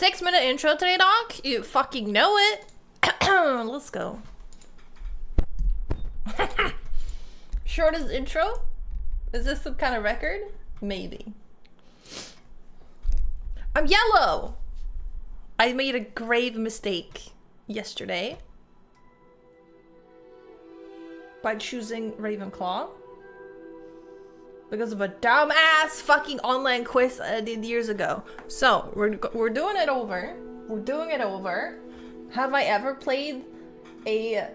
6-minute intro today, Doc? You fucking know it. Let's go. Shortest intro? Is this some kind of record? Maybe. I'm yellow! I made a grave mistake yesterday by choosing Ravenclaw because of a dumbass fucking online quiz I did years ago. So we're doing it over. We're doing it over. Have I ever played a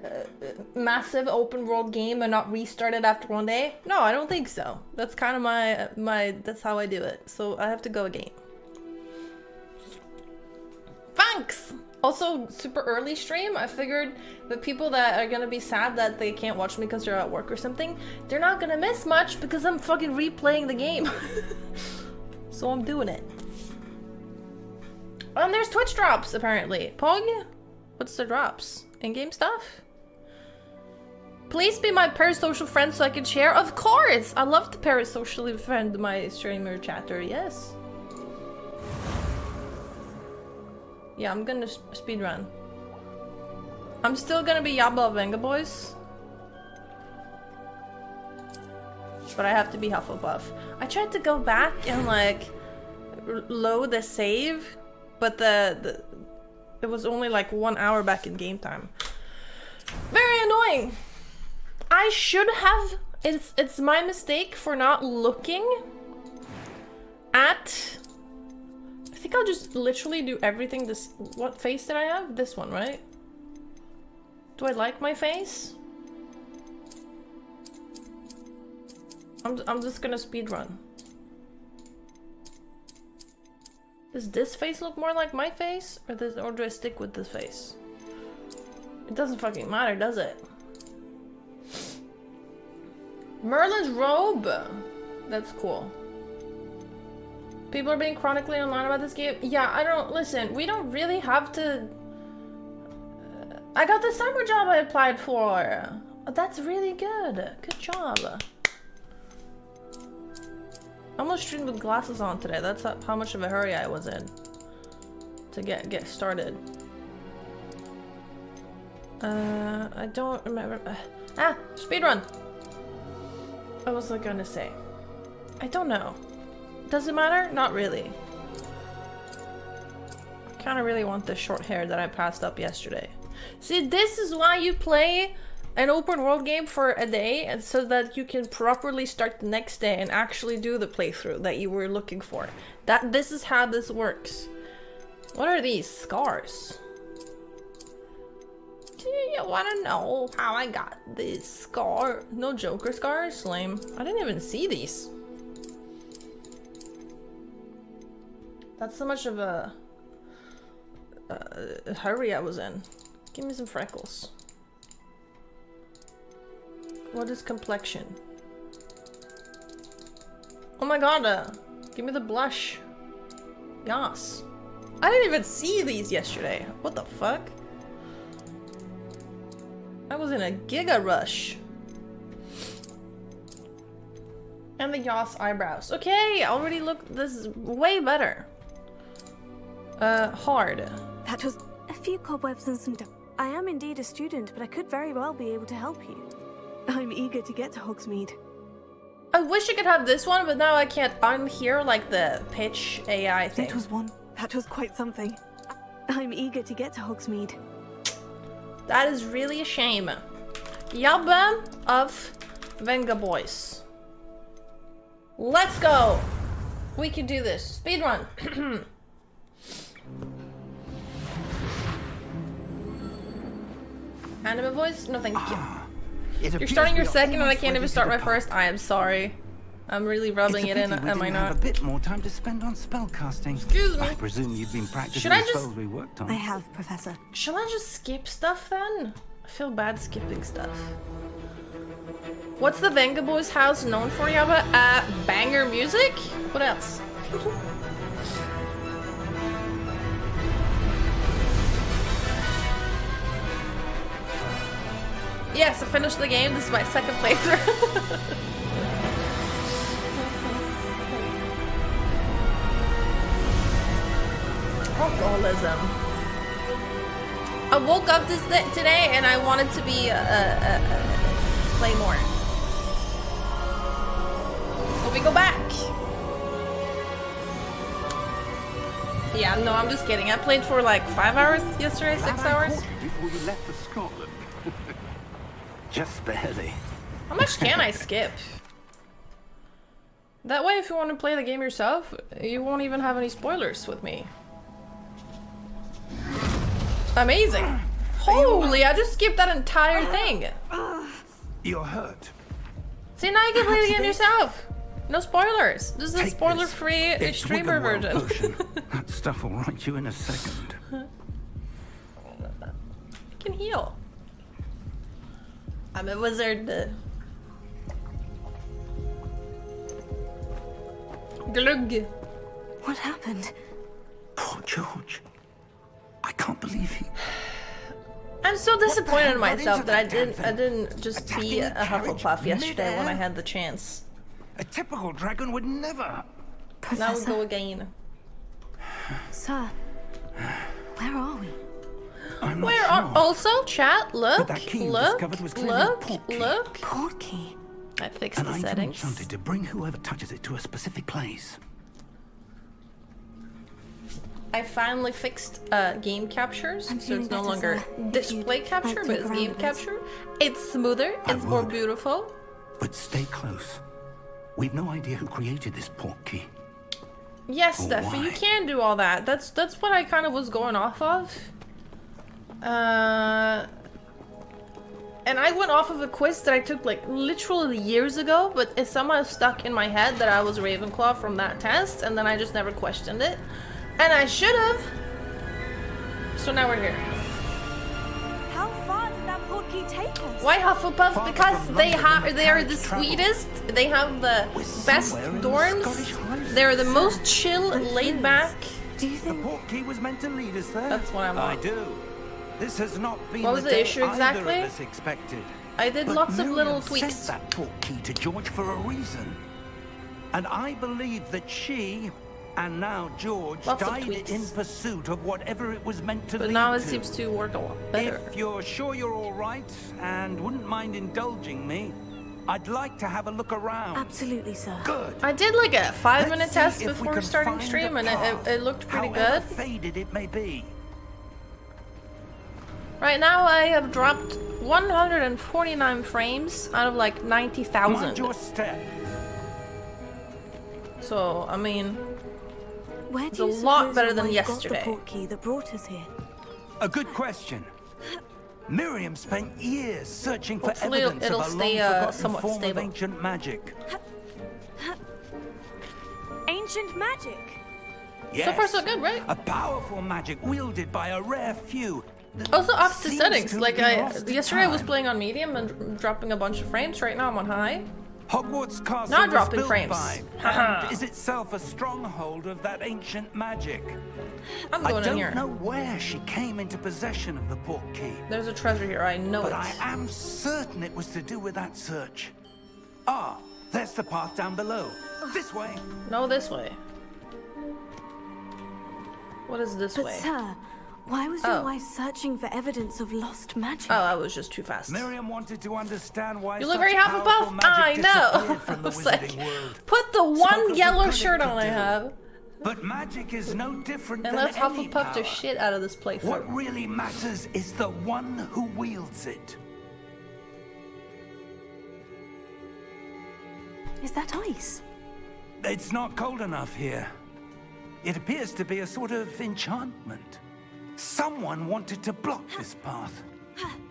massive open world game and not restarted after one day? No, I don't think so. That's kind of my that's how I do it. So I have to go again. Thanks! Also, super early stream. I figured the people that are gonna be sad that they can't watch me because they're at work or something, they're not gonna miss much because I'm fucking replaying the game. So I'm doing it. And there's Twitch drops, apparently. Pog? What's the drops? In-game stuff? Please be my parasocial friend so I can share. Of course! I love to parasocially friend my streamer chatter, yes. Yeah, I'm gonna speedrun. I'm still gonna be Yabbe Venga Boys. But I have to be Hufflepuff. I tried to go back and like load the save, but it was only like 1 hour back in game time. Very annoying. I should have, it's my mistake for not looking at, I think I'll just literally do everything this, what face did I have? This one, right? Do I like my face? I'm just gonna speedrun. Does this face look more like my face? Or do I stick with this face? It doesn't fucking matter, does it? Merlin's robe! That's cool. People are being chronically online about this game. Yeah, I don't, listen, we don't really have to... I got the summer job I applied for. That's really good. Good job. I almost streamed with glasses on today. That's how much of a hurry I was in to get started. I don't remember. Speedrun! What was I gonna say? I don't know. Does it matter? Not really. I kind of really want the short hair that I passed up yesterday. See, this is why you play an open world game for a day, and so that you can properly start the next day and actually do the playthrough that you were looking for. This is how this works. What are these scars? Do you want to know how I got this scar? No Joker scars? Lame. I didn't even see these. That's so much of a hurry I was in. Give me some freckles. What is complexion? Oh my god, give me the blush. Yas. I didn't even see these yesterday. What the fuck? I was in a giga rush. And the Yas eyebrows. Okay, already look, this is way better. Hard. That was a few cobwebs and some I am indeed a student, but I could very well be able to help you. I'm eager to get to Hogsmeade. I wish I could have this one, but now I can't unhear like the pitch AI thing. That was quite something. I'm eager to get to Hogsmeade. That is really a shame. Yabbe of Venga Boys. Let's go! We can do this. Speedrun. Anime voice? No, thank you. You're starting your second and I can't even start my first. I am sorry. I'm really rubbing it in, am I not? A bit more time to spend on spellcasting. Excuse me. I presume you've been practicing the spells we worked on. I have, Professor. Shall I just skip stuff then? I feel bad skipping stuff. What's the Venga Boys house known for, Yabbe? Banger music? What else? Yes, I finished the game. This is my second playthrough. Alcoholism. I woke up today and I wanted to be play more. So we go back. Yeah, no, I'm just kidding. I played for like 5 hours yesterday, 6 hours. Before you left for Scotland. Just barely. How much can I skip? That way, if you want to play the game yourself, you won't even have any spoilers with me. Amazing. Holy, I just skipped that entire thing. You're hurt. See, now you can play the game yourself. No spoilers. This is a spoiler-free streamer version. That stuff will right you in a second. I can heal. I'm a wizard. Glug. What happened? Poor George. I can't believe he... I'm so disappointed in myself that I didn't just be a Hufflepuff yesterday when I had the chance. A typical dragon would never. Now we go again. Sir, where are we? I'm not Where sure. are also chat? Look, that key you look, discovered was clearly a port key. look. Port key. I fixed An the item settings. enchanted to bring whoever touches it to a specific place. I finally fixed game captures, I'm so feeling it's no better, longer sir. display capture, like but to it's look game around a bit. capture. It's smoother, it's more would. beautiful. But stay close. We've no idea who created this port key. Yes, Steffi, you Why? can do all that. That's what I kind of was going off of. And I went off of a quiz that I took like literally years ago, but it somehow stuck in my head that I was Ravenclaw from that test, and then I just never questioned it. And I should have. So now we're here. How far did that port key take us? Why Hufflepuff? Farther Because from they London than they are the carriage travel. sweetest. They have the We're best somewhere in the dorms. Scottish Highlands. They're the most chill, laid back. Do you The think... port key was meant to lead us there. That's what I want. I do. This has not been What was the day issue either exactly? of us expected. I did But lots of little Miriam tweaks. sent that port key to George for a reason. And I believe that she, and now George, Lots of died tweaks. in pursuit of whatever it was meant to But lead now it to. seems to work a lot better. If you're sure you're all right and wouldn't mind indulging me, I'd like to have a look around. Absolutely, sir. Good. I did like a 5-minute Let's see test if we before can starting find stream, a and path, it looked pretty however good. faded it may be. Right now, I have dropped 149 frames out of like Mind 90,000. your step. So, I mean, Where It's do a you lot suppose better your than wife yesterday. got the port key that brought us here? A good question. Miriam spent years searching for Hopefully evidence it'll of a stay, long-forgotten somewhat form stable. of ancient magic. Ancient magic. Yes, so far so good, right? a powerful magic wielded by a rare few. that Also up to seems settings. to Like have been lost to yesterday I was time. playing on medium and dropping a bunch of frames. Right now I'm on high. Hogwarts Castle Not was dropping built frames. by, Haha. and is itself a stronghold of that ancient magic. I'm I going in don't here. know where she came into possession of the port key, There's a treasure here. I know but it. I am certain it was to do with that search. Ah, there's the path down below. This way. No, this way. What is this But way? sir, why was your Oh. wife searching for evidence of lost magic? Oh, I was just too fast. Miriam wanted to understand why You look such very powerful Hufflepuff. magic I know. disappeared from the It's like, wizarding world. put the Spoke one of the yellow good it shirt on could I do. have, But magic is no different and than let's any Hufflepuff the power. shit out of this playthrough. What really matters is the one who wields it. Is that ice? It's not cold enough here. It appears to be a sort of enchantment. Someone wanted to block this path.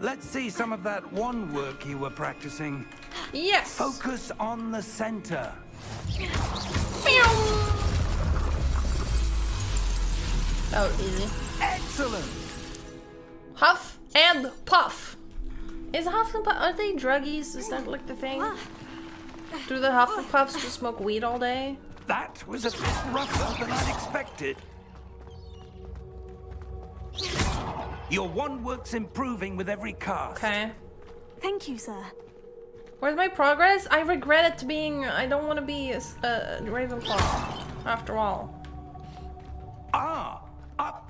Let's see some of that wand work you were practicing. Yes. Focus on the center. Oh, easy. Excellent! Huff and Puff. Is Huff and Puff, are they druggies? Is that like the thing? Do the Hufflepuffs just smoke weed all day? That was a bit rougher than I'd expected. Your wand work's improving with every cast. Okay. Thank you, sir. Where's my progress? I regret it being, I don't want to be a Ravenclaw, after all. Ah, up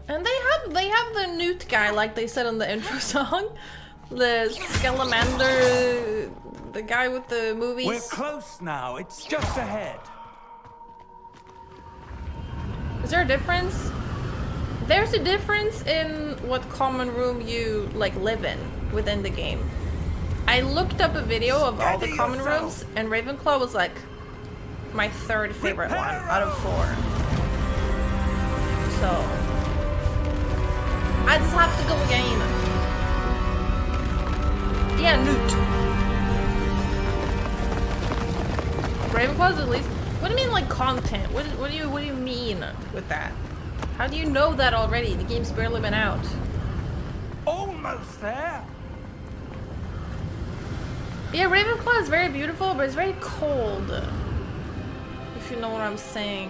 And they have the newt guy, like they said in the intro song. The Skelamander, the guy with the movies. We're close now. It's just ahead. Is there a difference? There's a difference in what common room you like live in within the game. I looked up a video of all the common rooms, and Ravenclaw was like my third favorite one out of 4. So I just have to go again. Yeah, Newt. Ravenclaw's at least. What do you mean, like content? What do you mean with that? How do you know that already? The game's barely been out. Almost there. Yeah, Ravenclaw is very beautiful, but it's very cold. If you know what I'm saying.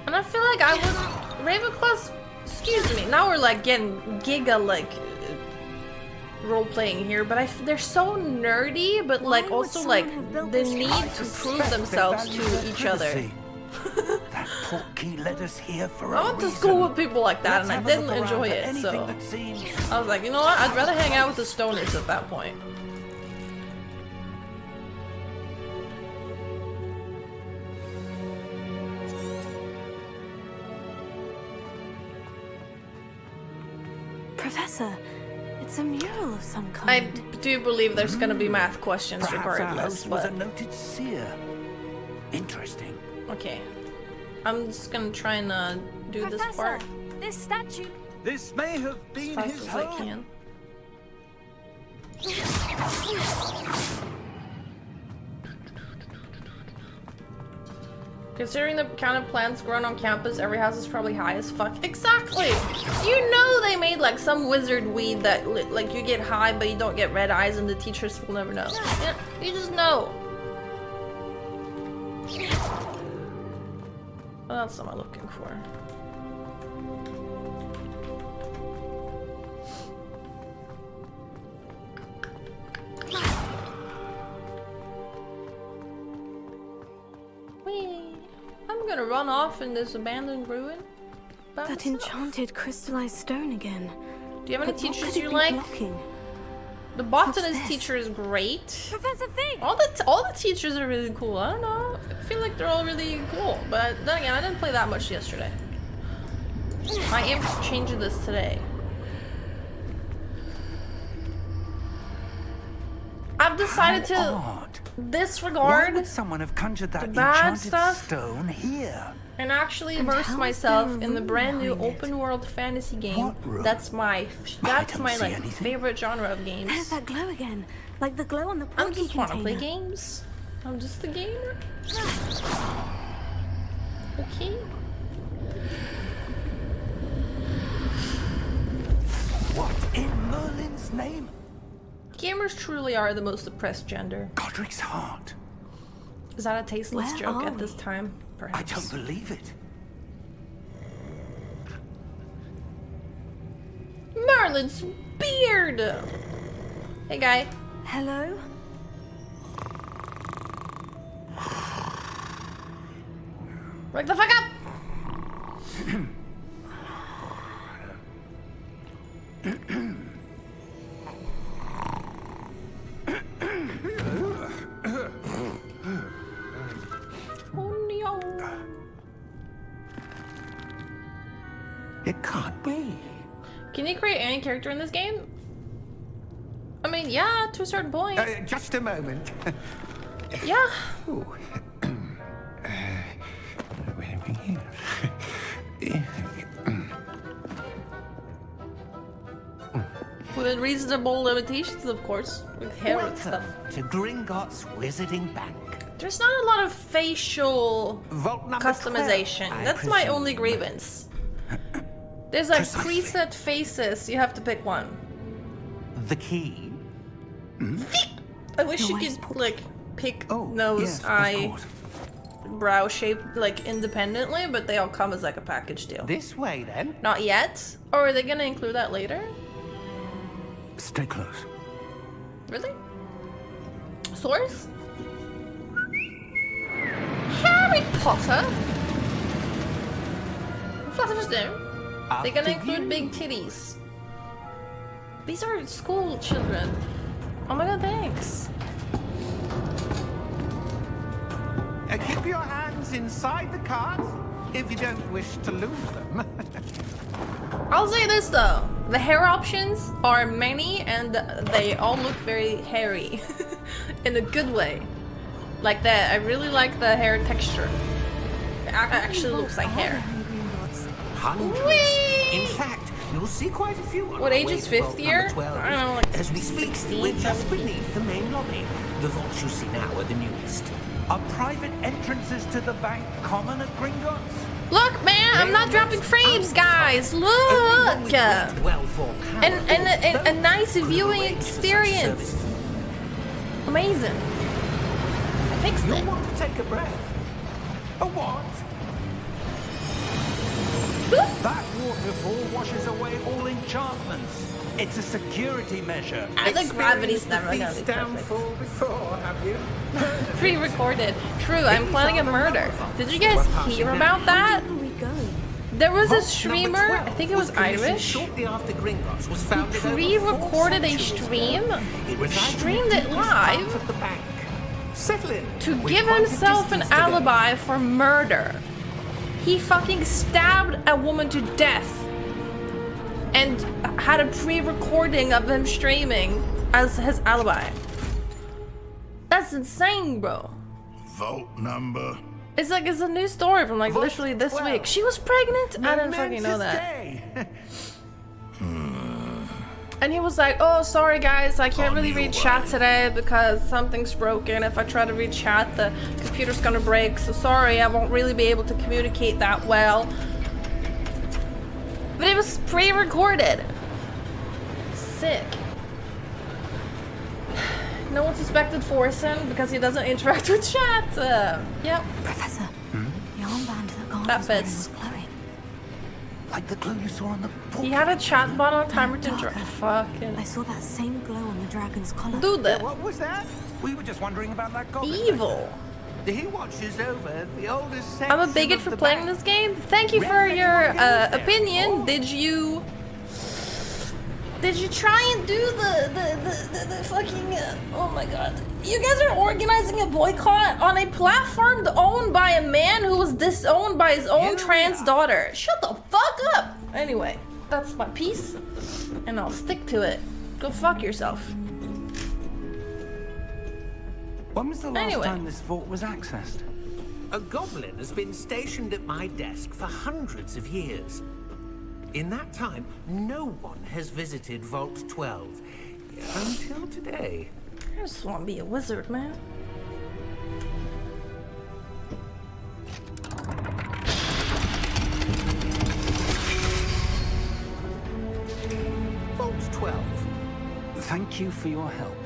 And I feel like I wouldn't. Ravenclaw's. Excuse me. Now we're like getting giga like role playing here, but they're so nerdy, but like also like the need to prove themselves to each other. That portkey led us here for I went to school with people like that, and I didn't enjoy it, so I was like, you know what? I'd rather hang out with the stoners at that point. Professor, it's a mural of some I kind. do believe there's gonna be math questions Perhaps our regardless, host was a but noted seer. Interesting. okay. I'm just gonna try and do this part This statue. This may have as been fast his as I home. can. Considering the kind of plants grown on campus, every house is probably high as fuck. Exactly! You know they made like some wizard weed that like you get high but you don't get red eyes and the teachers will never know. Yeah, you just know. What else am I looking for? Whee! I'm gonna run off in this abandoned ruin. by That myself. enchanted crystallized stone again. Do you have any But what teachers could it you be like? blocking? The botanist this? teacher is great. Professor Fig! All the teachers are really cool. I don't know. I feel like they're all really cool. But then again, I didn't play that much yesterday. I aim to change this today. I've decided to Odd. Why disregard would someone have conjured that bad enchanted stuff. stone here? and actually And immerse how is myself there a in the room brand new behind it? open world fantasy game. What room? That's my don't like see anything. favorite genre of games. There's that glow again. Like the glow on the I porky just want to container. play games. I'm just a gamer. Okay. What in Merlin's name? Gamers truly are the most oppressed gender. Godric's heart. Is that a tasteless Where joke are at this we? time? I Perhaps. don't believe it. Merlin's beard! Hey guy. Hello? Wake the fuck up! Oh no. It can't be. Can you create any character in this game? I mean, yeah, to a certain point. Just a moment. Yeah. Ooh. Where are we here? Within reasonable limitations, of course. With hair and stuff. to Gringotts Wizarding Bank. There's not a lot of facial Vault number customization. 12, I That's my presume. only grievance. There's like Precisely. preset faces. You have to pick one. The key? I wish you Nice could like pick Oh, nose, yes, of eye, course. brow shape like independently, but they all come as like a package deal. This way, then. Not yet? Or are they gonna include that later? Stay close. Really? Source? Harry Potter? Flutter's there. They're gonna After include you. big titties. These are school children. Oh my god, thanks. Keep your hands inside the cart if you don't wish to lose them. I'll say this though, the hair options are many and they all look very hairy in a good way. Like that, I really like the hair texture. It actually looks like hair. Hundreds. Whee! In fact, you'll see quite a few on What our age way is to fifth vault year? number 12. I don't know, like As we speak, 16, we're just 17. beneath the main lobby. The vaults you see now are the newest. Are private entrances to the bank common at Gringotts? Look, man, I'm not dropping frames, guys. Look, and a nice viewing experience. Amazing. I fixed You'll it. want to take a breath. A what? That waterfall washes away all enchantments. It's a security measure. The gravity's never gonna be perfect. Downfall before, have you? Pre-recorded. True, I'm planning a murder. Did you guys hear about that? Where are we going? There was a Vault streamer, number 12 I think it was commissioned Irish, shortly after Gringotts was founded over pre-recorded 4 a centuries stream, ago. It resides in the streamed it deepest part live of the bank. Settle in. to We're give quite a himself an distance to go. alibi for murder. He fucking stabbed a woman to death and had a pre-recording of him streaming as his alibi. That's insane, bro. Vault number. It's like it's a new story from like Vault literally this 12. week. She was pregnant? I didn't fucking know Momentous that. day. And he was like, oh, sorry guys, I can't On really your read chat way. today because something's broken. If I try to read chat, the computer's gonna break. So sorry, I won't really be able to communicate that well. But it was pre-recorded. Sick. No one suspected Forsen because he doesn't interact with chat. Yep, Professor, the armband that Garth That was wearing fits. was glowing. Like the glue you saw on the he had a chat bot on timer to Darker. fucking I saw that same glow on the dragon's collar. do that. What was that? We were just wondering about that goblin. Evil. He watches over the oldest section I'm a bigot of for the playing bank. this game. Thank you for your opinion. Did you try and do the fucking oh my god. You guys are organizing a boycott on a platform owned by a man who was disowned by his own trans daughter. Shut the fuck up. Anyway, that's my piece and I'll stick to it. Go fuck yourself. When was the last Anyway. time this vault was accessed? A goblin has been stationed at my desk for hundreds of years. In that time, no one has visited Vault 12 until today. I just want to be a wizard, man. Vault 12. Thank you for your help.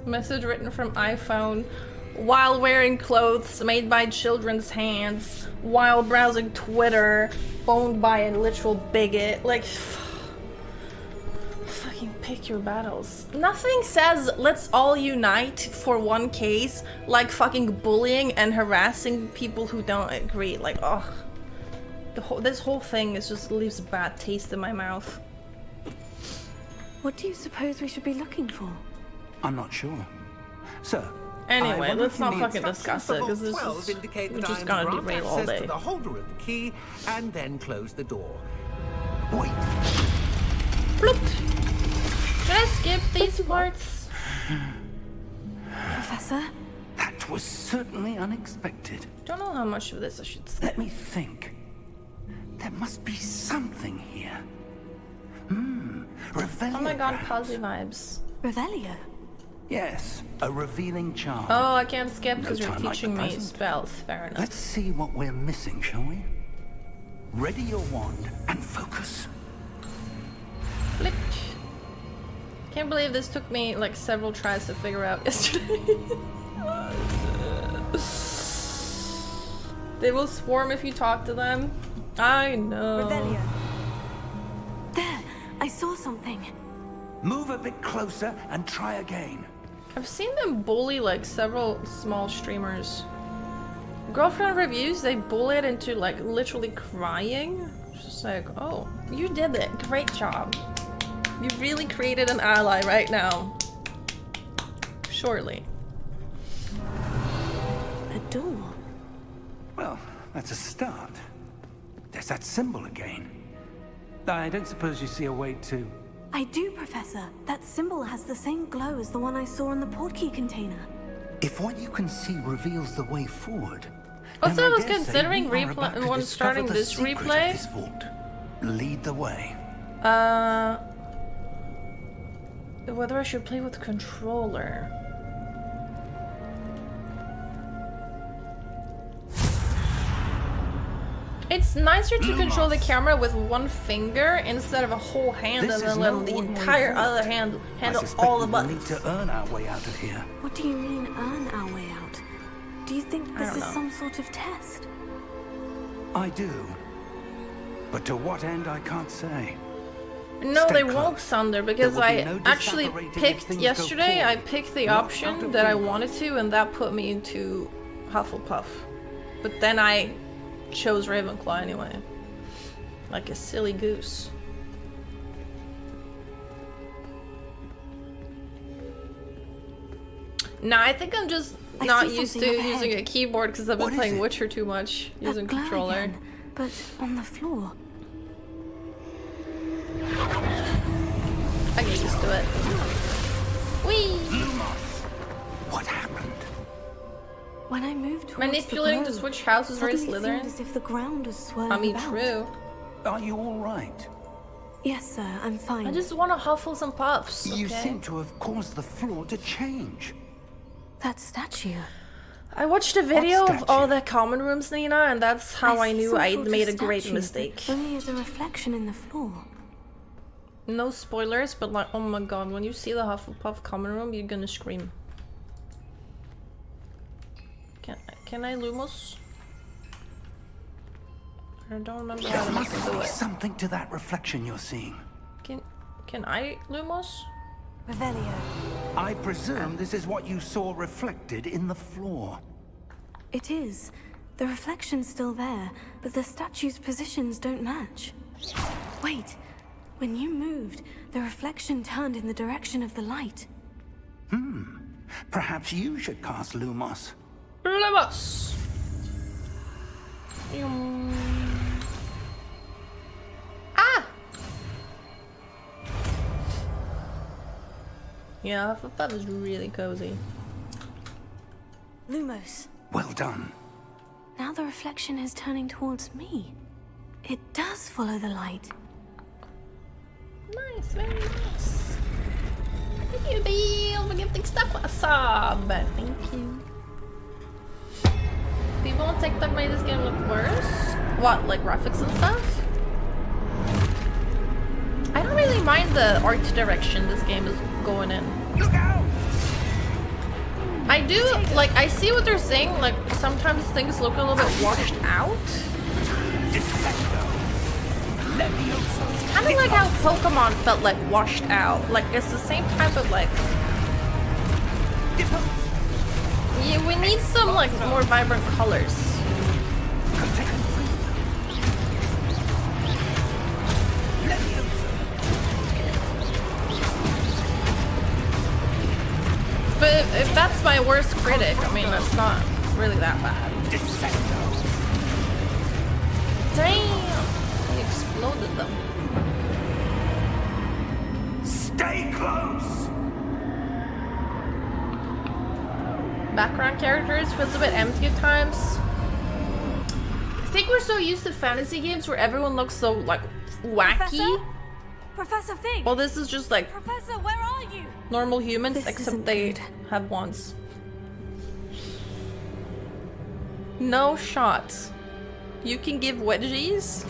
Message written from iPhone while wearing clothes made by children's hands while browsing Twitter owned by a literal bigot. Like, fucking pick your battles. Nothing says let's all unite for one case like fucking bullying and harassing people who don't agree. Like, ugh. This whole thing is just leaves a bad taste in my mouth. What do you suppose we should be looking for? I'm not sure. Sir. Anyway, wonder let's if you not need fucking discuss it because this Vault 12 is indicate we're that just I'm gonna grant derail all access day. to the holder of the key and then close the door. Wait. Bloop. Should I skip these parts? Professor? That was certainly unexpected. Don't know how much of this I should skip. Let me think. There must be something here. Revelio. Oh my god, perhaps. Posy vibes. Revelio? Yes, a revealing charm. Oh, I can't skip No because you're time like teaching the me present. spells. Fair enough. Let's see what we're missing, shall we? Ready your wand and focus. Flick. Can't believe this took me like several tries to figure out yesterday. They will swarm if you talk to them. I know. Revelio. There! I saw something. Move a bit closer and try again. I've seen them bully like several small streamers. Girlfriend reviews, they bullet into like literally crying. Just like, oh, you did it. Great job. You really created an ally right now. Surely. A door. Well, that's a start. There's that symbol again. I don't suppose you see a way to... I do, Professor. That symbol has the same glow as the one I saw in the portkey container. If what you can see reveals the way forward... Also, I was dare say considering we are about to when discover starting the this secret of replay. this vault. Lead the way. Whether I should play with controller. It's nicer to control the camera with one finger instead of a whole hand This and is then no let the ordinary entire vault. other hand I handle suspect all the we will need buttons. to earn our way out of here. What do you mean, earn our way out? Do you think this don't is know. some sort of test? I do. But to what end, I can't say. No, Stay they close. won't, Thunder, because There will be I no actually disapparating if picked things go yesterday, I poorly. picked the Not out option of that I reach. wanted to, and that put me into Hufflepuff. But then I chose Ravenclaw anyway. Like a silly goose. Nah, I think I'm just I not see used to something up using ahead. a keyboard because I've been What is playing it? Witcher too much using That glow controller. again, but on the floor. I get used to it. Whee! What happened? When I moved towards Manipulating the to glow, switch houses very suddenly Slytherin. seemed as if the ground was swirling I mean, about. true. Are you all right? Yes, sir, I'm fine. I just want to huffle some puffs. You okay? seem to have caused the floor to change. That statue. I watched a video of all statue? the common rooms, Nina, and that's how I see knew some I'd sort of made a great statue, mistake. but only as a reflection in the floor. No spoilers, but like, oh my god, when you see the Hufflepuff common room, you're gonna scream. Can I Lumos? I don't remember how There to must do be it. something to that reflection you're seeing. Can I Lumos? Revelio. I presume this is what you saw reflected in the floor. It is. The reflection's still there, but the statue's positions don't match. Wait. When you moved, the reflection turned in the direction of the light. Perhaps you should cast Lumos. Lumos! Ah! Yeah, Hufflepuff is really cozy. Lumos. Well done. Now the reflection is turning towards me. It does follow the light. Nice, very nice. Thank you, Bill, for gifting stuff a sub. Thank you. People on TikTok made this game look worse. What, like graphics and stuff? I don't really mind the art direction this game is going in. Look out! I do, like, I see what they're saying, like, sometimes things look a little bit washed out. Kind of like how Pokemon felt like washed out. Like, it's the same type of, like... Yeah, we need some, like, more vibrant colors. But if that's my worst critic, I mean, that's not really that bad. Damn! He exploded them. Stay close! Background characters feels a bit empty at times. I think we're so used to fantasy games where everyone looks so, like, wacky. Professor? Professor Fig! Well, this is just like Professor, where are you? normal humans, This except isn't they good. have wands. No shots. You can give wedgies?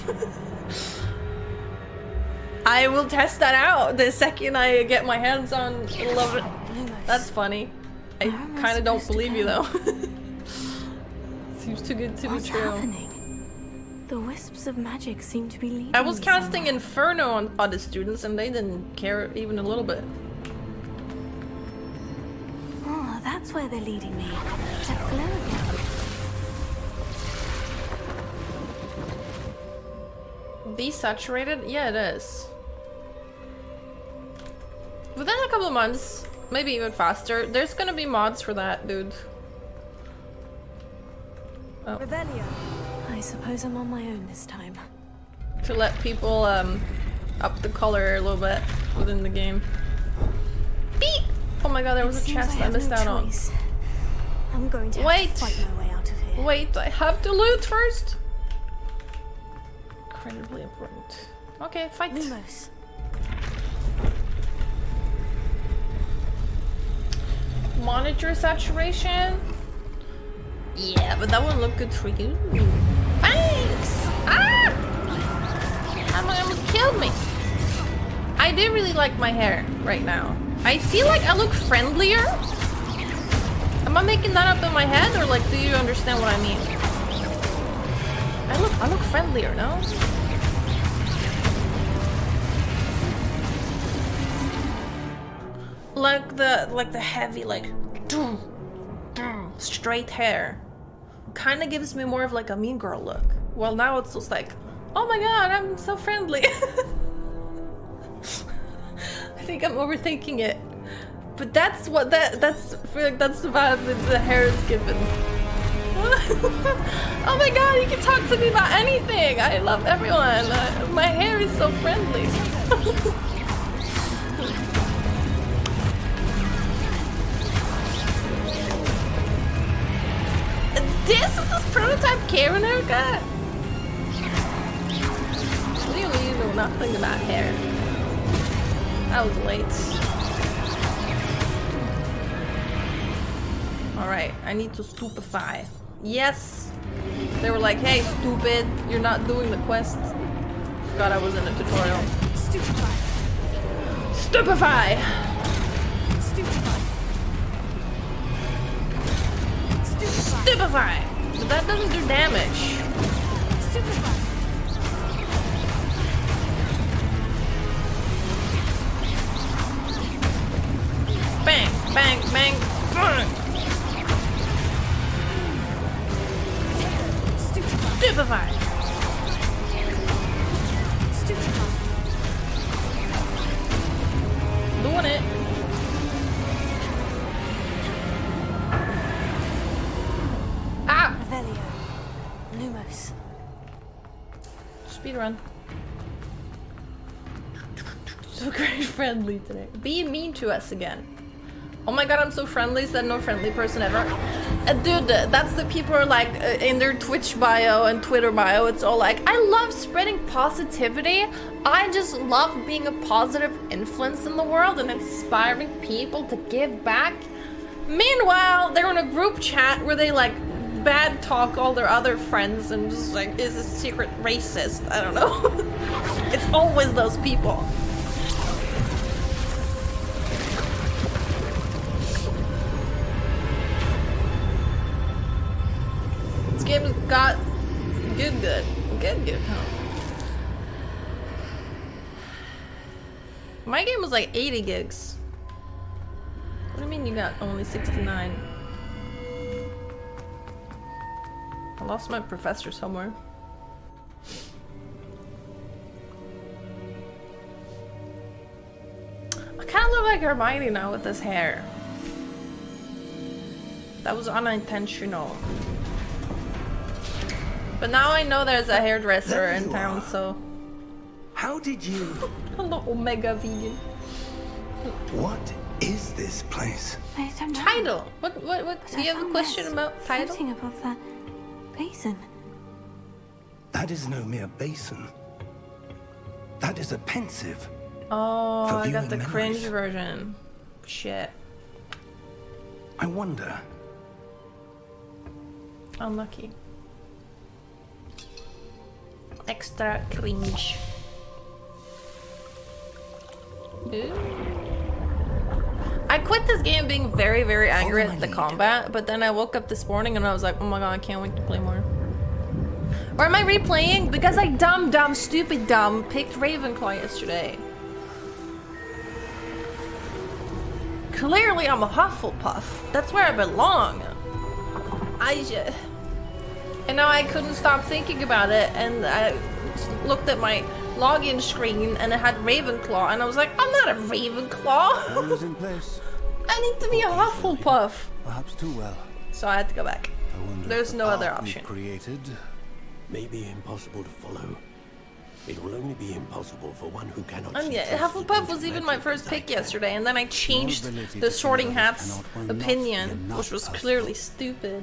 I will test that out the second I get my hands on it. That's funny. I Where am I kind of don't supposed to believe you go? though. Seems too good to What's be true. happening? The wisps of magic seem to be leading I was me casting somewhere. Inferno on other students and they didn't care even a little bit. Oh, that's where they're leading me. That glow again. Desaturated? Yeah, it is. Within a couple of months, maybe even faster, there's gonna be mods for that, dude. Oh. Revelio. I suppose I'm on my own this time. To let people up the color a little bit within the game. Beep! Oh my god, there was a chest I missed out on. I'm going to have to fight my way out of here. Wait, I have to loot first. Incredibly important. Okay, fight. Lumos. Monitor saturation. Yeah, but that wouldn't look good for you. Thanks! Ah! That almost killed me. I do really like my hair right now. I feel like I look friendlier. Am I making that up in my head, or like, do you understand what I mean? I look friendlier, no? Like the heavy, like straight hair kind of gives me more of like a mean girl look. Well, now it's just like, oh my god, I'm so friendly. I think I'm overthinking it, but that's what that's the vibe that the hair is given. Oh my god, you can talk to me about anything. I love everyone. My hair is so friendly. This is this prototype Karen haircut? Clearly you know nothing about hair. That was late. Alright, I need to stupefy. Yes! They were like, hey stupid, you're not doing the quest. Forgot I was in a tutorial. Stupefy. Stupefy! Stupefy. Stupefy! But that doesn't do damage. Stupefy. Bang, bang, bang, bang. Stupefy. Stupefy. Doing it. Ah! Revelio. Lumos. Speedrun. So great friendly today. Be mean to us again. Oh my god, I'm so friendly, said no friendly person ever. Dude, that's the people who are like in their Twitch bio and Twitter bio, it's all like, I love spreading positivity. I just love being a positive influence in the world and inspiring people to give back. Meanwhile, they're in a group chat where they like bad talk all their other friends and just like is a secret racist. I don't know. It's always those people. This game's got good, huh? My game was like 80 gigs. What do you mean you got only 69? I lost my professor somewhere. I kind of look like Hermione now with this hair. That was unintentional. But now I know there's a hairdresser in town, so... How did you... Hello, Omega Vegan. What is this place? I don't know. Title! What, do you have a question about title? Floating above that basin. That is no mere basin. That is a pensive. Oh, For I got viewing the cringe memories. version. Shit. I wonder. Unlucky. Extra cringe. Ooh. I quit this game being very, very angry at the combat, but then I woke up this morning and I was like, oh my god, I can't wait to play more. Or am I replaying? Because I dumb, stupid, picked Ravenclaw yesterday. Clearly I'm a Hufflepuff. That's where I belong. And now I couldn't stop thinking about it, and looked at my login screen and it had Ravenclaw, and I was like, I'm not a Ravenclaw. Rules in place. I need to be a Hufflepuff. Perhaps too well. So I had to go back. I wonder There's if the no other path we've option. created May be impossible to follow. It will only be impossible for one who cannot. And see yeah, through Hufflepuff the was even my magic first as I pick can. yesterday, and then I changed ability the to Sorting see Hat's others cannot, will not opinion, be enough which was for us. clearly stupid.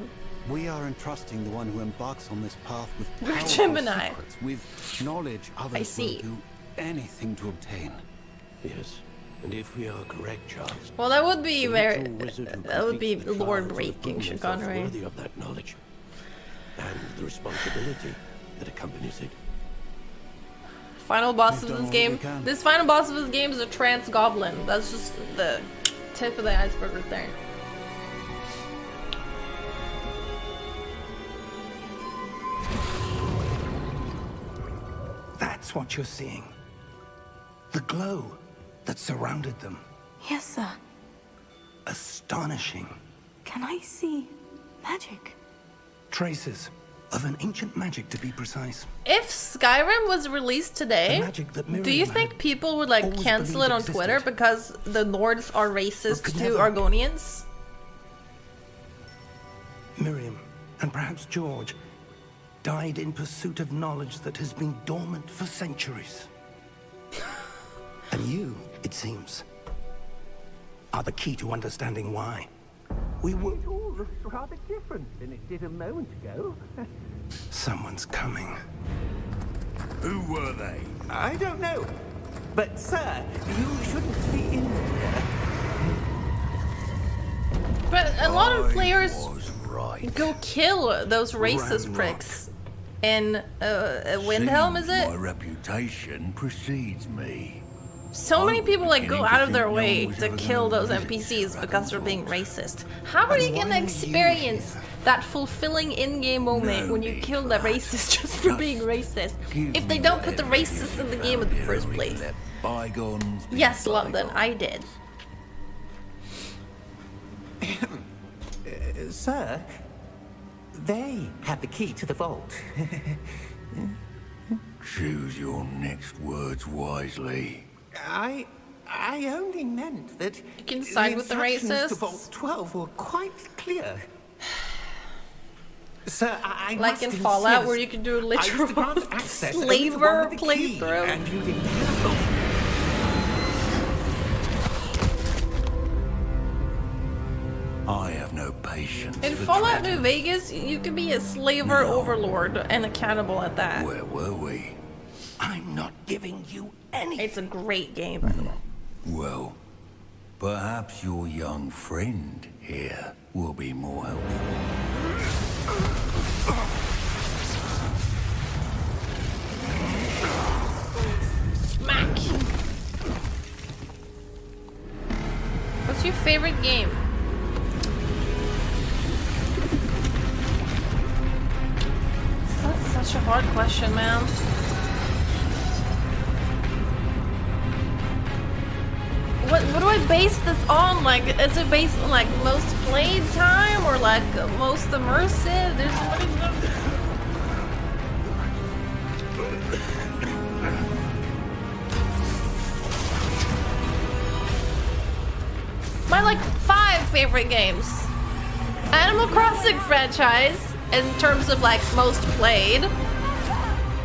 We are entrusting the one who embarks on this path with You're powerful Gemini. secrets, with knowledge others see. will do anything to obtain. Yes, and if we are correct, Charles. Well, that would be the very. ritual wizard who That would be completes the lore trials will breaking, prove himself Chicanery. worthy of that knowledge and the responsibility that accompanies it. Final boss We've of done this all we game. can. This final boss of this game is a trans goblin. That's just the tip of the iceberg right there. That's what you're seeing. The glow that surrounded them. Yes, sir. Astonishing. Can I see magic? Traces of an ancient magic, to be precise. If Skyrim was released today, The magic that do you Miriam think had people would like always cancel it believed on existed? Twitter because the Lords are racist could to never. Argonians? Miriam, and perhaps George, died in pursuit of knowledge that has been dormant for centuries. And you, it seems, are the key to understanding why. We were... It all looks rather different than it did a moment ago. Someone's coming. Who were they? I don't know. But, sir, you shouldn't be in here. But a lot of players Was right. go kill those racist Ramrock. pricks in Windhelm, is Seems it? My reputation precedes me. So many I'm people like go beginning to out of their think no way one's to ever kill gonna those visit NPCs because they're being Dragon's racist. How are you And gonna why are you experience here? that fulfilling in-game moment No when you need kill for the that. racist just for Just being racist? Give If they me don't put the whatever racists you in the game in the found first here. place. Let bygones be Yes, London, bygones. I did. Sir, they have the key to the vault. Choose your next words wisely. I only meant that You can side with the instructions to racists. Vault 12 were quite clear. Sir, I Like must in Fallout, insist. where you can do a I was to literal grant access only to one slaver with the key, playthrough. and you didn't have them. I have no patience In for Fallout New traitors. Vegas, you can be a slaver No. overlord and a cannibal at that. Where were we? I'm not giving you anything. It's a great game, by the way. Well, perhaps your young friend here will be more helpful. Smack! What's your favorite game? That's such a hard question, man. What do I base this on? Like, is it based on like most played time or like most immersive? There's so many. My like 5 favorite games. Animal Crossing franchise in terms of like most played.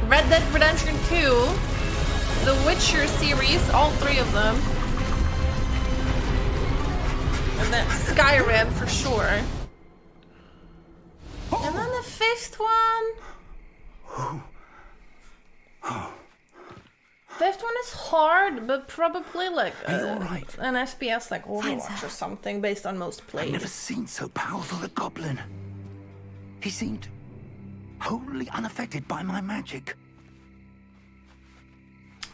Red Dead Redemption 2. The Witcher series, all 3 of them. And then Skyrim for sure. And then the 5th one. 5th one is hard, but probably like Are you all right? an FPS like Overwatch or something based on most I've played. never seen so powerful a goblin. He seemed wholly unaffected by my magic.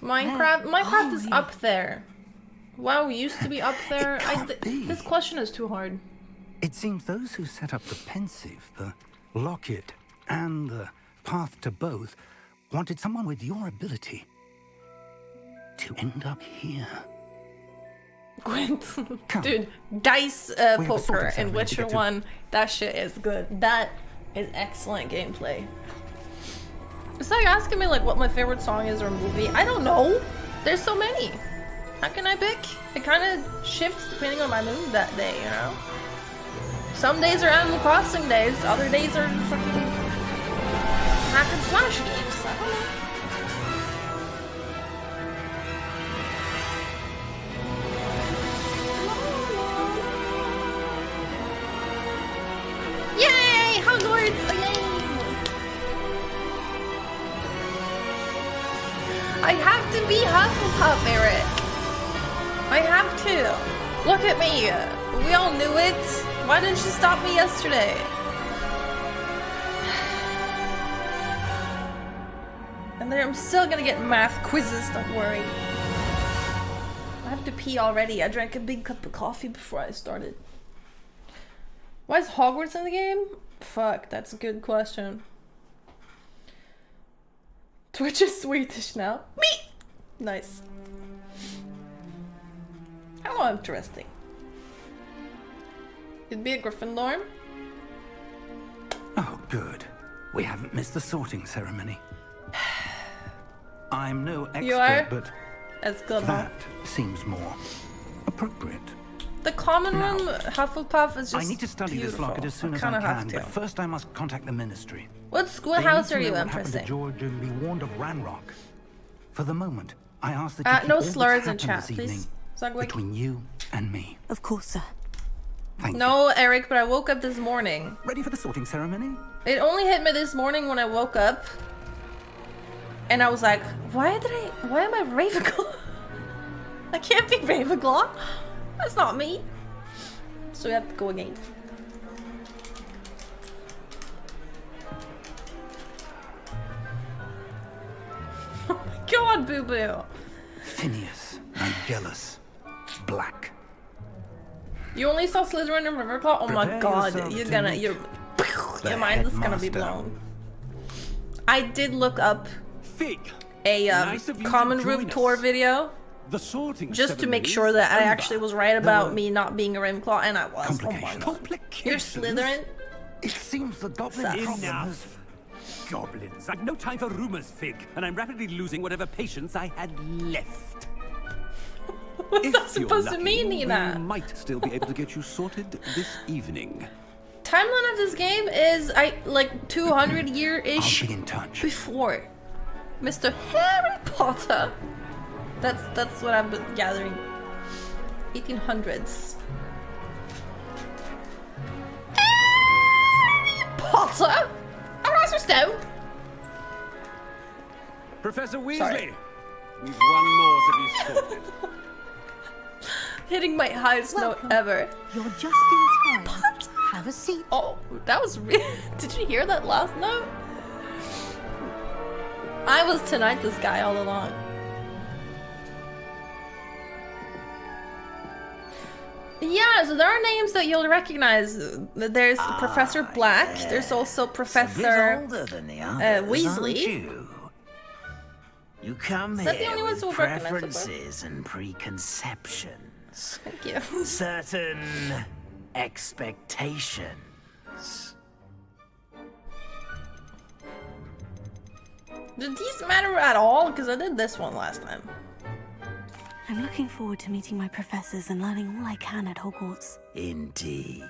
Minecraft is up there. WoW used to be up there. It can't be. This question is too hard. It seems those who set up the pensive, the locket, and the path to both wanted someone with your ability to end up here. Gwent. Come. Dude, dice We have a poker sorting in ceremony to Witcher get to. 1. That shit is good. That is excellent gameplay. It's like asking me like what my favorite song is or movie. I don't know. There's so many. How can I pick? It kind of shifts depending on my mood that day, you know? Some days are Animal Crossing days, other days are fucking hack and slash games. I don't know. Yay! Hogwarts! Yay! I have to be Hufflepuff, Eric. I have to. Look at me. We all knew it. Why didn't you stop me yesterday? And then I'm still gonna get math quizzes, don't worry. I have to pee already. I drank a big cup of coffee before I started. Why is Hogwarts in the game? Fuck, that's a good question. Twitch is Swedish now. Me! Nice. How interesting. You'd be a Gryffindor? Oh, good. We haven't missed the sorting ceremony. I'm no expert, You are? but That's good, huh? that seems more appropriate. The common Now, room, Hufflepuff, is just I need to study beautiful. this locket as soon as I kinda have can, to. but first I must contact the Ministry. What They schoolhouse need are to you know what happened to interested? George and be warned of Ranrock. For the moment, I ask that you keep No all that's slurs in happened chat, this evening please. Zagwig. between you and me. Of course, sir. Thank you. No, Eric, but I woke up this morning. Ready for the sorting ceremony? It only hit me this morning when I woke up. And I was like, why am I Ravenclaw? I can't be Ravenclaw. That's not me. So we have to go again. Oh my god, Boo Boo. Phineas, Nigellus, Black. You only saw Slytherin and Ravenclaw? Oh my Prepare god, yourself you're to gonna, meet your the mind is gonna be headmaster. blown. I did look up Fig. a Nice of you to common join room us. tour video The sorting just to make ceremony sure is that I over. actually was right about were me not being a Ravenclaw, and I was. Oh my Complications. god. Complications. You're Slytherin? It seems the goblin Sucks. problem has... Enough. Goblins. I've no time for rumors, Fig, and I'm rapidly losing whatever patience I had left. What's If that you're supposed to lucky, mean, we Nina? might still be able to get you sorted this evening. Timeline of this game is like 200 I'll year-ish be in touch. before Mr. Harry Potter. That's what I've been gathering. 1800s. Harry Potter? Arise Stone? Professor Weasley, Sorry. we've one more to be sorted. Hitting my highest note ever. You're just in time. Have a seat. Oh, that was really... Did you hear that last note? I was tonight this guy all along. Yeah, so there are names that you'll recognize. There's Professor Black. yes. There's also A bit Professor... older than the others, Weasley. aren't you? You come Is that the here only ones with who recognize the book? preferences and preconceptions. Thank you. Certain expectations. Did these matter at all? Because I did this one last time. I'm looking forward to meeting my professors and learning all I can at Hogwarts. Indeed.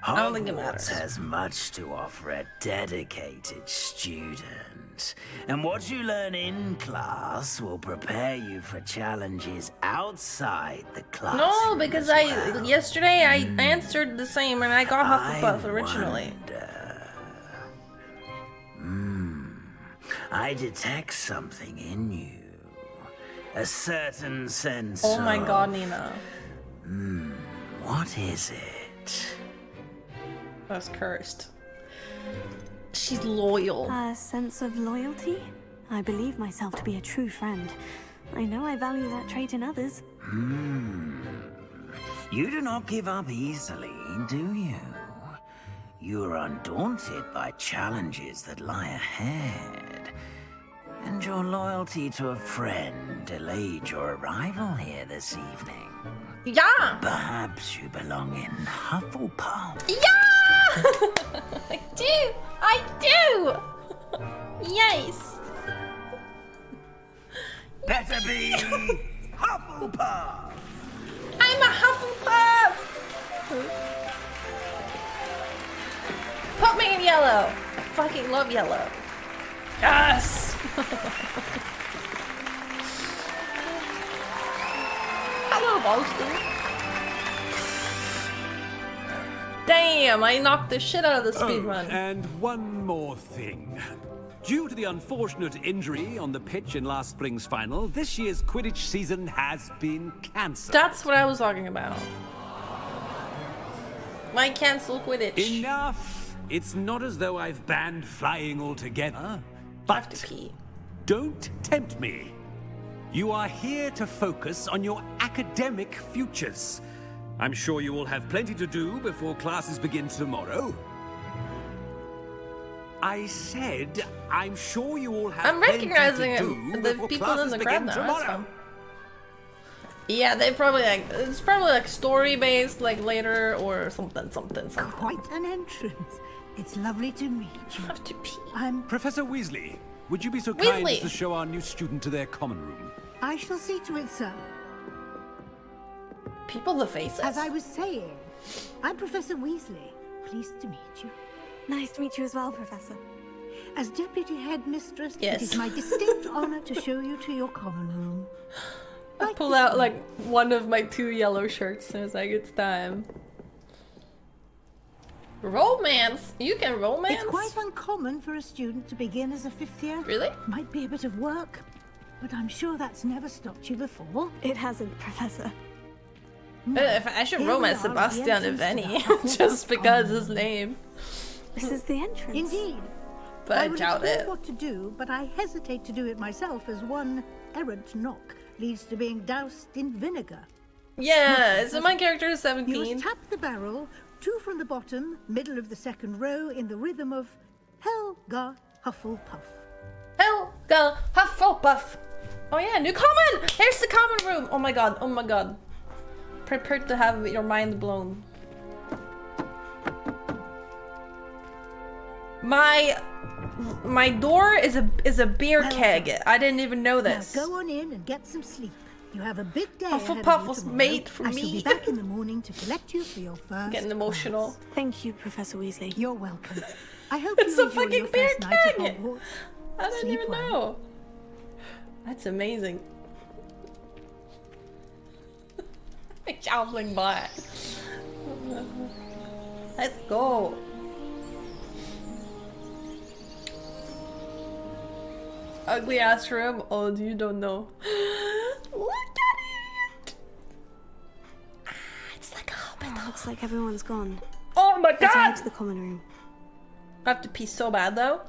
I don't think it Hogwarts matters. has much to offer a dedicated student. And what you learn in class will prepare you for challenges outside the classroom. No, because as well. yesterday I answered the same and I got Hufflepuff originally. I detect something in you. A certain sense Oh my of... god, Nina. What is it? That's cursed. She's loyal. A sense of loyalty? I believe myself to be a true friend. I know I value that trait in others. You do not give up easily, do you? You are undaunted by challenges that lie ahead. And your loyalty to a friend delayed your arrival here this evening. Yeah! Perhaps you belong in Hufflepuff. Yeah! I do! I do! Yes! Better be Hufflepuff! I'm a Hufflepuff! Put me in yellow! I fucking love yellow. Yes! Hello, Boston. Damn, I knocked the shit out of the speed run. And one more thing. Due to the unfortunate injury on the pitch in last spring's final, this year's Quidditch season has been cancelled. That's what I was talking about. Why cancel Quidditch? Enough! It's not as though I've banned flying altogether, but I have to pee. Don't tempt me. You are here to focus on your academic futures. I'm sure you will have plenty to do before classes begin tomorrow. I said, I'm sure you all have I'm plenty recognizing to do the before people in classes the crowd begin now. tomorrow. That's fun. Yeah, they probably like it's probably like story based, like later or something. Quite an entrance. It's lovely to meet you. I have to pee. Professor Weasley, would you be so kind Weasley. as to show our new student to their common room? I shall see to it, sir. People the faces. As I was saying, I'm Professor Weasley. Pleased to meet you. Nice to meet you as well, Professor. As Deputy Headmistress, Yes. it is my distinct honor to show you to your common room. I pull out like one of my 2 yellow shirts and it's like it's time. Romance? You can romance? It's quite uncommon for a student to begin as a 5th year. Really? Might be a bit of work, but I'm sure that's never stopped you before. It hasn't, Professor. If I should Here we romance are at the Sebastian, if entrance to any, the Hufflepuff just because common his name. This is the entrance. Indeed. But I would doubt explain it. what to do, but I hesitate to do it myself, as one errant knock leads to being doused in vinegar. Yeah, so my character is You 17. must tap the barrel, 2 from the bottom, middle of the 2nd row, in the rhythm of Helga Hufflepuff. Helga Hufflepuff. Oh yeah, new common! Here's the common room! Oh my god, oh my god. Prepare to have your mind blown. My door is a beer keg. I didn't even know this. Now go on in and get some sleep. You have a big day ahead of Hufflepuff you was tomorrow. made for I shall me. be back in the morning to collect you for your first Getting emotional. class. Thank you, Professor Weasley. You're welcome. I hope It's you a enjoy fucking your beer first night at keg! Hogwarts. I didn't Sleep even well. know. That's amazing. Shambling by. Let's go. Ugly ass room. Oh, you don't know. Look at it. Ah, it's like a hobbit. Oh, looks like everyone's gone. Oh my Let's head god! to the common room. I have to pee so bad though.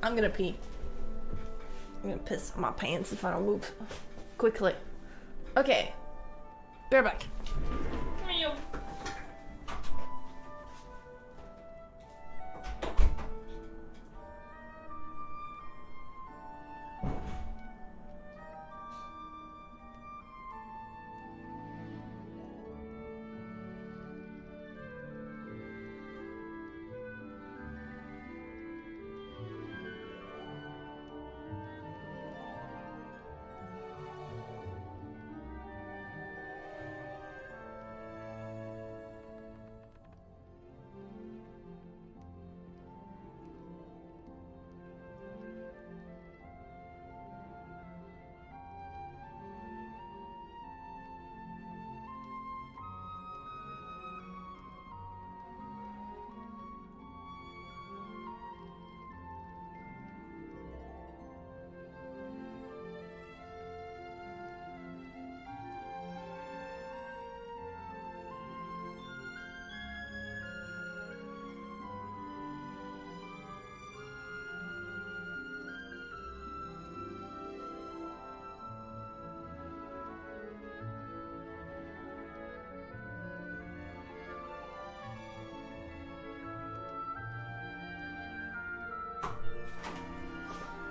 I'm gonna pee. I'm gonna piss on my pants if I don't move quickly. Okay. Bear back.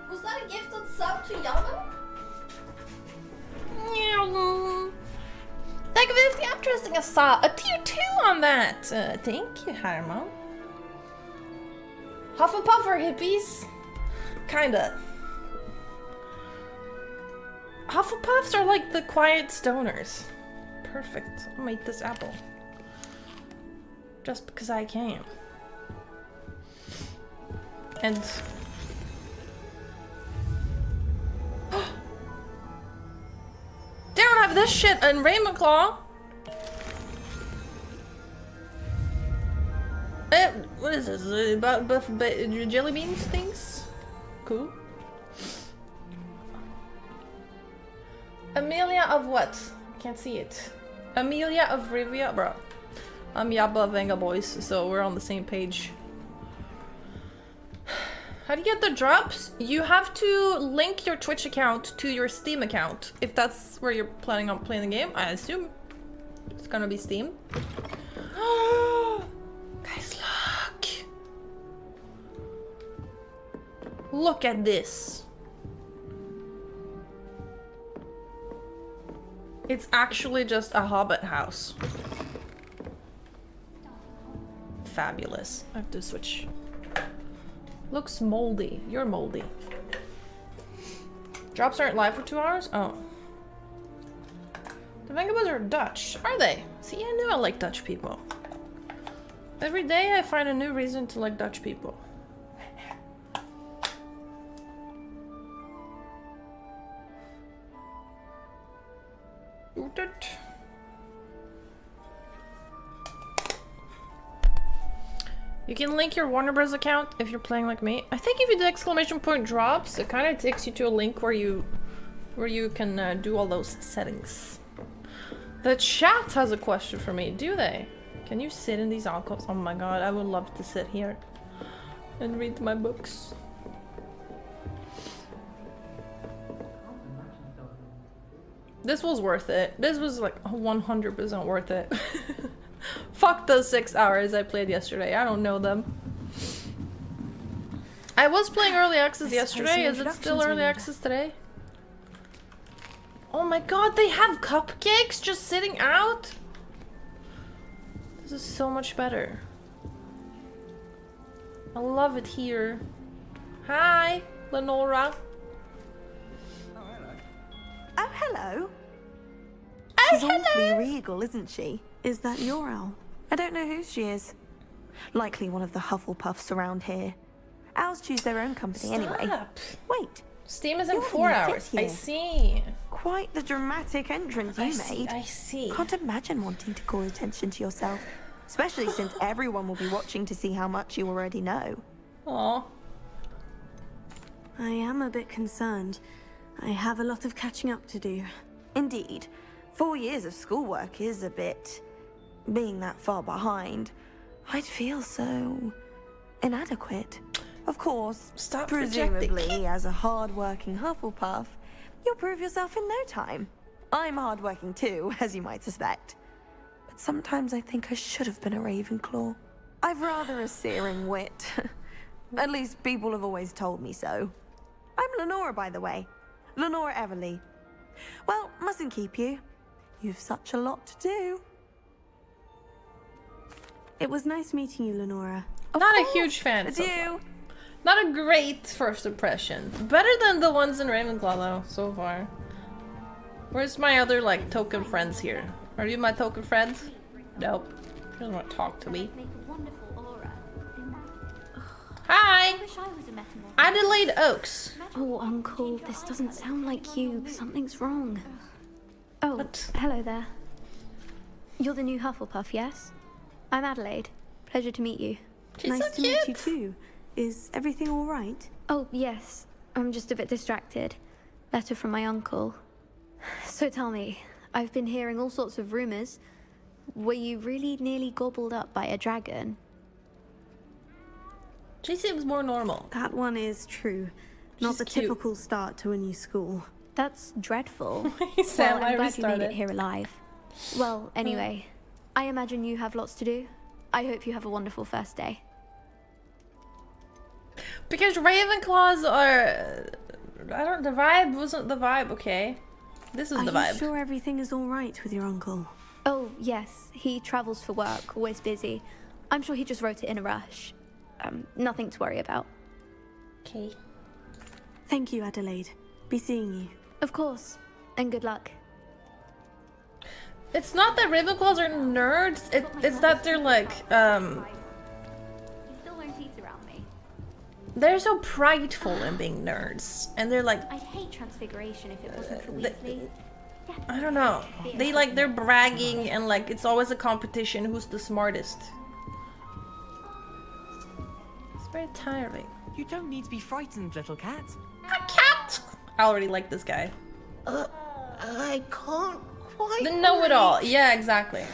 Was that a gifted sub to Yabbe? Thank you for the interesting assault. A tier 2 on that. Thank you, Harmo. Hufflepuff or hippies? Kinda. Hufflepuffs are like the quiet stoners. Perfect. I'll make this apple. Just because I can. And... They don't have this shit in Ravenclaw! What is this? Jelly beans things? Cool. Amelia of what? Can't see it. Amelia of Rivia? Bro. I'm Yabbe Venga boys, so we're on the same page. How do you get the drops? You have to link your Twitch account to your Steam account. If that's where you're planning on playing the game, I assume it's gonna be Steam. Guys, look! Look at this. It's actually just a hobbit house. Fabulous. I have to switch. Looks moldy. You're moldy. Drops aren't live for 2 hours? Oh. The Vengabos are Dutch. Are they? See, I knew I like Dutch people. Every day I find a new reason to like Dutch people. You can link your Warner Bros. Account if you're playing like me. I think if you do exclamation point drops, it kind of takes you to a link where you can do all those settings. The chat has a question for me. Do they? Can you sit in these alcoves? Oh my god, I would love to sit here and read my books. This was worth it. This was like 100% worth it. Fuck those 6 hours I played yesterday. I don't know them. I was playing early access yesterday. Is it still early access today? Oh my god, they have cupcakes just sitting out? This is so much better. I love it here. Hi, Lenora. Oh, hello. Oh, She's hello. awfully regal, isn't she? Is that your owl? I don't know who she is. Likely one of the Hufflepuffs around here. Owls choose their own company anyway. Stop. Wait. Steam is in You're 4 new hours. fit I here. see. Quite the dramatic entrance you made. I see. Can't imagine wanting to call attention to yourself. Especially since everyone will be watching to see how much you already know. Aw. I am a bit concerned. I have a lot of catching up to do. Indeed. 4 years of schoolwork is a bit... Being that far behind, I'd feel so... inadequate. Of course, Stop presumably projecting. as a hard-working Hufflepuff, you'll prove yourself in no time. I'm hard-working too, as you might suspect. But sometimes I think I should have been a Ravenclaw. I've rather a searing wit. At least people have always told me so. I'm Lenora, by the way. Lenora Everly. Well, mustn't keep you. You've such a lot to do. It was nice meeting you, Lenora. Not a huge fan. So Adieu. far. Not a great first impression. Better than the ones in Ravenclaw though, so far. Where's my other like token friends here? Are you my token friends? Nope. She doesn't want to talk to me. Hi! Adelaide Oaks. Oh, Uncle, this doesn't sound like you. Something's wrong. Oh, hello there. You're the new Hufflepuff, yes? I'm Adelaide. Pleasure to meet you. She's nice so to meet you cute. too. Is everything all right? Oh, yes. I'm just a bit distracted. Letter from my uncle. So tell me, I've been hearing all sorts of rumors. Were you really nearly gobbled up by a dragon? She seems more normal. That one is true. Not She's the cute. typical start to a new school. That's dreadful. Sam, well, I I'm glad you made restarted. it here alive. Well, anyway, I imagine you have lots to do. I hope you have a wonderful first day. Because Ravenclaws are... the vibe wasn't the vibe, okay? This is Are the you vibe. sure everything is all right with your uncle? Oh, yes. He travels for work, always busy. I'm sure he just wrote it in a rush. Nothing to worry about. Okay. Thank you, Adelaide. Be seeing you. Of course. And good luck. It's not that Ravenclaws are nerds, it's that they're like, You still won't eat around me. they're so prideful in being nerds. And they're like, I'd hate Transfiguration if it wasn't for Weasley. I don't know. They're bragging and like, it's always a competition who's the smartest. It's very tiring. You don't need to be frightened, little cat. A cat! I already like this guy. I can't quite... The know-it-all. Yeah, exactly.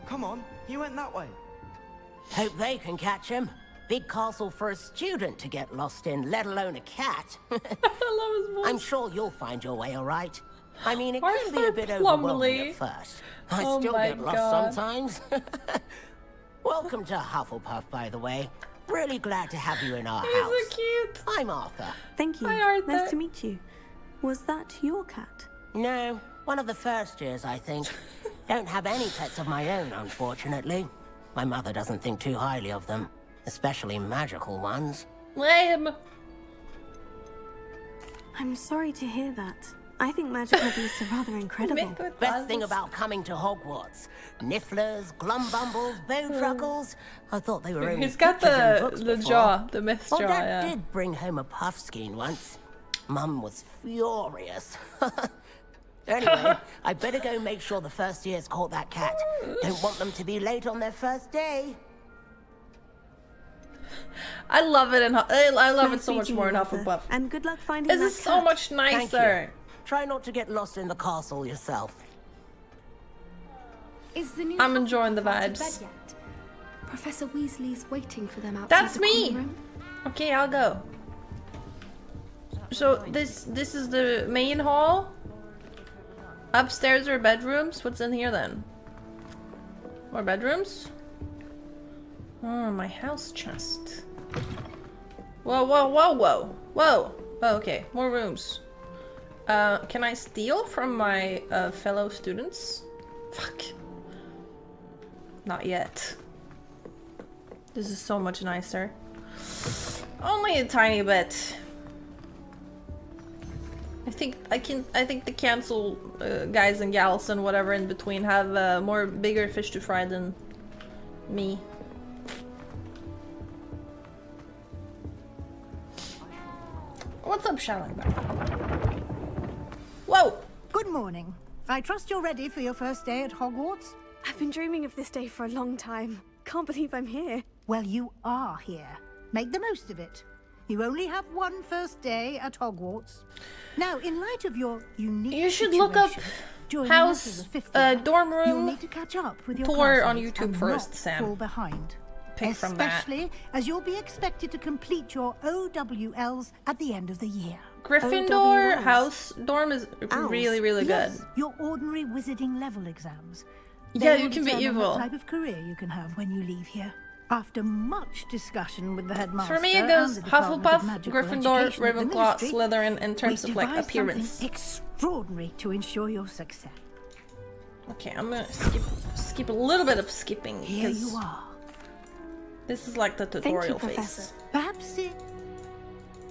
Come on, you went that way. Hope they can catch him. Big castle for a student to get lost in, let alone a cat. I love his voice. I'm sure you'll find your way all right. I mean, it Arthur can be a bit Plumley. overwhelming at first. I Oh still my get lost God. sometimes. Welcome to Hufflepuff, by the way. Really glad to have you in our house. He's so cute. I'm Arthur. Thank you. Hi, Arthur. Nice to meet you. Was that your cat? No, one of the first years, I think. Don't have any pets of my own, unfortunately. My mother doesn't think too highly of them, especially magical ones. Lame. I'm sorry to hear that. I think magical beasts are rather incredible. Best thing about coming to Hogwarts. Nifflers, Glumbumbles, Bowtruckles. I thought they were only He's got pictures in the books the before. jaw, the myth Well, jaw, Dad yeah. did bring home a Puffskein once. Mum was furious. Anyway, I better go make sure the first years caught that cat. Don't want them to be late on their first day. I love it and I love Nice it so much meeting more in you, Arthur. Hufflepuff. And good luck finding This that is so cat. much Thank nicer. you. Try not to get lost in the castle yourself. Is the new I'm enjoying the Hufflepuff out of vibes. bed yet? Professor Weasley's waiting for them outside That's the me. common room. Okay, I'll go. So this is the main hall. Upstairs are bedrooms. What's in here then? More bedrooms? Oh, my house chest. Whoa, whoa, whoa, whoa. Whoa. Oh, okay, more rooms. Can I steal from my fellow students? Fuck. Not yet. This is so much nicer. Only a tiny bit. I think the cancel guys and gals and whatever in between have more bigger fish to fry than me. What's up, Shallingback? Whoa! Good morning. I trust you're ready for your first day at Hogwarts? I've been dreaming of this day for a long time. Can't believe I'm here. Well, you are here. Make the most of it. You only have one first day at Hogwarts. Now, in light of your unique You should look up joining house, us as a fifth year, dorm you'll room need to catch up with your tour on classmates YouTube and first, not Sam. fall behind. Pick from that. Especially as you'll be expected to complete your OWLs at the end of the year. Gryffindor OWLs. house dorm is Owls. really, really good. Yes, your ordinary wizarding level exams. Yeah, They you will can be determine evil. What type of career you can have when you leave here. After much discussion with the headmaster, For me, it and goes the Department of Hufflepuff, Magical Gryffindor, Education at the Ravenclaw, Ministry, Slytherin in terms we've of like devised appearance. something extraordinary to ensure your success. Okay, I'm gonna skip a little bit of skipping. Here because you are. This is like the Thank tutorial you, phase. Professor. Perhaps it...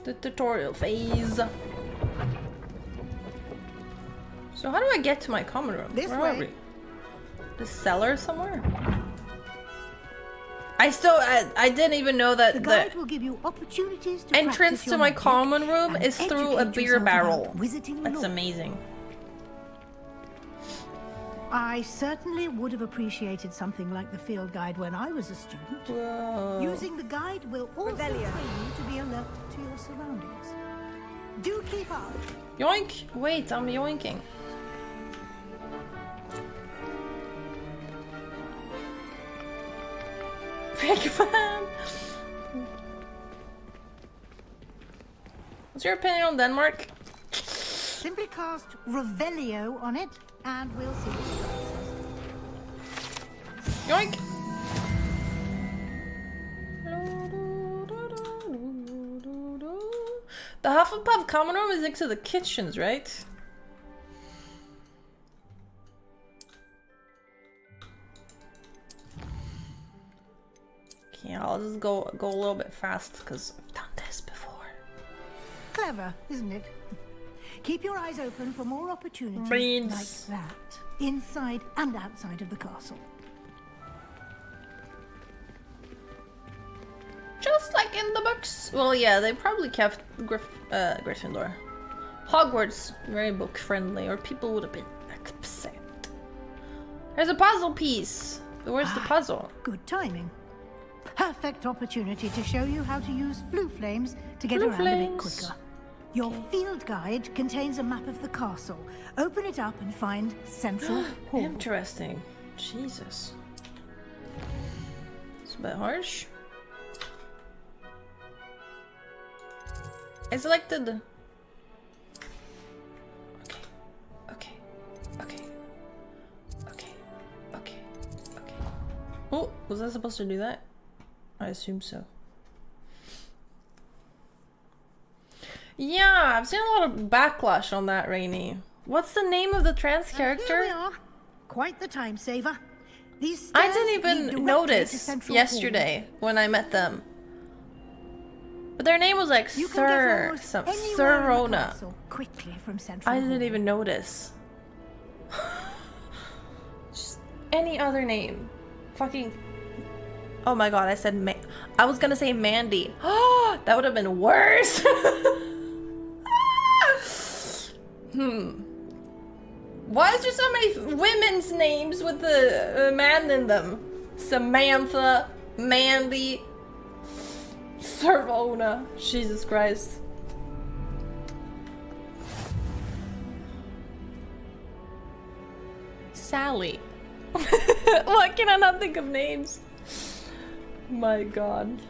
The tutorial phase. So how do I get to my common room? This Where way. are we? The cellar somewhere? I didn't even know that The the guide will give you opportunities to entrance practice to your my magic common room and is through a educate beer yourself about barrel. wizarding That's lore. amazing. I certainly would have appreciated something like the field guide when I was a student. Whoa. Using the guide will also train you to be alert to your surroundings. Do keep up. Yoink! Wait, I'm yoinking. Big fan! What's your opinion on Denmark? Simply cast Revelio on it, and we'll see what it says. Yoink! The Hufflepuff common room is next to the kitchens, right? Okay, I'll just go a little bit fast because I've done this before. Clever, isn't it? Keep your eyes open for more opportunities Brains. like that, inside and outside of the castle. Just like in the books. Well, yeah, they probably kept Gryffindor. Hogwarts, very book friendly, or people would have been upset. There's a puzzle piece. Where's the puzzle? Good timing. Perfect opportunity to show you how to use flue flames to get around a bit quicker. Your field guide contains a map of the castle. Open it up and find Central Hall. Interesting. Jesus. It's a bit harsh. I selected. Okay. Oh, was I supposed to do that? I assume so. Yeah, I've seen a lot of backlash on that, Rainy. What's the name of the trans character? Here we are. Quite the time saver. These I stairs didn't lead even directly to notice Central yesterday when I met them. But their name was like You can Sir, get some almost anywhere Sir in the Rona. castle quickly from Central I didn't Hall. even notice. Just any other name. Fucking. Oh my god, I said I was gonna say Mandy. Oh, that would have been worse. Why is there so many women's names with the man in them? Samantha, Mandy, Servona. Jesus Christ. Sally. Why can I not think of names? My god.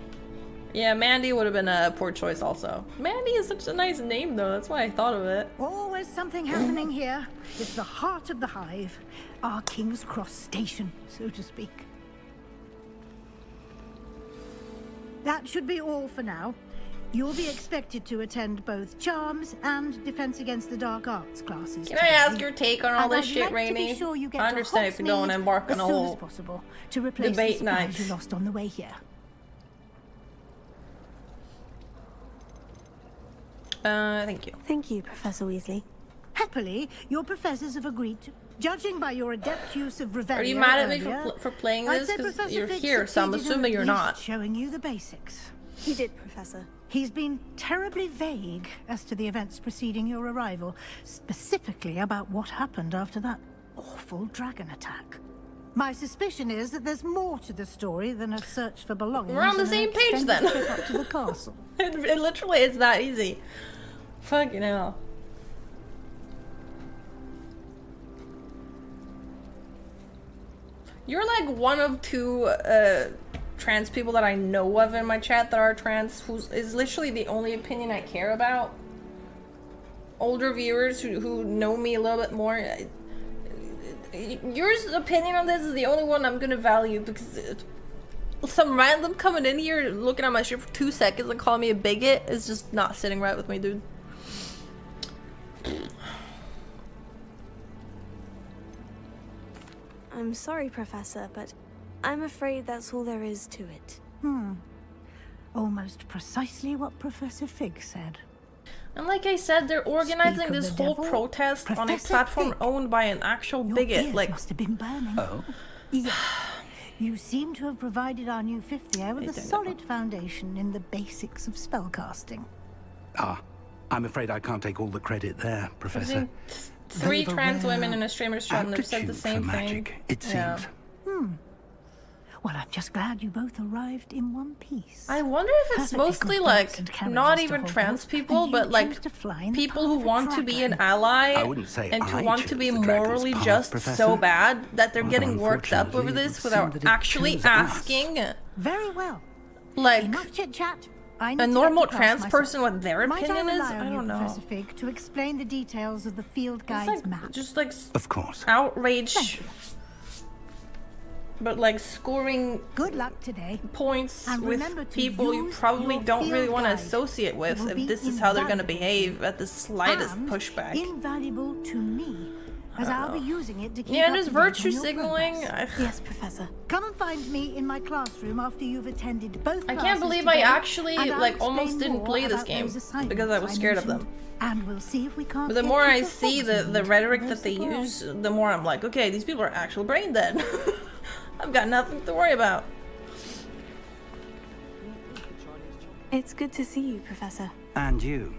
Yeah, Mandy would have been a poor choice also. Mandy is such a nice name though, that's why I thought of it. Always something happening here. It's the heart of the hive. Our King's Cross station, so to speak. That should be all for now. You'll be expected to attend both Charms and Defense Against the Dark Arts classes. Can I ask your take on all this shit, Rainy? Sure you get I understand if you don't want to embark on a whole possible to replace debate the night. supplies you lost on the way here. Thank you. Thank you, Professor Weasley. Happily, your professors have agreed to. Judging by your adept use of Revelio Are you mad at me earlier, for playing I'd this? say Because Professor you're Fig here, so I'm succeeded in assuming you're at not. least showing you the basics. He did, Professor. He's been terribly vague as to the events preceding your arrival, specifically about what happened after that awful dragon attack. My suspicion is that there's more to the story than a search for belongings. We're on the and an same page extended then. trip up to the castle. It literally is that easy. Fucking hell. You're like one of two trans people that I know of in my chat that are trans, is literally the only opinion I care about. Older viewers who know me a little bit more. Your opinion on this is the only one I'm gonna value, because some random coming in here looking at my shit for 2 seconds and calling me a bigot is just not sitting right with me, dude. I'm sorry, Professor, but I'm afraid that's all there is to it. Almost precisely what Professor Fig said. And like I said, they're organizing Speak of this the whole devil, protest on a Professor platform Fig. owned by an actual Your bigot. ears Like, must have been burning. Oh? Yeah. You seem to have provided our new fifth year with I a don't know. solid foundation in the basics of spellcasting. Ah, I'm afraid I can't take all the credit there, I've Professor. seen 3 They've a trans rare women in a streamer's chat and they've said the aptitude same for thing. magic, it Yeah. seems. Well, I'm just glad you both arrived in one piece. I wonder if it's Perfectly mostly good like boats and carriages not to even hold trans out, people, and you but like chose to fly in the people who path of a want to be an dragon. ally I wouldn't say and to I want to chose be the dragon's morally path, just Professor. so bad that they're Although getting worked up over unfortunately, it this would without seem that it actually chose us. asking Very well. like Enough chit chat. I need a to normal get to class trans myself. person what their Might opinion is. rely on I you, don't know. Professor Fig, to explain the details of the field It's guide's like map. just like Of course. outrage, Thank you. but like scoring Good luck today. points And with remember to people you use probably your don't really field want to guide. associate with It'll if be this is how they're going to invaluable to behave at the slightest and pushback. invaluable to me as I'll be using it to keep Yeah, up just to date on virtue your signaling. progress. Yes, Professor. Come and find me in my classroom after you've attended both I classes can't believe today, I actually and I'll like explain almost didn't more play this about game those assignments because I was scared of them. mentioned, and we'll see if we can't But the get more you I to see the Hogsmeade rhetoric for a that they surprise. use, the more I'm like, okay, these people are actual brain dead. I've got nothing to worry about. It's good to see you, Professor. And you.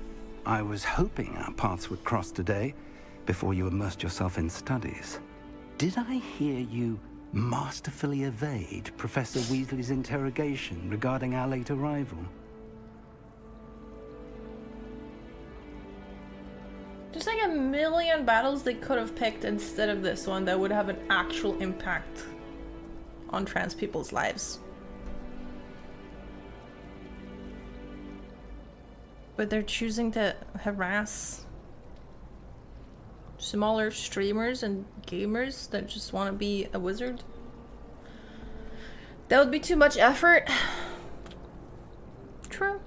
I was hoping our paths would cross today, before you immersed yourself in studies. Did I hear you masterfully evade Professor Weasley's interrogation regarding our late arrival? There's like a million battles they could have picked instead of this one that would have an actual impact on trans people's lives. But they're choosing to harass smaller streamers and gamers that just want to be a wizard. That would be too much effort. True.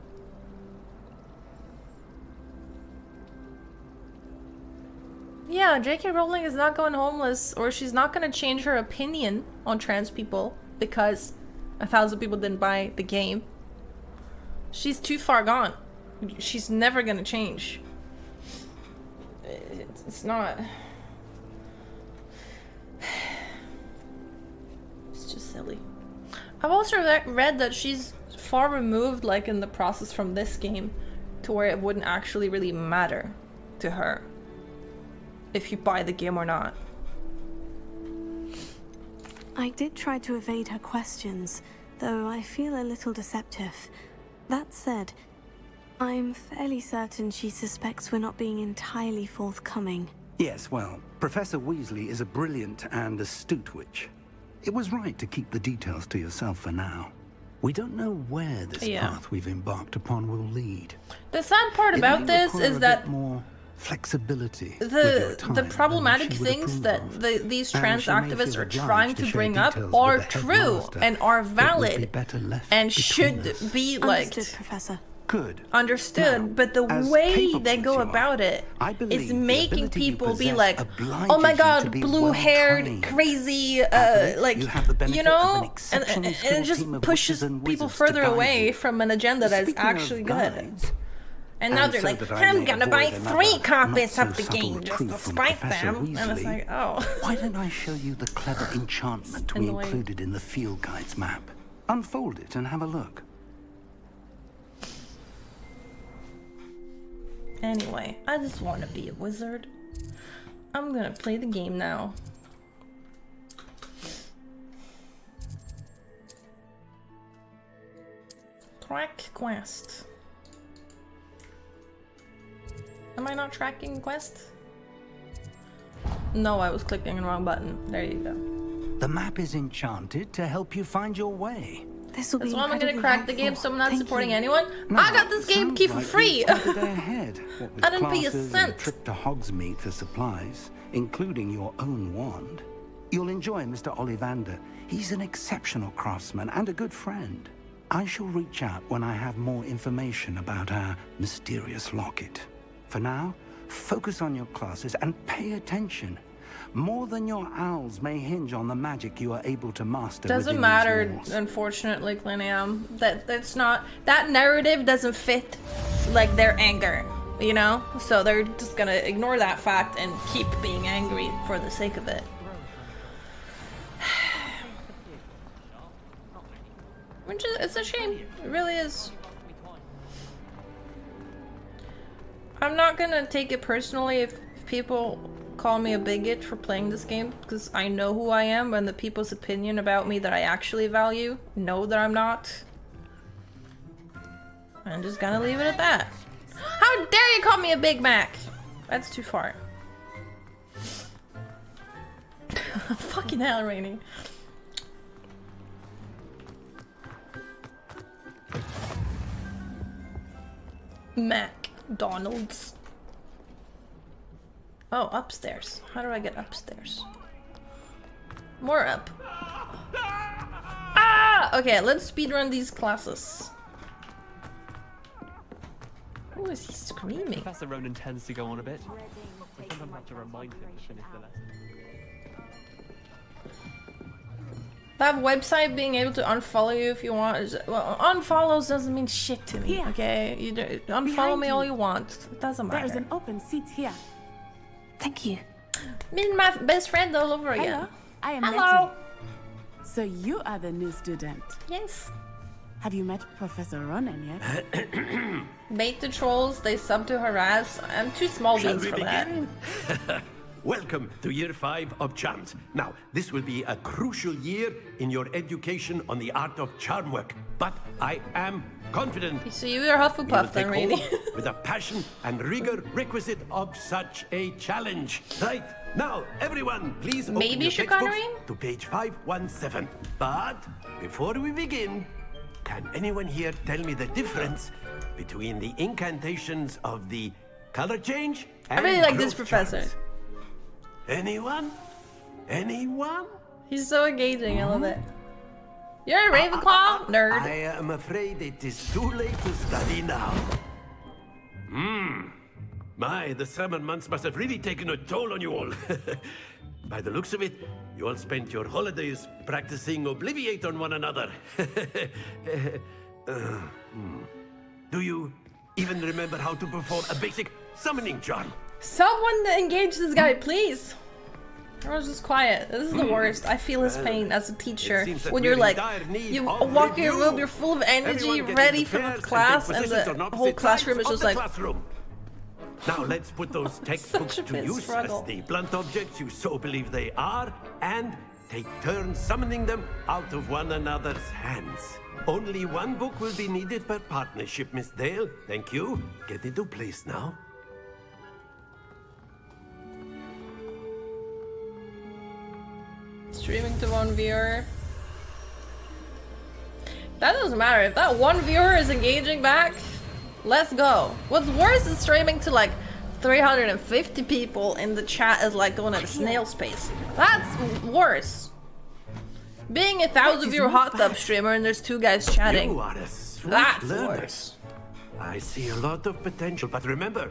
Yeah, J.K. Rowling is not going homeless, or she's not going to change her opinion on trans people because 1,000 people didn't buy the game. She's too far gone. She's never going to change. It's not. It's just silly. I've also read that she's far removed, like, in the process from this game to where it wouldn't actually really matter to her if you buy the game or not. I did try to evade her questions, though I feel a little deceptive. That said, I'm fairly certain she suspects we're not being entirely forthcoming. Yes, well, Professor Weasley is a brilliant and astute witch. It was right to keep the details to yourself for now. We don't know where this path we've embarked upon will lead. The sad part about this is that more flexibility. The problematic things that these trans activists are trying to bring up are true and are valid and should be like Understood, Professor. Good. Understood, now, but the way they go about it is making people be like, oh my god, blue-haired, crazy, like, you know, and it just pushes people further away from an agenda that is actually good. And now they're like, I'm gonna buy 3 copies of the game just to spite them. And it's like, oh. Why don't I show you the clever enchantment we included in the field guide's map? Unfold it and have a look. Anyway, I just want to be a wizard. I'm gonna play the game now. Track quest. Am I not tracking quest? No, I was clicking the wrong button. There you go. The map is enchanted to help you find your way. This will be That's why I'm gonna crack the game, so I'm not supporting anyone. No, I got this game key for free! I didn't pay a cent. A trip to Hogsmeade for supplies, including your own wand. You'll enjoy Mr. Ollivander. He's an exceptional craftsman and a good friend. I shall reach out when I have more information about our mysterious locket. For now, focus on your classes and pay attention. More than your owls may hinge on the magic you are able to master. Doesn't matter, unfortunately, Clinium. That's not, that narrative doesn't fit like their anger, you know? So they're just gonna ignore that fact and keep being angry for the sake of it. Which is, it's a shame. It really is. I'm not gonna take it personally if people call me a bigot for playing this game, because I know who I am and the people's opinion about me that I actually value know that I'm not. I'm just gonna leave it at that. How dare you call me a Big Mac? That's too far. Fucking hell, Rainy. McDonald's. Oh, upstairs. How do I get upstairs? More up. Ah! Okay, let's speedrun these classes. Who is he screaming? Professor Ronan tends to go on a bit. I sometimes have to remind him to finish the lesson. That website being able to unfollow you if you want is, well, unfollows doesn't mean shit to me. Okay, you unfollow me all you want. It doesn't matter. There's an open seat here. Thank you. Meeting my best friend all over again. Hello, I am Hello. Letty. So you are the new student? Yes. Have you met Professor Ronan yet? Bait the trolls, they sub to harass. I'm too small Shall beans we for that. begin? Welcome to year 5 of charms. Now, this will be a crucial year in your education on the art of charm work. But I am confident. So you are Hufflepuff then, really? With the passion and rigor requisite of such a challenge. Right, now, everyone, please open Maybe your textbooks chicanery? to page 517. But before we begin, can anyone here tell me the difference between the incantations of the color change and I really like this growth professor. charms? Anyone? Anyone? He's so engaging, I love it. You're a Ravenclaw? Nerd. I am afraid it is too late to study now. My, the summer months must have really taken a toll on you all. By the looks of it, you all spent your holidays practicing Obliviate on one another. Do you even remember how to perform a basic summoning charm? Someone engage this guy, please. Everyone's just quiet. This is the worst. I feel his pain as a teacher. When you're like, you walk in your room, you're full of energy, ready for the class, and the whole classroom is just like... Now let's put those textbooks to use as the blunt objects you so believe they are, and take turns summoning them out of one another's hands. Only one book will be needed per partnership, Miss Dale. Thank you. Get into place now. Streaming to one viewer. That doesn't matter. If that one viewer is engaging back, let's go. What's worse is streaming to like 350 people in the chat is like going at a snail's pace. That's worse. Being a 1,000 viewer hot tub streamer and there's 2 guys chatting. You are a swift That's learner. worse. I see a lot of potential, but remember,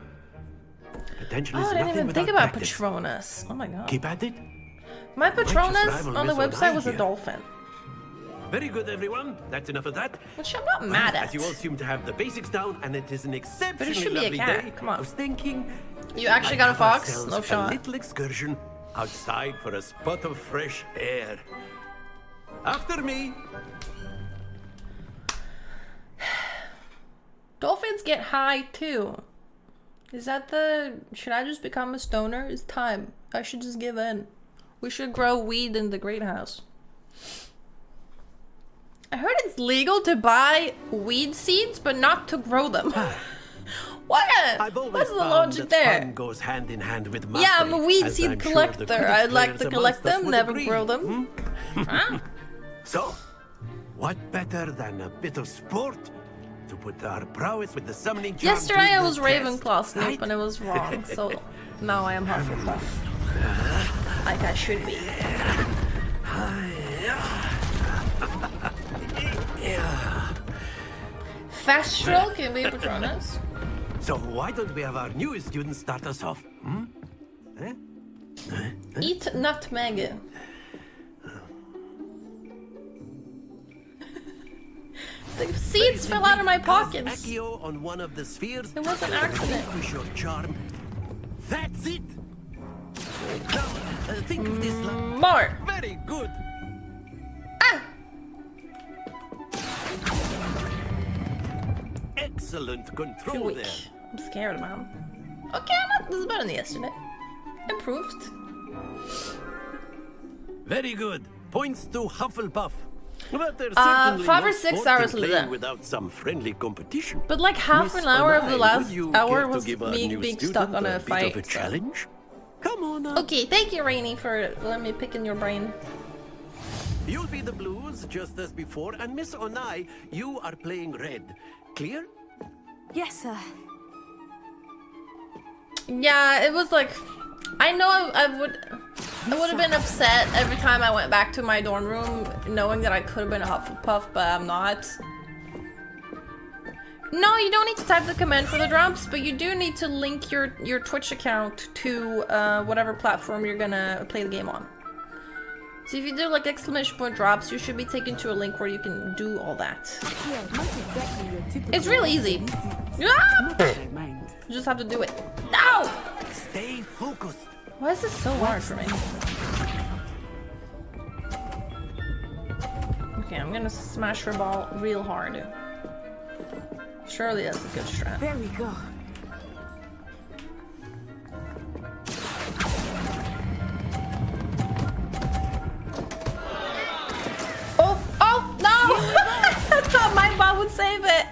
potential Oh, is I didn't nothing even think without about practice. Patronus. Oh my god. Keep at it. My Patronus rival on the Miss website was a O'Neill. dolphin. Very good, everyone. That's enough of that. Which I'm not mad at. As you all seem to have the basics down, and it is an exceptionally should be a lovely cat. day, Come on. I was thinking... You actually we got a might fox? have No ourselves shot. A little excursion outside for a spot of fresh air. After me. Dolphins get high too. Is that the... Should I just become a stoner? It's time. I should just give in. We should grow weed in the great house. I heard it's legal to buy weed seeds, but not to grow them. What? What's the logic there? Fun goes hand in hand with Yeah, I'm a mastery, weed as seed I'm sure the collector. Quidditch I'd like players to amongst collect us them, would never agree. grow them. Ah. So, what better than a bit of sport to put our prowess with the summoning charm Yesterday to I the was test, Ravenclaw Snape right? and it was wrong, so now I am Hufflepuff. Like I should be. Fast stroke can be Patronus. So why don't we have our newest student start us off? Eh? Eat nutmeg. The seeds fell out of my pockets. Accio on one of the spheres. It was an accident. Relinquish your charm. That's it. Now, think of this. More. Very good. Ah. Excellent Too control weak. there. I'm scared, man. Okay, this is better than yesterday. Improved. Very good. Points to Hufflepuff. But there's 5 certainly or no 6 sport hours in later. playing without some friendly competition. But like half Miss an hour of the O'Neill, last would you hour care to was give our me new being student stuck on a bit fight. of a challenge? Come on now. Okay, thank you, Rainy, for letting me pick in your brain. You'll be the blues just as before, and Miss Onai, you are playing red. Clear? Yes, sir. Yeah, it was like, I know I would have been upset every time I went back to my dorm room knowing that I could have been a Hufflepuff, but I'm not. No, you don't need to type the command for the drops, but you do need to link your Twitch account to whatever platform you're gonna play the game on. So if you do like exclamation point drops, you should be taken to a link where you can do all that. It's really easy. Ah! You just have to do it. No! Stay focused. Why is this so hard for me? Okay, I'm gonna smash her ball real hard. Surely that's a good strat. There we go. Oh, no! I thought my ball would save it.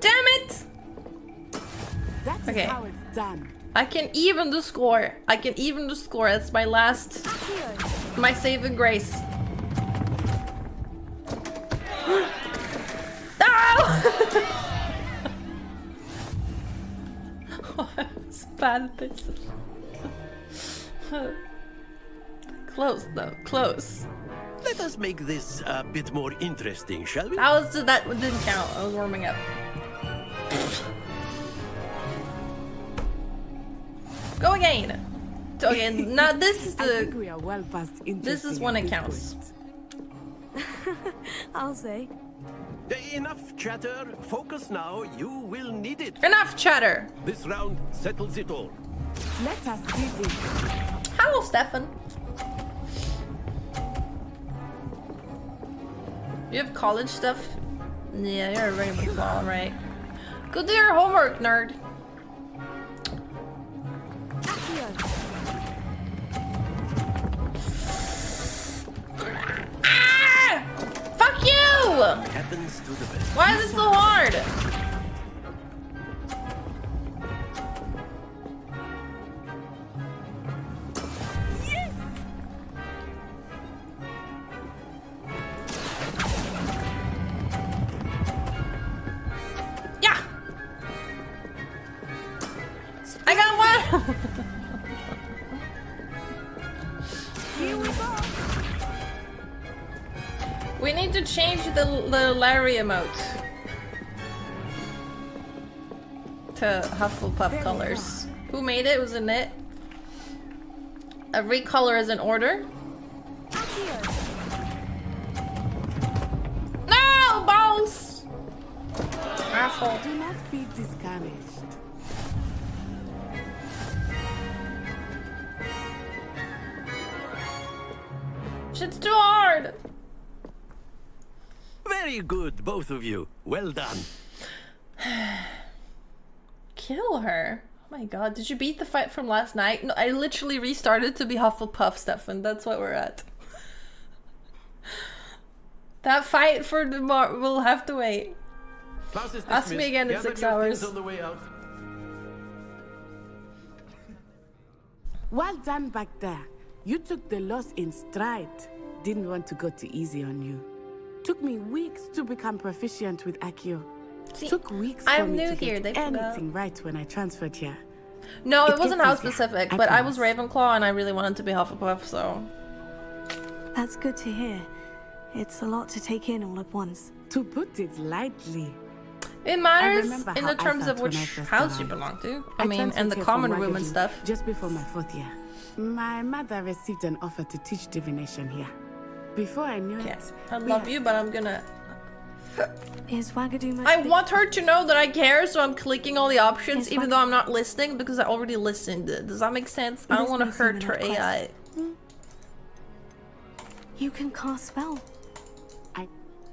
Damn it! That's Okay. how it's done. I can even the score. I can even the score. That's my last, my saving grace. No! I was bad at this. Close though, close. Let us make this a bit more interesting, shall we? That didn't count. I was warming up. Go again. Okay, now this is I think the. we are well past This is when it counts. I'll say. Enough chatter. Focus now. You will need it. Enough chatter. This round settles it all. Let us see this. Hello, Stefan. You have college stuff? Yeah, you're a Ravenclaw, right? Go do your homework, nerd. Ah! Fuck you! Happens to the best. Why is it so hard? Yeah! I got one! Here we go. We need to change the Larry emote to Hufflepuff colors. Who made it? Was it Knit? Every color is in order. No! Balls! Asshole. Do not be discouraged. Shit's too hard! Very good, both of you. Well done. Kill her. Oh my god, did you beat the fight from last night? No, I literally restarted to be Hufflepuff, Stefan. That's what we're at. That fight for tomorrow will have to wait. Ask me again in 6 hours. On the way out. Well done back there. You took the loss in stride. Didn't want to go too easy on you. Took me weeks to become proficient with Accio. See, Took weeks I'm for me new to here, get they forgot. anything right when I transferred here. No, it wasn't gets house easier, specific, I but I was promise. Ravenclaw and I really wanted to be Hufflepuff, so. That's good to hear. It's a lot to take in all at once. To put it lightly. It matters remember in how the I terms of felt when which I first house you arrived. belong to. I I mean, transferred and the here common from room and Wagadu stuff. Just before my 4th year. My mother received an offer to teach divination here. Before I knew it, I love you, but I'm gonna. Is Wagadu much I want her to know that I care, so I'm clicking all the options, even though I'm not listening because I already listened. Does that make sense? I don't want to hurt her AI. You can cast spell.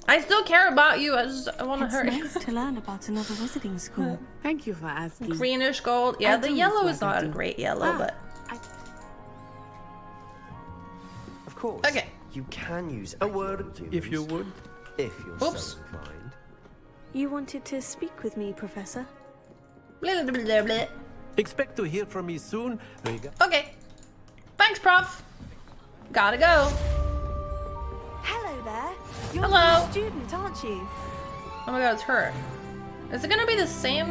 I still care about you. I want to It's hurt. nice to learn about another wizarding school. Thank you for asking. Greenish gold. Yeah, I the do yellow miss is not a Wagadu. great yellow, but Of course. Okay. You can use a word If you would. if you're Oops. so inclined. You wanted to speak with me, Professor? blah, blah, blah, blah. Expect to hear from me soon. Okay. Thanks, Prof. Gotta go. Hello there. You're Hello. a student, aren't you? Oh my god, it's her. Is it gonna be the same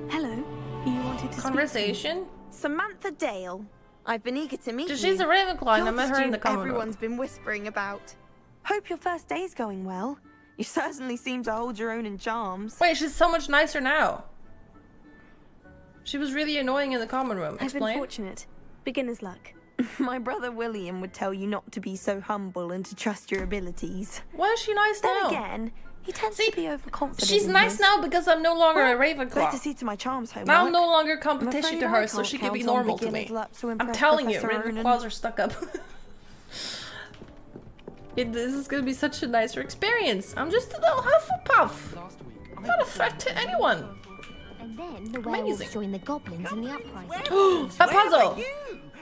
Hello. You wanted to conversation? Samantha Dale. I've been eager to meet you. She's a Ravenclaw and I You're met her in the student common room. everyone's been whispering about. Hope your first day's going well. You certainly seem to hold your own in charms. Wait, she's so much nicer now. She was really annoying in the common room. I've been Explain. fortunate. Beginner's luck. My brother William would tell you not to be so humble and to trust your abilities. Why is she nice then now? Again, he tends to be overconfident. She's nice now because I'm no longer a Ravenclaw. Better see to my charms homework. Now I'm no longer competition I'm to afraid her, I so can't she can be count on normal to beginner's me. luck to I'm impress telling you, Professor Ronan. Ravenclaws are stuck up. This is gonna be such a nicer experience. I'm just a little Hufflepuff. I'm not a threat to anyone. And then the werewolves joined the goblins in the uprising. A puzzle!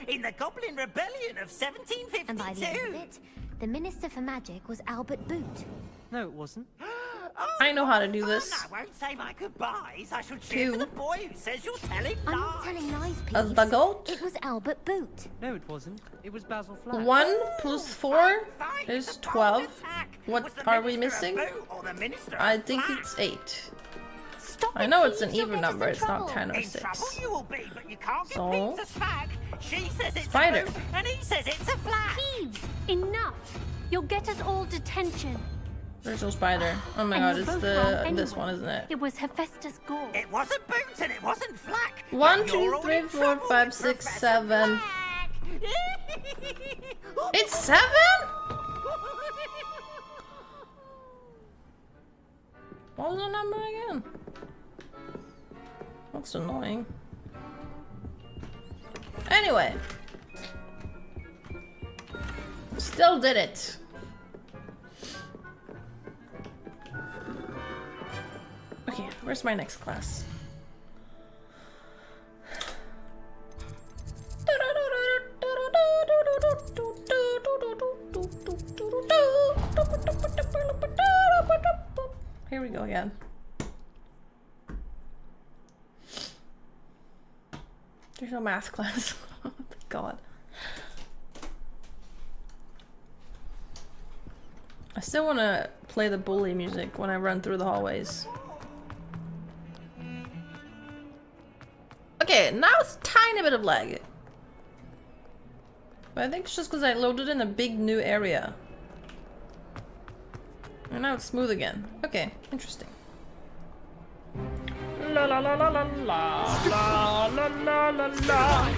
In the Goblin Rebellion of 1752. And by the end of it, the Minister for Magic was Albert Boot. No, it wasn't. I know how to do this. I won't say my goodbyes. I shall cheer for the boy who says you're telling I'm lies. not telling lies, Peeves. As the goat? It was Albert Boot. No, it wasn't. It was Basil Flack. 1 plus 4 is 12. What are we missing? I think it's 8. I know it's an even number, it's not 10 or 6. So, spider. And he says it's a flag. Peeves, enough. You'll get us all detention. There's no spider. Oh my god, it's this one, isn't it? It was Hephaestus Gore. It wasn't Boots and it wasn't Flack. 1, 2, 3, 4, 5, 6, 7. It's 7? What was the number again? That's annoying. Anyway. Still did it. Okay, where's my next class? Here we go again. There's no math class. Oh my god. I still want to play the bully music when I run through the hallways. Okay, now it's a tiny bit of lag. But I think it's just because I loaded in a big new area. And now it's smooth again. Okay, interesting. La la la la la la la la la la la.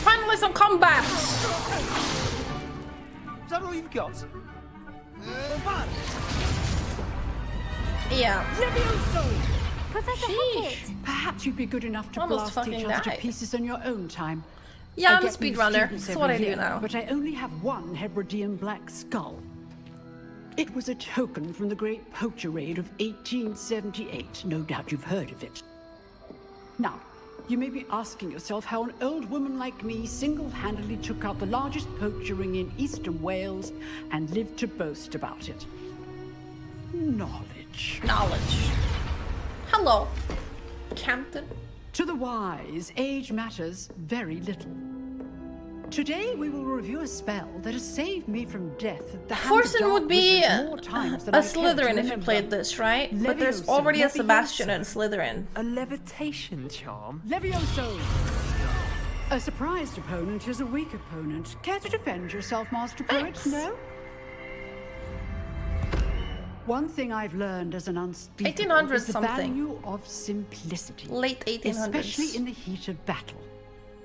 Finally some combat! Is that all you've got? Yeah. Professor Hogwarts! Perhaps you'd be good enough to Almost blast each fucking other to died. pieces on your own time. Yeah, I I'm a get new speedrunner. students That's what I every do year, now. But I only have one Hebridean black skull. It was a token from the great poacher raid of 1878. No doubt you've heard of it. Now, you may be asking yourself how an old woman like me single-handedly took out the largest poacher ring in eastern Wales and lived to boast about it. Knowledge. Knowledge. Hello, Captain. To the wise, age matters very little. Today we will review a spell that has saved me from death at the hand of Forsen dark would be wizards more times than a I care to Slytherin if you remember. played this, right? But there's Leviosa, already a Leviosa. Sebastian in Slytherin. A levitation charm? Levioso! A surprised opponent is a weak opponent. Care to defend yourself, Master Poet? No? One thing I've learned as an unspeakable 1800s is the something. value of simplicity. Late 1800s. Especially in the heat of battle.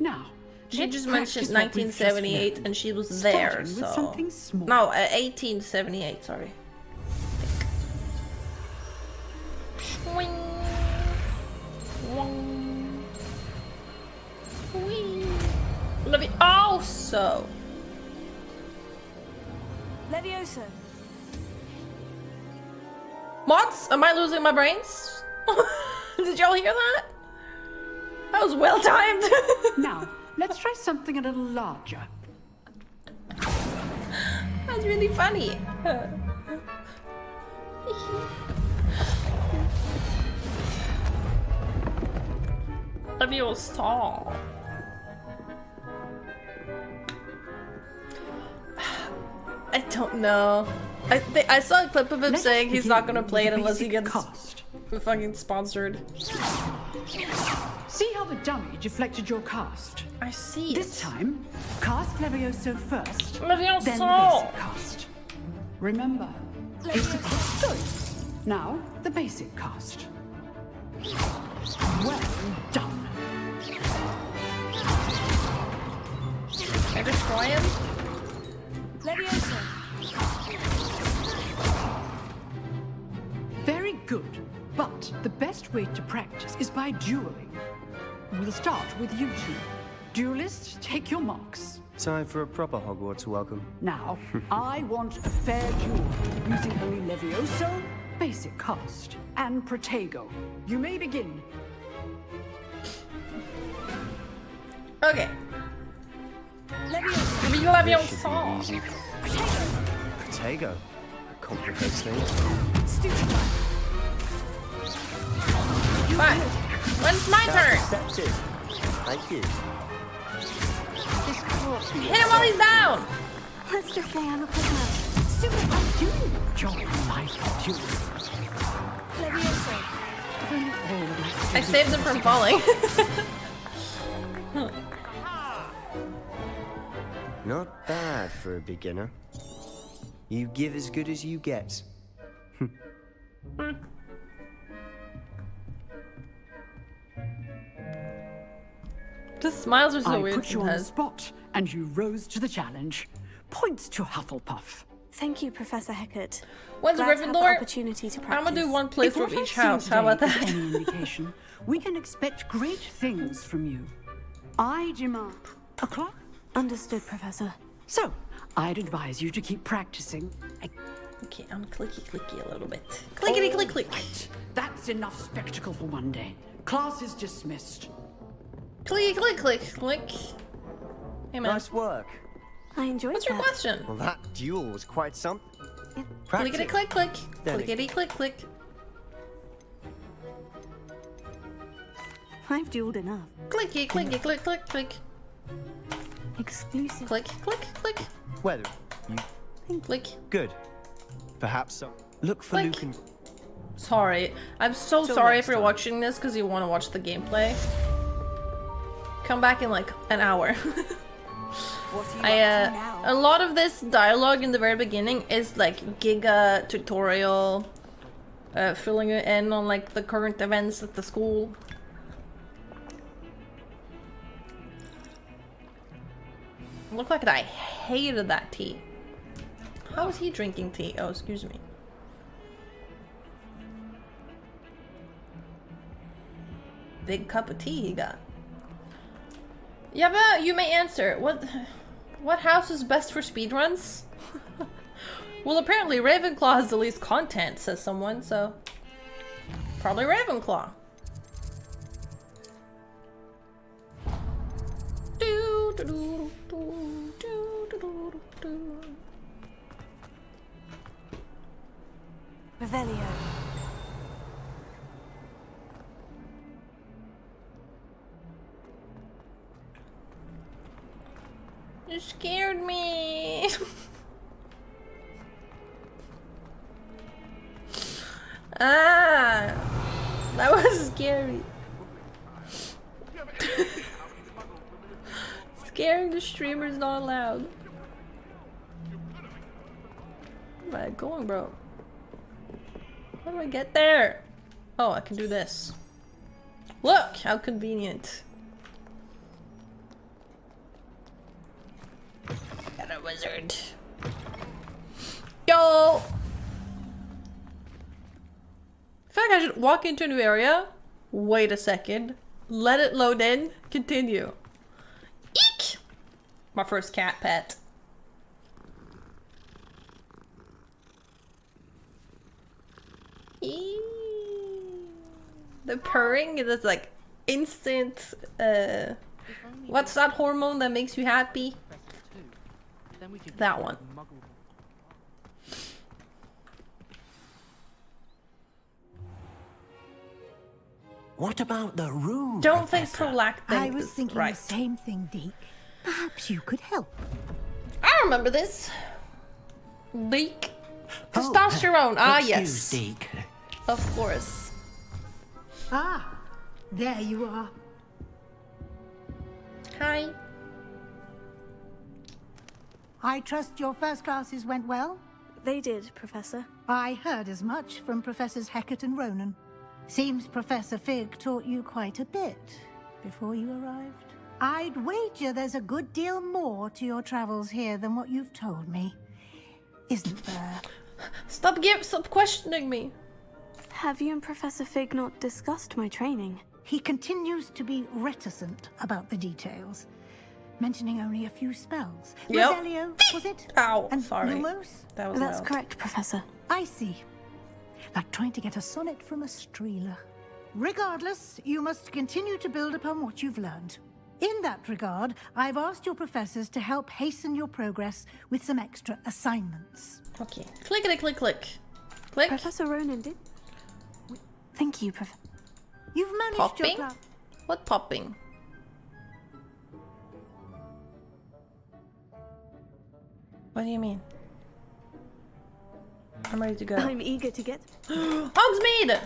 Now, She let's just practice mentioned what we've just 1978 learned. and she was there, Starting with so... something small. No, 1878, sorry. Swing. Swing. Swing. Levioso! Levioso. Mods, am I losing my brains? Did y'all hear that? That was well timed. Now, let's try something a little larger. That's really funny. Leviosa. I don't know. I saw a clip of him saying he's not gonna play it unless he gets fucking sponsored. See how the dummy deflected your cast? I I see. This time, cast Levioso first, Levioso! then the basic cast. Remember, basic cast. Good. Now, the basic cast. Well done. Can I destroy him? Levioso. Very good. But the best way to practice is by dueling. We'll start with you two. Duelists, take your marks. Time for a proper Hogwarts welcome. Now, I want a fair duel using only Levioso, basic cast, and Protego. You may begin. Okay. Levioso. Protego. Complicates things. Stupid. Fine. When's my turn? Accepted. Thank you. Hit him while he's down! Let's just say I'm a prisoner. Stupid. I do enjoy life duels. Levioso. I saved him from falling. Not bad for a beginner. You give as good as you get. The smiles are so I weird put you on the sometimes. spot, and you rose to the challenge. Points to Hufflepuff. Thank you, Professor Hecat. When's Glad to have the Gryffindor? opportunity to I'm practice. gonna do one If playthrough what of I've each seen house. How about today is that? any indication, we can expect great things from you. I demand a clock. Understood, Professor. So, I'd advise you to keep practicing. Okay, I'm clicky a little bit. Clickety click click. Right. That's enough spectacle for one day. Class is dismissed. Clicky click click click. Hey man. Nice work. I enjoyed What's your that. question? Well, that duel was quite something. Clickety click click. Then Clickety click click. I've dueled enough. Clicky clicky click click click. Exclusive. Click click click. Whether you Click. good. Perhaps so. Look for Click. Luke and Sorry. I'm so Till sorry next if you're time. watching this because you want to watch the gameplay. Come back in like an hour. A lot of this dialogue in the very beginning is like Giga tutorial, filling you in on like the current events at the school. Look like I hated that tea. How is he drinking tea? Oh, excuse me. Big cup of tea he got. Yabbe, you may answer. What house is best for speedruns? Well, apparently Ravenclaw has the least content, says someone, so probably Ravenclaw. Revelio. You scared me. Ah, that was scary. Scaring the streamer's not allowed. Where am I going, bro? How do I get there? Oh, I can do this. Look, how convenient. Got a wizard. Yo! I feel like I should walk into a new area. Wait a second. Let it load in. Continue. Eek! My first cat pet. Eee. The purring is like instant. What's that hormone that makes you happy? That one. What about the room? Don't think Professor? prolactin. I was is thinking right. the same thing, Deke. Perhaps you could help. I remember this. Leak. Testosterone. Ah, yes. Deke. Of course. Ah, there you are. Hi. I trust your first classes went well? They did, Professor. I heard as much from Professors Hecat and Ronan. Seems Professor Fig taught you quite a bit before you arrived. I'd wager there's a good deal more to your travels here than what you've told me. Isn't there? Stop questioning me. Have you and Professor Fig not discussed my training? He continues to be reticent about the details, mentioning only a few spells. Yep. Revelio, was it? Ow, and sorry. Lumos? That's loud. Correct, Professor. I see. Like trying to get a sonnet from a streeler. Regardless, you must continue to build upon what you've learned. In that regard, I've asked your professors to help hasten your progress with some extra assignments. Okay. Clickety click click. Click. Professor Ronan did. Thank you, Professor. You've managed Popping? your What popping? What do you mean? I'm ready to go. I'm eager to get. Hogsmeade!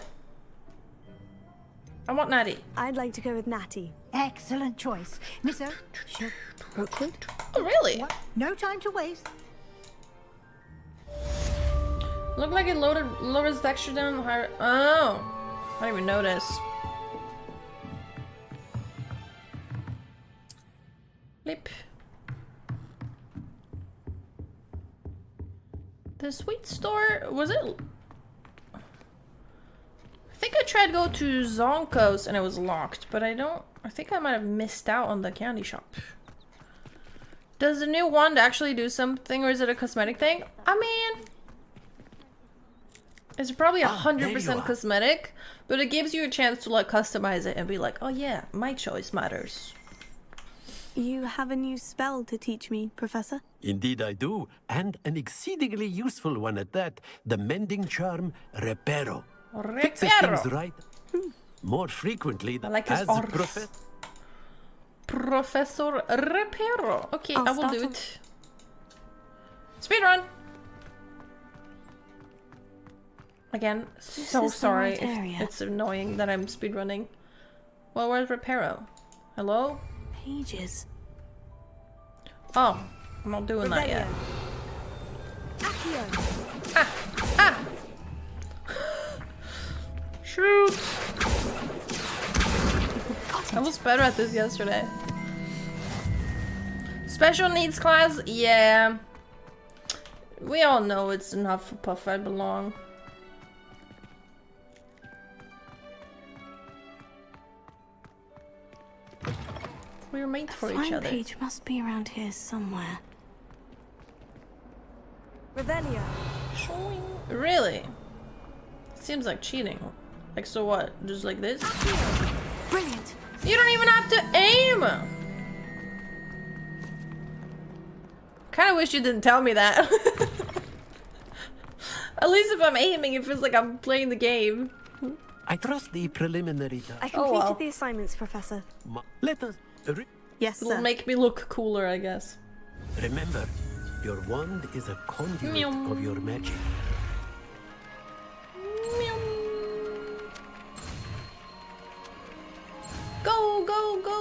I want Natty. I'd like to go with Natty. Excellent choice. Miss O, Rookwood? Oh, really? What? No time to waste. Look like it lowers the texture down higher. Oh, I didn't even notice. Flip. The sweet store, was it? I think I tried to go to Zonko's and it was locked, but I think I might have missed out on the candy shop. Does the new wand actually do something, or is it a cosmetic thing? I mean, it's probably 100% cosmetic, but it gives you a chance to like customize it and be like, oh yeah, my choice matters. You have a new spell to teach me, Professor? Indeed I do, and an exceedingly useful one at that. The mending charm, Reparo. Fixes things right more frequently than like his as arms. Professor Reparo. Okay, I will do it. Speedrun! Again, so sorry if it's annoying that I'm speedrunning. Well, where's Reparo? Hello? Pages. Oh, I'm not doing that yet. Accio. Ah! Shoot! I was better at this yesterday. Special needs class? Yeah. We all know it's in Hufflepuff I belong. We're made for each other. Page must be around here somewhere. Revelio. Really? Seems like cheating. Like, so what? Just like this? Brilliant. You don't even have to aim! Kinda wish you didn't tell me that. At least if I'm aiming, it feels like I'm playing the game. I trust the preliminary. I completed the assignments, Professor. Let us. Yes, It'll sir. make me look cooler, I guess. Remember, your wand is a conduit of your magic. Go, go, go!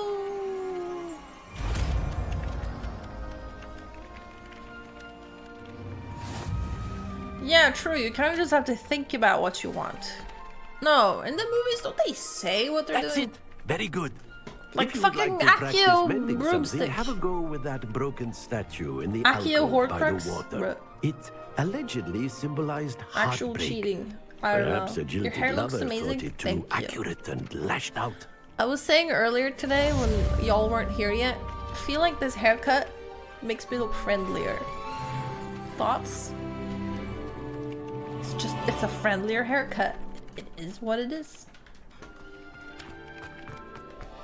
Yeah, true. You kind of just have to think about what you want. No, in the movies, don't they say what they're That's doing? it. Very good. Like If you'd fucking like to practice Accio mending broomstick. something, have a go with that broken statue in the Accio alcove by Horcrux? the water. It allegedly symbolized Actual heartbreak. cheating. I don't Perhaps know. a jilted Your hair looks lover amazing. thought it too Thank you. accurate and lashed out. I was saying earlier today when y'all weren't here yet, I feel like this haircut makes me look friendlier. Thoughts? It's a friendlier haircut. It is what it is.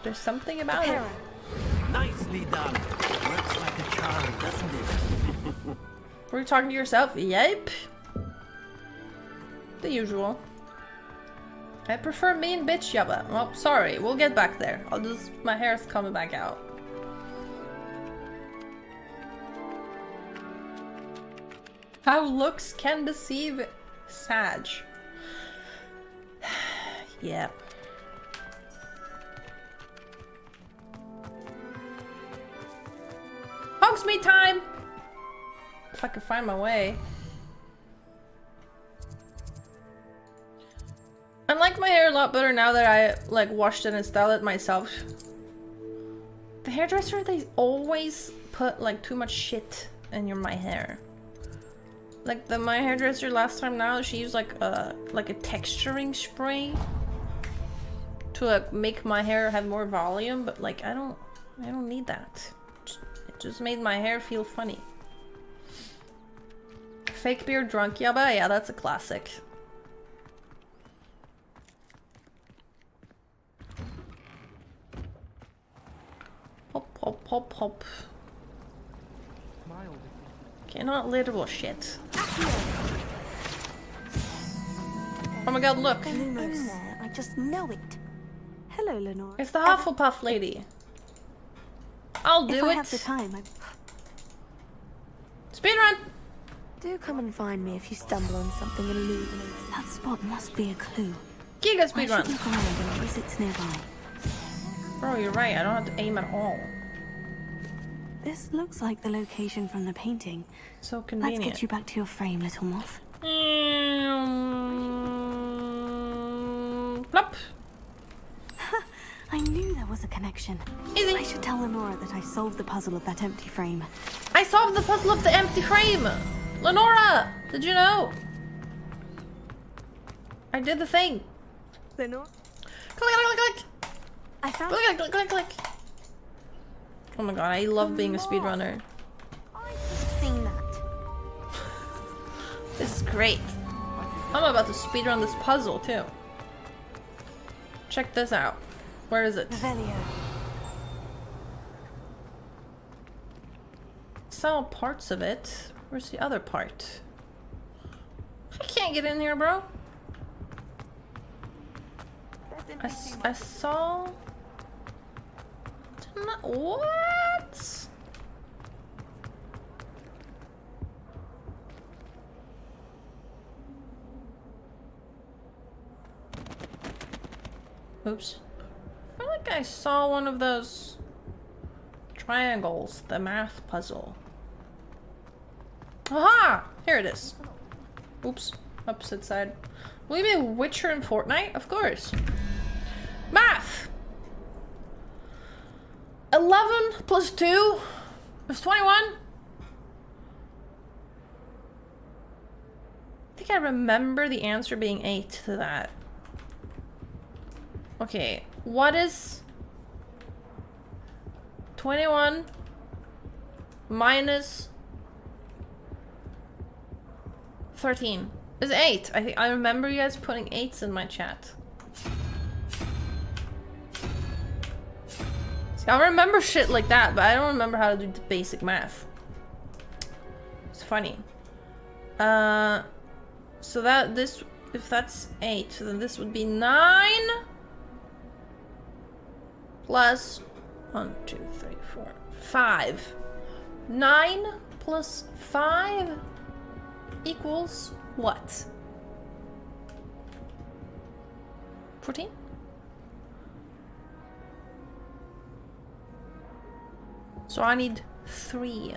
There's something about it. Nicely done. Works like a charm, doesn't it? Were you talking to yourself? Yep. The usual. I prefer mean bitch Yabbe. Well, sorry. We'll get back there. My hair's coming back out. How looks can deceive Sag. Yeah. Hogsmeade time! If I can find my way. I like my hair a lot better now that I like washed it and styled it myself. The hairdresser, they always put like too much shit in my hair. Like my hairdresser last time now, she used like a texturing spray to like make my hair have more volume, but like I don't need that. It just made my hair feel funny. Fake beard drunk Yabbe, yeah, that's a classic. Hop hop hop hop. Cannot literal shit. Oh my god, look. I just know it. Hello, Lenore. It's the Hufflepuff lady. I'll do if it. I have the time, Speedrun! Do come and find me if you stumble on something illuminating. That spot must be a clue. Giga I speedrun. should look around in case it's nearby. Bro, you're right. I don't have to aim at all. This looks like the location from the painting. So convenient. Let's get you back to your frame, little moth. Plop. I knew there was a connection. Easy. I should tell Lenora that I solved the puzzle of that empty frame. I solved the puzzle of the empty frame! Lenora! Did you know? I did the thing. Lenora? Click, click, click, click! I found click, click, click, click. Oh my god, I love being a speedrunner. I've seen that. This is great. I'm about to speedrun this puzzle too. Check this out. Where is it? Saw parts of it. Where's the other part? I can't get in here, bro. I saw... What? Oops. I feel like I saw one of those triangles, the math puzzle. Aha! Here it is. Oops. Opposite side. Will you be a Witcher in Fortnite? Of course. Math! 11 plus 2 is 21. I think I remember the answer being 8 to that. Okay, what is 21 minus 13? Is 8. I think I remember you guys putting 8s in my chat. See, I remember shit like that, but I don't remember how to do the basic math. It's funny. So that this, if that's 8, then this would be 9 plus 1, 2, 3, 4, 5. 9 plus 5 equals what? 14? So I need 3.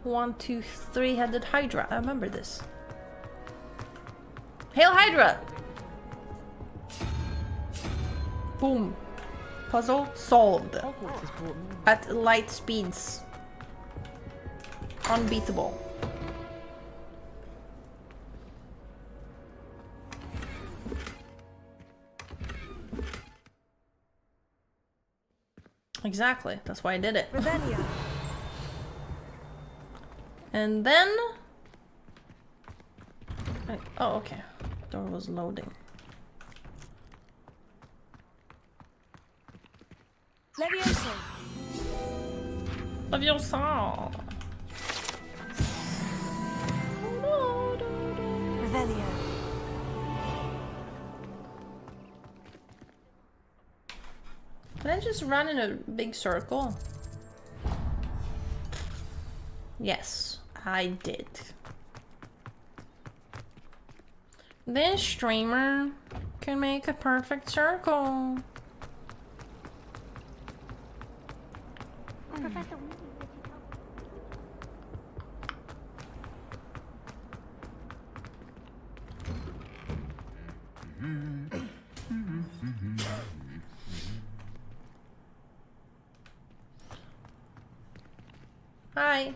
1, 2, 3-headed Hydra. I remember this. Hail Hydra! Boom. Puzzle solved. At light speeds. Unbeatable. Exactly. That's why I did it. And then... oh, okay. Door was loading. Leviosa. Leviosa. Revelio. Did I just run in a big circle? Yes, I did. This streamer can make a perfect circle. Professor, Hi.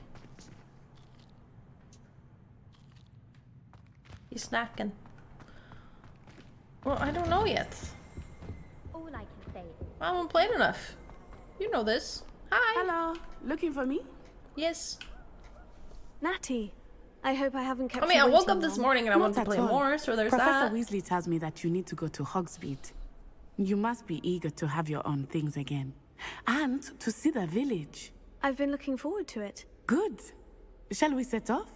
He's snacking. Well, I don't know yet. All I can say is I haven't played enough. You know this. Hi. Hello. Looking for me? Yes. Natty, I hope I haven't kept I mean, you I woke waiting up this long. morning and I Not wanted to at play all. more, so there's Professor that. Weasley tells me that you need to go to Hogsmeade. You must be eager to have your own things again. And to see the village. I've been looking forward to it. Good. Shall we set off?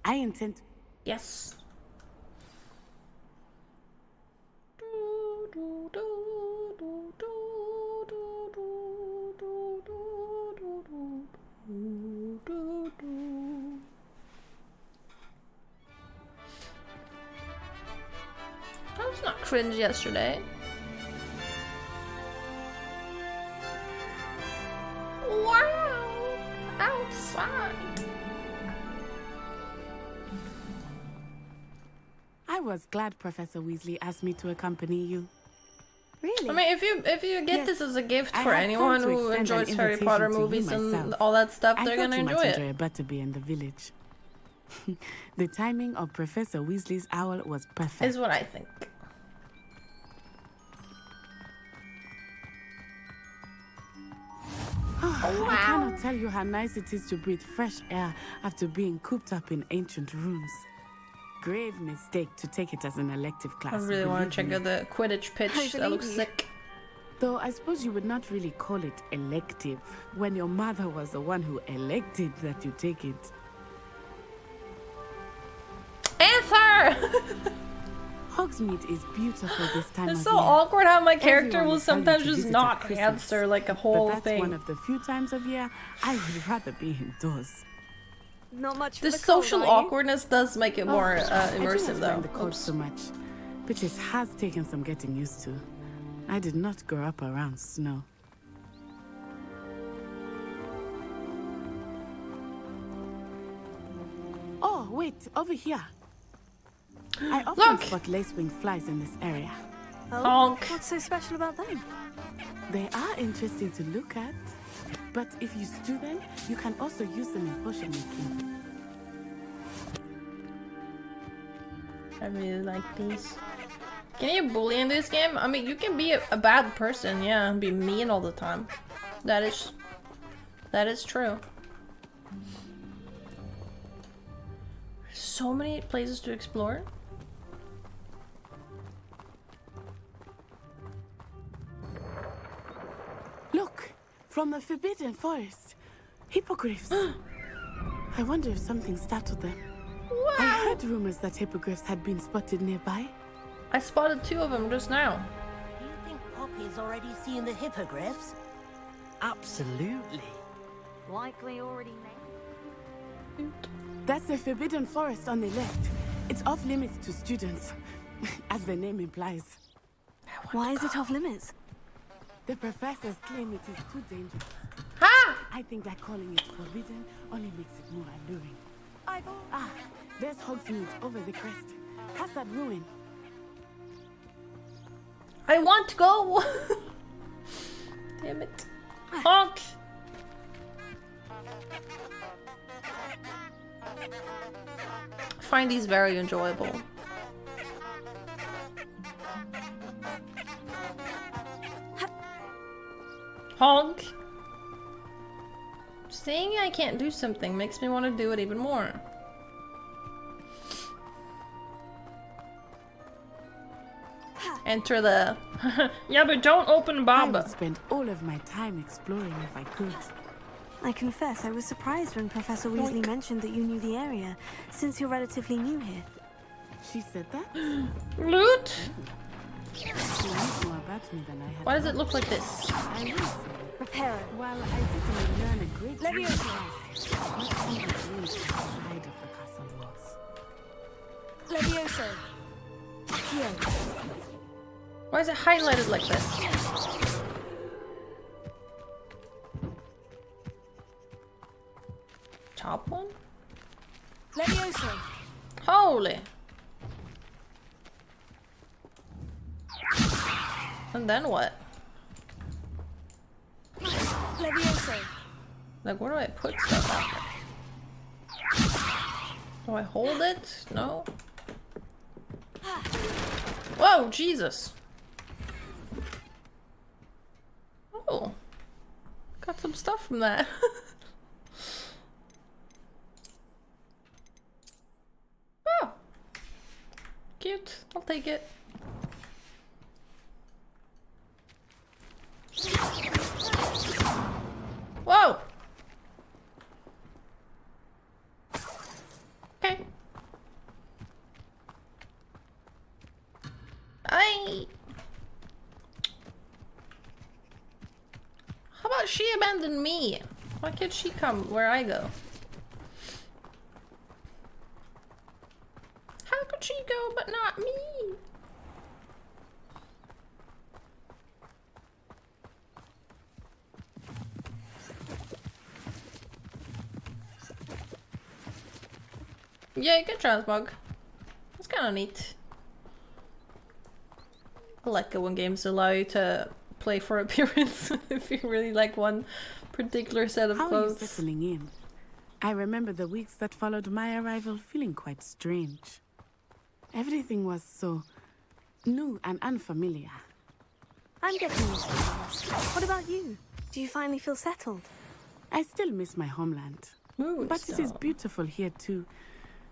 I intend... Yes. I was not cringe yesterday. Wow! Outside. I was glad Professor Weasley asked me to accompany you. Really? I mean, if you get this as a gift I for had anyone planned to who extend an enjoys Harry invitation Potter to you movies and myself. all that stuff, I they're thought gonna you enjoy might it. enjoy a Butterby in the village. The timing of Professor Weasley's owl was perfect. Is what I think. I cannot tell you how nice it is to breathe fresh air after being cooped up in ancient rooms. Grave mistake to take it as an elective class. I really want to believe check me. out the Quidditch pitch. That looks sick. Though I suppose you would not really call it elective when your mother was the one who elected that you take it. Answer! Hogsmeade is beautiful this time It's of so year. awkward how my character Everyone will will tell you sometimes to just visit at not Christmas, answer like a whole but that's thing. one of the few times of year I would rather be indoors. Not much for The the social cold, are you? awkwardness does make it more I do immersive, not though. mind the cold so much, but it has taken some getting used to. I did not grow up around snow. Oh, wait, over here. I often spot lacewing flies in this area. Oh, what's so special about them? They are interesting to look at, but if you stew them, you can also use them in potion making. I really like these. Can you bully in this game? I mean, you can be a bad person, yeah, and be mean all the time. That is true. So many places to explore. Look, from the Forbidden Forest. Hippogriffs. I wonder if something startled them. Wow. I heard rumors that hippogriffs had been spotted nearby. I spotted 2 of them just now. Do you think Poppy's already seen the hippogriffs? Absolutely. likely already made. That's the Forbidden Forest on the left. It's off limits to students, as the name implies. Why is it off limits? The professors claim it is too dangerous. Ha! I think that calling it forbidden only makes it more alluring. Ah, there's Hogsmeade over the crest. Past that ruin. I want to go! Damn it. Honk! I find these very enjoyable. Honk! Saying I can't do something makes me want to do it even more. Enter the... Yeah, but don't open Baba. I would spend all of my time exploring if I could. I confess, I was surprised when Professor Weasley mentioned that you knew the area, since you're relatively new here. She said that? Loot? She knows more about me than I had. Why does it look like this? I will. Prepare it. Well, I certainly learn a great deal. Levioso! Much even glimpse outside of the castle walls. Levioso! Here. Why is it highlighted like this? Top one? Levioso! Holy! And then what? Levioso. Like, where do I put stuff after? Do I hold it? No. Whoa, Jesus. Oh. Got some stuff from that. Oh. Cute. I'll take it. Whoa! Okay. How about she abandon me? Why can't she come where I go? How could she go but not me? Yeah, good transmog. It's kind of neat. I like it when games allow you to play for appearance if you really like one particular set of clothes. How are you settling in? I remember the weeks that followed my arrival feeling quite strange. Everything was so new and unfamiliar. I'm getting used to things. What about you? Do you finally feel settled? I still miss my homeland. But it is beautiful here too.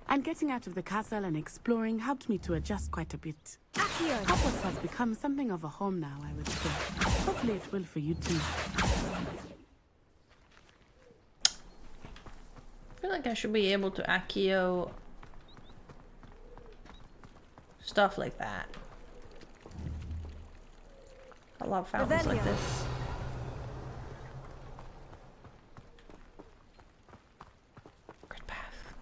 And getting out of the castle and exploring helped me to adjust quite a bit. Hogwarts has become something of a home now, I would say. Hopefully it will for you too. I feel like I should be able to Accio stuff like that. I love fountains like this. Good path.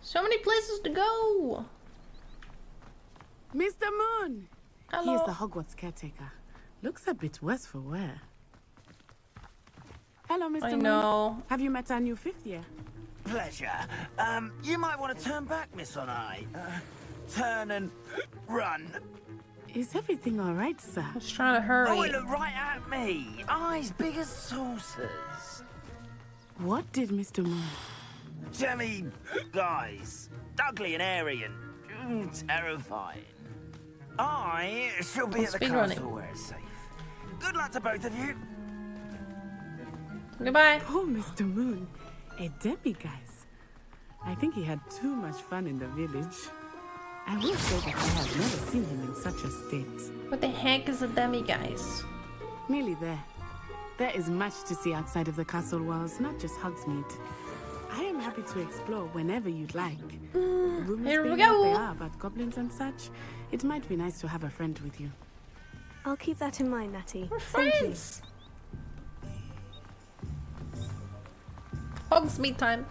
So many places to go. Mr. Moon! Hello. He is the Hogwarts caretaker. Looks a bit worse for wear. Hello, Mr. I Moon. know. Have you met our new fifth year? Pleasure. You might want to turn back, Miss Onai. Turn and run. Is everything all right, sir? I was trying to hurry. Oh, look right at me. Eyes big as saucers. What did Mr. Moon? Jemmy guys. Ugly and airy and terrifying. I shall be at the castle where it's safe. Good luck to both of you. Goodbye. Oh, Mr. Moon. A demi-guise. I think he had too much fun in the village. I will say that I have never seen him in such a state. What the heck is a demi-guise? Nearly there. There is much to see outside of the castle walls, not just Hogsmeade. I am happy to explore whenever you'd like. Rumors Here we being what they go. are about goblins and such, it might be nice to have a friend with you. I'll keep that in mind, Natty. We're Thank you. friends. Hogsmeade time.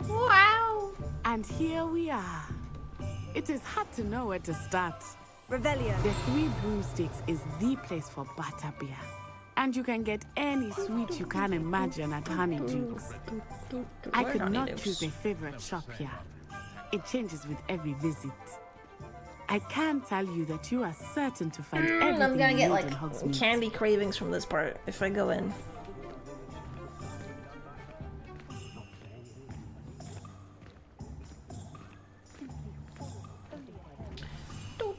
Wow. And here we are. It is hard to know where to start. Revelio. The Three Broomsticks is the place for butterbeer. And you can get any sweet you can imagine at Honeydukes. I could not choose a favorite shop here. It changes with every visit. I can tell you that you are certain to find everything I'm gonna you get need like in Hogsmeade. candy cravings from this part if I go in.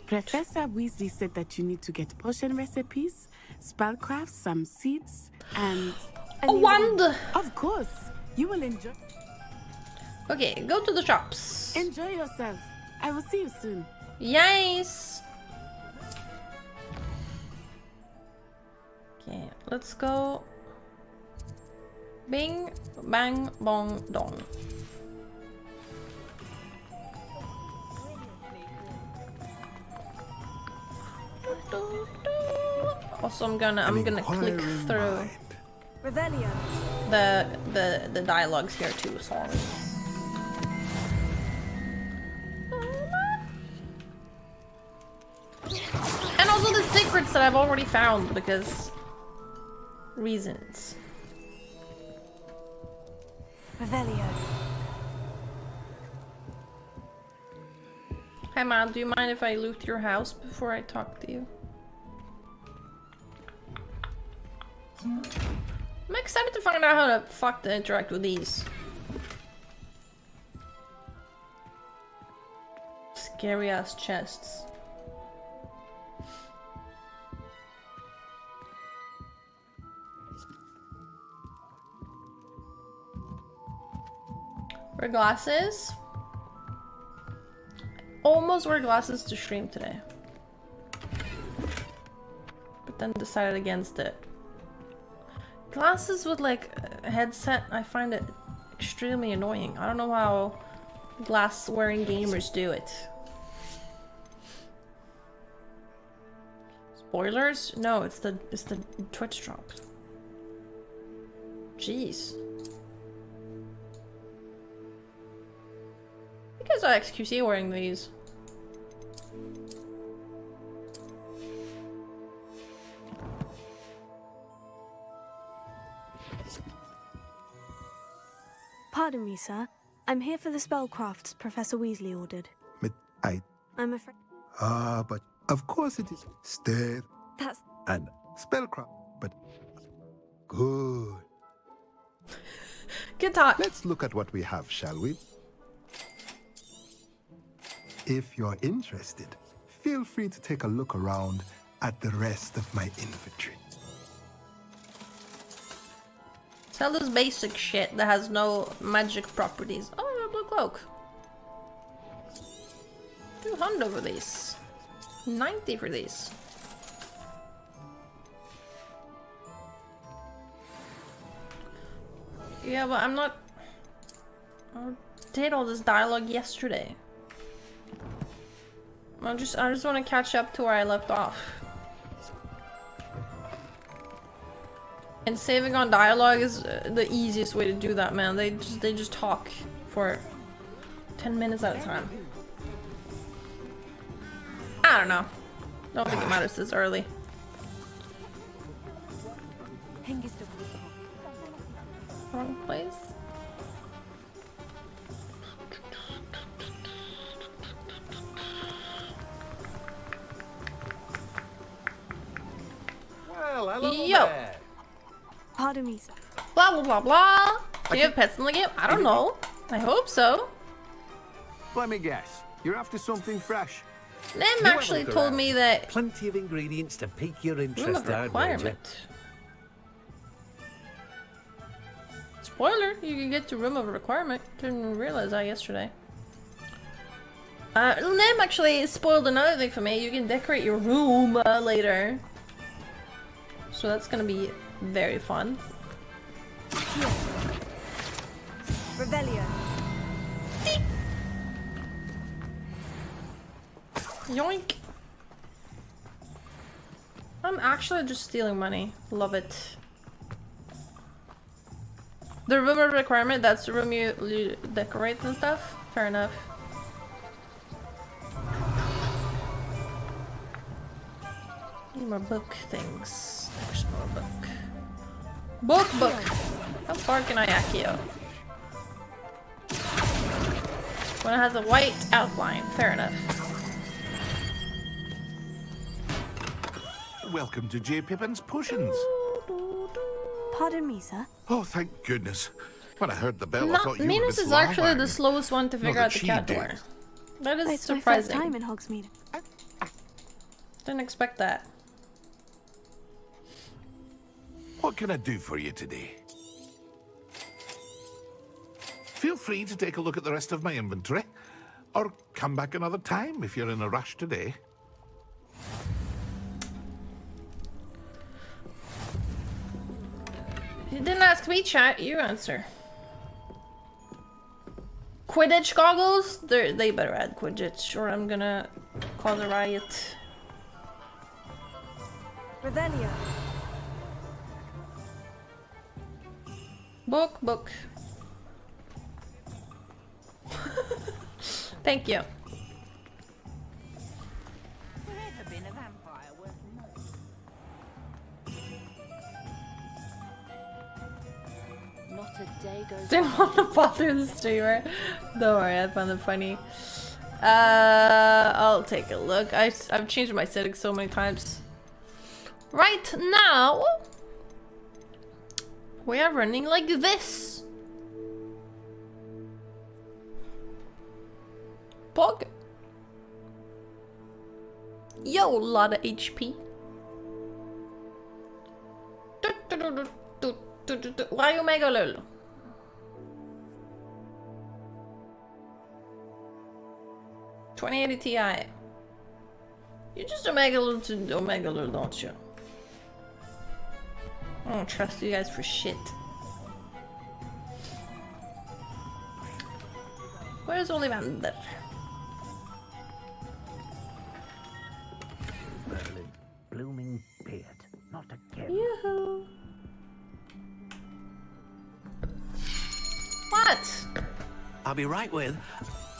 Professor Weasley said that you need to get potion recipes, spellcraft, some seeds, and... A wand! Of course! You will enjoy... Okay, go to the shops. Enjoy yourself. I will see you soon. Yes! Okay, let's go. Bing, bang, bong, dong. Also, I'm gonna click through Revelio. the dialogues here too. Sorry. And also the secrets. secrets that I've already found because reasons. Revelio. Hey man, do you mind if I loot your house before I talk to you? I'm excited to find out how the fuck to interact with these. Scary ass chests. Wear glasses. Almost wear glasses to stream today. But then decided against it. Glasses with like a headset, I find it extremely annoying. I don't know how glass wearing gamers do it. Spoilers? No, it's the Twitch drop. Jeez. You guys are XQC wearing these. Pardon me, sir. I'm here for the spellcrafts Professor Weasley ordered. But I'm afraid... but of course it is. Stare. That's... And spellcraft. But... Good. Good talk. Let's look at what we have, shall we? If you're interested, feel free to take a look around at the rest of my inventory. Sell this basic shit that has no magic properties. Oh, a blue cloak. 200 for these. 90 for these. Yeah, but I'm not... I did all this dialogue yesterday. I just want to catch up to where I left off. And saving on dialogue is the easiest way to do that, man. They just talk for 10 minutes at a time. I don't know. Don't think it matters this early. Wrong place. Well, hello Yo. there. Pardon me, sir. Blah blah blah blah. Do you have pets in the game? I don't know. I hope so. Let me guess. You're after something fresh. Nim actually told me that Plenty of ingredients to pique your room interest, of requirement. Spoiler, you can get to room of requirement. Didn't realize that yesterday. Nim actually spoiled another thing for me. You can decorate your room later. So that's gonna be very fun. Revelio. Yoink! I'm actually just stealing money. Love it. The room of requirement, that's the room you decorate and stuff? Fair enough. Need more book things. There's more book. Book! How far can I accio? When it has a white outline. Fair enough. Welcome to J. Pippin's Potions. Pardon me, sir. Oh, thank goodness. When I heard the bell, I thought you were Minos Miss is actually Lawang. the slowest one to Not figure that out the she cat did. door. That is It's surprising. my first time in Hogsmeade. Didn't expect that. What can I do for you today? Feel free to take a look at the rest of my inventory, or come back another time if you're in a rush today. You didn't ask me, chat. You answer. Quidditch goggles? They better add Quidditch, or I'm gonna cause a riot. Revelio. Book. Thank you. Not Today goes Didn't want to bother the streamer. Don't worry, I found it funny. I'll take a look. I've changed my settings so many times. Right now, we are running like this. Pog. Yo, lot of HP. Why you mega lol? $2080 Ti. You're just Omega lol to Omega lol, don't you? I don't trust you guys for shit. Where's Ollivander? Blooming beard, not again. Yoo-hoo. What? I'll be right with.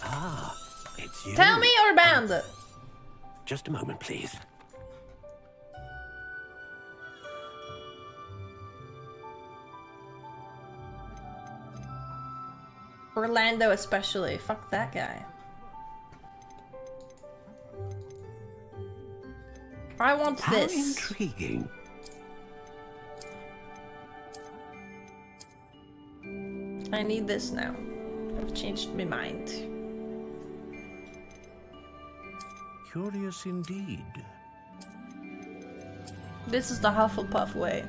Ah, it's you. Tell me or band. Just a moment, please. Orlando especially. Fuck that guy. I want How this. Intriguing. I need this now. I've changed my mind. Curious indeed. This is the Hufflepuff way.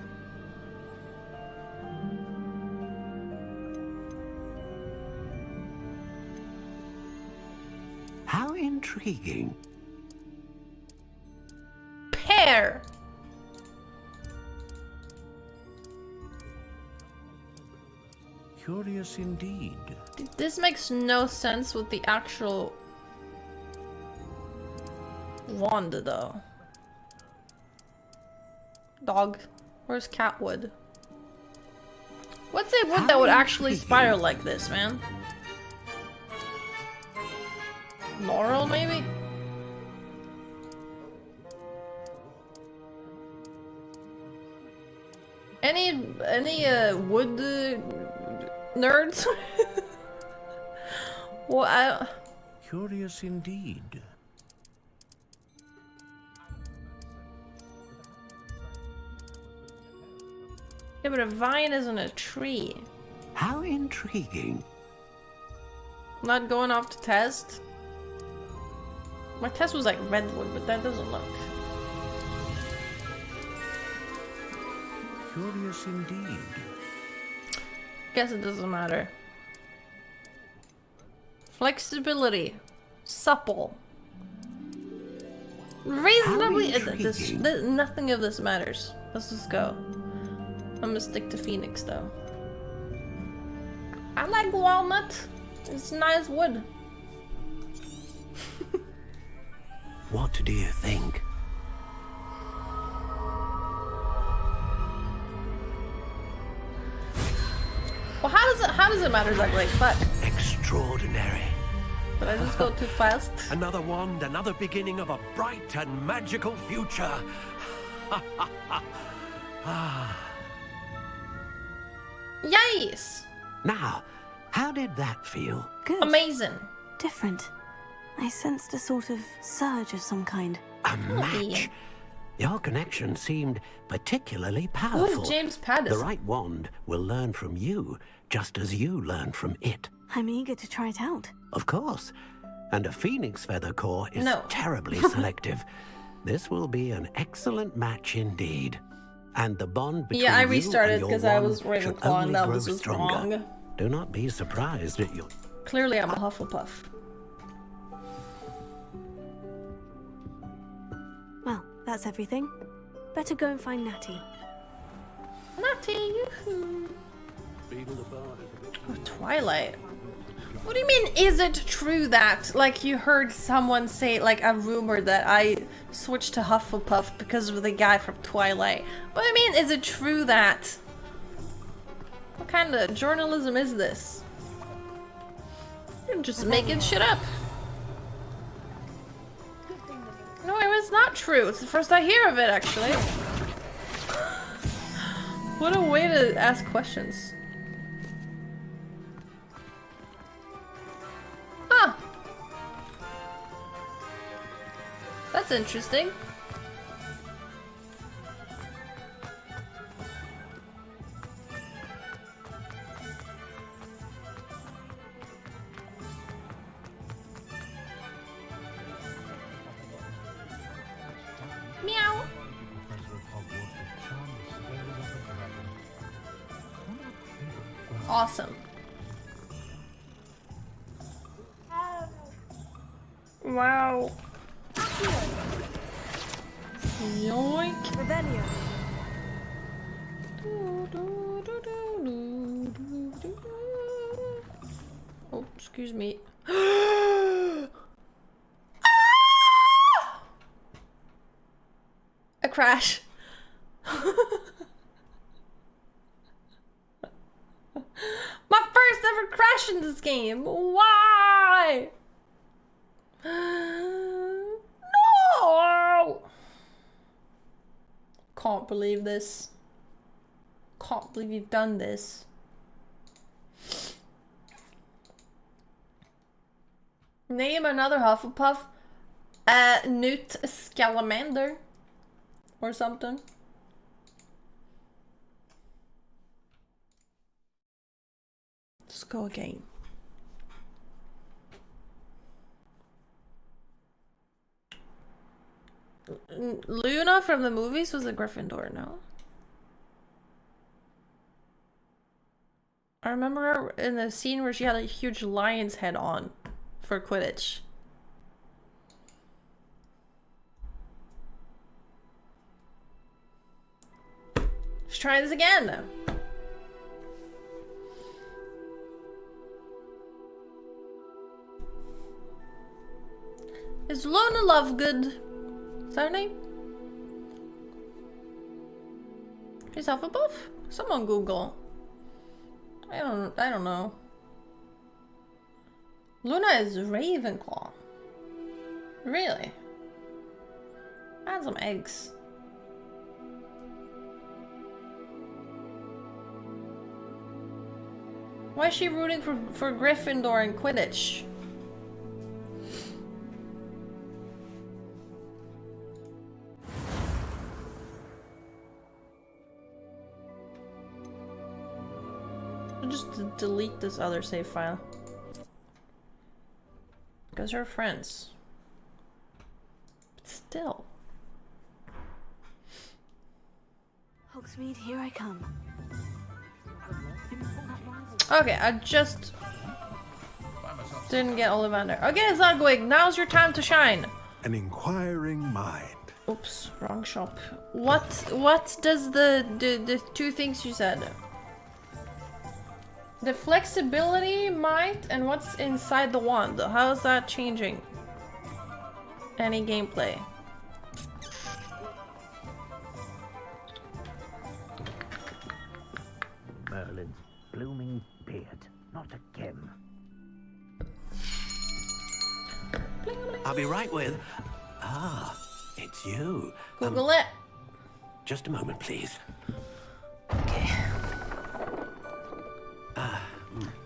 How intriguing. Pear. Curious indeed. This makes no sense with the actual wand though. Dog. Where's Catwood? What's a wood that would actually spiral like this, man? Laurel, maybe? Any wood nerds? Well, Curious indeed. yeah, but a vine isn't a tree. How intriguing. Not going off to test. My test was like redwood, but that doesn't look. Curious indeed. Guess it doesn't matter. Flexibility. Supple. Reasonably. Nothing of this matters. Let's just go. I'm gonna stick to Phoenix though. I like walnut. It's nice wood. What do you think? Well, how does it matter exactly? Fuck. Extraordinary. Did I just go too fast? Another wand, another beginning of a bright and magical future. Yes. Now, how did that feel? Good. Amazing. Different. I sensed a sort of surge of some kind. A match. Your connection seemed particularly powerful. Ooh, James Patterson. The right wand will learn from you, just as you learn from it. I'm eager to try it out. Of course. And a phoenix feather core is No. terribly selective. This will be an excellent match indeed. And the bond between Yeah, I you restarted and your because I wand was should Ravenclaw only and that grow was just stronger. wrong. Do not be surprised at your... Clearly I'm a Hufflepuff. Well, that's everything. Better go and find Natty. Natty, yoo-hoo. Oh, Twilight. What do you mean, is it true that, like, you heard someone say, like, a rumor that I switched to Hufflepuff because of the guy from Twilight? What do you mean, is it true that? What kind of journalism is this? You're just making shit up. No, it was not true. It's the first I hear of it, actually. What a way to ask questions. That's interesting. Meow. Awesome. Wow. Yoink. Rebellion. Oh, excuse me. A crash. My first ever crash in this game. Why? No! Can't believe this. Can't believe you've done this. Name another Hufflepuff. Newt Scamander. Or something. Let's go again. Luna from the movies was a Gryffindor, no? I remember her in the scene where she had a huge lion's head on for Quidditch. Let's try this again. Is Luna Lovegood? Is that her name? Is Hufflepuff? Someone Google. I don't know. Luna is Ravenclaw. Really? I had some eggs. Why is she rooting for Gryffindor and Quidditch? Just delete this other save file. Because they're friends. But still. Hogsmeade, here I come. Okay, I just didn't get Ollivander. Okay, Zugwig, now's your time to shine. An inquiring mind. Oops, wrong shop. What does the two things you said? The flexibility might and what's inside the wand? How is that changing any gameplay? Merlin's blooming beard, not again. I'll be right with... Ah, it's you. Google it. Just a moment, please.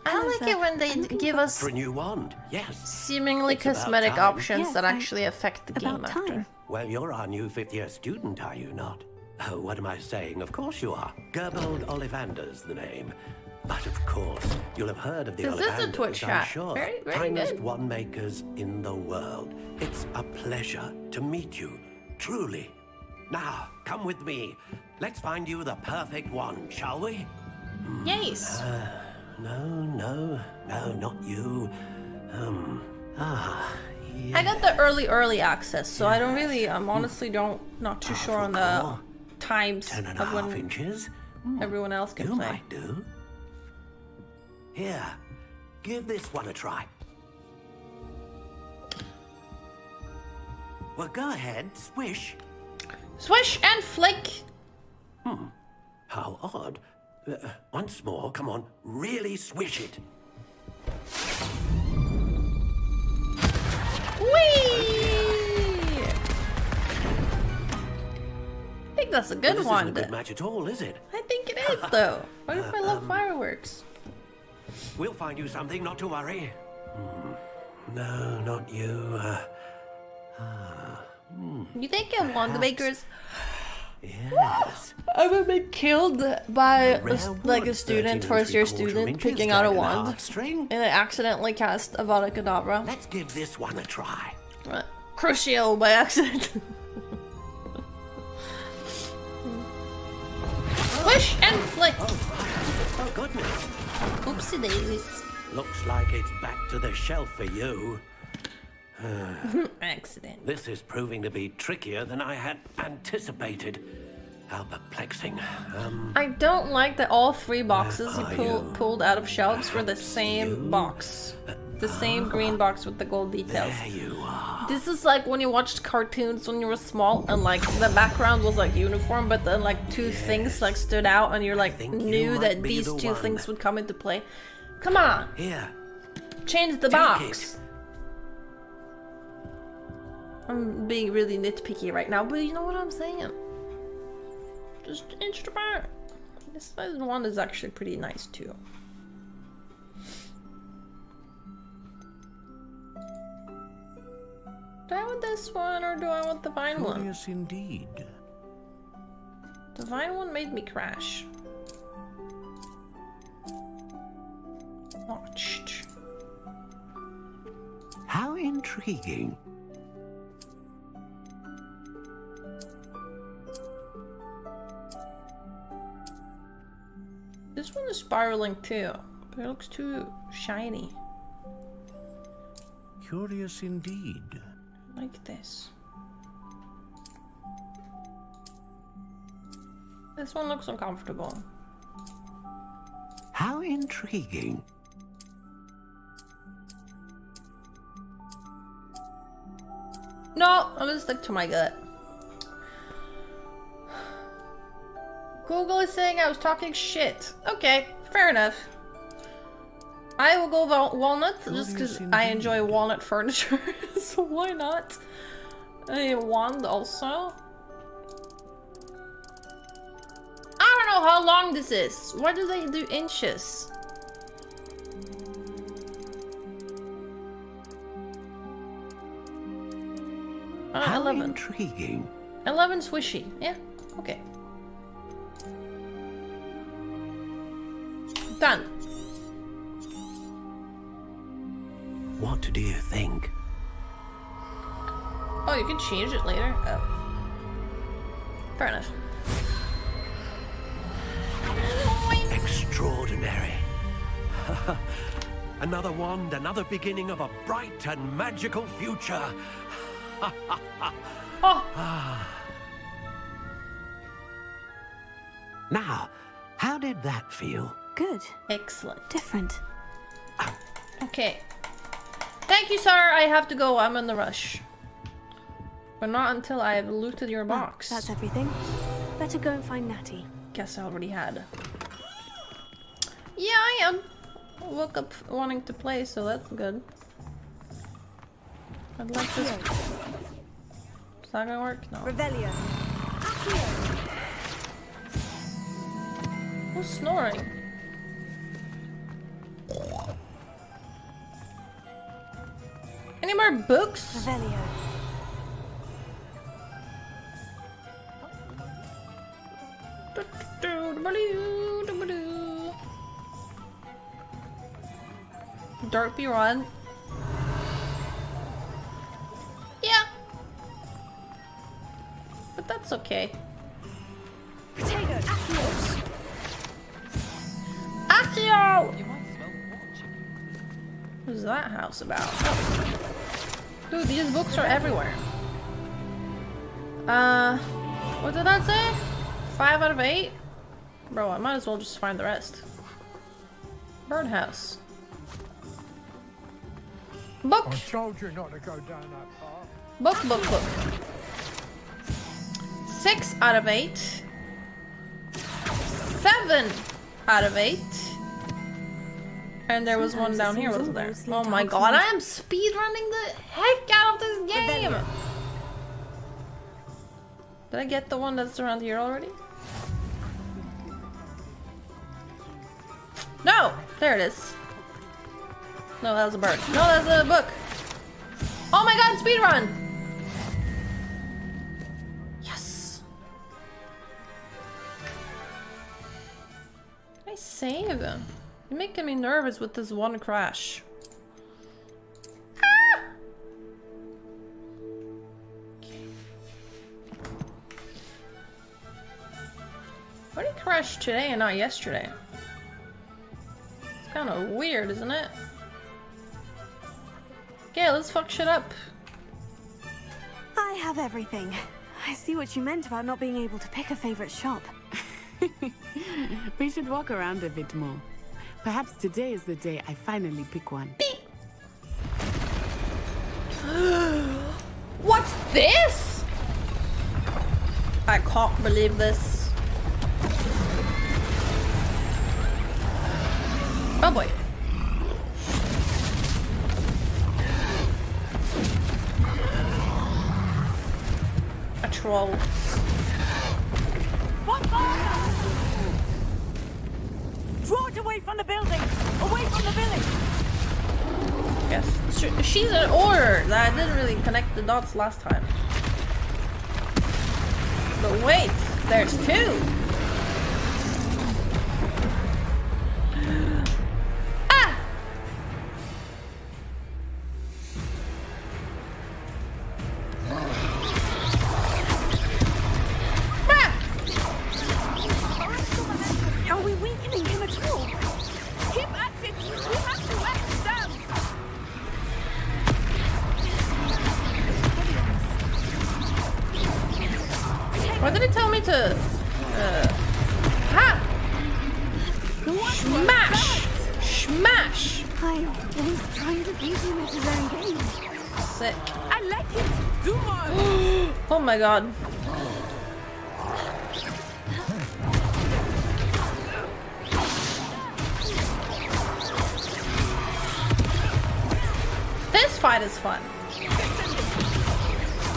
I like it when they give us For a new wand, yes. seemingly It's about cosmetic time. options that actually affect the game after. Well, you're our new fifth-year student, are you not? Oh, what am I saying? Of course you are. Gerbold Ollivander's the name. But of course, you'll have heard of the This is a Ollivanders, Twitch I'm chat. sure. Very Finest good. wand makers in the world. It's a pleasure to meet you, truly. Now, come with me. Let's find you the perfect wand, shall we? Yes. No, not you. I got the early access, so I don't really, honestly not too sure on the times 10.5 of when inches. everyone else can You play. might do. Here, give this one a try. Well, go ahead, swish. Swish and flick. How odd. Once more, come on, really swish it. Whee! I think that's a good This one. isn't a good match at all, is it? I think it is, though. What if I love fireworks? We'll find you something, not to worry. No, not you. You think wand makers Yes. ever been killed by like a student, first year student, picking out a wand and they accidentally cast Avada Kedavra? Let's give this one a try. Crucial by accident. Push and flick. Oh goodness. Oopsie daisies. Looks like it's back to the shelf for you. Accident. This is proving to be trickier than I had anticipated. How perplexing. I don't like that all three boxes you pulled out of shelves were the same box. The same green box with the gold details. There you are. This is like when you watched cartoons when you were small and like the background was like uniform, but then like two things like stood out and you're like knew that these two things would come into play. Come on. Here. Change the box. I'm being really nitpicky right now, but you know what I'm saying? Just change the box. This one is actually pretty nice too. Do I want this one or do I want the vine one? Curious indeed. The vine one made me crash. Watched. How intriguing. This one is spiraling too, but it looks too shiny. Curious indeed. Like this. This one looks uncomfortable. How intriguing. No, I'm gonna stick to my gut. Google is saying I was talking shit. Okay, fair enough. I will go walnut just because I enjoy walnut furniture, so why not? A wand also. I don't know how long this is. Why do they do inches? How 11. Intriguing. 11 swishy. Yeah, okay. Done. What do you think? Oh, you can change it later? Oh. Fair enough. Extraordinary. Another wand, another beginning of a bright and magical future. Now, how did that feel? Good. Excellent. Different. Okay. Thank you, sir. I have to go. I'm in the rush. But not until I have looted your box. That's everything. Better go and find Natty. Guess I already had. Yeah, I am. I woke up wanting to play, so that's good. I'd like this. Is that gonna work? No. Revelio. Who's snoring? Any more books? Revelio. Derpy run. Yeah. But that's okay. Potato. Axios. Accio! What is that house about? Dude, these books are everywhere. What did that say? 5 out of 8? Bro, I might as well just find the rest. Birdhouse. Book! I told you not to go down that path. Book. 6 out of 8. 7 out of 8. And there was one down here, wasn't there? Oh my god, I am speedrunning the heck out of this game! Did I get the one that's around here already? No! There it is. No, that was a bird. No, that's a book. Oh my god, speedrun! save? You're making me nervous with this one crash. Why did it crash today and not yesterday? It's kind of weird, isn't it? Okay, let's fuck shit up. I have everything. I see what you meant about not being able to pick a favorite shop. We should walk around a bit more. Perhaps today is the day I finally pick one. What's this? I can't believe this. Oh boy. A troll. What fire? Draw it away from the building! Away from the village! Yes. She's an order that I didn't really connect the dots last time. But wait, there's two. Why did it tell me to... Smash! Smash! I was trying to beat him at his own game. Sick. I like it! Do more! Oh my god. This fight is fun.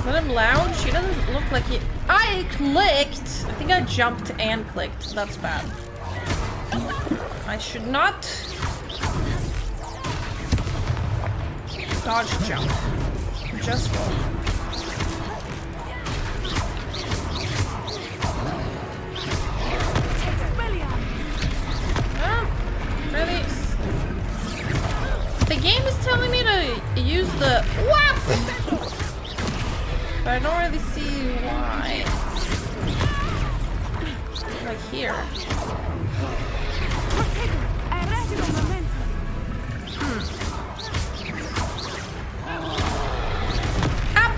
Let him loud? She doesn't look like he... I clicked! I think I jumped and clicked. That's bad. I should not... dodge jump. Just roll. Really? The game is telling me to use the... Whap! But I don't really see why. Like here. Up!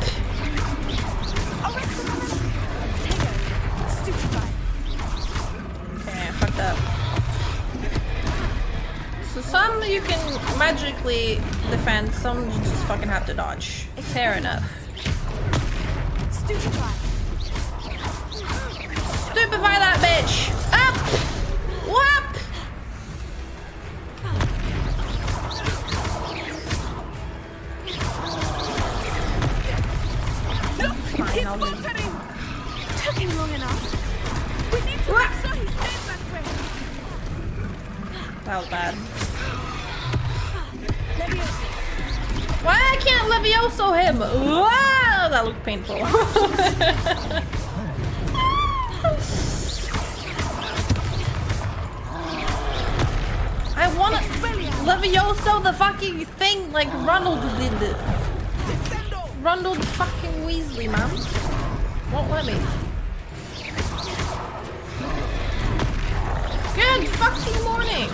Okay, I fucked up. So some you can magically defend, some you just fucking have to dodge. Fair enough. Stupefy that bitch! Up! Whap! Fine, I'll leave. Took him long enough. We need to make sure he stays that way. That was bad. Why I can't Levioso him? Wow, that looked painful. I wanna Levioso the fucking thing like Ronald did it. Ronald fucking Weasley, man. Won't let me. Good fucking morning.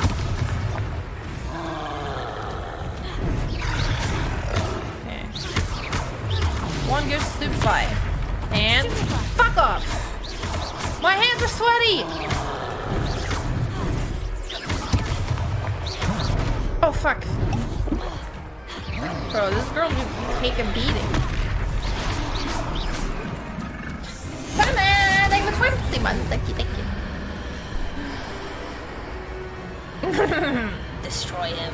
Okay. One goes stupefy. And fuck off. My hands are sweaty. Oh fuck. Bro, this girl can take a beating. Simon, thank you for 20 months. Thank you, thank you. Destroy him.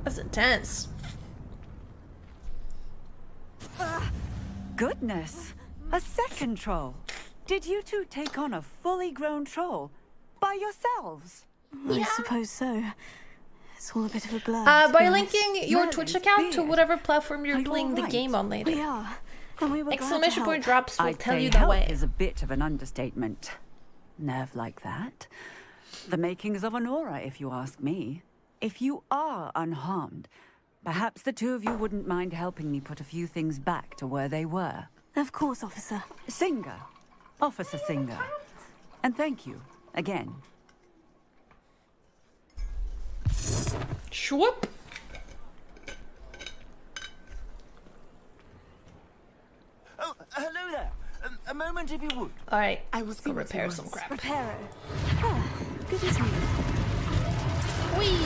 That's intense. Goodness, a second troll. Did you two take on a fully grown troll by yourselves? I suppose so. It's all a bit of a blur. By linking your Merlin's Twitch account to beard. whatever platform you're Are you playing all the right? game on later. We are, and we were Exclamation glad to point help. drops will I'd tell say you the help way. is a bit of an understatement. Nerve like that. The makings of an aura, if you ask me. If you are unharmed, perhaps the two of you wouldn't mind helping me put a few things back to where they were. Of course, officer. Singer. Officer Singer. And thank you, again. Shwoop. Oh, hello there. A moment if you would. Alright, I was gonna repair some crap. Repairer. Ah, good as new. Whee!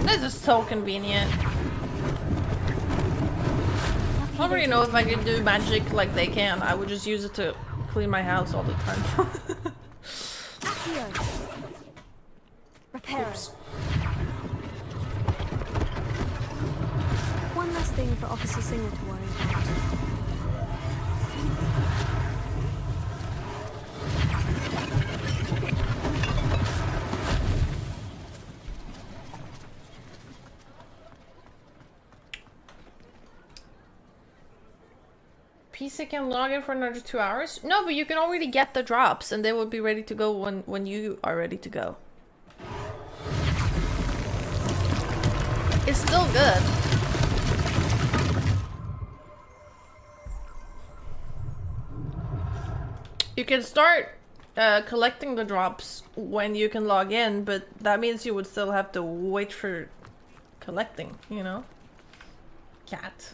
This is so convenient. I don't really know if I could do magic like they can. I would just use it to clean my house all the time. Repairer. One less thing for Officer Singer to worry about. PC can log in for another 2 hours? No, but you can already get the drops and they will be ready to go when you are ready to go. It's still good. You can start collecting the drops when you can log in, but that means you would still have to wait for collecting, you know? Cat.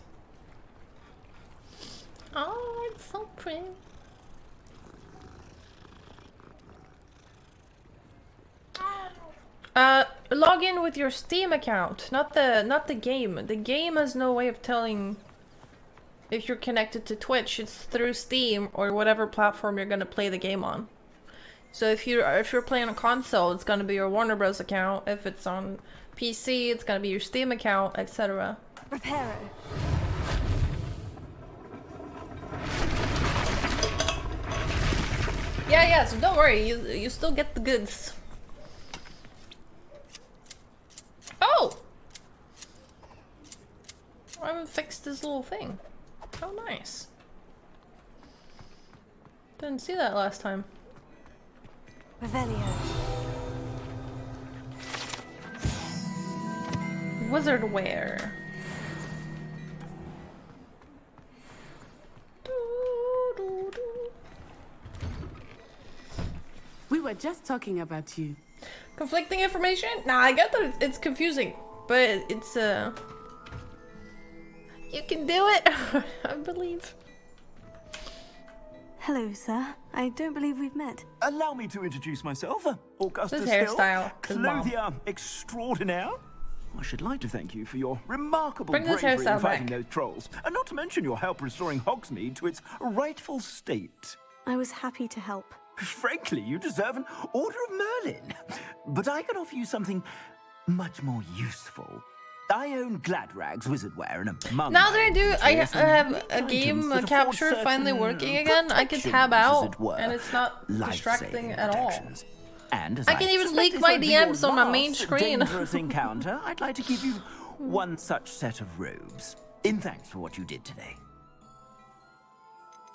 Oh, it's so pretty. Log in with your Steam account, not the game. The game has no way of telling if you're connected to Twitch. It's through Steam or whatever platform you're gonna play the game on. So if you're playing a console, it's gonna be your Warner Bros. Account. If it's on PC, it's gonna be your Steam account, etc. Repairer. Yeah, so don't worry, you still get the goods. Oh! I haven't fixed this little thing. How nice. Didn't see that last time. Revelio. Wizard wear. We were just talking about you. Conflicting information? Nah, I get that it's confusing, but it's you can do it. I believe. Hello, sir. I don't believe we've met. Allow me to introduce myself. Augustus This hairstyle is bomb. clothier extraordinaire. I should like to thank you for your remarkable Bring this bravery in hairstyle fighting back. those trolls, and not to mention your help restoring Hogsmeade to its rightful state. I was happy to help. Frankly, you deserve an Order of Merlin. But I can offer you something much more useful. I own Gladrag's wizard wear and a mum. Now that I have a game capture finally working again, I can tab out and it's not distracting at all. And as I can even leak my DMs on my main screen. Dangerous encounter, I'd like to give you one such set of robes in thanks for what you did today.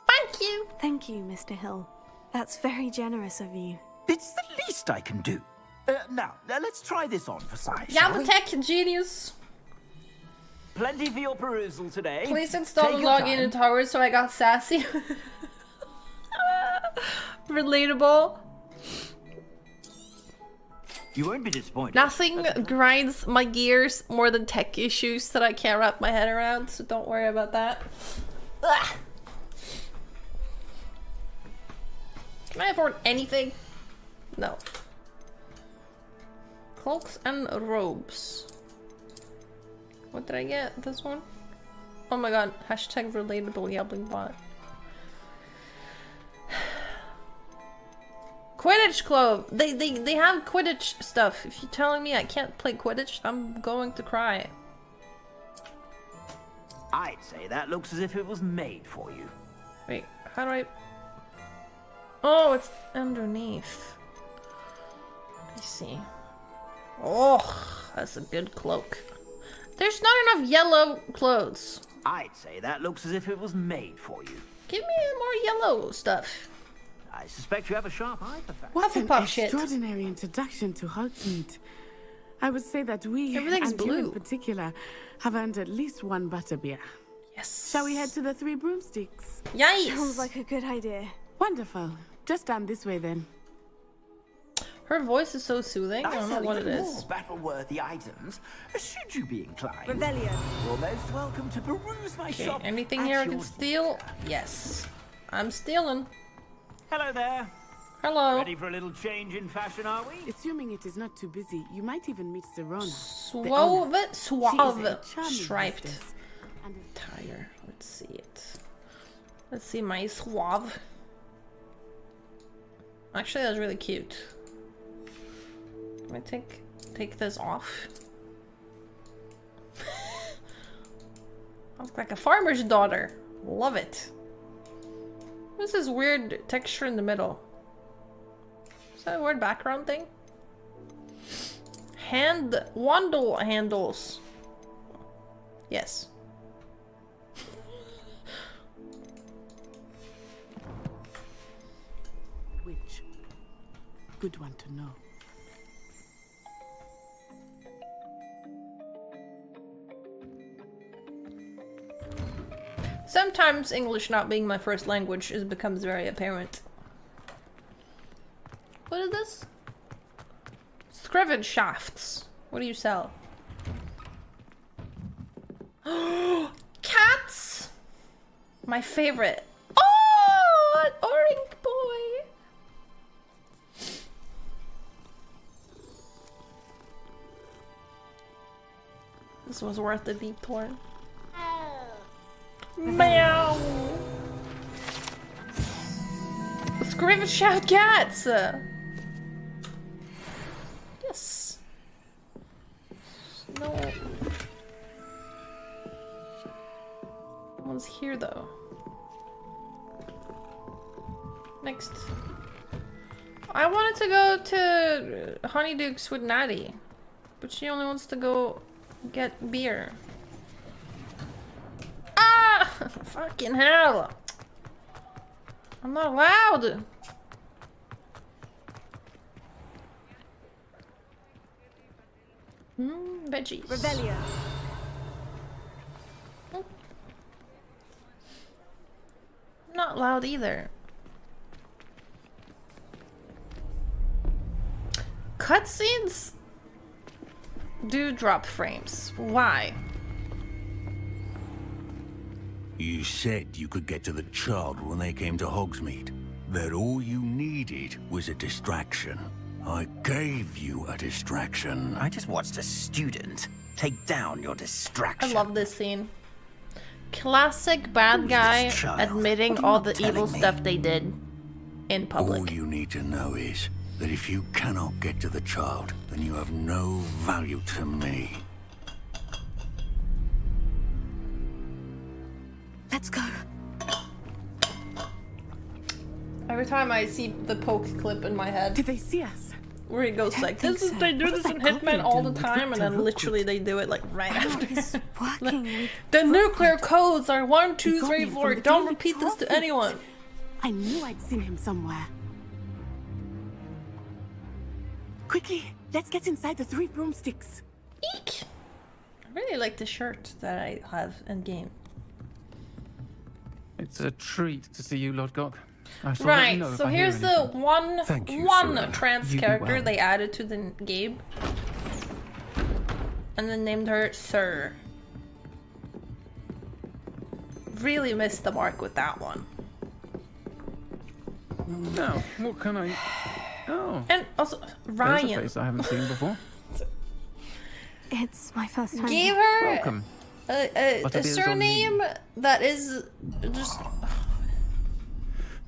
Thank you. Thank you, Mr. Hill. That's very generous of you. It's the least I can do. Now, let's try this on for size. Yabbe tech genius. Plenty for your perusal today. Please install Take and your log time. in towers so I got sassy. Relatable. You won't be disappointed. Nothing grinds my gears more than tech issues that I can't wrap my head around, so don't worry about that. Ugh. Can I afford anything? No. Cloaks and robes. What did I get? This one? Oh my god. Hashtag relatable yabbling bot. Quidditch club! They have Quidditch stuff. If you're telling me I can't play Quidditch, I'm going to cry. I'd say that looks as if it was made for you. Wait, how do I... Oh, it's underneath. Let me see. Oh, that's a good cloak. There's not enough yellow clothes. I'd say that looks as if it was made for you. Give me more yellow stuff. I suspect you have a sharp eye for facts. What an Hufflepuff shit. extraordinary introduction to Hogsmeade. I would say that we, Everything's and you blue. in particular, have earned at least one butterbeer. Yes. Shall we head to the Three Broomsticks? Yikes. Sounds like a good idea. Wonderful. Just down this way then. Her voice is so soothing. I don't know what it is. More battle-worthy items, should you be inclined. Revelio. You're most welcome to peruse my Okay, shop. anything at here I your can steal? Yes. I'm stealing. Hello there. Hello. Ready for a little change in fashion, are we? Assuming it is not too busy, you might even meet Serona. Suave, striped And tire. Let's see it. Let's see my suave. Actually, that's really cute. Can I take this off? I look like a farmer's daughter. Love it. What's this weird texture in the middle? Is that a weird background thing? Wandle handles. Yes. which? Good one to know. Sometimes English not being my first language becomes very apparent. What is this? Scriven shafts. What do you sell? Cats! My favorite. Oh, an orange boy. This was worth the detour. Meow. Scriven shout cats. Yes. No. No one's here though. Next. I wanted to go to Honeydukes with Natty, but she only wants to go get beer. Ah! Fucking hell! I'm not allowed! Veggies. Revelio. Not loud either. Cutscenes do drop frames. Why? You said you could get to the child when they came to Hogsmeade. That all you needed was a distraction. I gave you a distraction. I just watched a student take down your distraction. I love this scene. Classic bad guy admitting all the evil stuff they did in public. All you need to know is that if you cannot get to the child, then you have no value to me. Let's go. Every time I see the poke clip in my head. Did they see us? Where he goes like, this is, they do this in Hitman all the time, and then literally they do it like right after. The nuclear codes are 1, 2, 3, 4. Don't repeat this to anyone. I knew I'd seen him somewhere. Quickly, let's get inside the Three Broomsticks. Eek! I really like the shirt that I have in game. It's a treat to see you, Lodgok. I shall let you Right, know if so I hear here's the anything. one Thank you, sir. trans You do character well. they added to the game. And then named her Sir. Really missed the mark with that one. Now, what can I... Oh. And also, There's Ryan. a face I haven't seen before. It's my first time. Gave her Welcome. a Butterbeer's on surname that is just...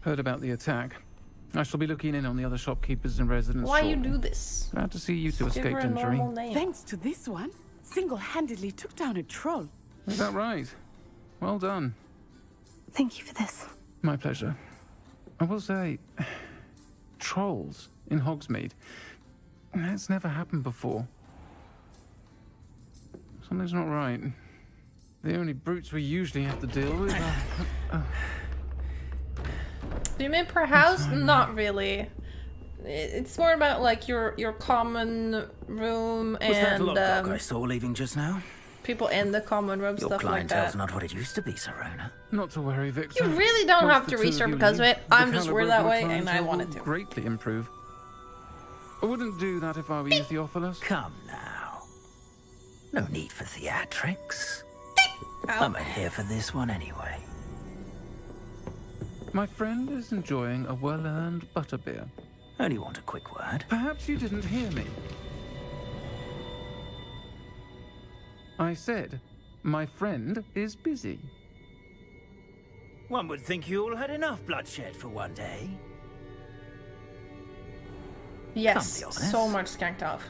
Heard about the attack. I shall be looking in on the other shopkeepers and residents Why you shortly. do this? Glad to see you two Just give her escaped a injury. normal name. Thanks to this one, single-handedly took down a troll. Is that right? Well done. Thank you for this. My pleasure. I will say, trolls in Hogsmeade. It's never happened before. Something's not right. The only brutes we usually have to deal with are... Do you mean per house? Not really. It's more about like your common room Was that and logbook I saw leaving just now? people in the common room, Your stuff like clientele's that. not what it used to be, Serona. Not to worry, Victor. You really don't Once have the to two restart of you because of leave, it. the I'm just caliber weird of that my way, and I clientele wanted will to. greatly improve. I wouldn't do that if I were you, Theophilus. Come now. No need for theatrics. Ow. I'm here for this one anyway. My friend is enjoying a well-earned butterbeer. Only want a quick word. Perhaps you didn't hear me. I said, my friend is busy. One would think you all had enough bloodshed for one day. Yes, Can't be honest. so much skanked off.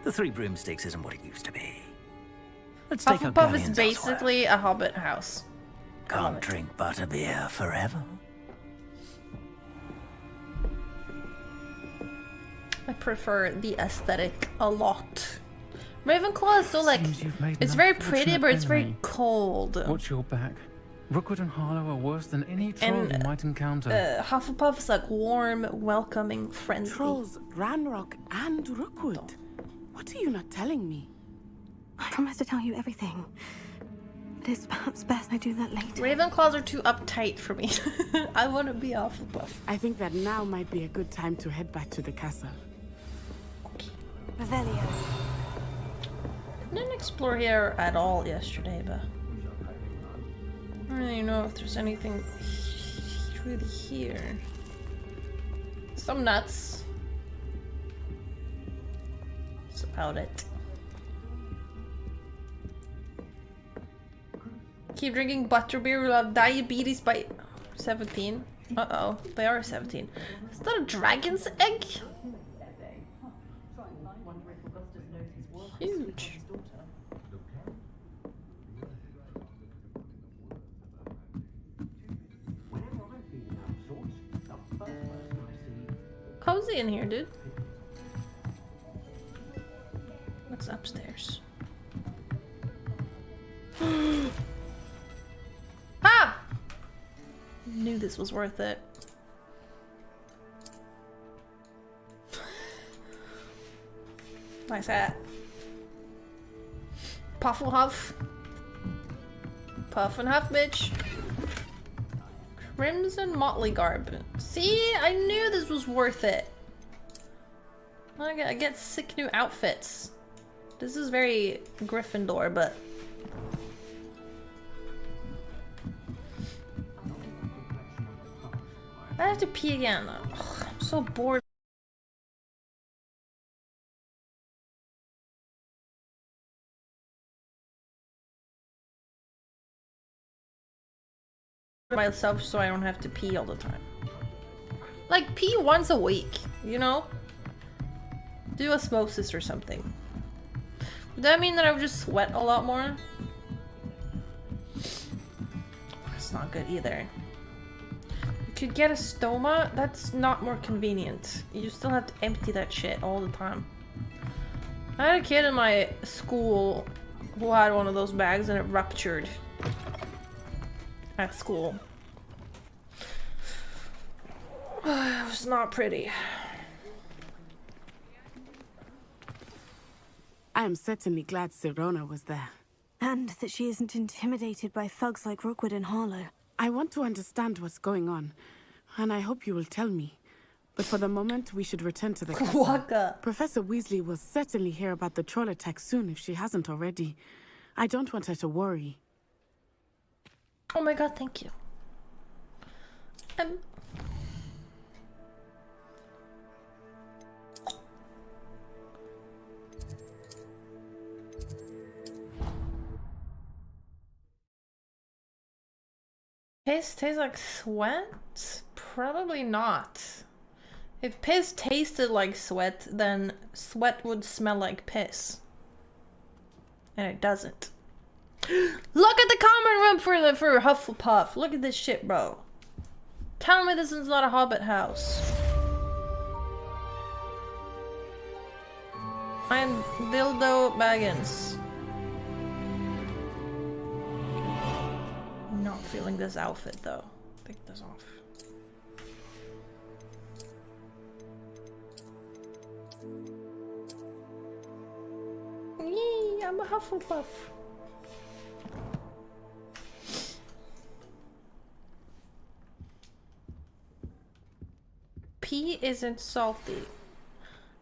The Three Broomsticks isn't what it used to be. Let's take our Hufflepuff is galleons basically a hobbit house. elsewhere. Can't drink butterbeer forever. I prefer the aesthetic a lot. Ravenclaw is so like, Seems you've made it's an very pretty, unfortunate but it's very enemy. cold. Watch your back. Rookwood and Harlow are worse than any troll And, you might encounter. Hufflepuff is like warm, welcoming, friendly. Trolls, Ranrock, and Rookwood. What are you not telling me? I promise to tell you everything. But it's perhaps best I do that later. Ravenclaws are too uptight for me. I want to be Hufflepuff. I think that now might be a good time to head back to the castle. Revelio. Didn't explore here at all yesterday, but I don't really know if there's anything really here. Some nuts. That's about it. Keep drinking butterbeer, you'll have diabetes by 17. Uh-oh, they are 17. Is that a dragon's egg? Huge. Cozy in here, dude. What's upstairs? Ah! Knew this was worth it. Nice hat. Pufflehuff. Puff and Huff, bitch. Crimson Motley Garb. See? I knew this was worth it. I get sick new outfits. This is very Gryffindor, but... I have to pee again. Ugh, I'm so bored. Myself so I don't have to pee all the time. Like, pee once a week, you know? Do osmosis or something. Would that mean that I would just sweat a lot more? That's not good either. You could get a stoma. That's not more convenient. You still have to empty that shit all the time. I had a kid in my school who had one of those bags and it ruptured. At school. It was not pretty. I am certainly glad Serona was there. And that she isn't intimidated by thugs like Rookwood and Harlow. I want to understand what's going on, and I hope you will tell me. But for the moment, we should return to the castle. Waka. Professor Weasley will certainly hear about the troll attack soon if she hasn't already. I don't want her to worry. Oh my god, thank you. Piss tastes like sweat? Probably not. If piss tasted like sweat, then sweat would smell like piss. And it doesn't. Look at the common room for Hufflepuff. Look at this shit, bro. Tell me this is not a hobbit house. I'm Dildo Baggins. Not feeling this outfit though. Take this off. Yee, I'm a Hufflepuff. Pea isn't salty.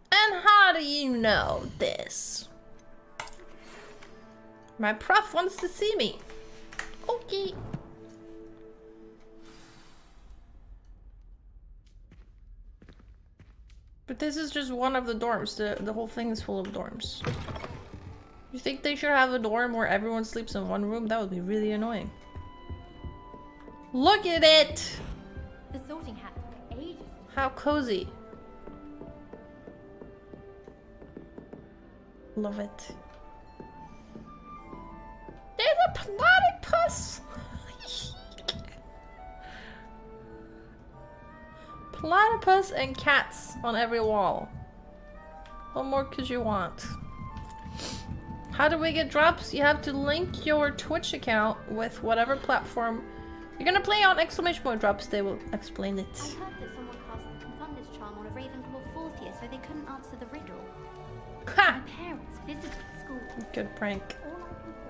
And how do you know this? My prof wants to see me. Okay. But this is just one of the dorms. The whole thing is full of dorms. You think they should have a dorm where everyone sleeps in one room? That would be really annoying. Look at it! The sorting hat took ages. How cozy. Love it. There's a platypus! Platypus and cats on every wall. What more could you want? How do we get drops? You have to link your Twitch account with whatever platform you're gonna play on. Exclamation point drops, they will explain it. I heard that someone cast the Confunders charm on a Ravenclaw fourth year so they couldn't answer the riddle. Ha! My parents visited school. Good prank. All I can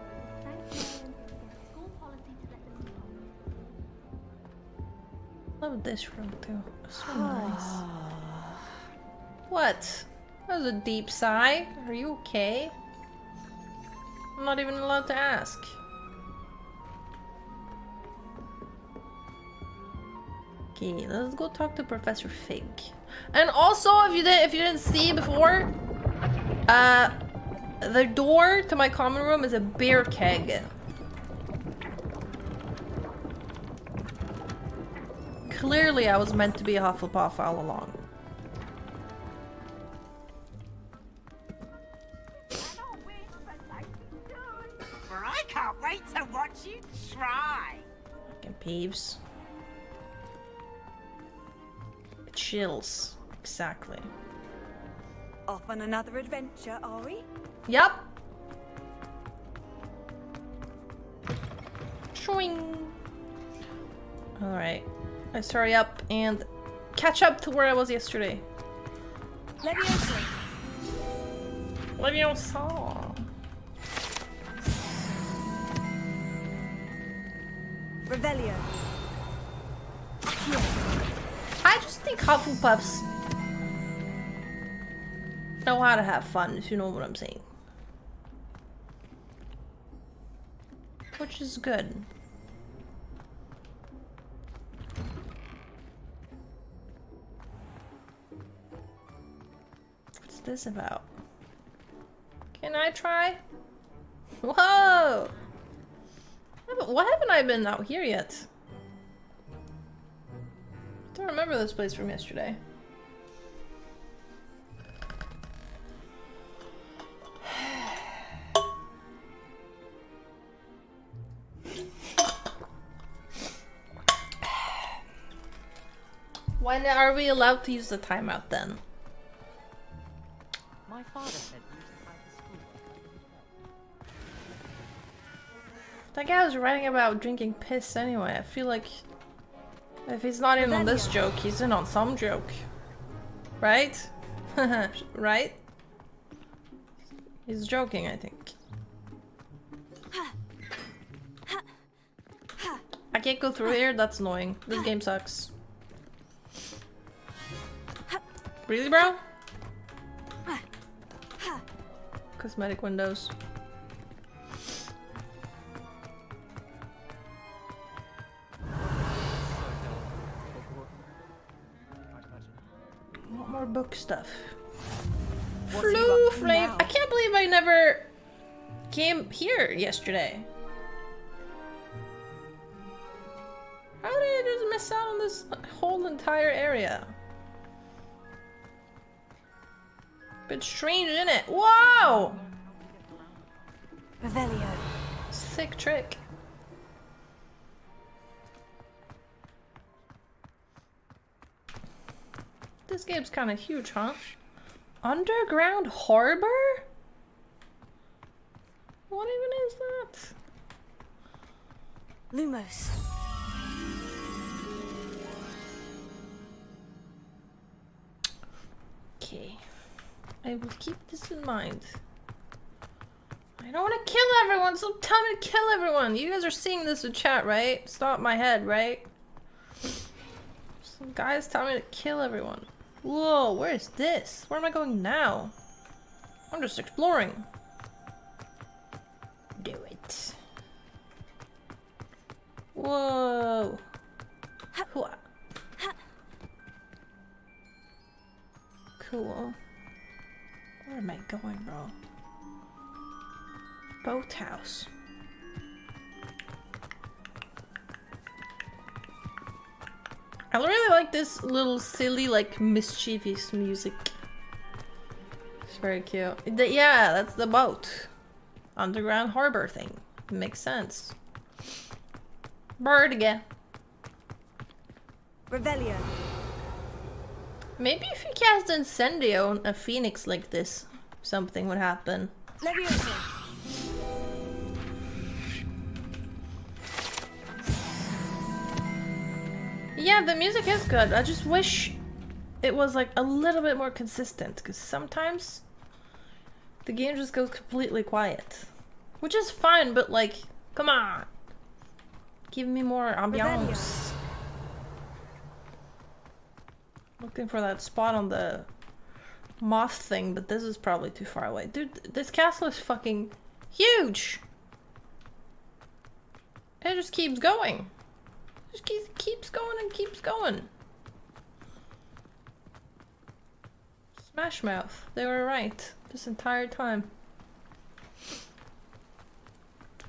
say is thank you against school policy to let them know. Love this room too. So nice. What? That was a deep sigh. Are you okay? I'm not even allowed to ask. Okay, let's go talk to Professor Fig. And also, if you didn't see before, the door to my common room is a beer keg. Clearly, I was meant to be a Hufflepuff all along. For I can't wait to watch you try. Fucking Peeves. Chills. Exactly. Off on another adventure, are we? Yup. Shwing. Alright. Let's hurry up and catch up to where I was yesterday. Leviosa. Leviosa. Revelio. I just think Hufflepuffs know how to have fun, if you know what I'm saying. Which is good. What's this about? Can I try? Whoa! Why haven't I been out here yet? I don't remember this place from yesterday. When are we allowed to use the timeout then? My father said we used to fight for school. That guy was writing about drinking piss anyway. I feel like if he's not in on this joke, he's in on some joke. Right? Right? He's joking, I think. I can't go through here? That's annoying. This game sucks. Really, bro? Cosmetic windows. What more book stuff? Flu flame. I can't believe I never came here yesterday. How did I just miss out on this whole entire area? Bit strange, isn't it? Whoa! Revelio. Sick trick. This game's kind of huge, huh? Underground Harbor? Lumos. Okay. I will keep this in mind. I don't want to kill everyone, so tell me to kill everyone. You guys are seeing this in chat, right? Stop my head, right? Some guys tell me to kill everyone. Whoa, where is this? Where am I going now? I'm just exploring. Do it. Whoa. Cool. Where am I going, bro? Boathouse. I really like this little silly, like, mischievous music. It's very cute. Yeah, that's the boat. Underground harbor thing. Makes sense. Bird again. Revelio. Maybe if you cast Incendio on a phoenix like this, something would happen. Leviosa. Yeah, the music is good. I just wish it was like a little bit more consistent, because sometimes the game just goes completely quiet. Which is fine, but like, come on. Give me more ambiance. Looking for that spot on the moth thing, but this is probably too far away. Dude, this castle is fucking huge! It just keeps going. Just keeps going and keeps going. Smash Mouth. They were right this entire time.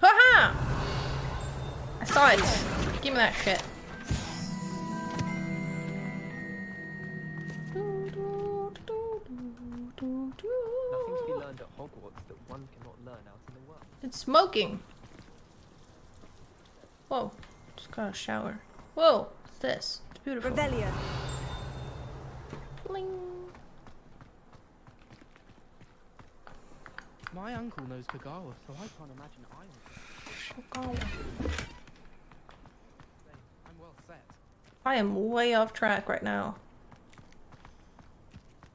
Haha! I saw it. Give me that shit. Nothing to be learned at Hogwarts that one cannot learn out in the world. It's smoking. Whoa. Just got a shower. Whoa. What's this? It's beautiful. Revelio. Bling. My uncle knows Kagawa, so I can't imagine I Kagawa. I'm well set. I am way off track right now.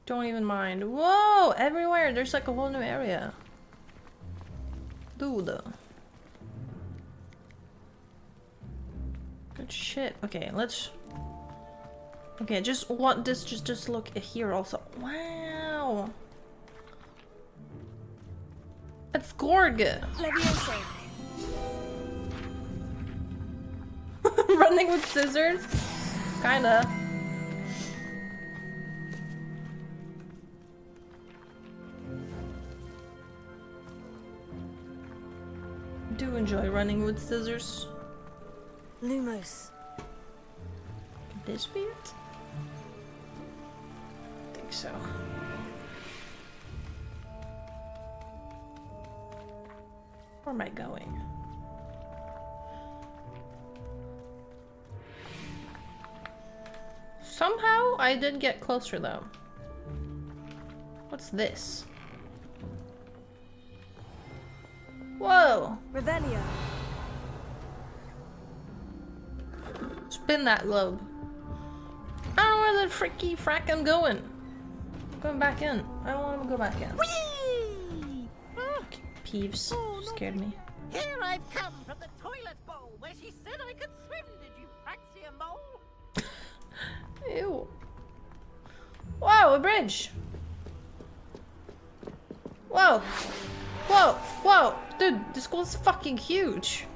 Don't even mind. Whoa! Everywhere! There's like a whole new area. Dude. Good shit. Okay, let's... Okay, just want this, just look here also. Wow! It's Gorg! Leviosa. Running with scissors? Kinda. Do enjoy running with scissors. Lumos. Could this be it? I think so. Where am I going? Somehow I did get closer though. What's this? Whoa! Revelio. Spin that globe. I don't know where the freaky frack I'm going. I'm going back in. I don't want to go back in. Whee! Peeves scared me. Here I've come from the toilet bowl where she said I could swim. Did you fancy a mole? Ew. Whoa, a bridge. Whoa. Whoa, whoa. Dude, this school's fucking huge.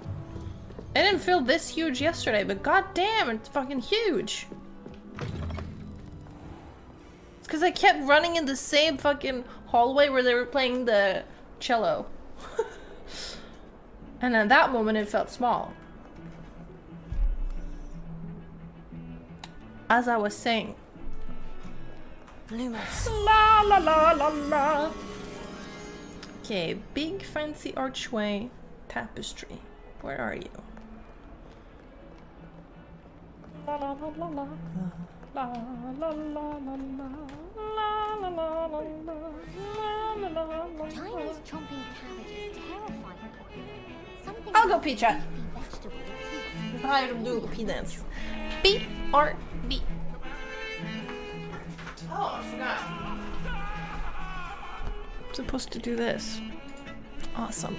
It didn't feel this huge yesterday, but goddamn, it's fucking huge. It's because I kept running in the same fucking hallway where they were playing the cello. And at that moment, it felt small. As I was saying. Lumos. La la la la la. Okay, big fancy archway tapestry. Where are you? La la la la la. La la la la la. La la la la la. Chinese chomping cabbage is terrifying. Something I'll go Pecha. vegetable that tired of doing the P dance. B-R-B. Oh, I forgot. I'm supposed to do this. Awesome.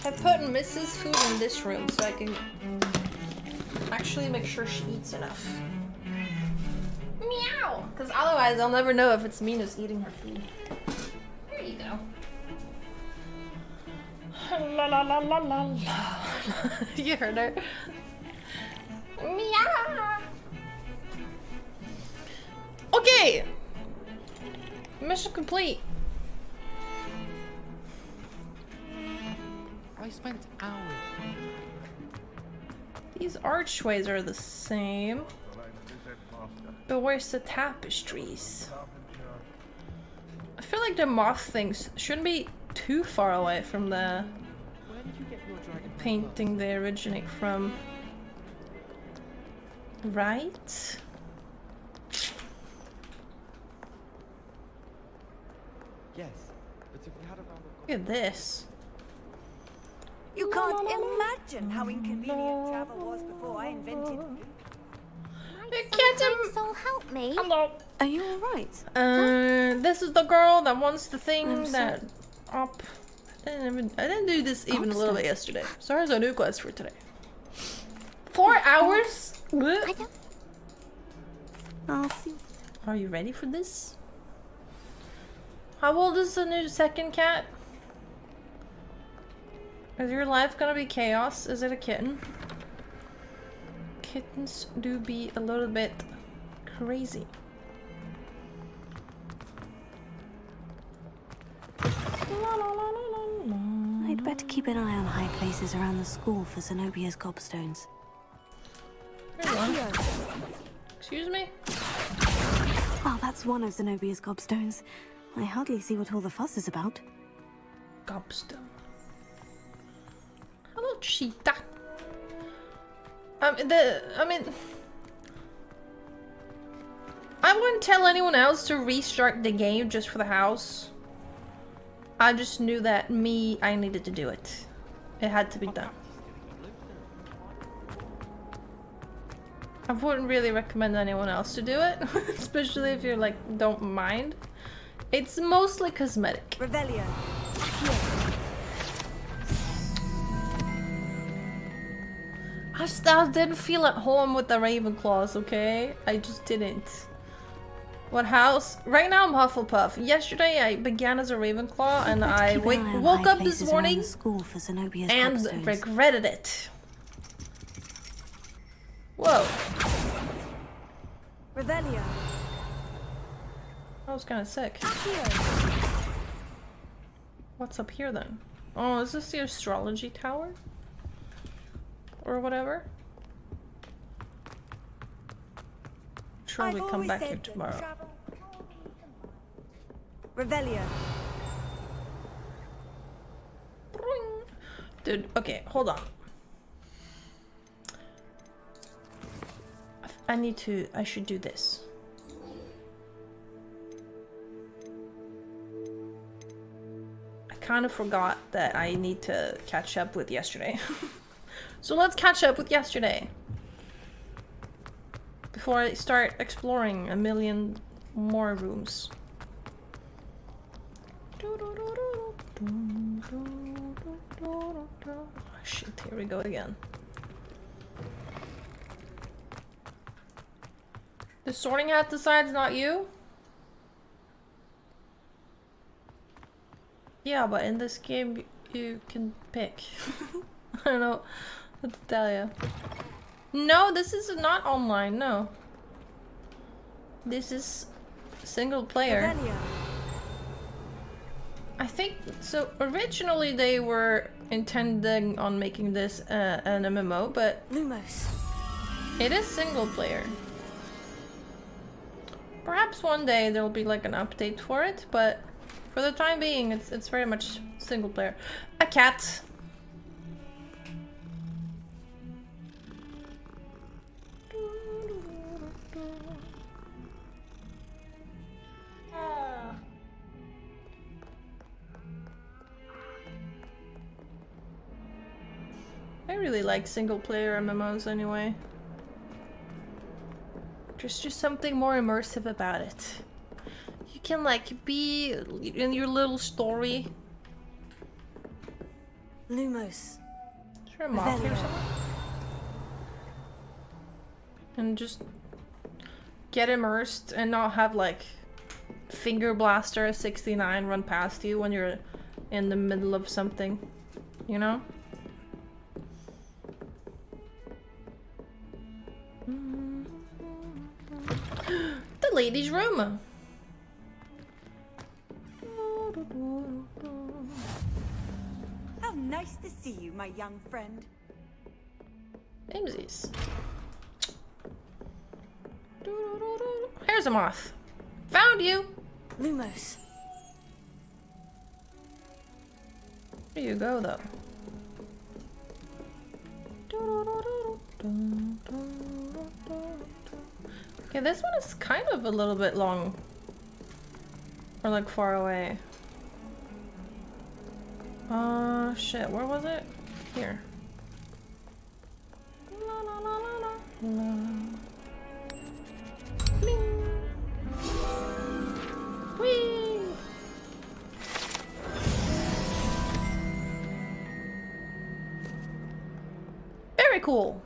I put Mrs. food in this room so I can actually make sure she eats enough. Meow! Because otherwise I'll never know if it's Mina's eating her food. There you go. La la la la la la. You heard her. Meow! Okay! Mission complete. I spent hours. These archways are the same. But where's the tapestries? I feel like the moth things shouldn't be too far away from the painting they originate from. Right? Yes, but if we had a round of... Look at this. You can't imagine how inconvenient travel was before I invented it. Soul, help me. Hello. Are you alright? This is the girl that wants the thing that up. I didn't do this even a little bit yesterday. So here's a new quest for today. 4 hours? I'll see. Are you ready for this? How old is the new second cat? Is your life gonna be chaos? Is it a kitten? Kittens do be a little bit crazy. I'd better keep an eye on high places around the school for Zenobia's gobstones. Excuse me? Oh, that's one of Zenobia's gobstones. I hardly see what all the fuss is about. Gobstone. Hello, cheetah. I wouldn't tell anyone else to restart the game just for the house. I just knew that I needed to do it. It had to be done. I wouldn't really recommend anyone else to do it, especially if you're like, don't mind. It's mostly cosmetic. Revelio. I still didn't feel at home with the Ravenclaws, okay? I just didn't. What house? Right now I'm Hufflepuff. Yesterday I began as a Ravenclaw and I woke up this morning and regretted it. Whoa. Revelio. That was kind of sick. What's up here then? Oh, is this the astrology tower? Or whatever? Surely come back here tomorrow. Revelio. Dude, okay, hold on. I should do this. I kind of forgot that I need to catch up with yesterday. So let's catch up with yesterday. Before I start exploring a million more rooms. Oh shit, here we go again. The Sorting Hat decides, not you? Yeah, but in this game you can pick. I don't know what to tell you. No, this is not online, no. This is single player. I think, so originally they were intending on making this an MMO, but Lumos. It is single player. Perhaps one day there'll be like an update for it, but for the time being it's very much single player. A cat. I really like single player MMOs anyway. There's just something more immersive about it. You can like be in your little story. Lumos. Is there a moth here somewhere? And just get immersed and not have like Finger Blaster 69 run past you when you're in the middle of something, you know? The ladies' room. How nice to see you, my young friend. Namesies. Here's a moth. Found you. Lumos. Where do you go though? Okay, this one is kind of a little bit long. Or like far away. Shit, where was it? Here. La, la, la, la, la, la. Bling. Whee! Very cool.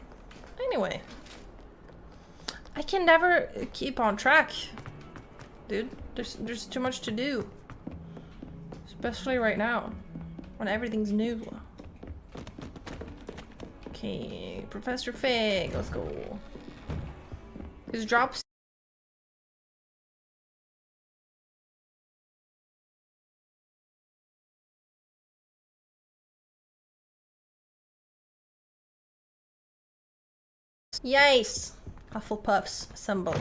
Anyway. I can never keep on track. Dude, there's too much to do. Especially right now. When everything's new. Okay, Professor Fig, let's go. His drops. Yes! Hufflepuff's symbol.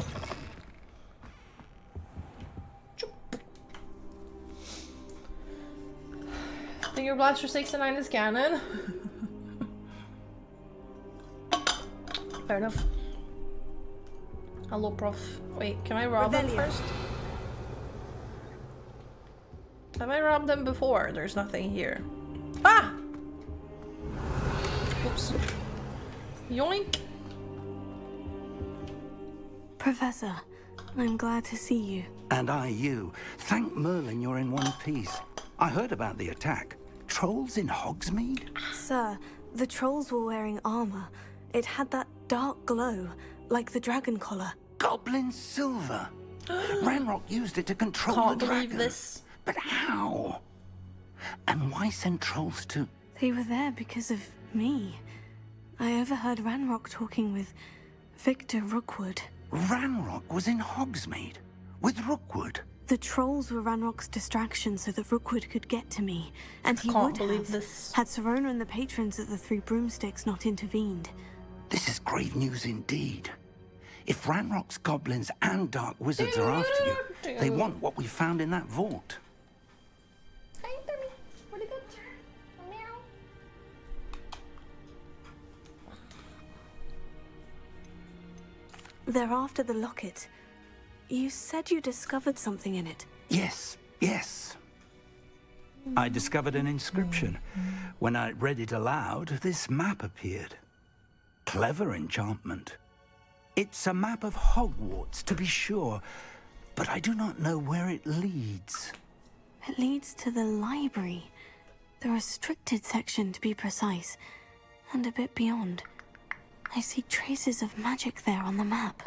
Finger Blaster 69 is canon. Fair enough. Hello, Prof. Wait, can I rob them first? Have I robbed them before? There's nothing here. Ah! Oops. Yoink! Professor, I'm glad to see you. And I you. Thank Merlin you're in one piece. I heard about the attack. Trolls in Hogsmeade? Sir, the trolls were wearing armor. It had that dark glow, like the dragon collar. Goblin silver. Ranrock used it to control the dragon. This. But how? And why send trolls to... They were there because of me. I overheard Ranrock talking with Victor Rookwood. Ranrock was in Hogsmeade with Rookwood. The trolls were Ranrock's distraction so that Rookwood could get to me, and he Can't would believe have this. had Serona and the patrons at the Three Broomsticks not intervened. This is grave news indeed. If Ranrock's goblins and dark wizards are after you, they want what we found in that vault. They're after the locket. You said you discovered something in it. Yes, yes. I discovered an inscription. When I read it aloud, this map appeared. Clever enchantment. It's a map of Hogwarts, to be sure, but I do not know where it leads. It leads to the library. The restricted section, to be precise, and a bit beyond. I see traces of magic there on the map.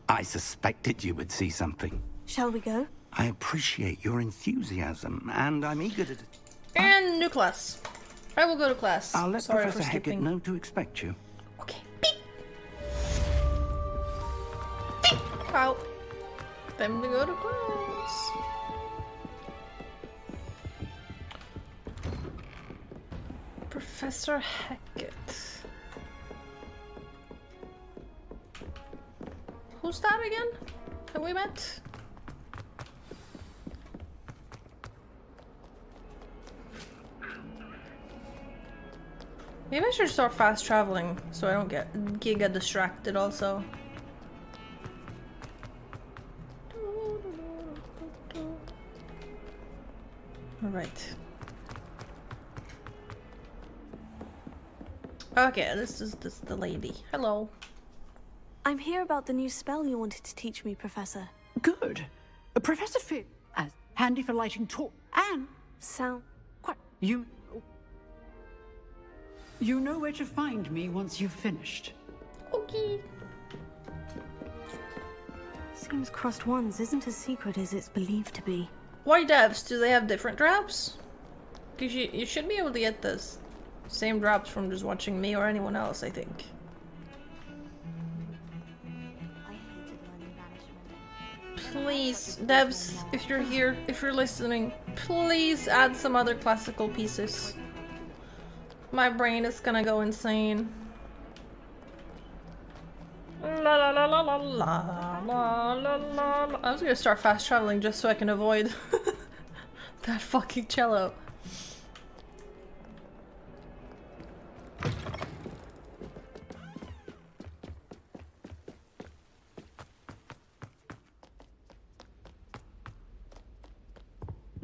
I suspected you would see something. Shall we go? I appreciate your enthusiasm, and I'm eager to... And new class. I will go to class. I'll let Sorry Professor for Hackett skipping. know to expect you. Okay. Beep. Out. Time to go to class. Professor Hackett. Who's that again? Have we met? Maybe I should start fast traveling so I don't get distracted also. Alright. Okay, this is the lady. Hello. I'm here about the new spell you wanted to teach me, Professor. Good. Professor Finn, as handy for lighting and sound. Quite. You know where to find me once you've finished. Okay. Seems crossed ones isn't as secret as it's believed to be. Why devs? Do they have different drops? Because you should be able to get the same drops from just watching me or anyone else, I think. Please, devs, if you're here, if you're listening, please add some other classical pieces. My brain is gonna go insane. La la la la la la la la la. I was gonna start fast traveling just so I can avoid that fucking cello.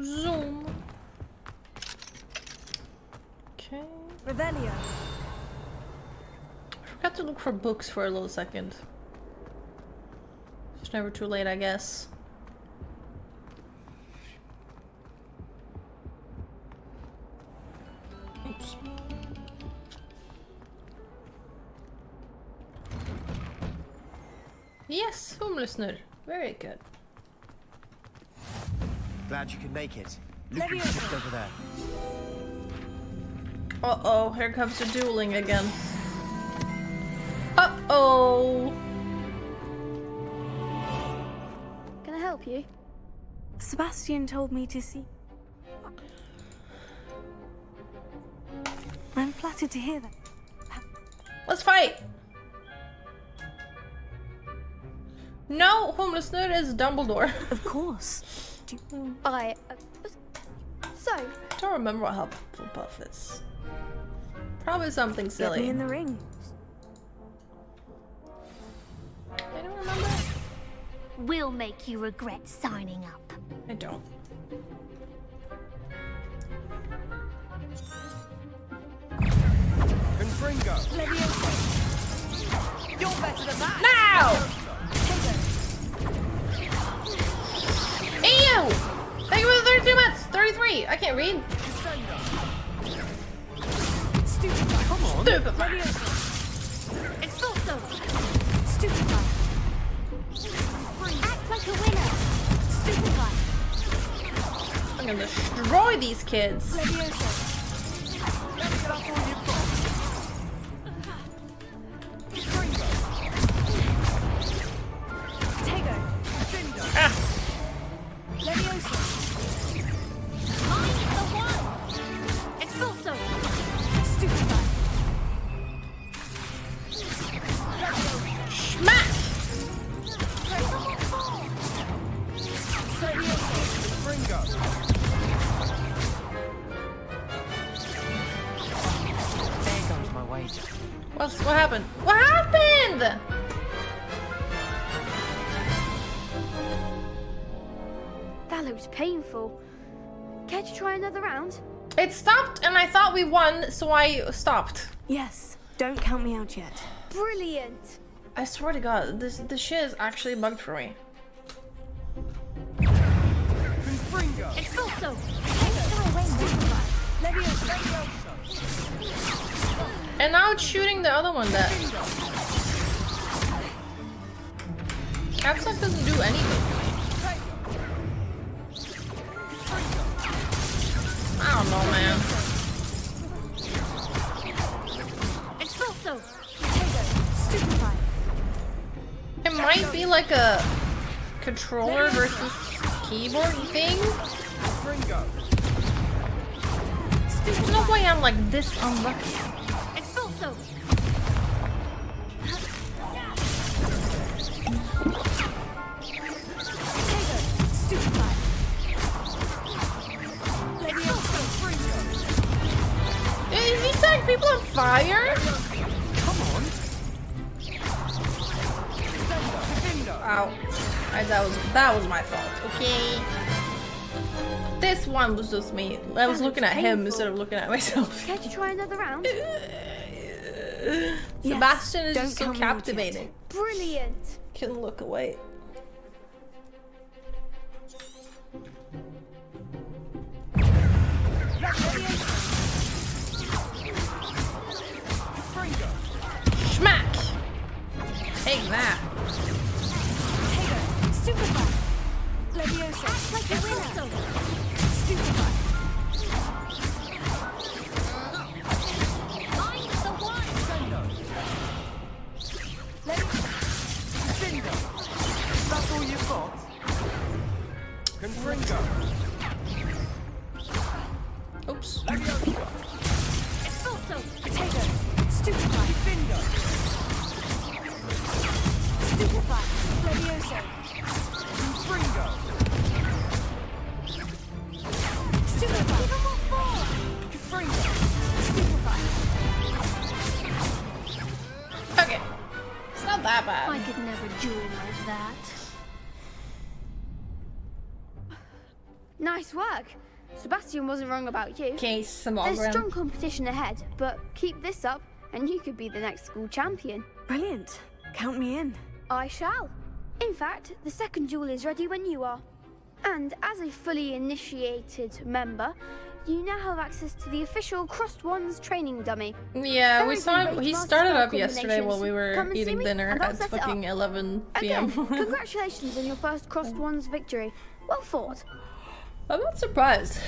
Zoom. Okay. Revelio. I forgot to look for books for a little second. It's never too late, I guess. Oops. Yes, Humlesnur. Very good. Glad you can make it. Lucan's just over there. Uh-oh, here comes the dueling again. Uh-oh! Can I help you? Sebastian told me to see. I'm flattered to hear that. Let's fight! No, Humlesnur is Dumbledore. Of course. So, I don't remember what Hufflepuff is. Probably something silly. Get me in the ring. I don't remember. We'll make you regret signing up. I don't. Confringo. You're better than that. Now! Ew! Thank you for the 32 months! 33! I can't read. Stupid guy. Come on. Stupid guy. It's not so. Stupid guy. Act like a winner. Stupid guy. I'm gonna destroy these kids. wager. What happened? What happened? That looks painful. Care to try another round? It stopped and I thought we won, so I stopped. Yes, don't count me out yet. Brilliant. I swear to God, this shit is actually bugged for me. Expulso. And now it's shooting the other one that Capsuck doesn't do anything to me. I don't know, man. Expulso. It might be like a controller versus keyboard thing. There's no way I'm like this unlucky. Expulso. Is he setting people on fire? Ow. That was my fault, okay? This one was just me. I was looking at him instead of looking at myself. Care to try another round? Sebastian is just so captivating. Brilliant. Couldn't look away. Schmack! Take that. Stupefy. Leviosa. Like a winner. Stupefy. I'm the one. Bingo. That's all you've got? Confringo. Oops. Expulso. Potato. Stupefy. Bingo. Stupefy. Leviosa. Confringo. Stupefy. Confringo. Stupefy. Okay. It's not that bad. I could never duel like that. Nice work. Sebastian wasn't wrong about you. Okay, There's strong competition ahead, but keep this up and you could be the next school champion. Brilliant. Count me in. I shall. In fact, the second duel is ready when you are. And as a fully initiated member, you now have access to the official Crossed Wands training dummy. Yeah, we saw him. He started up yesterday combinations. while we were Come and see eating me dinner and I'll at set it fucking up. 11 p.m. Again, congratulations on your first Crossed Wands victory. Well fought. I'm not surprised.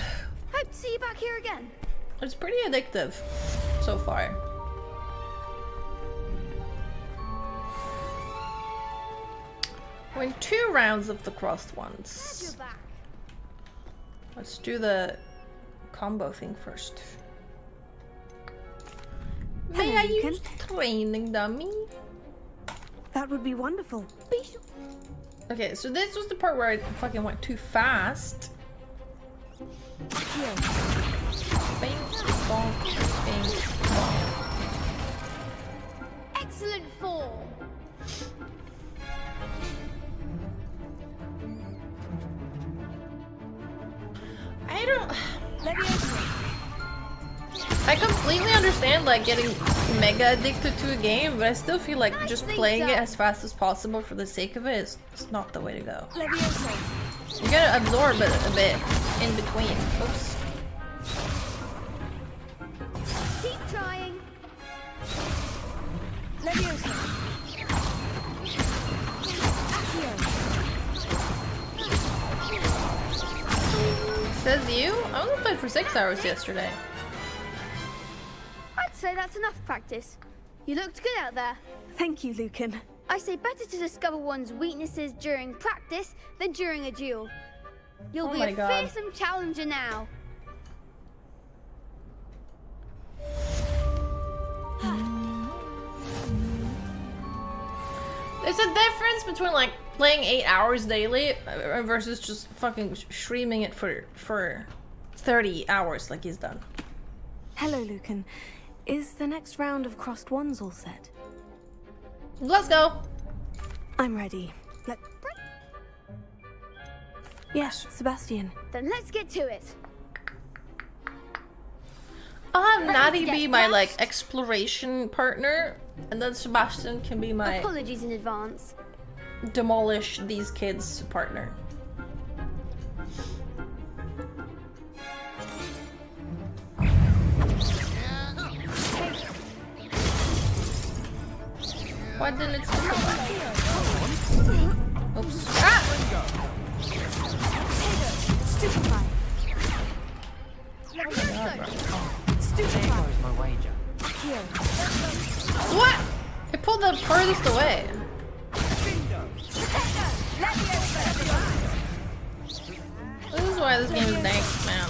Hope to see you back here again. It's pretty addictive so far. We're in 2 rounds of the crossed ones. Let's do the combo thing first. May I use training dummy? That would be wonderful. Okay, so this was the part where I fucking went too fast. Bing, bonk, bing, bonk. Excellent form. I don't... I completely understand like getting mega addicted to a game, but I still feel like just playing it as fast as possible for the sake of it is not the way to go. You gotta absorb it a bit in between. Oops. Keep trying. Says you? I only played for 6 hours yesterday. I'd say that's enough practice. You looked good out there. Thank you, Lucan. I say better to discover one's weaknesses during practice than during a duel. You'll be a fearsome challenger now. There's a difference between like playing 8 hours daily versus just fucking streaming it for 30 hours like he's done. Hello, Lucan. Is the next round of crossed wands all set? Let's go. I'm ready. Yes, Sebastian. Then let's get to it. I'll have Natty be my like exploration partner, and then Sebastian can be my apologies in advance. Demolish these kids partner. Why didn't it spin the Oops. Ah! Stupefy. There goes my wager. What? It pulled the furthest away. This is why this game is dank, man.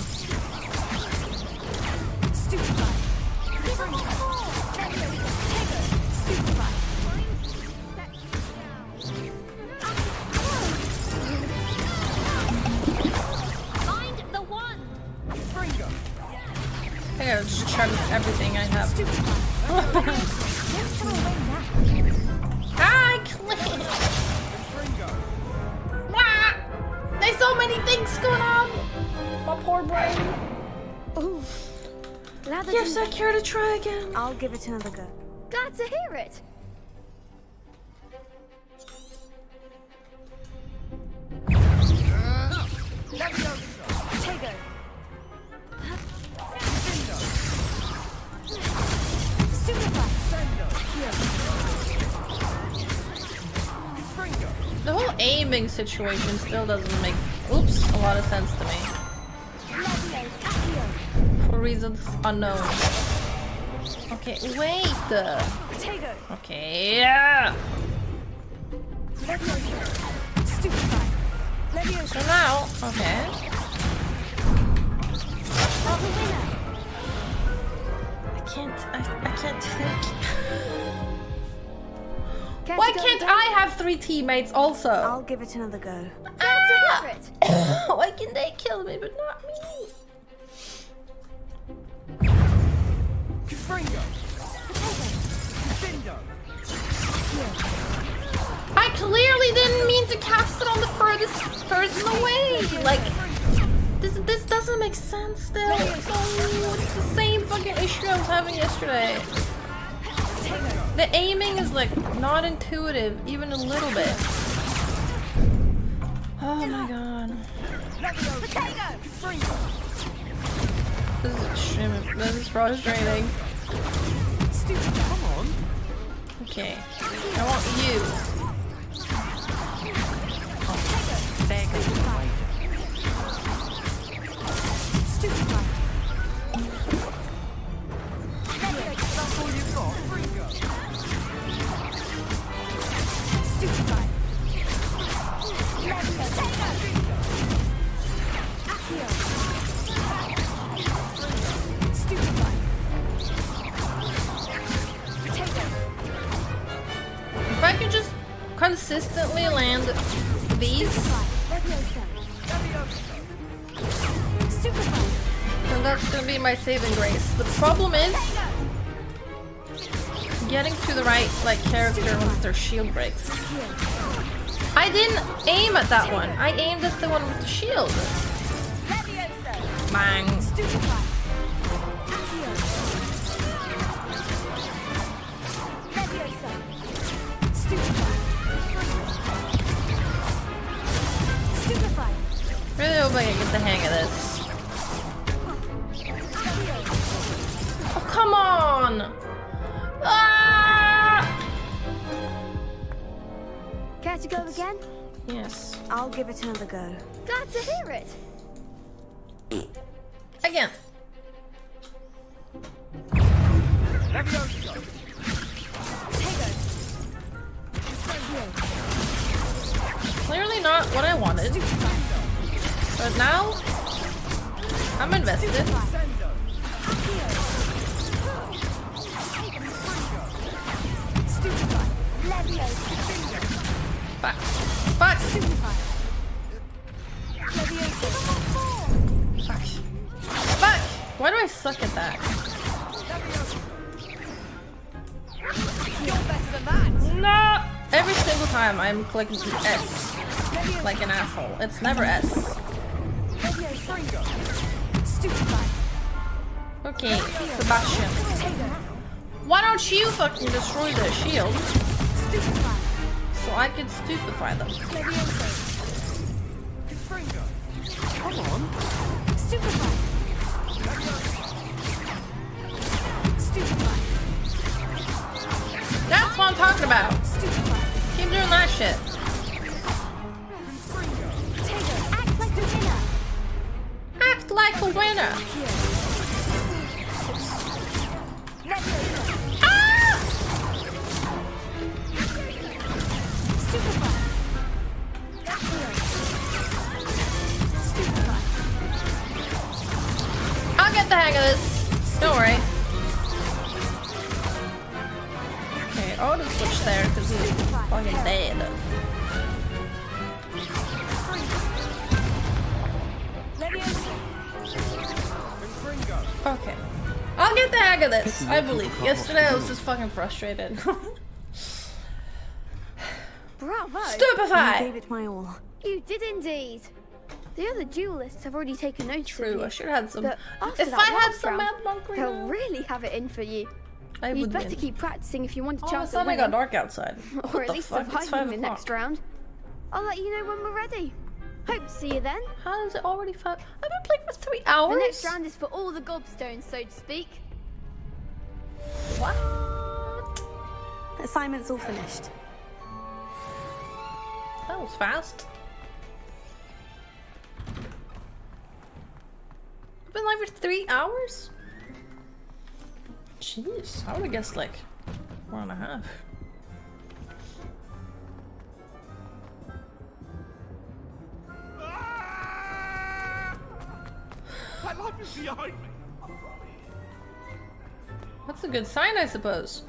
I gotta just try everything I have. I can't. Ah! There's so many things going on. My poor brain. Ooh. Yes, I care to try again. I'll give it another go. Glad to hear it. Tego. The whole aiming situation still doesn't make a lot of sense to me. For reasons unknown. Okay, wait. Okay, yeah. So now, okay. I can't think. Why can't I have 3 teammates also? I'll give it another go. Why can they kill me but not me? I clearly didn't mean to cast it on the furthest person away. Like, this doesn't make sense still. It's the same fucking issue I was having yesterday. The aiming is like not intuitive, even a little bit. Oh my god. This is extreme. This is frustrating. Come on. Okay. I want you. Oh, there goes my wager. That's all you've got. If I could just consistently land these, then that's gonna be my saving grace. The problem is getting to the right like character once their shield breaks. I didn't aim at that one. I aimed at the one with the shield. Bang. Really hope I can get the hang of this. Oh, come on! Ah! Care to go again? Yes. I'll give it another go. Glad to hear it. Again. Clearly not what I wanted. But now, I'm invested. Fuck. Fuck! Fuck. Fuck! Why do I suck at that? No! Every single time I'm clicking S. Like an asshole. It's never S. Okay, Sebastian. Why don't you fucking destroy the shield? So I can stupefy them. Come on. Stupefy. That's what I'm talking about. Keep doing that shit. Act like a winner. Ah! I'll get the hang of this. Don't worry. Okay, I'll just switch there because he's fucking dead. Okay. I'll get the hang of this, I believe. Yesterday I was just fucking frustrated. Bravo! Stupefy! I gave it my all. You did indeed. The other duelists have already taken notice of you. True, I should have had some. But after If that I had last some round, Mad Monk right they'll now, really have it in for you. I You'd would better win. keep practicing if you want a All of a chance sudden at it got winning. dark outside. Or What at the least fuck? It's surviving 5 the o'clock. next round. I'll let you know when we're ready. Hope to see you then. How is it already 5? I've been playing for 3 hours? The next round is for all the gobstones, so to speak. What? Assignment's all finished. That was fast. I've been live for 3 hours? Jeez, I would have guessed like 1.5. My life is behind me. That's a good sign, I suppose.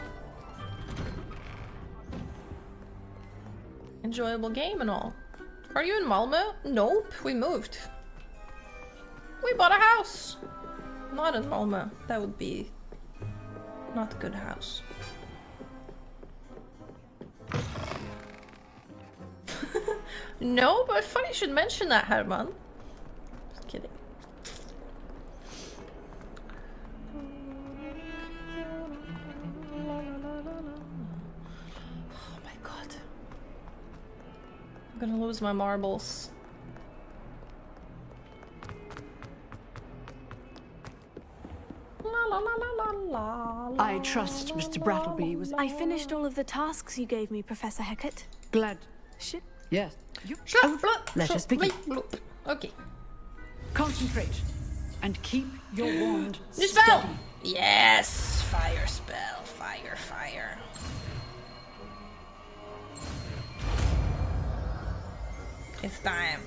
Enjoyable game and all. Are you in Malmö? Nope, we moved. We bought a house. Not in Malmö. That would be not a good house. No, but funny you should mention that, Herman. Just kidding. Oh my god. I'm gonna lose my marbles. La, la, la, la, la, la. I trust Mr. Brattleby was... I finished all of the tasks you gave me, Professor Hecat. Glad. Shit. Yes. Let us begin. Okay. Concentrate. And keep your wand New spell! steady. Yes! Fire spell. Fire, fire. It's time.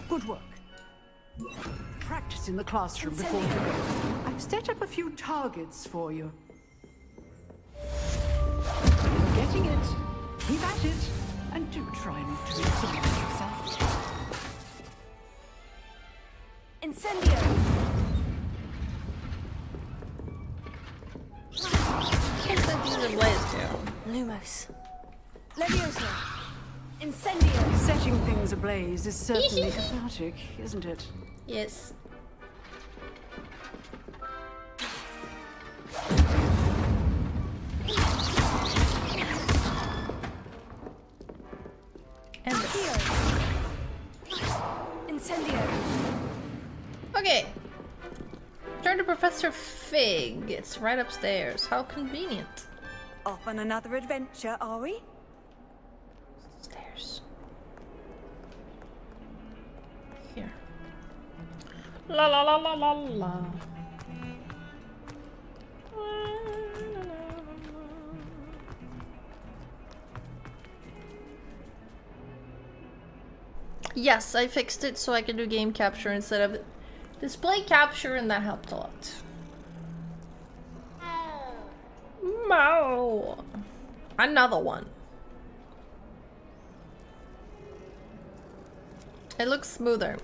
Good work. Practice in the classroom before you go. I've set up a few targets for you. You're getting it. Keep at it. And do try not to intimidate yourself. Incendio! These are blaze too. Lumos. Leviosa! Incendio! Setting things ablaze is certainly cathartic, isn't it? Yes. And Incendio! okay. Turn to Professor Fig. It's right upstairs. How convenient. Off on another adventure, are we? Stairs. Here. La la la la la la. Yes, I fixed it so I can do game capture instead of display capture, and that helped a lot. Mow. Another one. It looks smoother.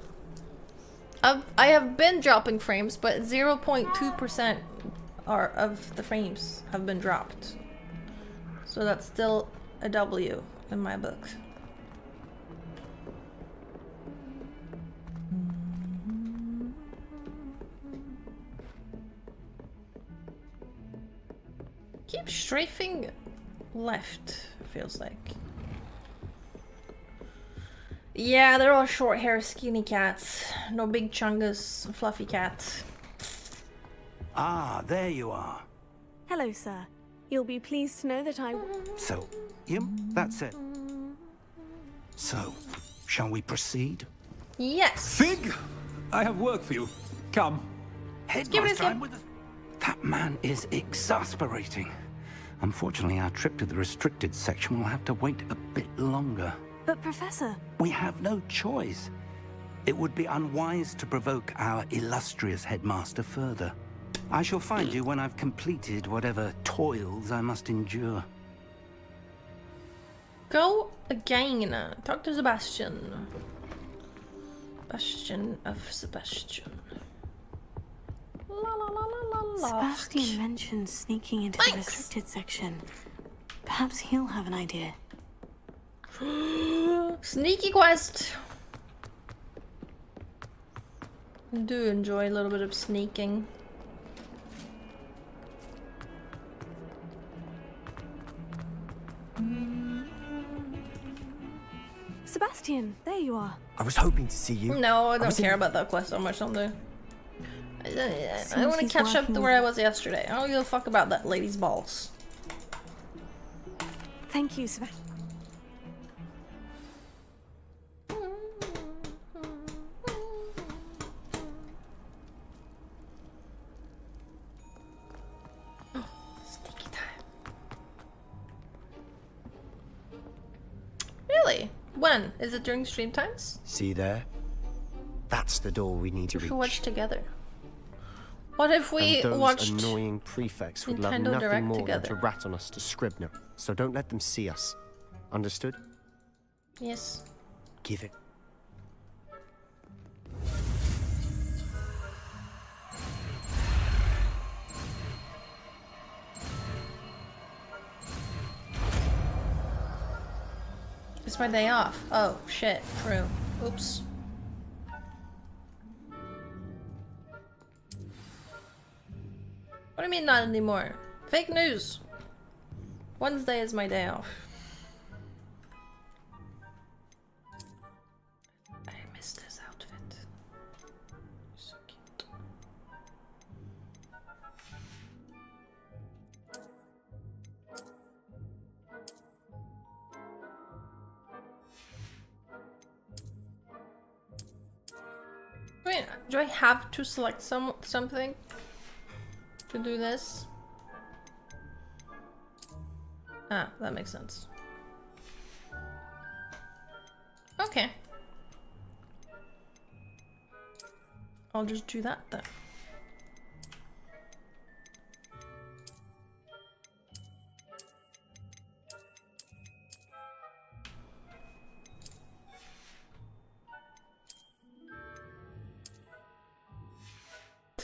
I have been dropping frames, but 0.2% of the frames have been dropped. So that's still a W in my book. Keep strafing left, feels like. Yeah, they're all short hair, skinny cats. No big chungus, fluffy cats. Ah, there you are. Hello, sir. You'll be pleased to know that I... So, that's it. So, shall we proceed? Yes. Fig, I have work for you. Come. Headmaster, I'm with us. That man is exasperating. Unfortunately, our trip to the restricted section will have to wait a bit longer. But, Professor... We have no choice. It would be unwise to provoke our illustrious headmaster further. I shall find you when I've completed whatever toils I must endure. Go again. Talk to Sebastian. Bastion of Sebastian. La la la la la. Sebastian mentioned sneaking into the restricted section. Perhaps he'll have an idea. Sneaky quest. I do enjoy a little bit of sneaking. Sebastian, there you are. I was hoping to see you. No, I don't care about that quest so much. I want to catch up to where I was yesterday. I don't give a fuck about that lady's balls. Thank you, Sebastian. Sneaky time. Really? When? Is it during stream times? See there? That's the door we need to We reach. should watch together. What if we and those watched annoying prefects would love Nintendo nothing Direct more together? than to rat on us to Scribner. So don't let them see us. Understood? Yes. Give it. It's my day off. Oh, shit. True. Oops. What do you mean not anymore? Fake news. Wednesday is my day off. I miss this outfit. So cute. Wait, do I have to select something to do this? Ah, that makes sense. Okay. I'll just do that then.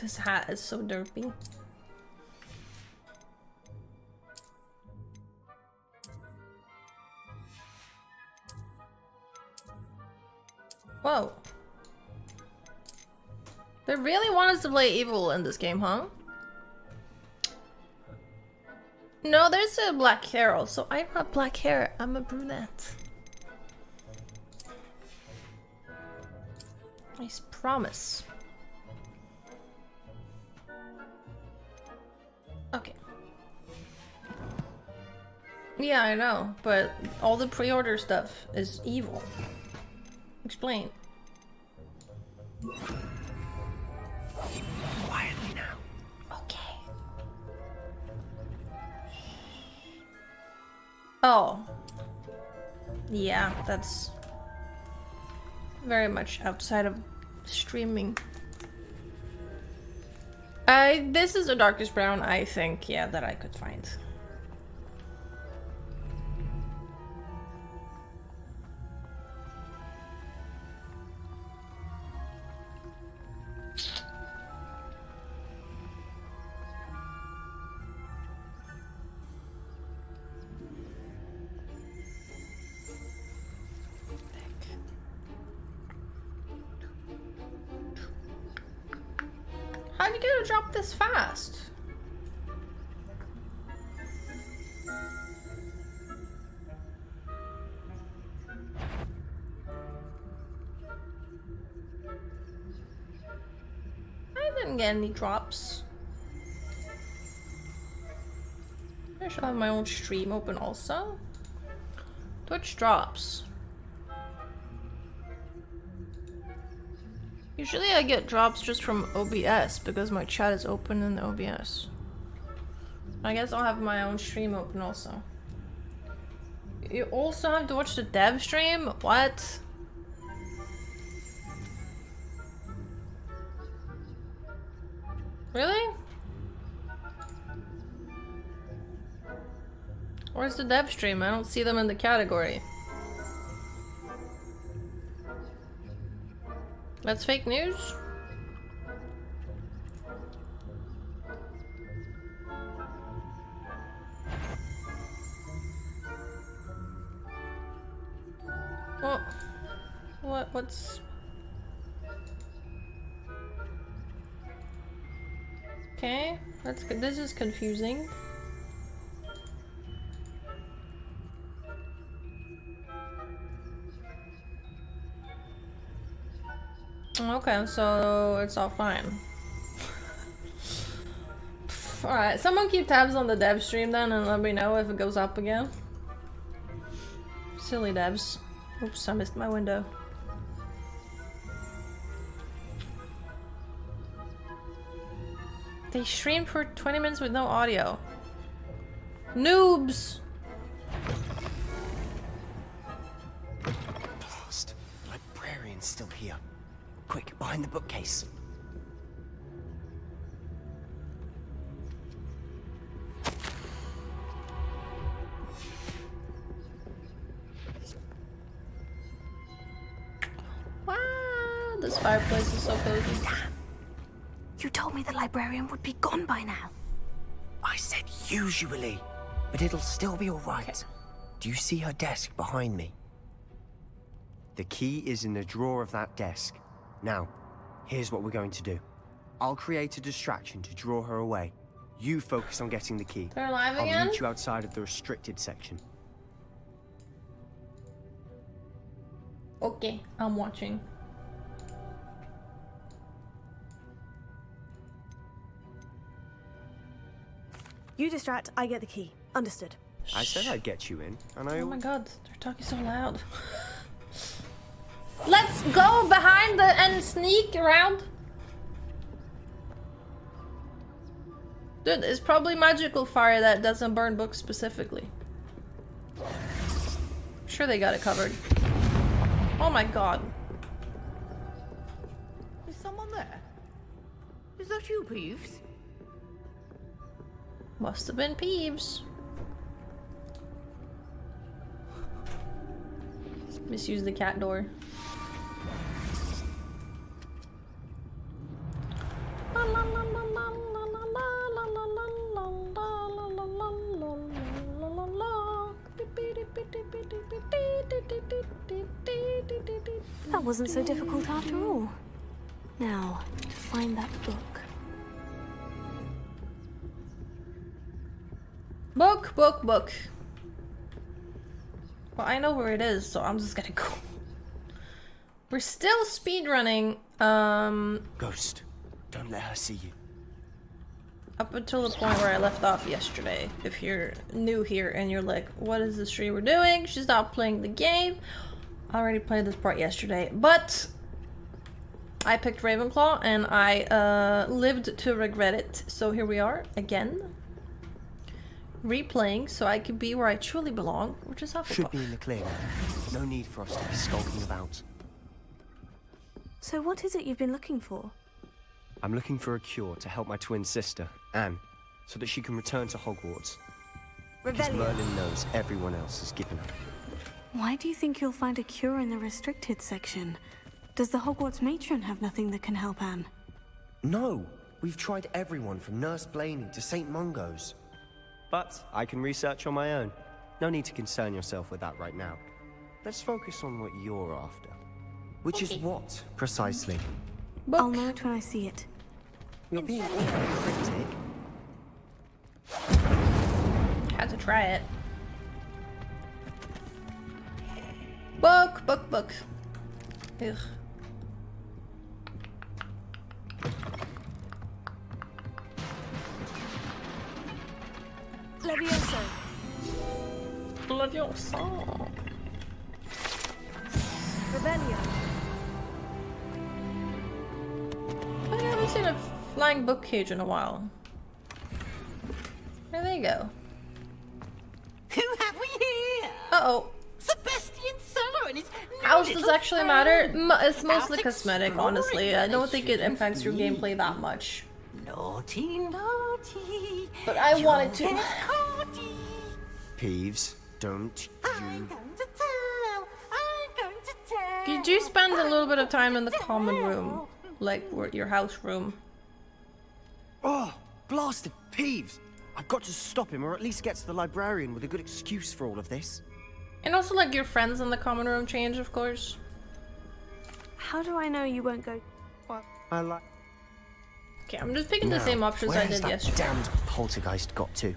This hat is so derpy. Whoa. They really want us to play evil in this game, huh? No, there's a black hair also. I don't have black hair. I'm a brunette. I promise. Okay. Yeah, I know, but all the pre-order stuff is evil. Explain. Quietly now. Okay. Oh. Yeah, that's very much outside of streaming. This is a darkest brown, I think, yeah, that I could find. How'd you get a drop this fast? I didn't get any drops. I should have my own stream open also. Twitch drops. Usually I get drops just from OBS because my chat is open in the OBS. I guess I'll have my own stream open also. You also have to watch the dev stream? What? Really? Where's the dev stream? I don't see them in the category. That's fake news? What's... Okay, that's good. This is confusing. Okay, so it's all fine. Alright, someone keep tabs on the dev stream then and let me know if it goes up again. Silly devs. Oops, I missed my window. They streamed for 20 minutes with no audio. Noobs! Blast. The librarian's still here. Quick, behind the bookcase. Wow, this fireplace is so cozy. You told me the librarian would be gone by now. I said usually, but it'll still be all right. Okay. Do you see her desk behind me? The key is in the drawer of that desk. Now, here's what we're going to do. I'll create a distraction to draw her away. You focus on getting the key. They're alive again? I'll meet you outside of the restricted section. Okay, I'm watching. You distract, I get the key. Understood. I said I'd get you in, and I... Oh my god, they're talking so loud. Let's go behind and sneak around. Dude, it's probably magical fire that doesn't burn books specifically. I'm sure they got it covered. Oh my god. Is someone there? Is that you, Peeves? Must have been Peeves. Misuse the cat door. That wasn't so difficult after all. Now, find that book. Book. Well, I know where it is, so I'm just gonna go. We're still speedrunning, Ghost, don't let her see you. up until the point where I left off yesterday. If you're new here and you're like, what is the streamer doing? She's not playing the game. I already played this part yesterday, but I picked Ravenclaw and I lived to regret it. So here we are again. Replaying so I can be where I truly belong, which is Hufflepuff. Should be in the clear now. No need for us to be skulking about. So what is it you've been looking for? I'm looking for a cure to help my twin sister, Anne, so that she can return to Hogwarts. Because Merlin knows everyone else has given up. Why do you think you'll find a cure in the restricted section? Does the Hogwarts matron have nothing that can help Anne? No! We've tried everyone from Nurse Blaney to St. Mungo's. But I can research on my own. No need to concern yourself with that right now. Let's focus on what you're after. Which is what, precisely? I'll know it when I see it. You're being awfully cryptic. Had to try it. Book. Ugh. Levioso. Levioso. Rebellion. I haven't seen a flying book cage in a while. Where they go? Who have we here? Uh-oh. Sebastian Cellar and his House does actually matter. It's mostly cosmetic, honestly. I don't think it impacts your gameplay that much. Naughty. But I wanted to. Peeves, don't you... Did you spend a little bit of time in the common room? Like, your house room? Oh, blasted Peeves! I've got to stop him, or at least get to the librarian with a good excuse for all of this. And also, like, your friends in the common room change, of course. How do I know you won't go? Well, I like... Okay, I'm just picking the same options I did yesterday. Damned poltergeist got to.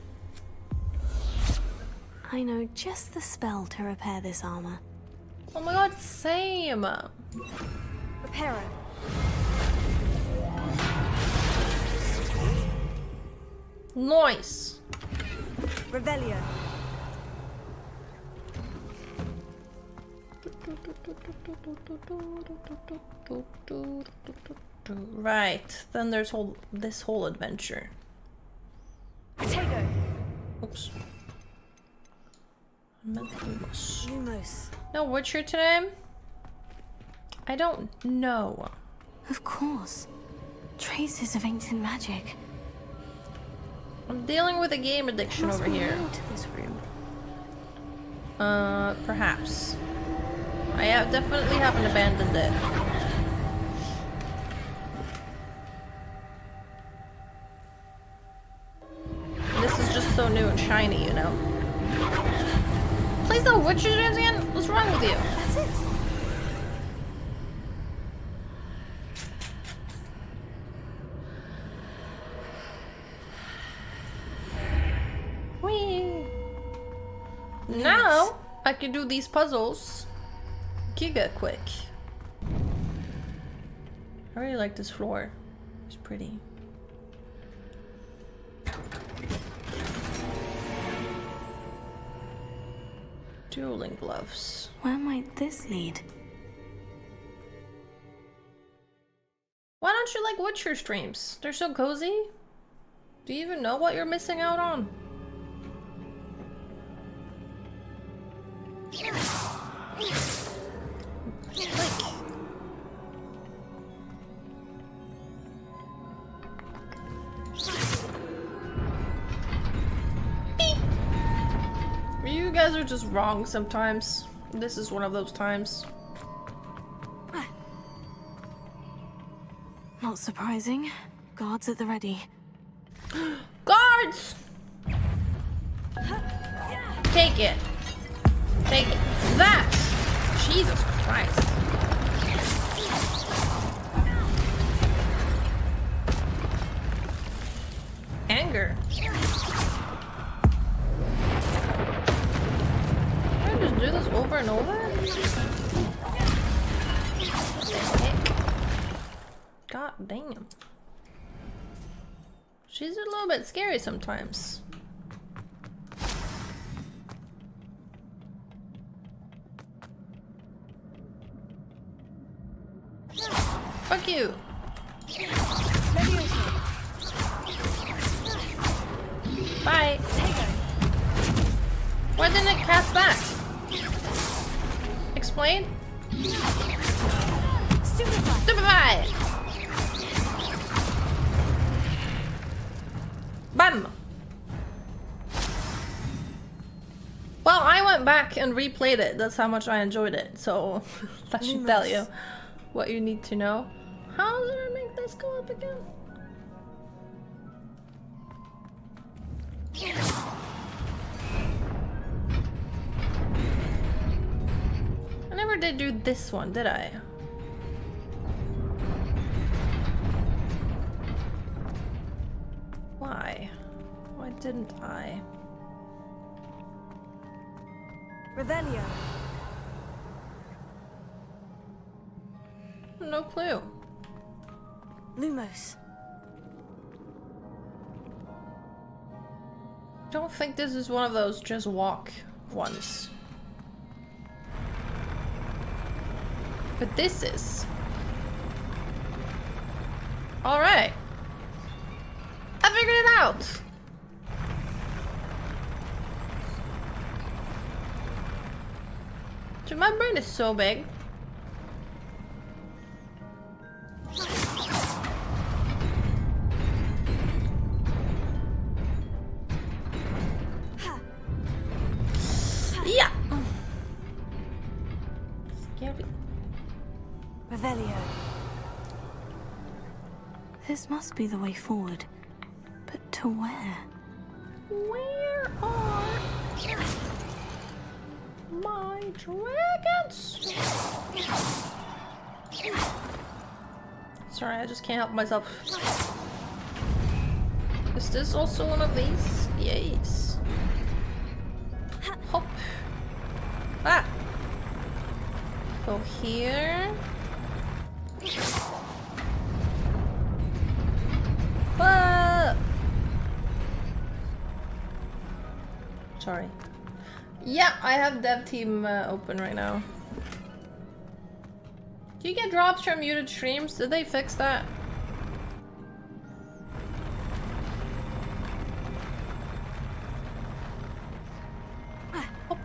I know just the spell to repair this armor. Oh my god, same! Reparo. Nice! Revelio. Right, then there's this whole adventure. Tego. Oops. Lumos. No Witcher today? I don't know. Of course. Traces of ancient magic. I'm dealing with a game addiction over here. To this room. Perhaps. I definitely haven't abandoned it. This is just so new and shiny, you know? Please don't Witcher games again? What's wrong with you? That's it. Whee! Now I can do these puzzles giga quick. I really like this floor. It's pretty. Dueling gloves. Where might this lead? Why don't you like Witcher streams? They're so cozy. Do you even know what you're missing out on? You guys are just wrong sometimes. This is one of those times. Not surprising. Guards at the ready. Guards! Take it. Take it. That! Jesus Christ. Anger. Can I just do this over and over? God damn. She's a little bit scary sometimes. Fuck you. Bye. Why didn't it cast back? Explain? Stupefy! Bam! Well, I went back and replayed it. That's how much I enjoyed it. So that should tell you what you need to know. How did I make this go up again? I never did do this one, did I? I? Why didn't I? Revelio. No clue. Lumos. Don't think this is one of those just walk ones. But this is. Alright. I figured it out! Dude, my brain is so big. Yeah! Scary. Revelio. This must be the way forward. But to where? Where are my dragons? Sorry, I just can't help myself. Is this also one of these? Yes. Hop. Ah. Go here. Ah. Sorry. Yeah, I have dev team open right now. Do you get drops from muted streams? Did they fix that? Hop.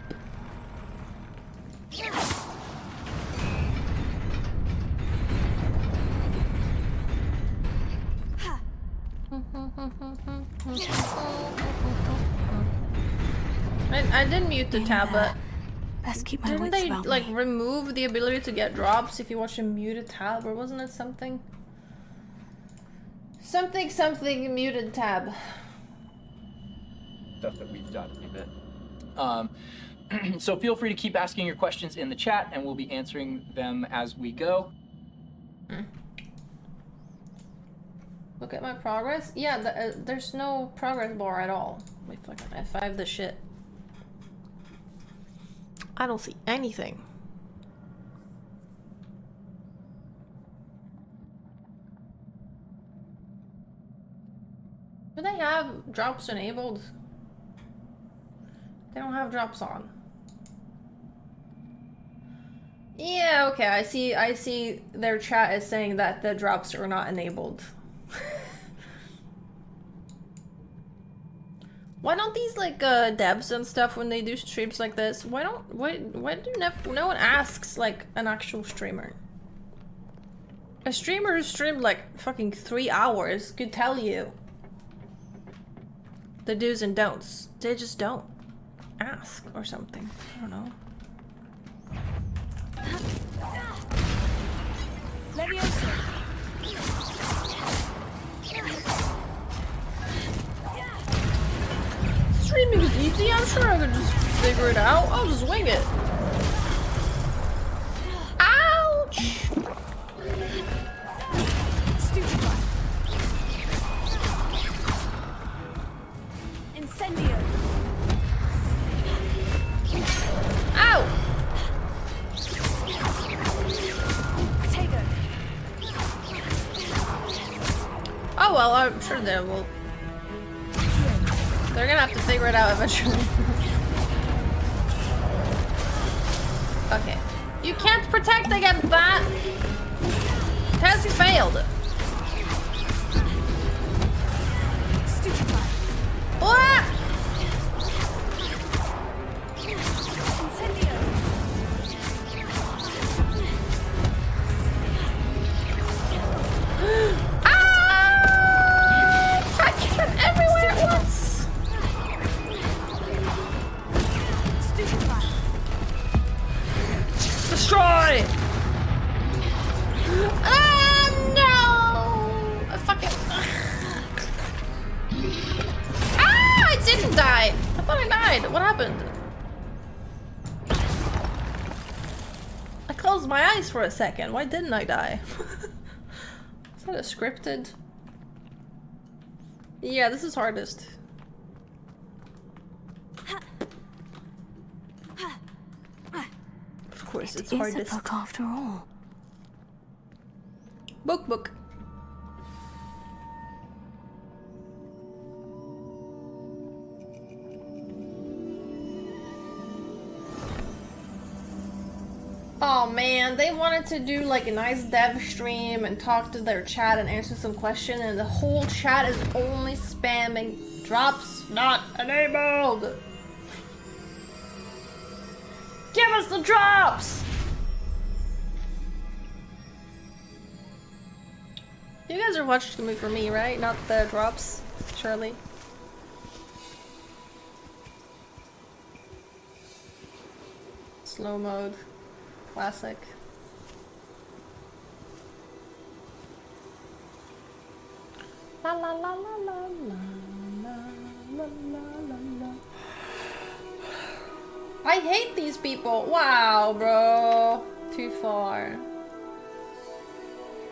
I did mute the tab, but best keep my didn't wits they about like me. remove the ability to get drops if you watch a muted tab, or wasn't it something? Something muted tab. Stuff that we've done a bit. So feel free to keep asking your questions in the chat, and we'll be answering them as we go. Look at my progress. Yeah, there's no progress bar at all. Wait, fucking F5 the shit. I don't see anything. Do they have drops enabled? They don't have drops on. Yeah, okay, I see their chat is saying that the drops are not enabled. Why don't these like devs and stuff, when they do streams like this, why do no one asks like an actual streamer? A streamer who streamed like fucking 3 hours could tell you the do's and don'ts. They just don't ask or something. I don't know. Streaming is easy. I'm sure I could just figure it out. I'll just wing it. Ouch! Stupid one. Incendio. Ow! Potato. Oh well, I'm sure they will. They're gonna have to figure it out eventually. Okay. You can't protect against that! Has failed. Stupid one. What? Incendio. I can't everywhere at once! Stupid one. Destroy! Ah, no! I fucking... Ah, I didn't die! I thought I died. What happened? I closed my eyes for a second. Why didn't I die? Is that a scripted? Yeah, this is hardest. Of course, it's hardest. It's a book after all. Book. Oh man, they wanted to do like a nice dev stream and talk to their chat and answer some question, and the whole chat is only spamming drops not enabled. Give us the drops! You guys are watching me for me, right? Not the drops, surely. Slow mode. Classic. La la la la la la la la la. I hate these people. Wow, bro. Too far.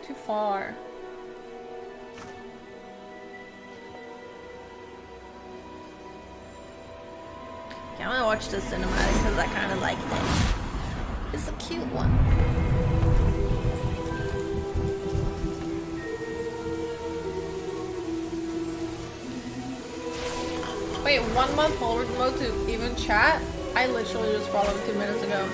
Too far. Yeah, I'm gonna watch the cinematic because I kind of liked it. It's a cute one. Wait, 1 month forward mode to even chat? I literally just followed 2 minutes ago.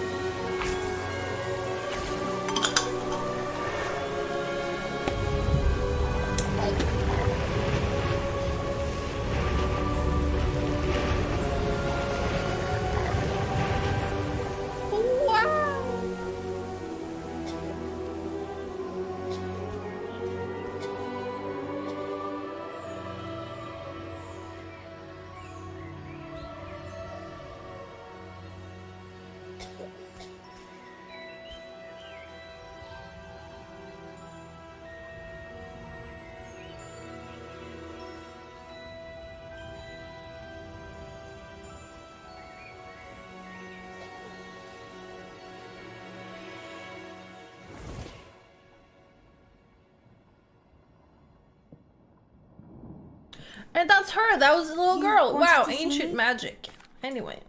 And that's her. That was a little girl. Wow, ancient magic. Anyway,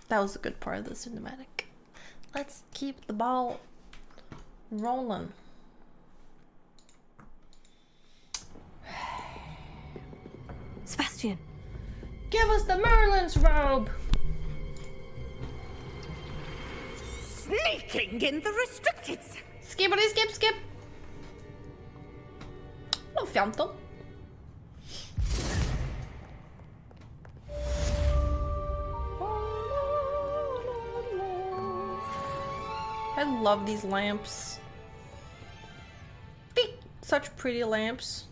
that was a good part of the cinematic. Let's keep the ball rolling. Sebastian, give us the Merlin's robe. Sneaking in the restricted. Skippity skip. Oh, Phantom. I love these lamps. Beep. Such pretty lamps.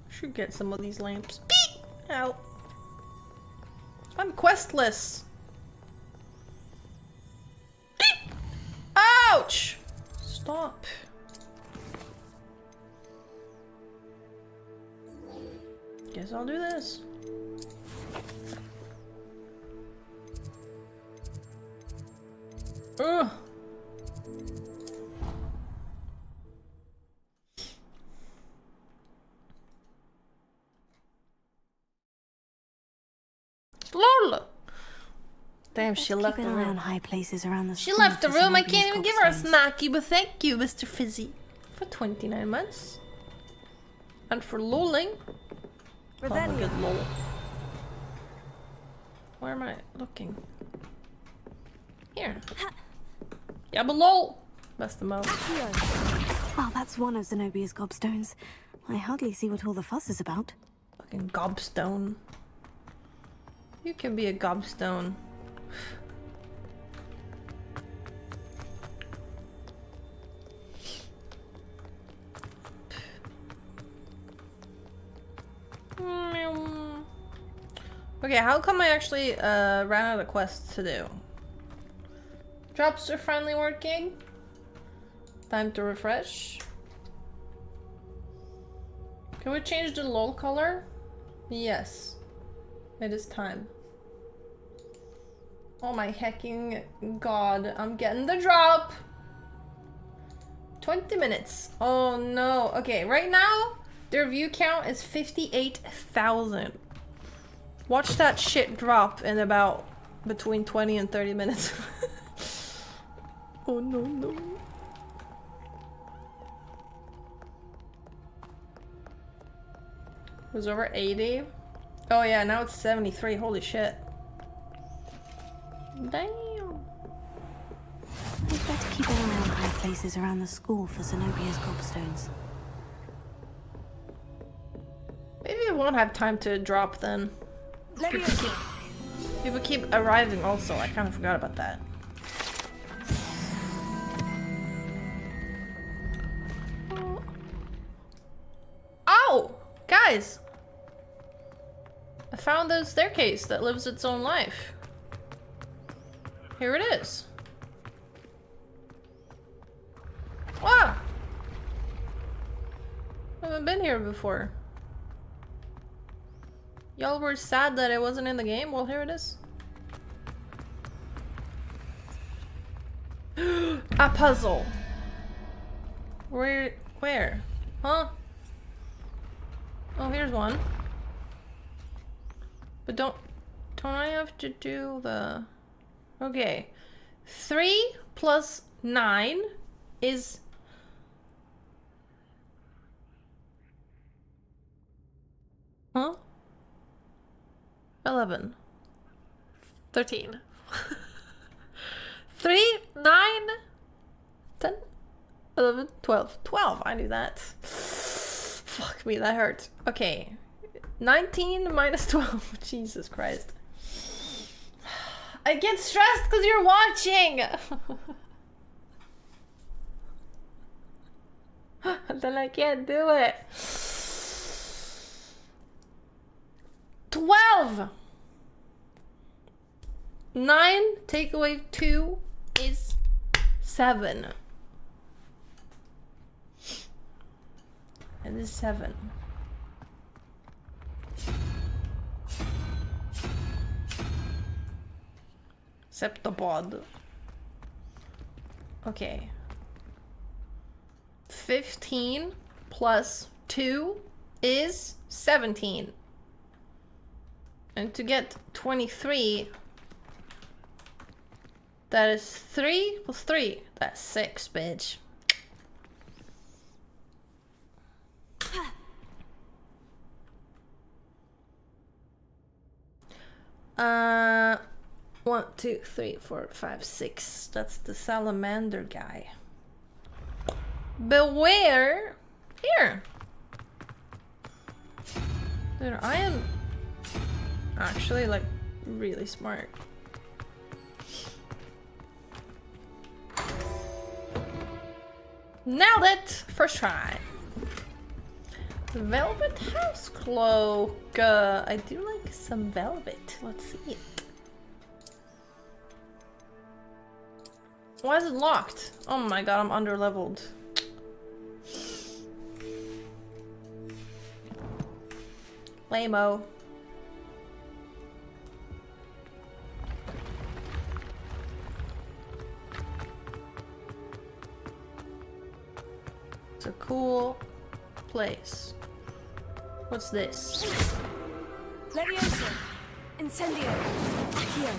Should get some of these lamps. Beep. Ow. I'm questless. Beep. Ouch! Stop. Guess I'll do this. Ugh. LOL. Damn, she left the room. On high places around the she left the room. I can't even give her a snacky, but thank you, Mr. Fizzy, for 29 months. And for lolling. Oh my good lol. Where am I looking? Here. Yeah, but lol. That's the most. Oh, that's one of Zenobia's gobstones. I hardly see what all the fuss is about. Fucking gobstone. You can be a gobstone. Okay, how come I actually ran out of quests to do? Drops are finally working. Time to refresh. Can we change the LOL color? Yes. It is time. Oh my hecking god, I'm getting the drop! 20 minutes. Oh no. Okay, right now, Their view count is 58,000. Watch that shit drop in about between 20 and 30 minutes. Oh no, no. It was over 80. Oh yeah, now it's 73. Holy shit. Damn. I'd better keep an eye on high places around the school for Zenobia's gobstones. Maybe it won't have time to drop then. People keep arriving also. I kind of forgot about that. Oh! Guys! I found a staircase that lives its own life. Here it is. Wow! I haven't been here before. Y'all were sad that it wasn't in the game? Well, here it is. A puzzle. Where? Huh? Oh, here's one. But don't I have to do the... Okay. 3 plus 9 is... Huh? 11. 13. 3, 9, 10, 11, 12. 12, I knew that. Fuck me, that hurt. Okay. 19 minus 12. Jesus Christ. I get stressed because you're watching! Then I can't do it. 12! 9 take away 2 is 7. And this is 7. Septopod. Okay. 15 plus 2 is 17. And to get 23, that is 3 plus 3. That's 6, bitch. Uh, 1, 2, 3, 4, 5, 6. That's the salamander guy. Beware! Here! Dude, I am actually like really smart. Nailed it! First try. Velvet house cloak. I do like some velvet. Let's see it. Why is it locked? Oh my god, I'm under-leveled. Lame-o. It's a cool place. What's this? Leviosa! Incendio! Accio!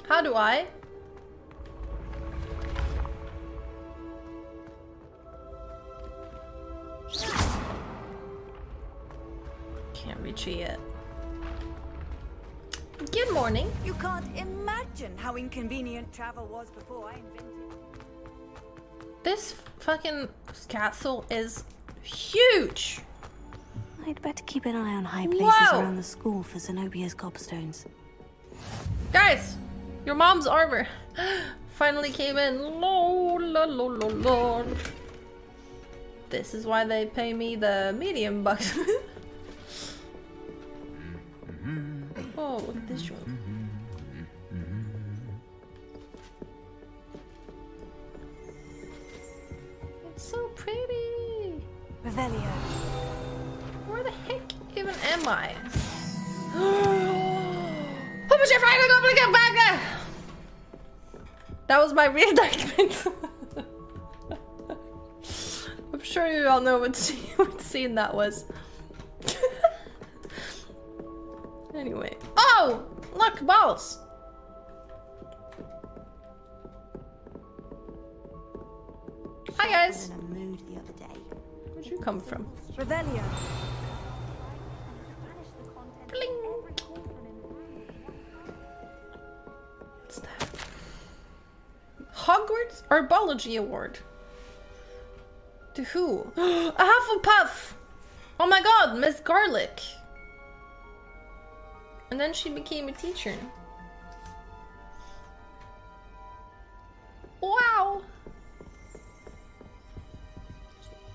How do I? Can't reach it yet. Good morning. You can't imagine how inconvenient travel was before I invented. This fucking castle is huge. I'd better keep an eye on high places around the school for Zenobia's gobstones. Guys, your mom's armor finally came in. Lord. This is why they pay me the medium bucks. Oh, look at this room. It's so pretty. Revelio. Where the heck even am I? How much your final duplicate back? That was my reenactment. sure you all know what scene that was. Anyway. Oh! Look, balls! Hi guys! Where'd you come from? Revelio. Bling! What's that? Hogwarts Herbology Award. To who? A Hufflepuff! Oh my god, Miss Garlic! And then she became a teacher. Wow!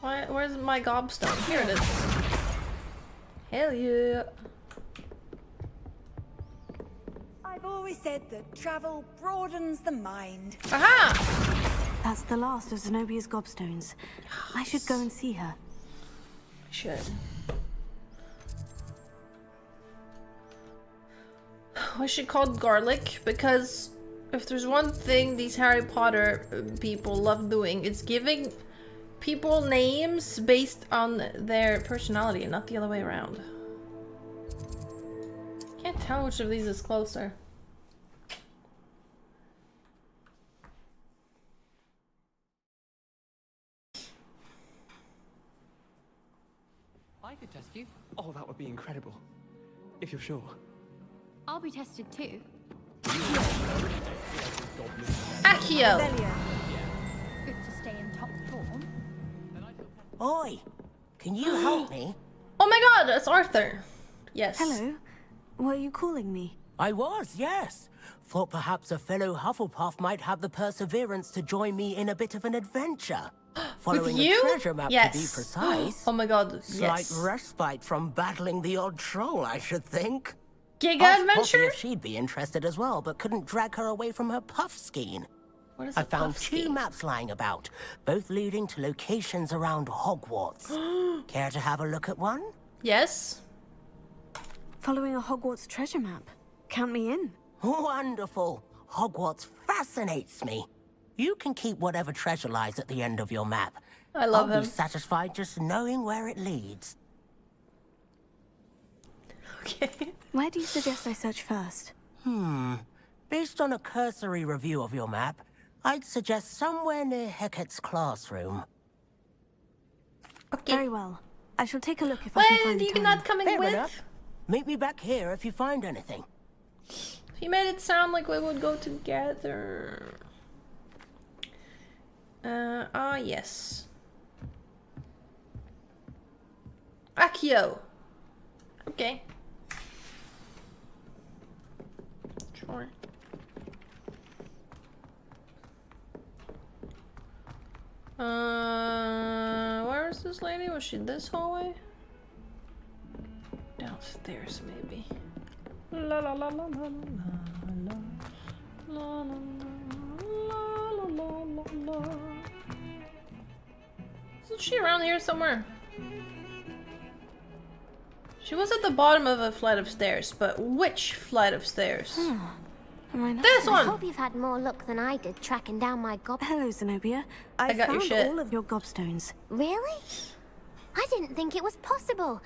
Where's my gobstone? Here it is. Hell yeah! I've always said that travel broadens the mind. Aha! That's the last of Zenobia's gobstones. I should go and see her. Should. Why is she called Garlic? Because if there's one thing these Harry Potter people love doing, it's giving people names based on their personality and not the other way around. Can't tell which of these is closer. I could test you. Oh, that would be incredible. If you're sure. I'll be tested too. Accio! Good to stay in top form. Oi, can you help me? Oh my god, it's Arthur. Yes. Hello. Were you calling me? I was, yes. Thought perhaps a fellow Hufflepuff might have the perseverance to join me in a bit of an adventure. Following With you? a treasure map Yes. to be precise. Oh my god, Slight yes. respite from battling the odd troll, I should think. Giga Asked Poppy adventure? if she'd be interested as well, but couldn't drag her away from her puff skein. What is I a found puff two skein? maps lying about, both leading to locations around Hogwarts. Care to have a look at one? Yes. Following a Hogwarts treasure map. Count me in. Wonderful. Hogwarts fascinates me. You can keep whatever treasure lies at the end of your map. I love I'll him. be satisfied just knowing where it leads. Okay. Where do you suggest I search first? Based on a cursory review of your map, I'd suggest somewhere near Hecat's classroom. Very well. I shall take a look if I can Well, find the you time. not coming Fair with? enough. Meet me back here if you find anything. He made it sound like we would go together. Yes. Accio. Okay. Sure. Where is this lady? Was she this hallway? Downstairs, maybe. La la la la la la la la la la la la. Isn't she around here somewhere? She was at the bottom of a flight of stairs, but which flight of stairs? This I one! hope you've had more luck than I did tracking down my gob. Hello, Zenobia. I got your found shit. all of your gobstones. Really? I didn't think it was possible.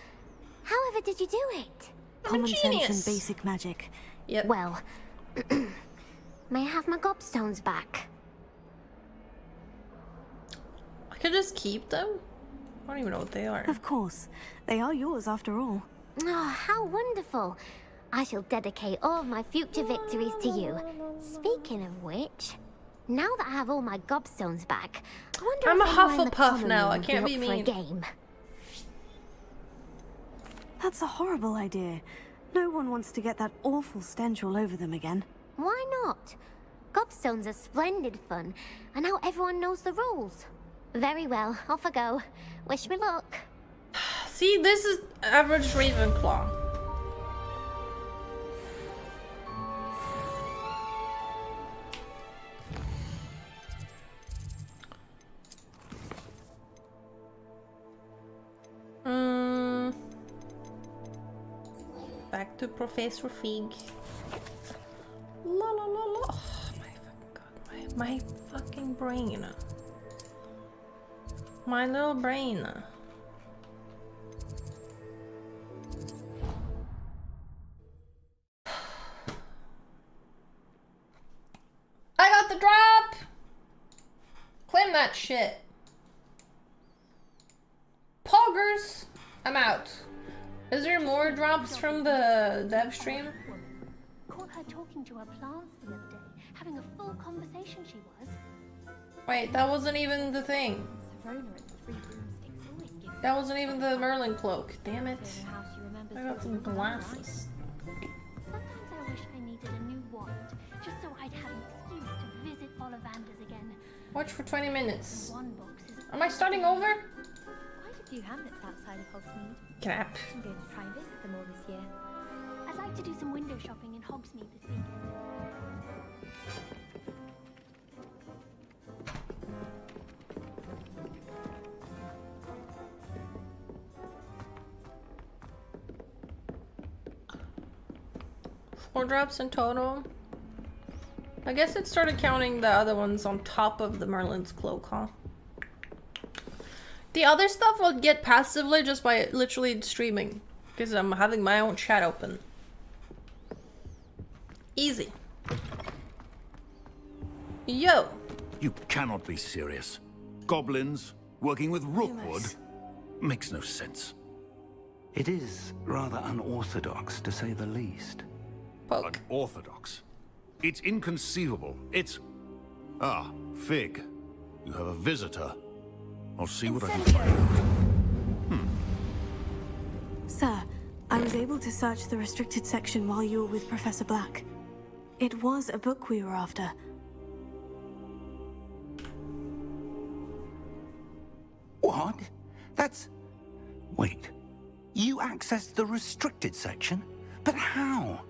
However did you do it? Common sense and basic magic. Yep. Well, may I have my gobstones back? I could just keep them? I don't even know what they are. Of course. They are yours after all. Oh, how wonderful. I shall dedicate all of my future victories to you. Speaking of which, now that I have all my gobstones back, I wonder I'm if a anyone in the Hufflepuff common now, room I would can't be be up for a mean. game. That's a horrible idea. No one wants to get that awful stench all over them again. Why not? Gobstones are splendid fun, and now everyone knows the rules. Very well, off I go. Wish me luck. See, this is average Ravenclaw. Back to Professor Fig. La la la la. Oh, my fucking god, my fucking brain. My little brain. I got the drop! Claim that shit. Poggers! I'm out. Is there more drops from the dev stream? Caught her talking to her plants the other day, having a full conversation she was. Wait, that wasn't even the thing. That wasn't even the Merlin cloak. Damn it. I got some glasses. Sometimes I wish I needed a new wand, just so I'd have an excuse to visit Ollivanders again. Watch for 20 minutes. One box is Am I starting over? quite a few hamlets outside of Hogsmeade. Crap. I'm going to try and visit them all this year. I'd like to do some window shopping in Hogsmeade this weekend. Four drops in total. I guess it started counting the other ones on top of the Merlin's cloak, huh? The other stuff I'll get passively just by literally streaming. Because I'm having my own chat open. Easy. Yo. You cannot be serious. Goblins working with Rookwood makes no sense. It is rather unorthodox, to say the least. Unorthodox? It's inconceivable. It's... Ah, Fig. You have a visitor. I'll see what I can find out. Sir, I was able to search the restricted section while you were with Professor Black. It was a book we were after. What? That's... Wait. You accessed the restricted section? But how?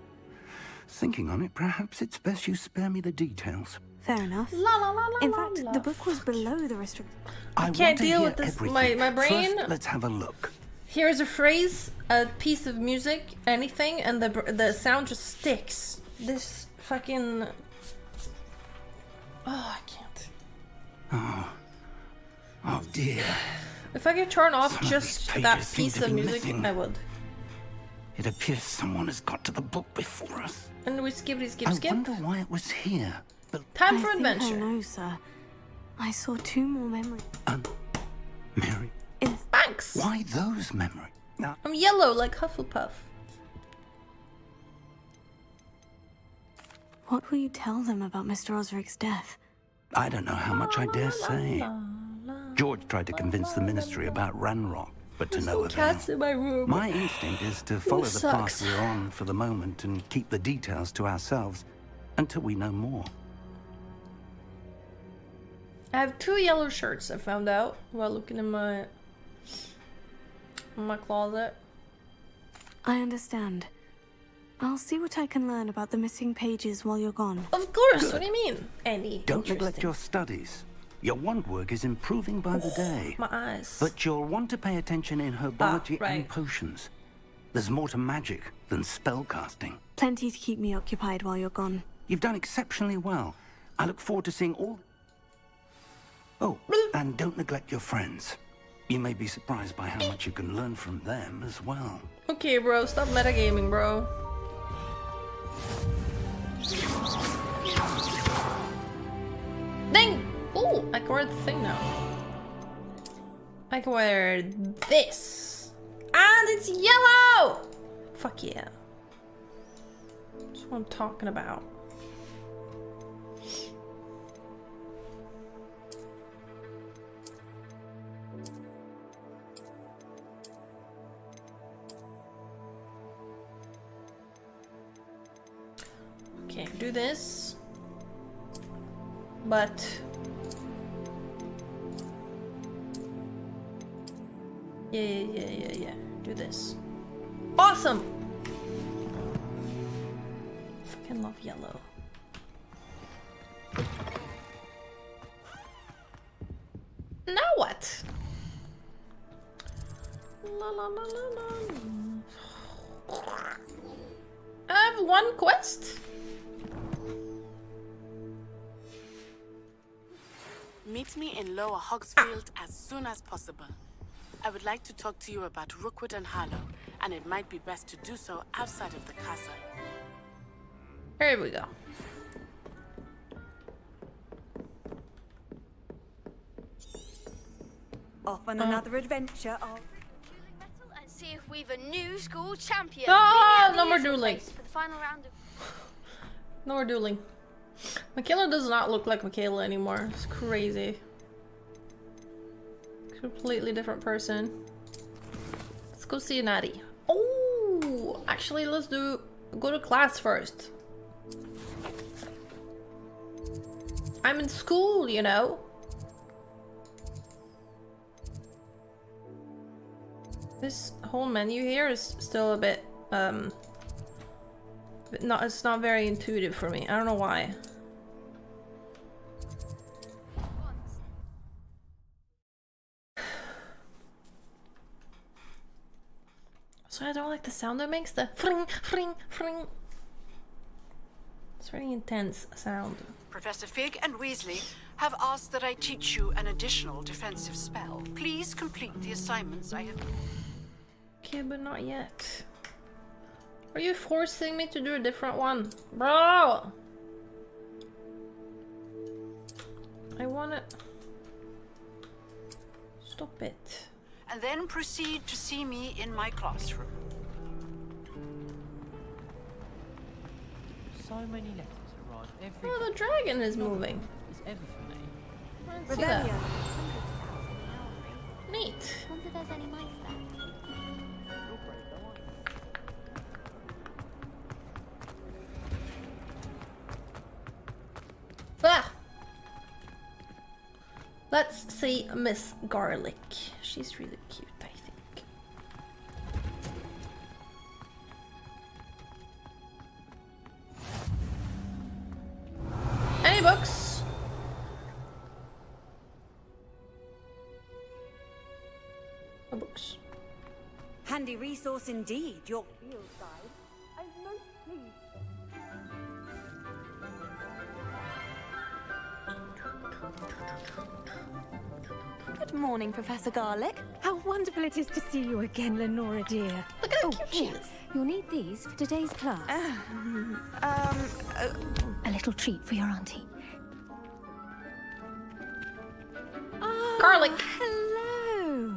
Thinking on it, perhaps it's best you spare me the details. Fair enough. In fact, the book was below the restricted... I can't deal with this. My brain... First, let's have a look. Here's a phrase, a piece of music, anything, and the sound just sticks. This fucking... Oh, I can't. Oh dear. If I could turn off Some of just these that pages seem piece to of be music, missing. I would. It appears someone has got to the book before us. And we skip. I wonder why it was here. Time for I think adventure. I know, sir. I saw two more memories. Mary. Thanks. Why those memories? Now, I'm yellow like Hufflepuff. What will you tell them about Mr. Osric's death? I don't know how much I dare say. George tried to convince the ministry about Ranrock, but to no avail. Cats in my room. My instinct is to follow the sucks? path we're on for the moment and keep the details to ourselves until we know more. I have 2 yellow shirts I found out while looking in my closet. I understand. I'll see what I can learn about the missing pages while you're gone. Of course, Good. what do you mean? Any. Don't neglect your studies. Your wand work is improving by the day. My eyes. But you'll want to pay attention in herbology right. and potions. There's more to magic than spellcasting. Plenty to keep me occupied while you're gone. You've done exceptionally well. I look forward to seeing all... Oh, and don't neglect your friends. You may be surprised by how much you can learn from them as well. Okay, bro, stop metagaming, bro. Dang! Oh, I can wear the thing now. I can wear this. And it's yellow! Fuck yeah. That's what I'm talking about. Okay, do this. But... Yeah. Do this. Awesome! Fucking love yellow. Now what? La la la la la. I have 1 quest. Meet me in Lower Hogsfield as soon as possible. I would like to talk to you about Rookwood and Harlow, and it might be best to do so outside of the castle. Here we go. Off on another adventure. And see if we've a new school champion. Oh, no more dueling. For the final round of... No more dueling. Michaela does not look like Michaela anymore. It's crazy. Completely different person. Let's go see Natty. Oh, actually, let's go to class first. I'm in school, you know. This whole menu here is still a bit it's not very intuitive for me. I don't know why. So I don't like the sound it makes, the fring, fring, fring. It's very intense sound. Professor Fig and Weasley have asked that I teach you an additional defensive spell. Please complete the assignments I have... Okay, but not yet. Are you forcing me to do a different one? Bro! I wanna... Stop it. And then proceed to see me in my classroom. So many letters arrive every... Oh, the dragon is moving. It's ever for me. I didn't see that. Neat. Wonder if there's any mice there. Ah! Let's see Miss Garlic. She's really cute, I think. Any books? No books. Handy resource indeed, your field guide. I'm most pleased. Good morning, Professor Garlic. How wonderful it is to see you again, Lenora dear. Look at how cute she here. is. You'll need these for today's class. A little treat for your auntie. Oh, Garlic. Hello.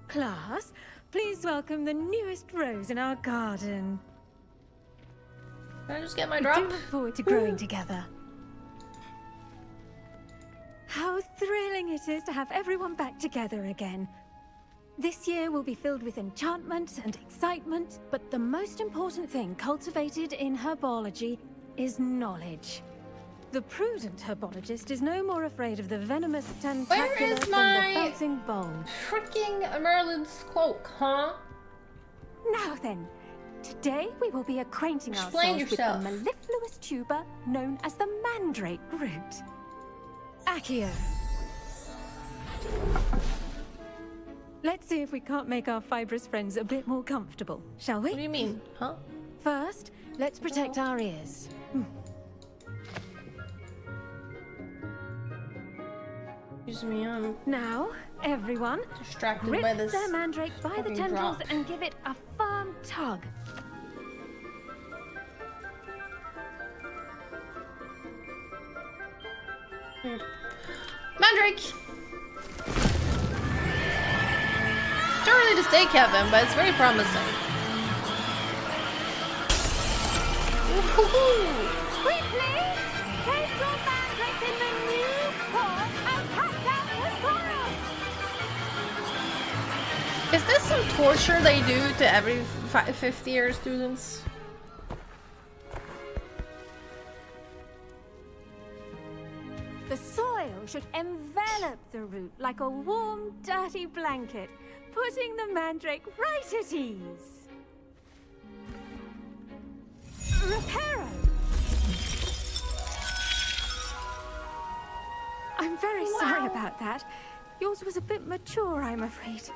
Class, please welcome the newest rose in our garden. Can I just get my We drop? do look forward to growing together. How thrilling it is to have everyone back together again. This year will be filled with enchantment and excitement, but the most important thing cultivated in herbology is knowledge. The prudent herbologist is no more afraid of the venomous tentacular Where is than my the bouncing bulb. freaking Merlin's cloak, huh? Now then, today we will be acquainting Explain ourselves yourself. with the mellifluous tuber known as the mandrake root. Accio. Let's see if we can't make our fibrous friends a bit more comfortable, shall we? What do you mean, huh? First, let's protect our ears. Excuse me, I'm Now, everyone, distracted grip by this their mandrake by the fucking tendrils drop. and give it a firm tug. Mandrake! It's too early to say, Kevin, but it's very promising. Woohoo! Quickly! Place your mandrake in the new pot and cut down the soil! Is this some torture they do to every 50-year students? The soil should envelop the root like a warm, dirty blanket, putting the mandrake right at ease. Reparo! I'm very sorry about that. Yours was a bit mature, I'm afraid.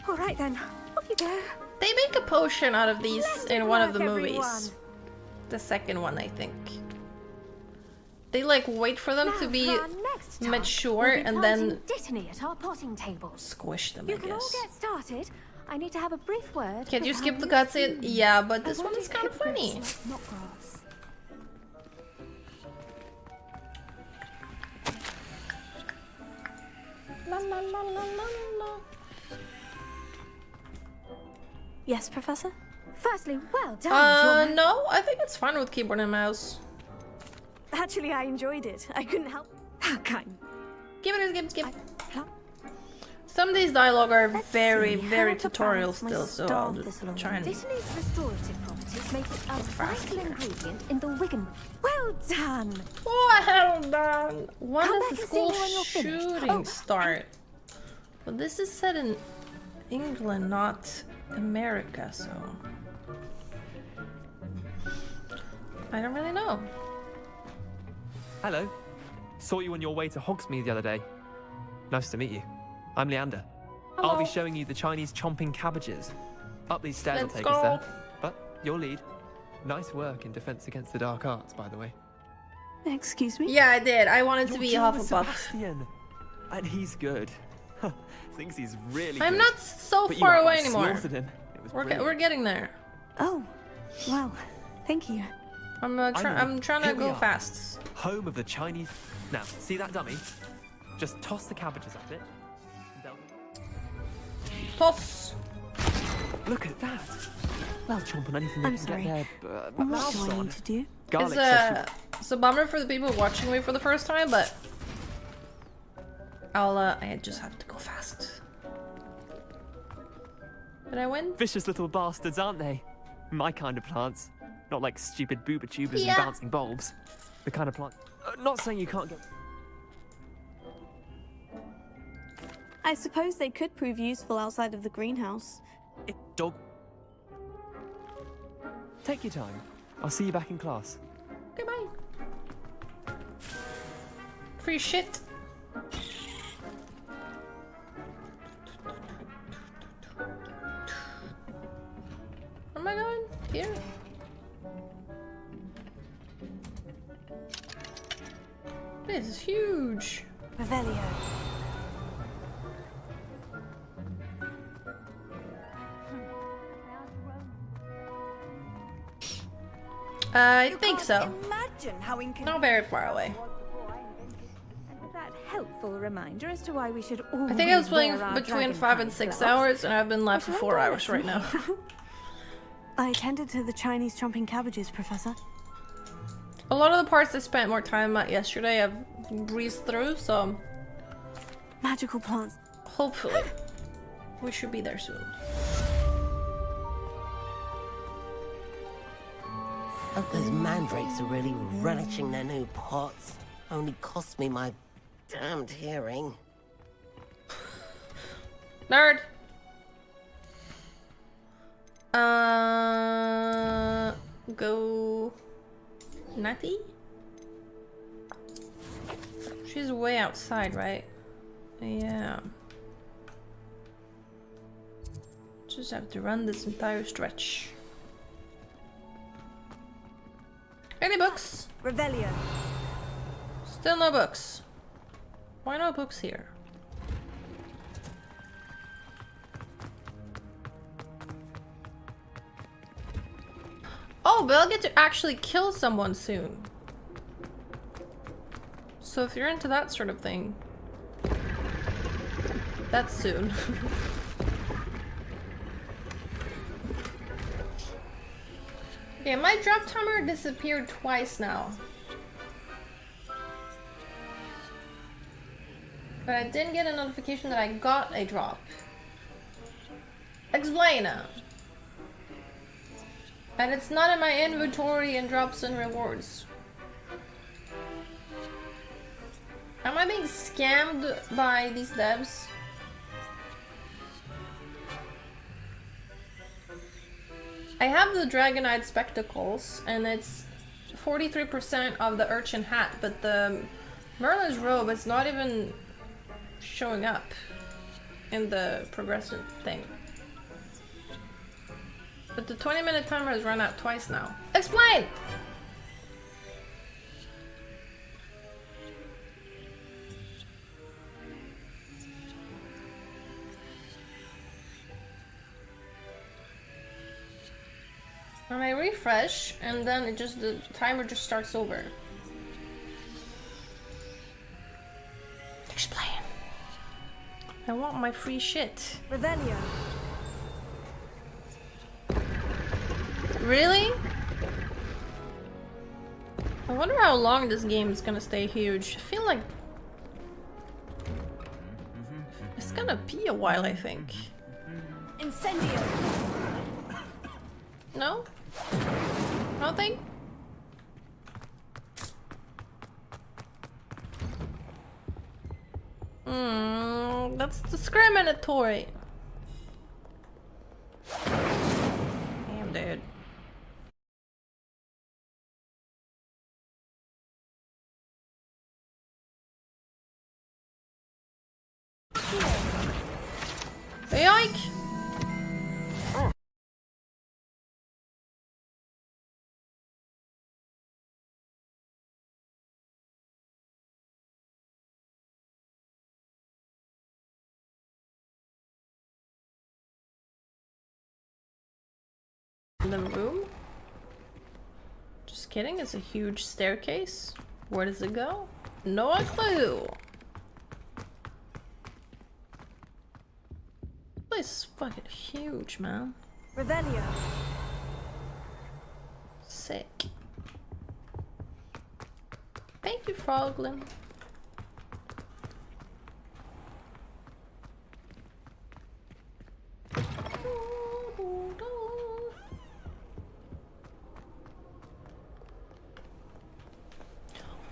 All right then, off you go. They make a potion out of these in one of the work, movies. everyone. The second one, I think. They like wait for them Now to be for our next mature and then Dittany at our potting tables. squish them, You I can all guess. get started. I need to have a brief word. Can't you with skip the Harry's cutscene? food. Yeah, but this I one want is it kind of funny. hippogriffs, not grass. La, la, la, la, la, la. Yes, Professor? Firstly, well done. No, I think it's fine with keyboard and mouse. Actually, I enjoyed it. I couldn't help. How kind. Skip. Some of these dialogue are very, very tutorial still, so I'll just try and Dittany's restorative properties make it a fast vital here. ingredient in the Wigan. Well done. Well done. When Come does back the and see school me when you're finished. shooting Oh, start? Well, this is set in England, not America, so I don't really know. Hello. Saw you on your way to Hogsmeade the other day. Nice to meet you. I'm Leander. I'll be showing you the Chinese chomping cabbages. Up these stairs will Let's take go. us there. But your lead. Nice work in Defense Against the Dark Arts, by the way. Excuse me? Yeah, I did. I wanted to be You're Gilbert Hufflepuff. Sebastian. And he's good. Thinks he's really I'm good. not so But you far outright away anymore. slaughtered him. It was We're brilliant. getting there. Oh, well, thank you. I'm I trying mean, to here we go are. fast. Home of the Chinese. Now, see that dummy? Just toss the cabbages at it. Toss. Look at that. They'll chomp on anything I'm they can sorry. get their What mouths do I on. need to do? Garlic It's a bummer for the people watching me for the first time, but I just have to go fast. Did I win? Vicious little bastards, aren't they? My kind of plants. Not like stupid booba tubers Yeah. and bouncing bulbs. The kind of plant. Not saying you can't get. I suppose they could prove useful outside of the greenhouse. Dog. Take your time. I'll see you back in class. Goodbye. Free shit. Where am I going? Here. This is huge. Revelio. I think so. Imagine how Not very far away. That helpful reminder as to why we should all. I think I was playing between 5 and 6 hours, and I've been live for 4 hours right now. I attended to the Chinese chomping cabbages, Professor. A lot of the parts I spent more time at yesterday I've breezed through, so Magical plants. hopefully we should be there soon. Hope those mandrakes are really relishing their new pots. Only cost me my damned hearing. Nerd! Go... Natty? She's way outside, right? Yeah. Just have to run this entire stretch. Any books? Revelio. Still no books. Why no books here? Oh, but I'll get to actually kill someone soon. So if you're into that sort of thing, that's soon. Okay, my drop timer disappeared twice now. But I didn't get a notification that I got a drop. Explain. And it's not in my inventory and drops and rewards. Am I being scammed by these devs? I have the Dragonite spectacles, and it's 43% of the urchin hat, but the Merlin's robe is not even showing up in the progressive thing. But the 20-minute timer has run out twice now. Explain! And I refresh, and then it just the timer just starts over. Explain. I want my free shit. Revelio. Really? I wonder how long this game is gonna stay huge. I feel like it's gonna be a while, I think. Incendio. No? Nothing? That's discriminatory. Damn, dude. Yoink! In the room? Just kidding, it's a huge staircase. Where does it go? No clue. This place is fucking huge, man. Revelio. Sick. Thank you, Froglin.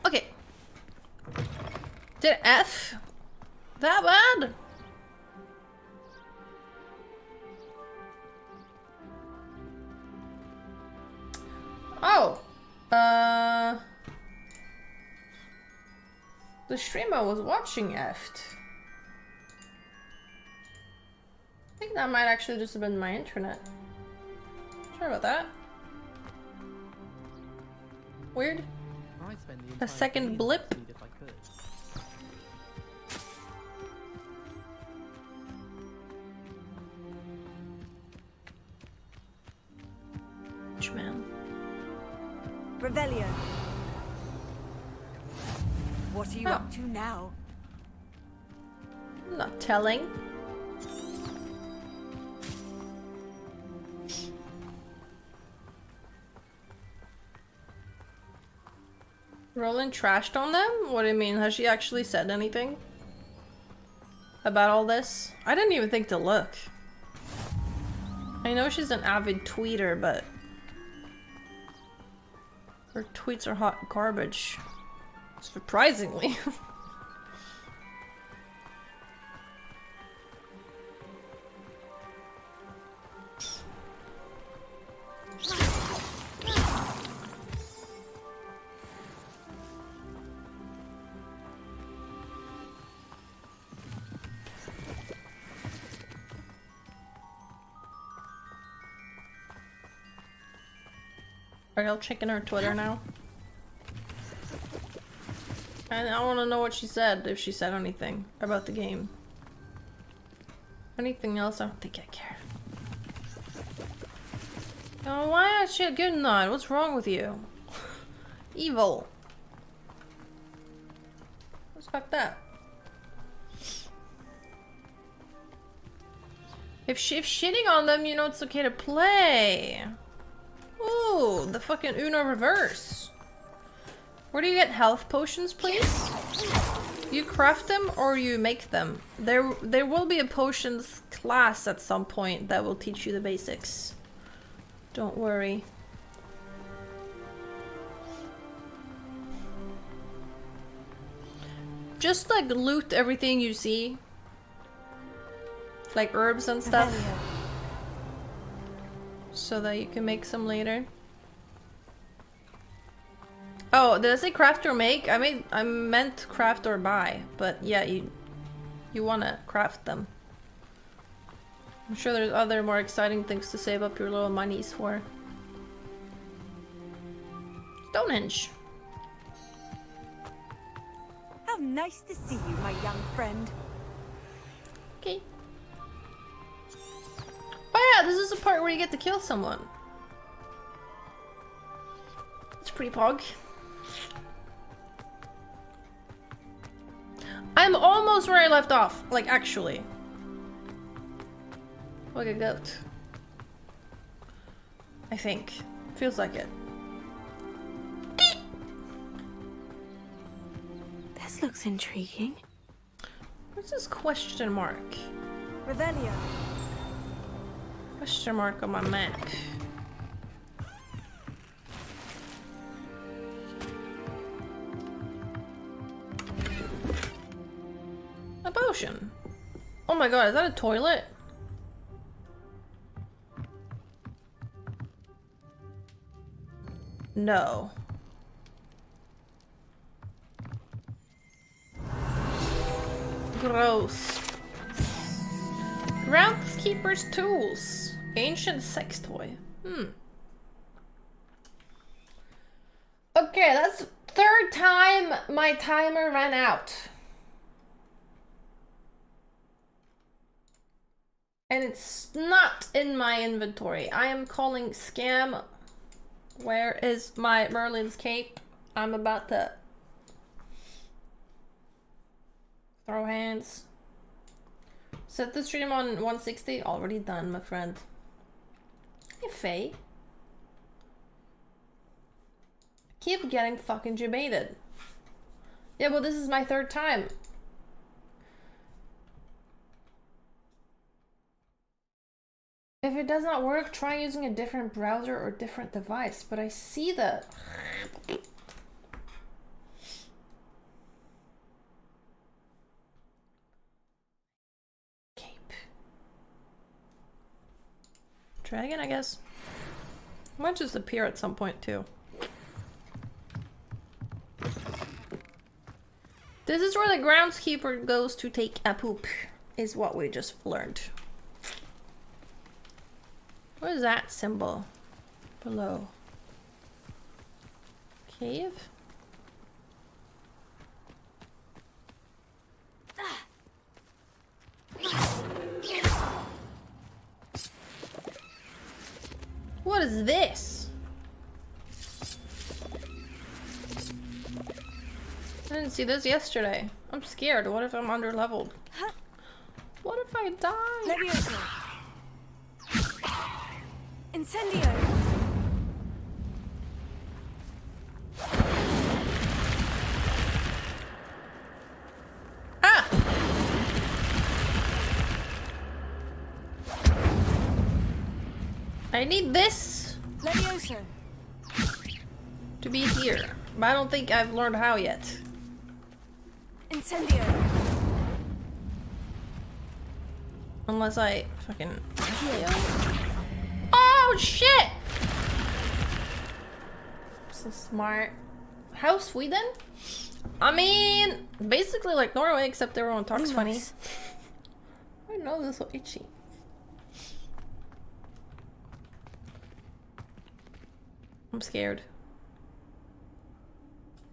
Okay. Did F that bad? Oh, the streamer was watching F. I think that might actually just have been my internet. Sorry about that. Weird. A second blip. Man. Revelio. What are you up to now? I'm not telling. Roland trashed on them? What do you mean? Has she actually said anything about all this? I didn't even think to look. I know she's an avid tweeter, but her tweets are hot garbage. Surprisingly. Alright, I'll check in her Twitter now. And I want to know what she said, if she said anything about the game. Anything else, I don't think I care. Oh, why is she a good nut? What's wrong with you? Evil. What's fucked up? If shitting on them, you know it's okay to play. Ooh, the fucking Uno reverse. Where do you get health potions, please? You craft them or you make them. There will be a potions class at some point that will teach you the basics. Don't worry. Just like loot everything you see. Like herbs and stuff. So that you can make some later. Oh, did I say craft or make? I meant craft or buy, but yeah, you wanna craft them. I'm sure there's other more exciting things to save up your little monies for. Stonehenge. How nice to see you, my young friend. Okay. Oh yeah, this is the part where you get to kill someone. pretty pog. I'm almost where I left off, like actually. Like a goat. I think. Feels like it. This looks intriguing. What's this question mark? Revelio. Question mark on my map. A potion. Oh my god, is that a toilet? No. Gross. Groundskeeper's tools. Ancient sex toy. Okay, that's third time my timer ran out. And it's not in my inventory. I am calling scam. Where is my Merlin's cape? I'm about to throw hands. Set the stream on 160. Already done, my friend. Hey, Faye. Keep getting fucking debated. Yeah, well, this is my third time. If it does not work, try using a different browser or different device. But I see the... Cape. Try again, I guess. Might just appear at some point, too. This is where the groundskeeper goes to take a poop, is what we just learned. What is that symbol below? Cave? What is this? I didn't see this yesterday. I'm scared. What if I'm underleveled? What if I die? Levioso. Incendio. Ah! I need this Levioso. to be here, but I don't think I've learned how yet. Incendio. Unless I fucking heal. Oh shit! So smart. How Sweden? I mean, basically like Norway, except everyone talks funny. My nose is so itchy. I'm scared.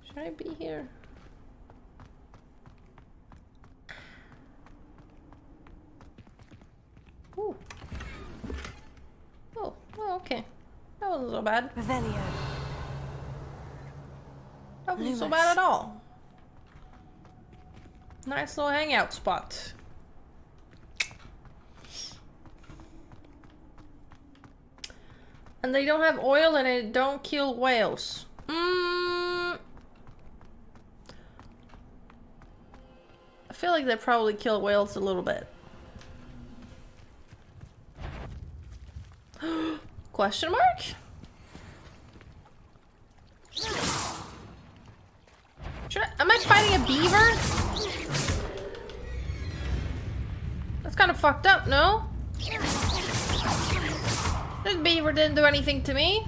Should I be here? Ooh. Oh, okay. That wasn't so bad. Revelio. That wasn't so bad at all. Nice little hangout spot. And they don't have oil and it don't kill whales. I feel like they probably kill whales a little bit. Question mark? Am I fighting a beaver? That's kind of fucked up, no? This beaver didn't do anything to me.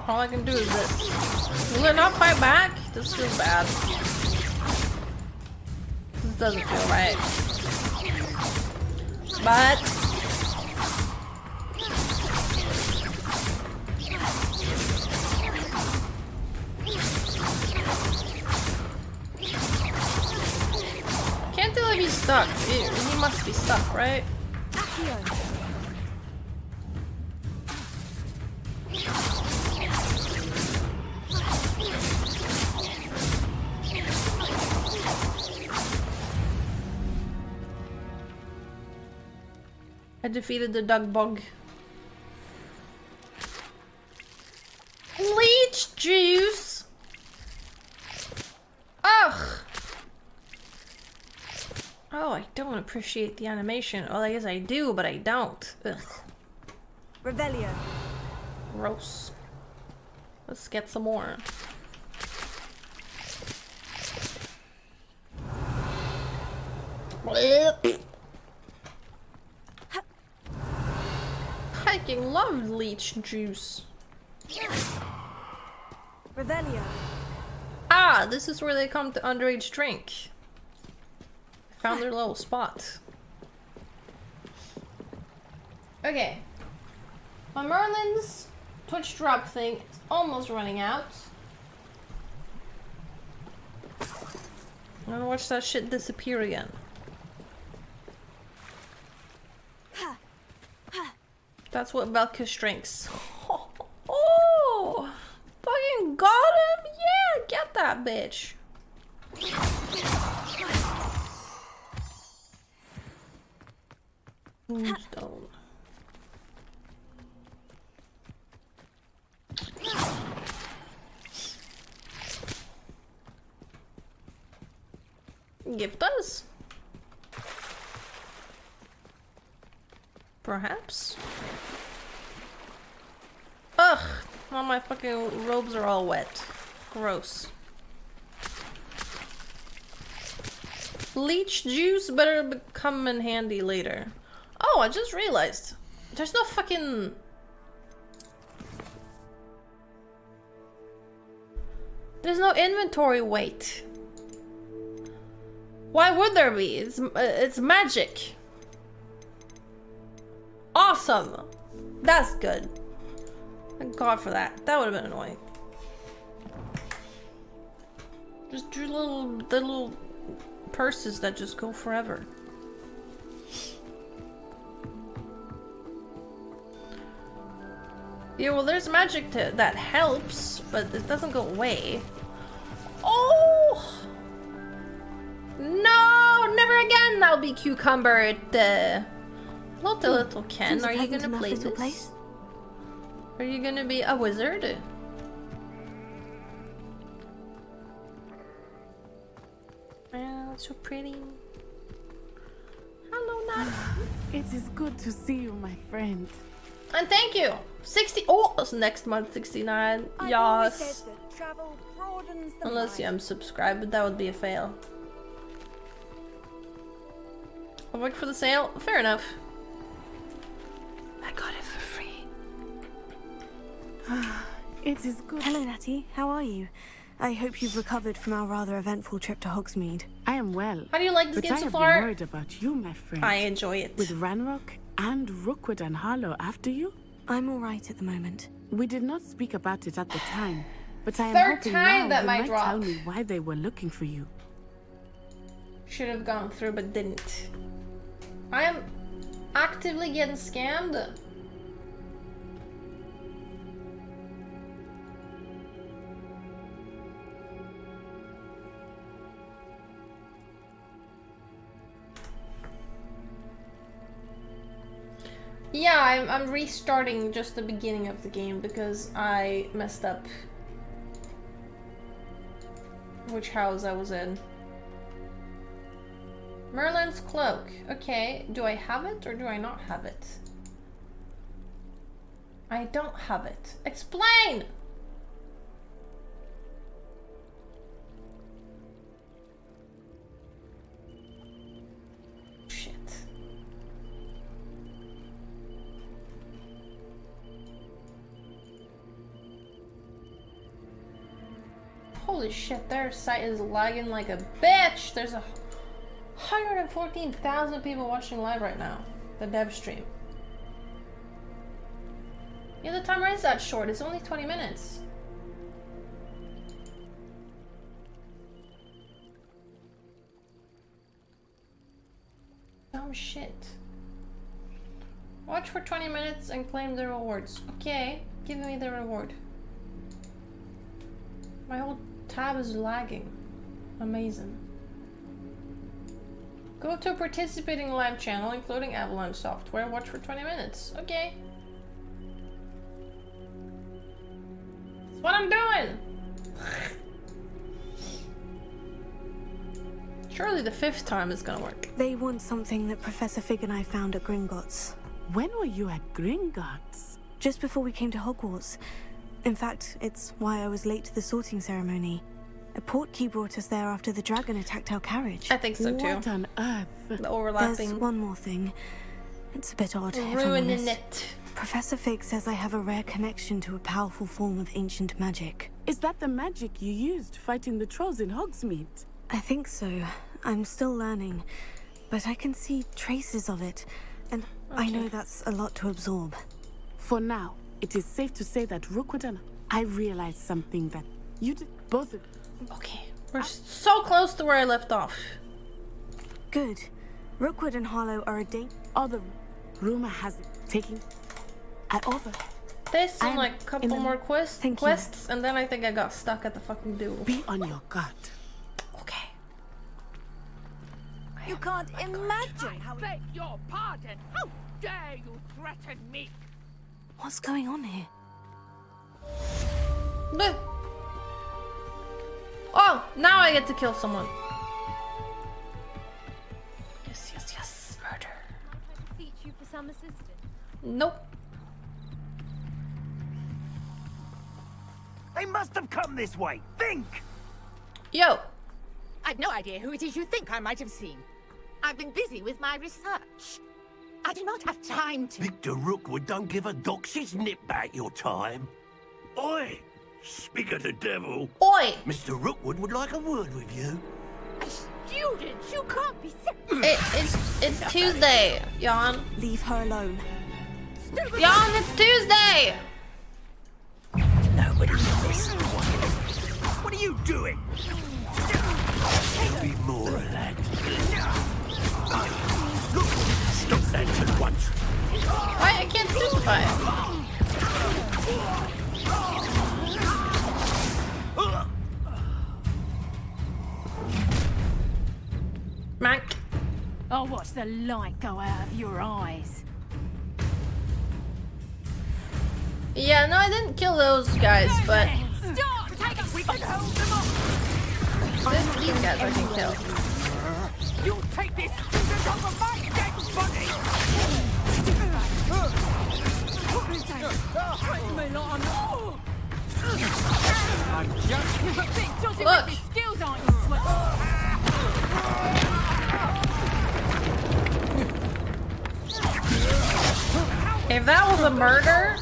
All I can do is this. Will it not fight back? This feels bad. This doesn't feel right. But He must be stuck, right? I defeated the dog bug. Leech juice! Ugh! Oh, I don't appreciate the animation. Well, I guess I do, but I don't. Ugh. Revelio. Gross. Let's get some more. I fucking love leech juice. Revelio. Ah, this is where they come to underage drink. I found their little spot. Okay. My Merlin's Twitch drop thing is almost running out. I'm gonna watch that shit disappear again. That's what Belkus drinks. Oh, fucking got him! Yeah, get that bitch. Moonstone. Gift us. Perhaps. Ugh! All my fucking robes are all wet. Gross. Leech juice better come in handy later. Oh, I just realized. There's no fucking... There's no inventory weight. Why would there be? It's magic. Awesome. That's good. Thank God for that. That would have been annoying. Just do the little purses that just go forever. Yeah, well, there's magic that helps, but it doesn't go away. Oh! No! Never again! That'll be cucumber. Little Ken, are you gonna play this? Place? Are you gonna be a wizard? Oh, it's so pretty. Hello, Nat. It is good to see you, my friend. And thank you. 60. Oh, it's next month 69. Yes. Unless you unsubscribe, but that would be a fail. I'll work for the sale. Fair enough. I got it for free. It is good. Hello, Natty. How are you? I hope you've recovered from our rather eventful trip to Hogsmeade. I am well. How do you like this game so far? I have been worried about you, my friend. I enjoy it. With Ranrock and Rookwood and Harlow after you? I'm all right at the moment. We did not speak about it at the time, but I am Third hoping time now that might drop. tell me why they were looking for you. Should have gone through, but didn't. I am actively getting scammed. Yeah, I'm restarting just the beginning of the game because I messed up which house I was in. Merlin's cloak. Okay, do I have it or do I not have it? I don't have it. Explain! Shit. Holy shit, their site is lagging like a bitch! There's 114,000 people watching live right now. The dev stream. Yeah, the timer is that short. It's only 20 minutes. Dumb shit. Watch for 20 minutes and claim the rewards. Okay, give me the reward. My whole tab is lagging. Amazing. Go to a participating live channel, including Avalanche software. Watch for 20 minutes. Okay. That's what I'm doing. Surely the 5th time is gonna work. They want something that Professor Fig and I found at Gringotts. When were you at Gringotts? Just before we came to Hogwarts. In fact, it's why I was late to the sorting ceremony. A portkey brought us there after the dragon attacked our carriage. I think so too. What on earth? The overlapping. There's one more thing. It's a bit odd. if I'm Ruining honest. it. Professor Fig says I have a rare connection to a powerful form of ancient magic. Is that the magic you used fighting the trolls in Hogsmeade? I think so. I'm still learning, but I can see traces of it, and I know that's a lot to absorb. For now, it is safe to say that Rookwood and I realized something that you did both of. Okay, we're so close to where I left off. Good. Rookwood and Harlow are a date. Other rumor has it taking. This and like a couple more quests, and then I think I got stuck at the fucking duel. Be on your guard. Okay. You can't imagine how. Beg your pardon. How dare you threaten me? What's going on here? Bleh. Oh, now I get to kill someone. Yes, yes, yes. Murder. Teach you for some assistance. Nope. They must have come this way. Think! Yo. I've no idea who it is you think I might have seen. I've been busy with my research. I do not have time to... Victor Rookwood don't give a doxy's nip back your time. Oi! Speak of the devil. Oi! Mr. Rookwood would like a word with you. A student? You can't be It's Tuesday, Jan. Leave her alone. Jan, it's Tuesday! Nobody listens. What are you doing? Be more relaxed. Look, stop that at once. Why? I can't stupefy it. Mac. I'll watch the light go out of your eyes. Yeah, no, I didn't kill those guys, but Stop! Take us! We can hold them off! these guys I can kill. You'll take this student off of my dead body! I'm just... Big Josie Look. with his skills aren't you, sweat? If that was a murder,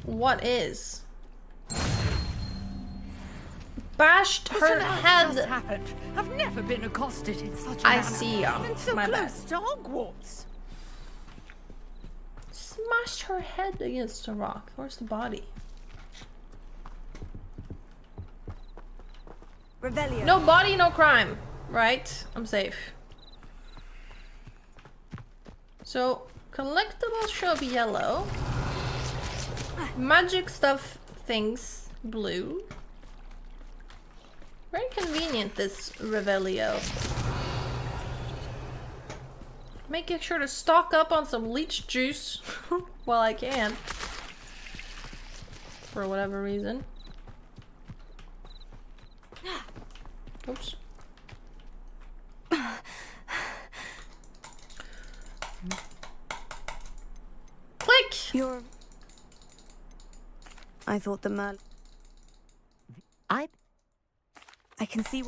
what is? Bashed her head. Happened. I've never been accosted in such a I manner. see ya. Even so My bad. close to Hogwarts. Smashed her head against a rock. Where's the body? Revelio. No body, no crime. Right? I'm safe. So, collectibles show up yellow. Magic stuff things blue. Very convenient, this Revelio. Making sure to stock up on some leech juice while I can. For whatever reason. Oops. Click! I thought the man. I can see.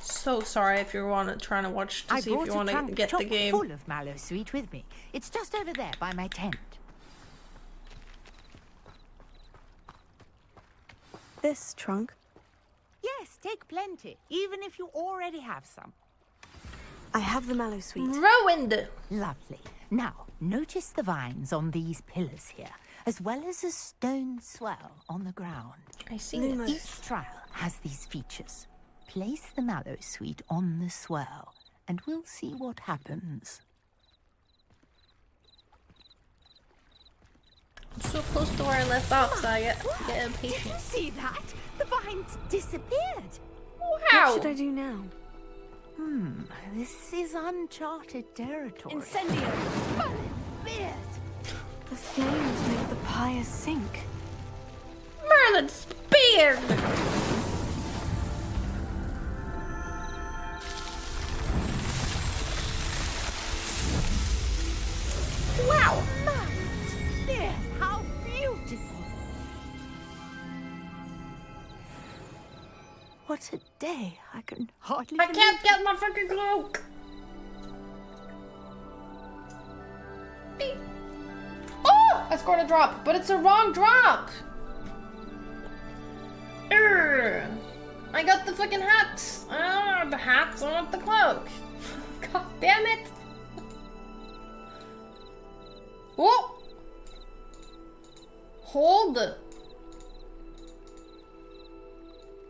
So sorry if you're trying to watch to see if you want to get the game. Full of mallow sweet with me. It's just over there by my tent. This trunk? Yes, take plenty, even if you already have some. I have the mallow sweet. Ruined! Lovely. Now, notice the vines on these pillars here, as well as a stone swell on the ground. I see Each trial has these features. Place the mallow sweet on the swirl, and we'll see what happens. So close to where I left off, so I get impatient. Did you see that? The vines disappeared. Wow. What should I do now? This is uncharted territory. Incendio! Beard! The flames make the pyre sink. Merlin's beard! Wow! Beard, how beautiful! What a day! I can hardly. I can't get my fucking cloak! Beep. Oh! I scored a drop, but it's a wrong drop! Urgh. I got the fucking hat! I don't want the hat, I want the cloak! God damn it! Oh! Hold!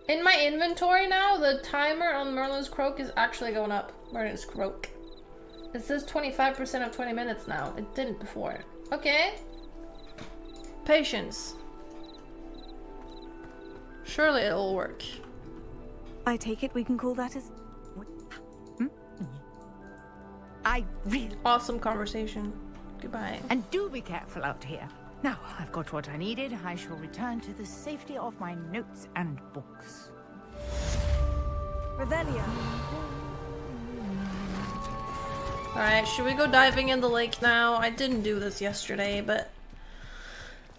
In my inventory now, the timer on Merlin's Croak is actually going up. Merlin's Croak. It says 25% of 20 minutes now. It didn't before. Okay. Patience. Surely it'll work. I take it we can call that as... I really... Awesome conversation. Goodbye. And do be careful out here. Now, I've got what I needed. I shall return to the safety of my notes and books. Revelio. Alright, should we go diving in the lake now? I didn't do this yesterday, but...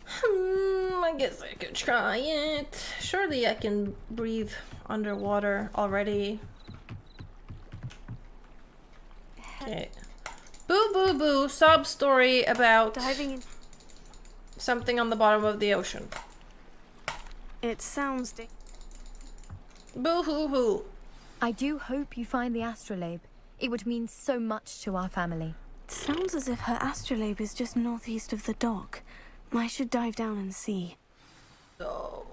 I guess I could try it. Surely I can breathe underwater already. Okay. Boo boo boo, sob story about diving in. Something on the bottom of the ocean. It sounds boo hoo hoo. I do hope you find the astrolabe. It would mean so much to our family. It sounds as if her astrolabe is just northeast of the dock. I should dive down and see. Oh.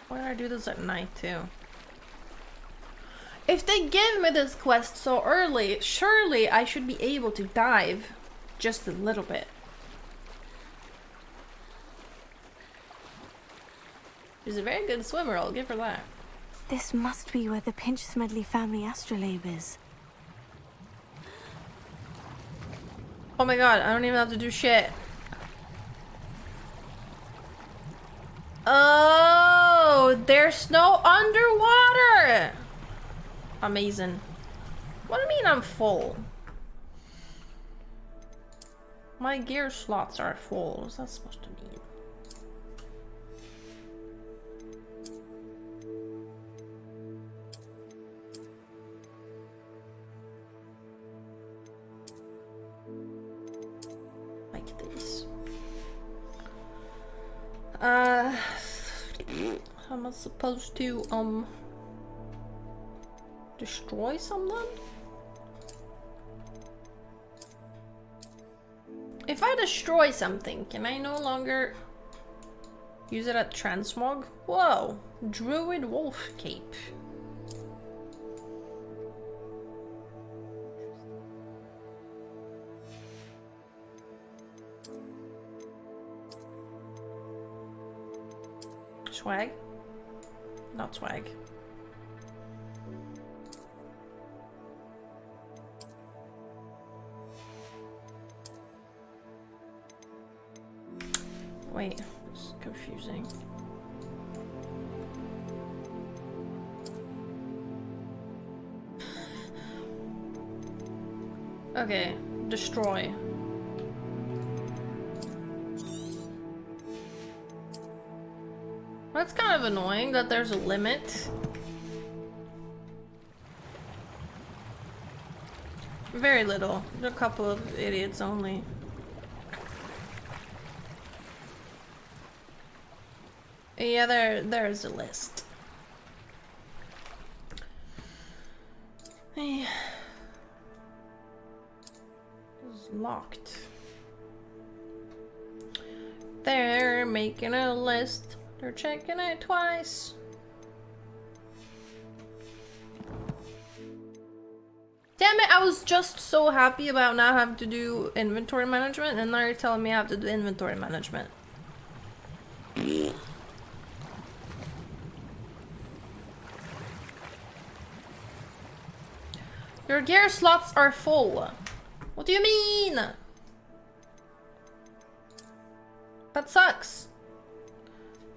Why did I do this at night too? If they give me this quest so early, surely I should be able to dive just a little bit. She's a very good swimmer, I'll give her that. This must be where the Pinch-Smedley family astrolabe is. Oh my god, I don't even have to do shit. Oh, there's no underwater! Amazing. What do you mean I'm full? My gear slots are full. What's that supposed to mean? Like this. How am I supposed to, destroy something? If I destroy something, can I no longer use it at transmog? Whoa, Druid Wolf Cape. Swag? Not swag. Wait, it's confusing. Okay, destroy. That's kind of annoying that there's a limit. Very little. A couple of idiots only. Yeah, there's a list. Locked. They're making a list. They're checking it twice. Damn it, I was just so happy about not having to do inventory management, and now you're telling me I have to do inventory management. Your gear slots are full. What do you mean? That sucks.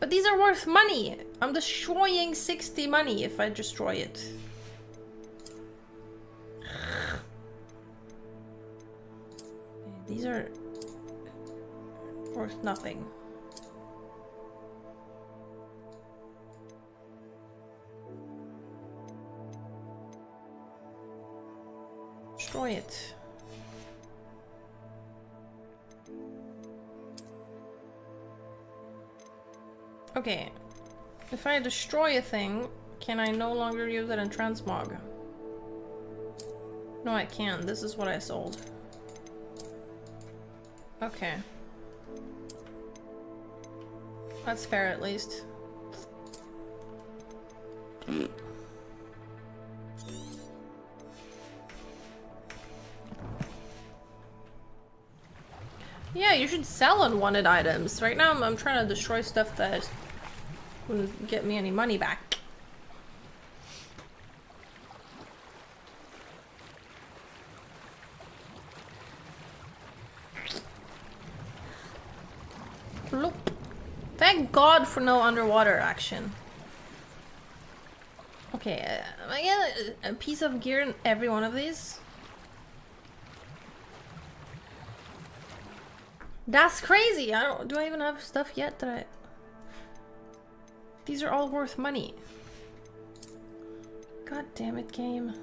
But these are worth money. I'm destroying 60 money if I destroy it. These are worth nothing. Destroy it. Okay. If I destroy a thing, can I no longer use it in transmog? No, I can't. This is what I sold. Okay. That's fair, at least. Yeah, you should sell unwanted items. Right now, I'm trying to destroy stuff that wouldn't get me any money back. Look. Thank God for no underwater action. Okay, am I getting a piece of gear in every one of these? That's crazy! Do I even have stuff yet that I... These are all worth money. God damn it, game.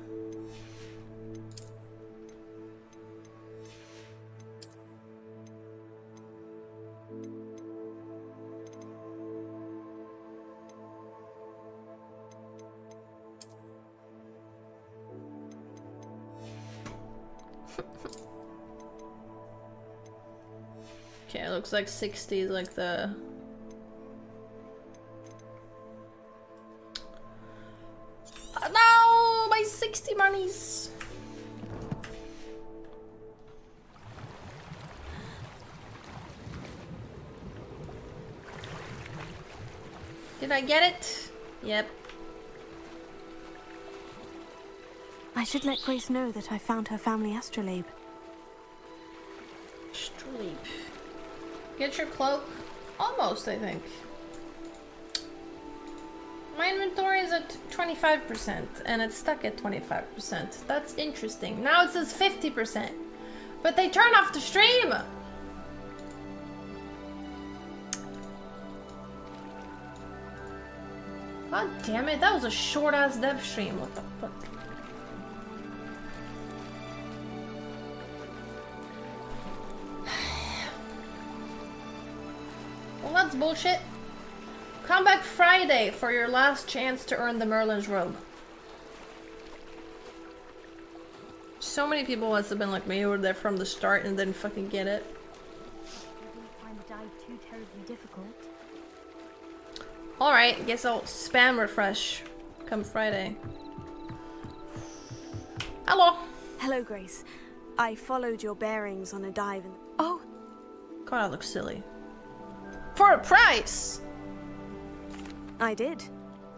Okay, it looks like 60 is like the... No! My 60 monies! Did I get it? Yep. I should let Grace know that I found her family astrolabe. Astrolabe. Get your cloak. Almost, I think. My inventory is at 25% and it's stuck at 25%. That's interesting. Now it says 50%. But they turn off the stream! God damn it, that was a short ass dev stream. What the fuck? Well, that's bullshit. Come back Friday for your last chance to earn the Merlin's robe. So many people must have been like me who were there from the start and didn't fucking get it. I didn't find the dive too terribly difficult. Alright, guess I'll spam refresh come Friday. Hello! Hello, Grace. I followed your bearings on a dive and... Oh! God, I look silly. For a price! I did,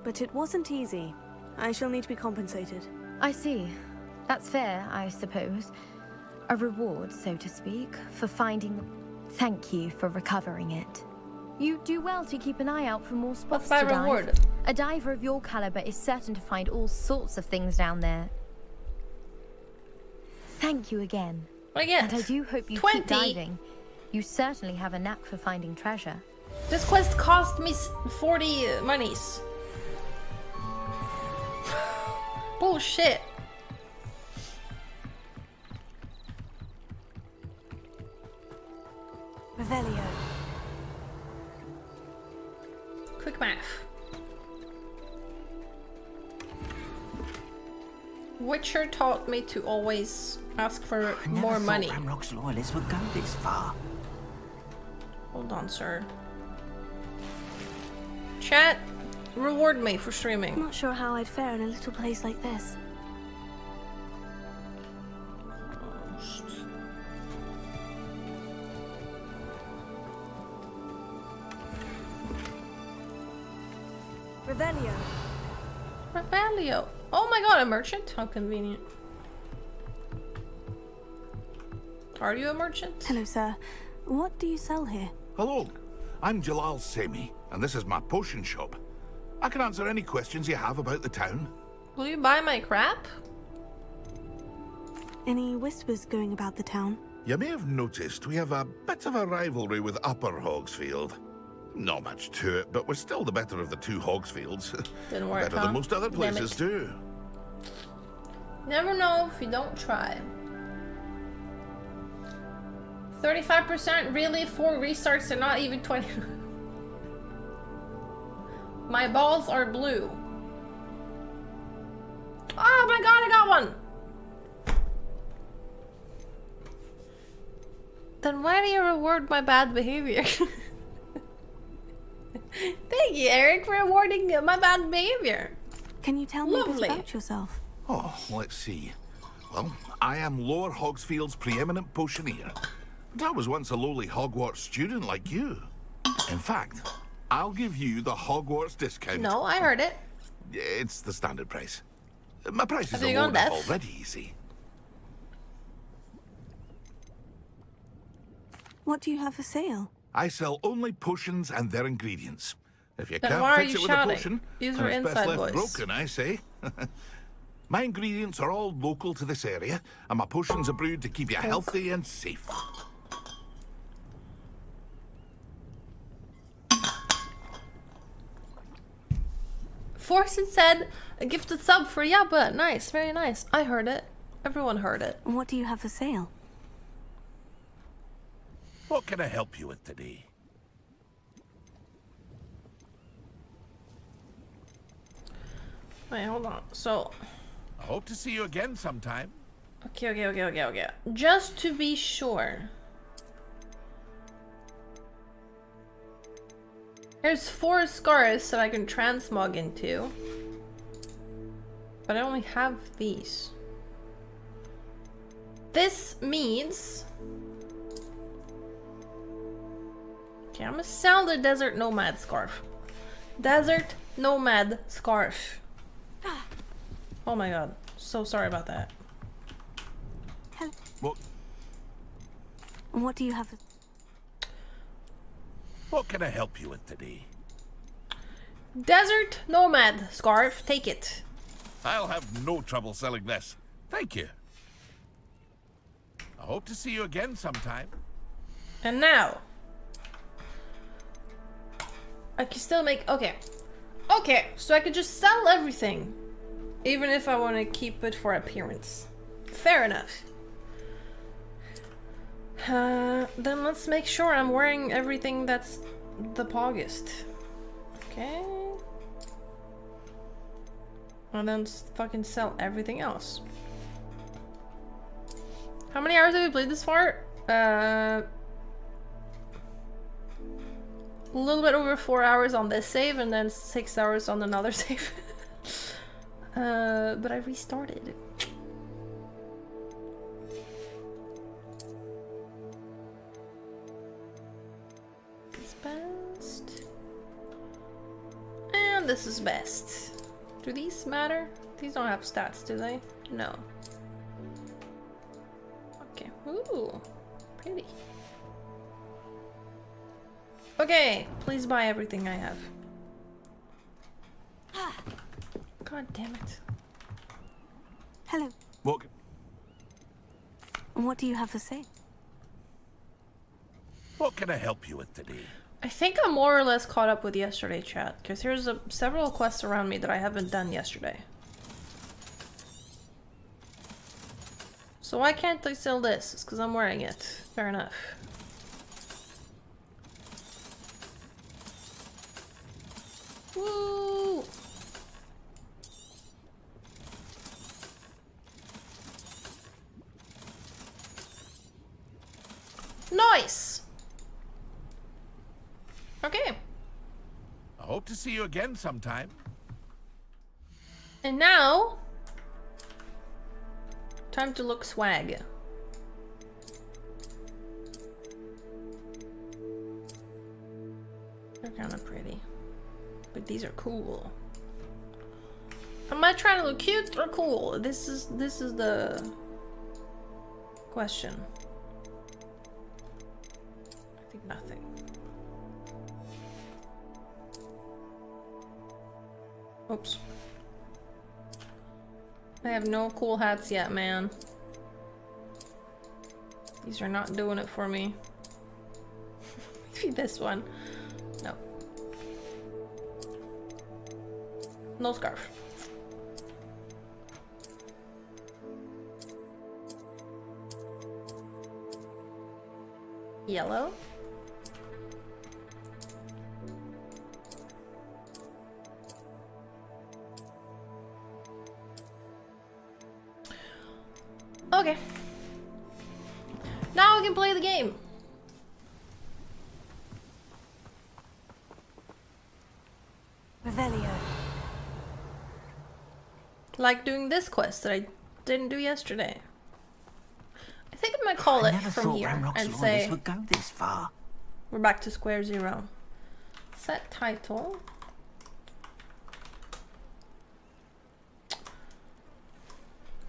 but it wasn't easy. I shall need to be compensated. I see. That's fair, I suppose. A reward, so to speak, for finding the... Thank you for recovering it. You do well to keep an eye out for more spots What's my to dive. reward? A diver of your caliber is certain to find all sorts of things down there. Thank you again. What I get? And I do hope you 20. keep diving. You certainly have a knack for finding treasure. This quest cost me 40 monies. Bullshit. Revelio. Quick math. Witcher taught me to always ask for I never more thought money. Ramrock's loyalists would go this far. Hold on, sir. Chat, reward me for streaming. I'm not sure how I'd fare in a little place like this. Revelio. Revelio. Oh my god, a merchant? How convenient. Are you a merchant? Hello, sir. What do you sell here? Hello, I'm Jalal Semi, and this is my potion shop. I can answer any questions you have about the town. Will you buy my crap? Any whispers going about the town? You may have noticed we have a bit of a rivalry with Upper Hogsfield. Not much to it, but we're still the better of the two Hogsfields. Didn't work, Better huh? than most other Damn places it. do. Never know if you don't try. 35% really? 4 restarts and not even 20. My balls are blue. Oh my god, I got one! Then why do you reward my bad behavior? Thank you, Eric, for rewarding my bad behavior. Can you tell me a bit Lovely. about yourself? Oh, let's see. Well, I am Lower Hogsfield's preeminent potioneer. And I was once a lowly Hogwarts student like you. In fact, I'll give you the Hogwarts discount. No, I heard it. It's the standard price. My prices Have are you low gone enough deaf? already, you see. What do you have for sale? I sell only potions and their ingredients. If you Then can't why are fix you it with shouting? a potion, Use then your it's best inside left voice. broken, I say. My ingredients are all local to this area, and my potions are brewed to keep you healthy and safe. Forsen said a gifted sub for Yabbe. Nice, very nice. I heard it. Everyone heard it. What do you have for sale? What can I help you with today? Wait, hold on. So, I hope to see you again sometime. okay. Just to be sure. There's 4 scars that I can transmog into. But I only have these. This means... Okay, I'm gonna sell the Desert Nomad Scarf. Desert Nomad Scarf. Oh my god. So sorry about that. What? What do you have for... What can I help you with today? Desert Nomad Scarf. Take it. I'll have no trouble selling this. Thank you. I hope to see you again sometime. And now... I can still make... Okay. Okay, so I could just sell everything. Even if I want to keep it for appearance. Fair enough. Then let's make sure I'm wearing everything that's the poggest. Okay. And then fucking sell everything else. How many hours have we played this far? A little bit over 4 hours on this save and then 6 hours on another save. But I restarted. This best. And this is best. Do these matter? These don't have stats, do they? No. Okay. Ooh. Pretty. Okay, please buy everything I have. God damn it. Hello. What do you have for sale? What can I help you with today? I think I'm more or less caught up with yesterday, chat, because there's several quests around me that I haven't done yesterday. So why can't I sell this? It's because I'm wearing it. Fair enough. Woo! Hope to see you again sometime. And now, time to look swag. They're kind of pretty, but these are cool. Am I trying to look cute or cool? This is the question. I think nothing. Oops. I have no cool hats yet, man. These are not doing it for me. Maybe this one. No. No scarf. Yellow. Okay. Now we can play the game. Revelio. Like doing this quest that I didn't do yesterday. I think I'm gonna call it from here and say would go this far. We're back to square zero. Set title.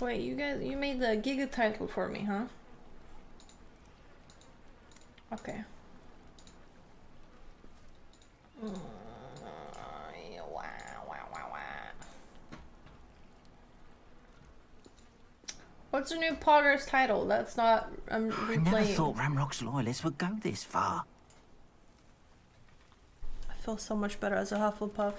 Wait, you made the Giga title for me, huh? Okay. What's the new Poggers title? That's not replaying. I never thought Ramrock's loyalists would go this far. I feel so much better as a Hufflepuff.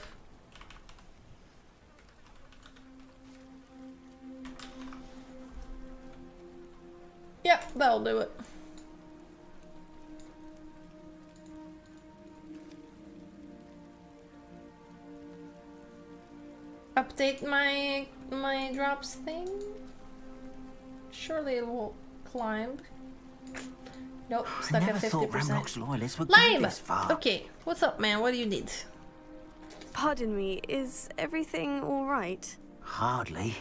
Yeah, that'll do it. Update my drops thing. Surely it will climb. Nope, stuck at 50%. Lame! Okay, what's up, man? What do you need? Pardon me, is everything all right? Hardly.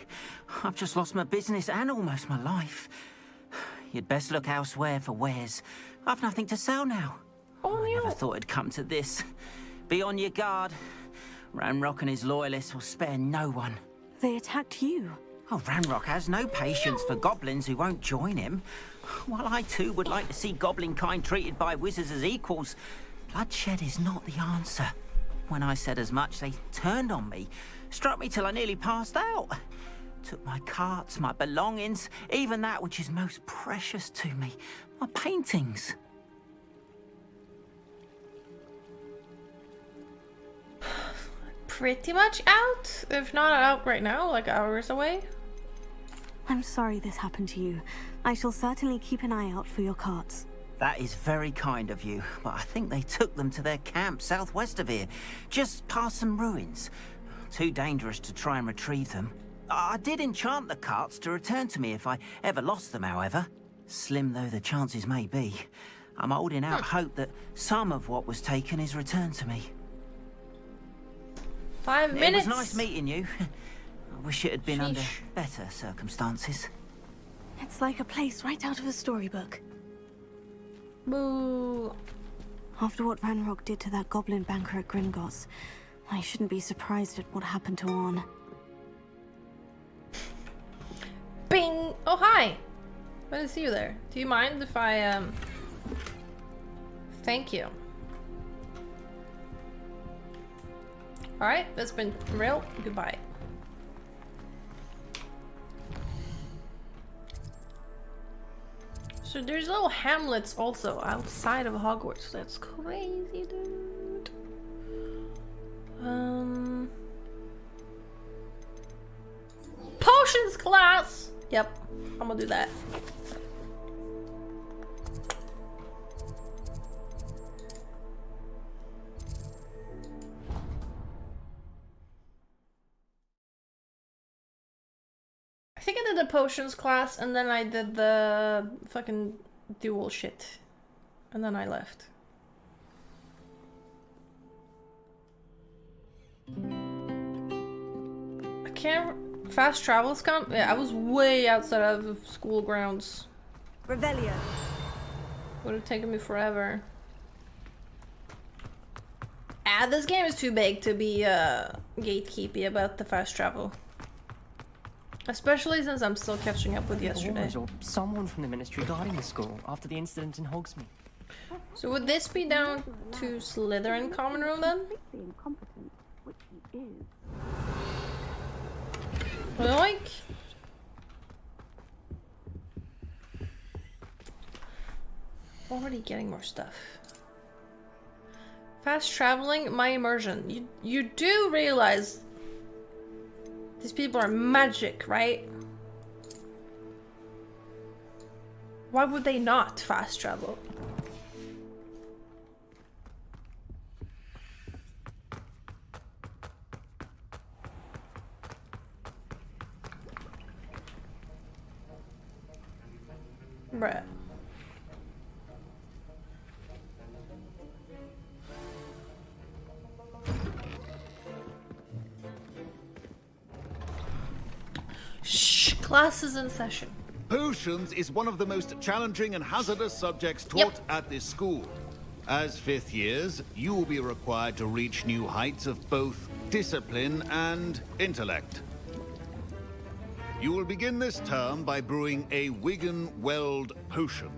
I've just lost my business and almost my life. You'd best look elsewhere for wares. I've nothing to sell now. Oh, I never thought it'd come to this. Be on your guard. Ranrock and his loyalists will spare no one. They attacked you. Oh, Ranrock has no patience for goblins who won't join him. While I too would like to see goblin kind treated by wizards as equals, bloodshed is not the answer. When I said as much, they turned on me, struck me till I nearly passed out. Took my carts, my belongings, even that which is most precious to me, my paintings. Pretty much out, if not out right now, like hours away. I'm sorry this happened to you. I shall certainly keep an eye out for your carts. That is very kind of you, but I think they took them to their camp southwest of here, just past some ruins. Too dangerous to try and retrieve them. I did enchant the carts to return to me if I ever lost them, however. Slim though the chances may be, I'm holding out hope that some of what was taken is returned to me. 5 minutes. It was nice meeting you. I wish it had been under better circumstances. It's like a place right out of a storybook. Boo. After what Ranrock did to that goblin banker at Gringotts, I shouldn't be surprised at what happened to Orn. Bing! Oh, hi! Good to see you there. Do you mind if I, Thank you. Alright, that's been real. Goodbye. So there's little hamlets also outside of Hogwarts. That's crazy, dude. Potions class! Yep, I'm gonna do that. I think I did the potions class and then I did the fucking dual shit. And then I left. can't fast travel scum? Yeah, I was way outside of school grounds. Revelio. Would have taken me forever. Ah, this game is too big to be gatekeepy about the fast travel. Especially since I'm still catching up with yesterday. Or someone from the ministry guarding the school after the incident in Hogsmeade. So would this be down to Slytherin common room then? Like? Already getting more stuff. Fast traveling, my immersion. You do realize these people are magic, right? Why would they not fast travel? Bruh. Shh, class is in session. Potions is one of the most challenging and hazardous subjects taught at this school. As 5th years, you will be required to reach new heights of both discipline and intellect. You will begin this term by brewing a Wigan-Weld potion.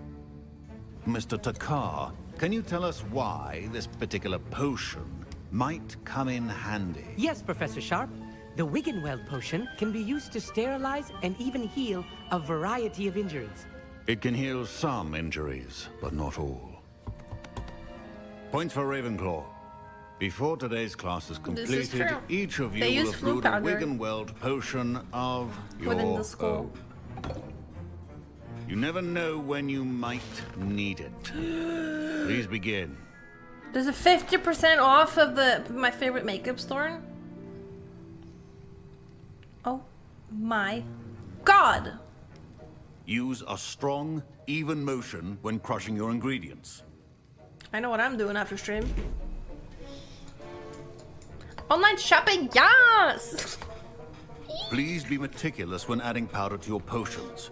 Mr. Takar, can you tell us why this particular potion might come in handy? Yes, Professor Sharp. The Wigan-Weld potion can be used to sterilize and even heal a variety of injuries. It can heal some injuries, but not all. Points for Ravenclaw. Before today's class is completed, each of you will have brewed a Wigan-Weld potion of your own. You never know when you might need it. Please begin. There's a 50% off of my favorite makeup store. Oh my god! Use a strong, even motion when crushing your ingredients. I know what I'm doing after stream. Online shopping, yes! Please be meticulous when adding powder to your potions.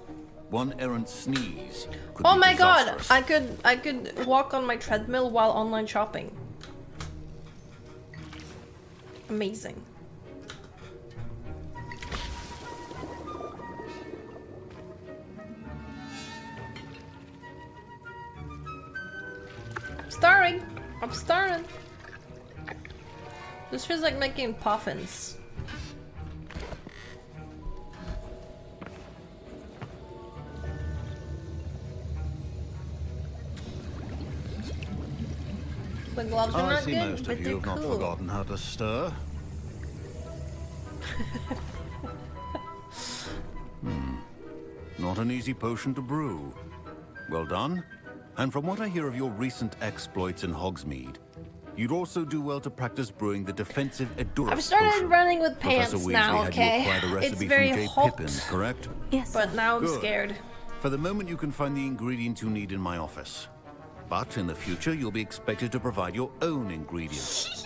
One errant sneeze could Oh be my god! disastrous. I could walk on my treadmill while online shopping. Amazing. I'm starting. This feels like making puffins. The gloves are I not see good, most but of you they're have not cool. forgotten how to stir. Not an easy potion to brew. Well done. And from what I hear of your recent exploits in Hogsmeade, you'd also do well to practice brewing the defensive Edurus I've started potion. running with pants Professor Weasley now, had okay? you acquire the It's recipe very from J. hot. Pippin, correct? Yes. But now I'm Good. scared. For the moment, you can find the ingredients you need in my office. But in the future, you'll be expected to provide your own ingredients.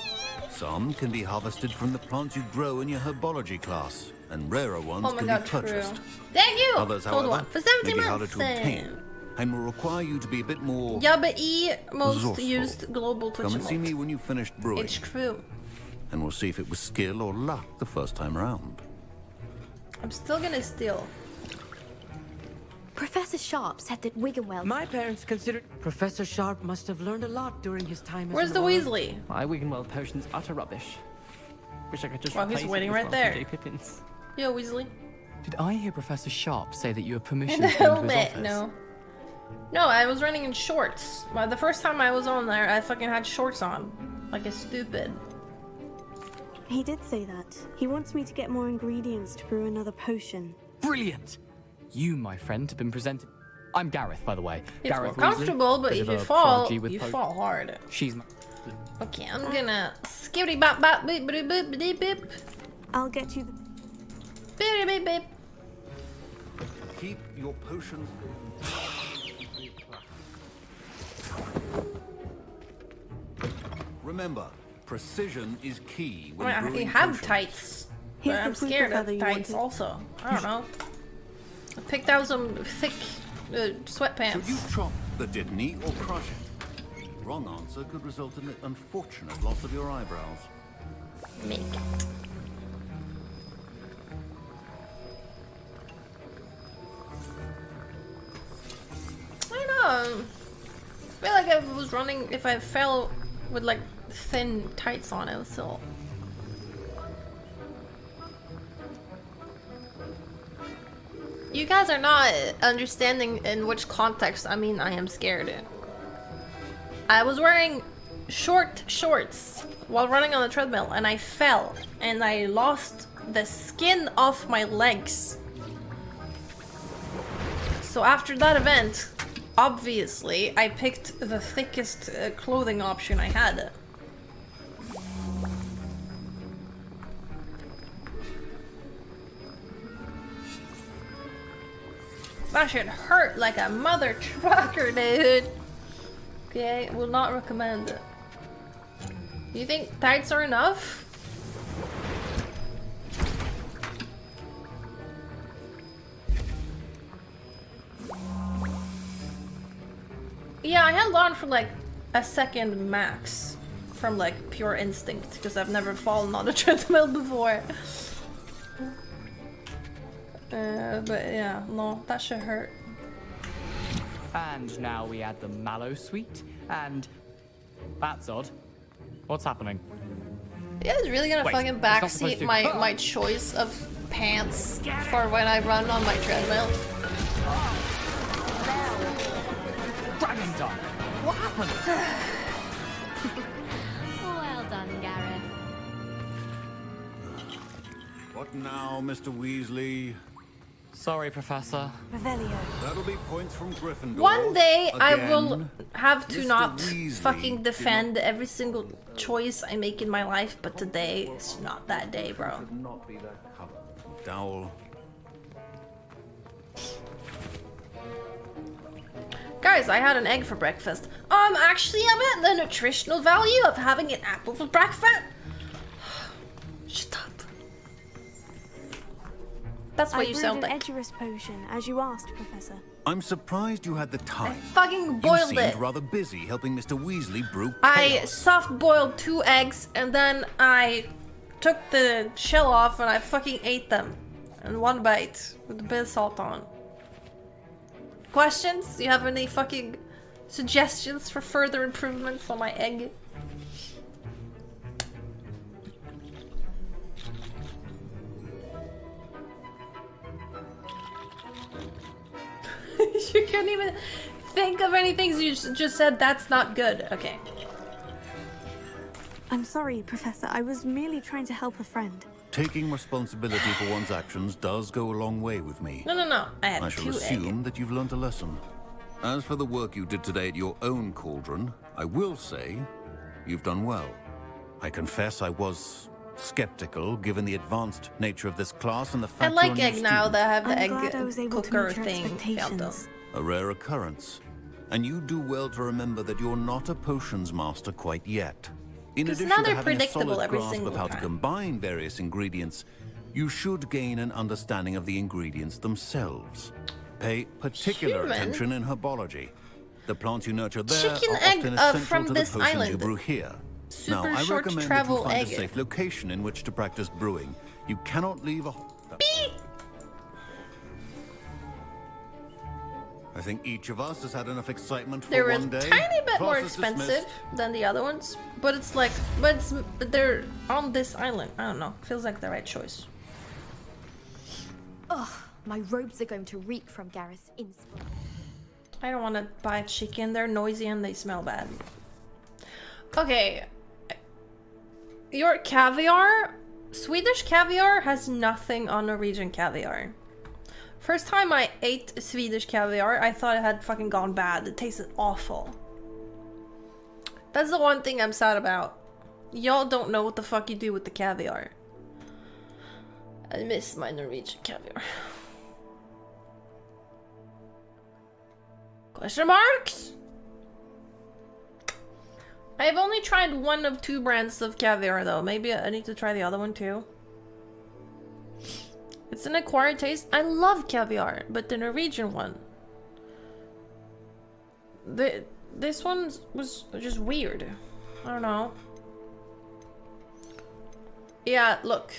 Some can be harvested from the plants you grow in your herbology class, and rarer ones Oh my can god, be true. purchased. Thank you! Others, Hold however, on. For 70 may be harder months. to obtain, and will require you to be a bit more Yabbe, most resourceful. used global Come and see Twitch me when you've finished brewing, It's true. and we'll see if it was skill or luck the first time round. I'm still gonna steal. Professor Sharp said that Wigan-Weld... My parents considered Professor Sharp must have learned a lot during his time as Where's an the Auror. Weasley? My Wigan-Weld potion's utter rubbish. Wish I could just Well, he's replace it waiting with right one there. from J. Pippin's. Yo, Weasley. Did I hear Professor Sharp say that you have permission In to the go into his helmet, office? no. No, I was running in shorts. Well, the first time I was on there, I fucking had shorts on. Like a stupid. He did say that. He wants me to get more ingredients to brew another potion. Brilliant! You, my friend, have been presented... I'm Gareth, by the way. It's Gareth more comfortable, Weasley, but bit if of you a fall, prodigy with you po- fall hard. She's my... Okay, I'm gonna skibbity bop bop beep beep beep beep beep. I'll get you the... Beep beep beep. Keep your potions. Remember, precision is key when Wait, I brewing have potions. tights. But I'm scared of tights also. I don't know. I picked out some thick sweatpants. Should you chop the Dittany or crush it? Wrong answer could result in the unfortunate loss of your eyebrows. Make it. I don't know. I feel like if I fell with like thin tights on, it was still. You guys are not understanding in which context I mean I am scared. I was wearing short shorts while running on the treadmill and I fell and I lost the skin off my legs. So after that event, obviously, I picked the thickest clothing option I had. That should hurt like a mother trucker, dude. Okay, will not recommend it. You think tights are enough? Yeah, I held on for like a second max from like pure instinct because I've never fallen on a treadmill before. But yeah, no, that should hurt. And now we add the mallow sweet, and that's odd. What's happening? You guys really gonna Wait, fucking it's not supposed backseat to. my choice of pants for when I run on my treadmill? Dragon Dog! What happened? Well done, Gareth. What now, Mr. Weasley? Sorry, Professor. Revelio. That'll be points from Gryffindor. One day I will Again. have to Mr. not Weasley fucking defend every single choice I make in my life, but today is not that day, bro. Not be that color. Dowel. Guys, I had an egg for breakfast. Actually, I meant the nutritional value of having an apple for breakfast. Shut up. That's what you sound like. I brewed an Edgerus potion, as you asked, Professor. I'm surprised you had the time. Fucking boiled you it. seemed rather busy helping Mr. Weasley brew I chaos. soft boiled 2 eggs and then I took the shell off and I fucking ate them in one bite with a bit of salt on. Questions? Do you have any fucking suggestions for further improvements on my egg? You couldn't even think of anything, so you just said that's not good. Okay. I'm sorry, Professor. I was merely trying to help a friend. Taking responsibility for one's actions does go a long way with me. No. I had I shall 2 assume eggs. that you've learnt a lesson. As for the work you did today at your own cauldron, I will say you've done well. I confess I was skeptical given the advanced nature of this class and the fact I like you're a new egg now student. that I have the I'm glad I was egg able to cooker meet your thing. expectations. A rare occurrence. And you do well to remember that you're not a potions master quite yet. In Because addition now to they're having a predictable solid every grasp single of how to time. combine various ingredients, you should gain an understanding of the ingredients themselves. Pay particular Human? attention in herbology. The plants you nurture there Chicken are egg, often essential from to the this potions you island. brew here. Super now, I short recommend travel that you find egg. a safe location in which to practice brewing. You cannot leave a... I think each of us has had enough excitement for They're a one day. tiny bit more Class is expensive dismissed. than the other ones, but it's like, but they're on this island. I don't know. Feels like the right choice. Ugh, my robes are going to reek from Gareth's inspo. I don't want to buy chicken. They're noisy and they smell bad. Okay. Your caviar, Swedish caviar has nothing on Norwegian caviar. First time I ate Swedish caviar, I thought it had fucking gone bad. It tasted awful. That's the one thing I'm sad about. Y'all don't know what the fuck you do with the caviar. I miss my Norwegian caviar. Question marks? I've only tried one of 2 brands of caviar though. Maybe I need to try the other one too. It's an acquired taste. I love caviar, but the Norwegian one. This one was just weird. I don't know. Yeah, look.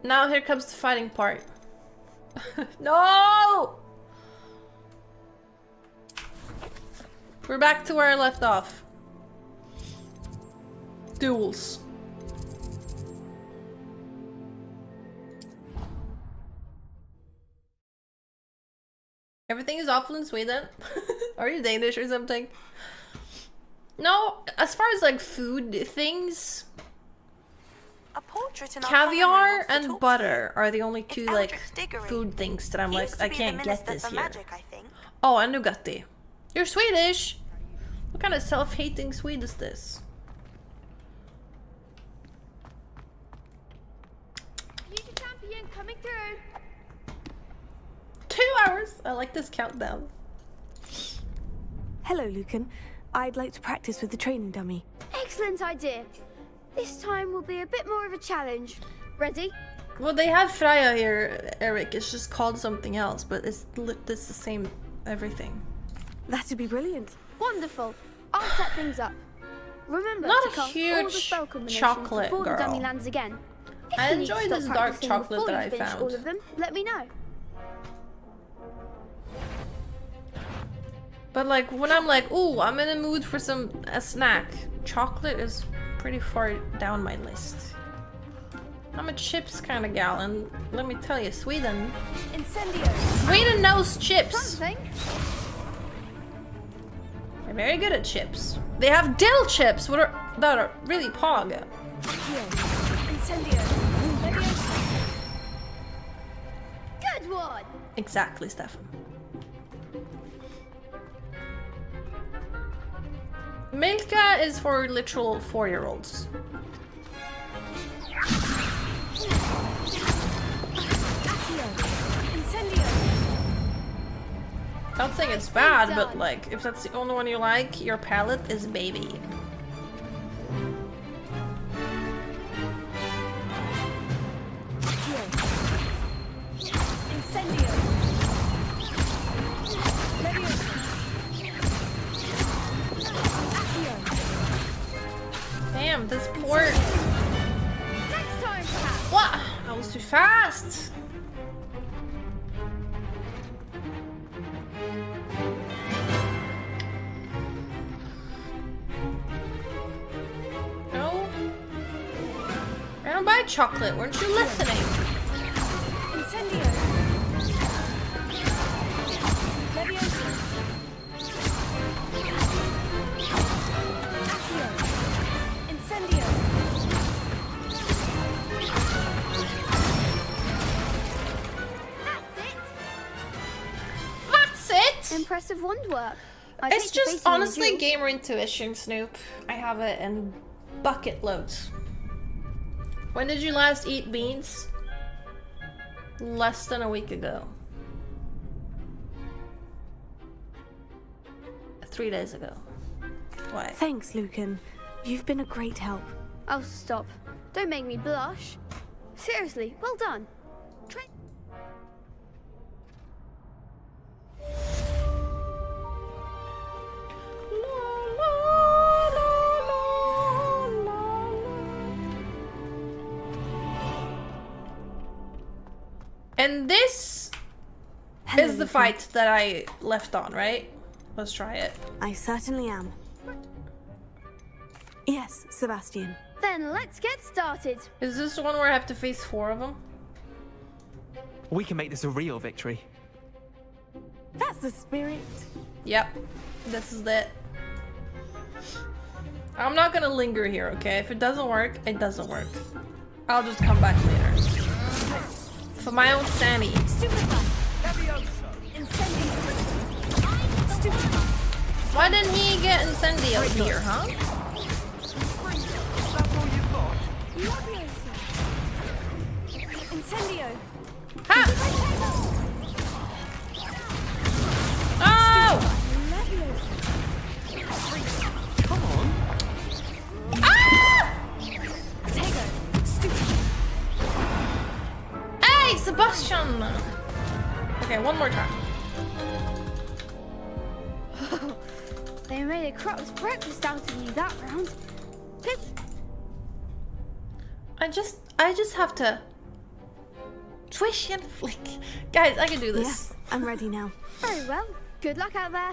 Now here comes the fighting part. No! We're back to where I left off. Duels. Everything is awful in Sweden. Are you Danish or something? No, as far as like food things, caviar and butter are the only two like food things that I'm like, I can't get this here. Oh, and Nugatti. You're Swedish? What kind of self-hating Swede is this? Future champion coming through. 2 hours! I like this countdown. Hello, Lucan. I'd like to practice with the training dummy. Excellent idea. This time will be a bit more of a challenge. Ready? Well, they have Freya here, Eric. It's just called something else, but it's the same everything. That'd be brilliant. Wonderful. I'll set things up. Remember Not to a cast all the huge spell combinations chocolate before the dummy girl. lands again. If I you need to enjoy stop this dark practicing chocolate before that you I finish found. all of them, let me know. But like when I'm like, ooh, I'm in the mood for a snack, chocolate is pretty far down my list. I'm a chips kind of gal, and let me tell you, Sweden knows chips. They're very good at chips. They have dill chips that are really pog. Good one. Exactly, Stefan. Milka is for literal 4-year-olds. Not saying it's bad, but like, if that's the only one you like, your palate is baby. Damn, this poor... Next time, perhaps. What? I was too fast! No? I don't buy chocolate, weren't you listening? Impressive wand work. It's just honestly gamer intuition, Snoop. I have it in bucket loads. When did you last eat beans? Less than a week ago. 3 days ago. Why? Thanks, Lucan. You've been a great help. Oh, stop. Don't make me blush. Seriously, well done. Try. And this is the fight that I left on, right? Let's try it. I certainly am. Yes, Sebastian. Then let's get started. Is this the one where I have to face 4 of them? We can make this a real victory. That's the spirit. Yep, this is it. I'm not gonna linger here, okay? If it doesn't work, it doesn't work. I'll just come back later. For my own sanity. Why didn't he get Incendio here, huh? Incendio. Ha! Oh! Come on. Ah! question. Okay, one more time. They made a croc's breakfast out of you that round. I just have to swish and flick. Guys, I can do this. Yes, I'm ready now. Very well. Good luck out there.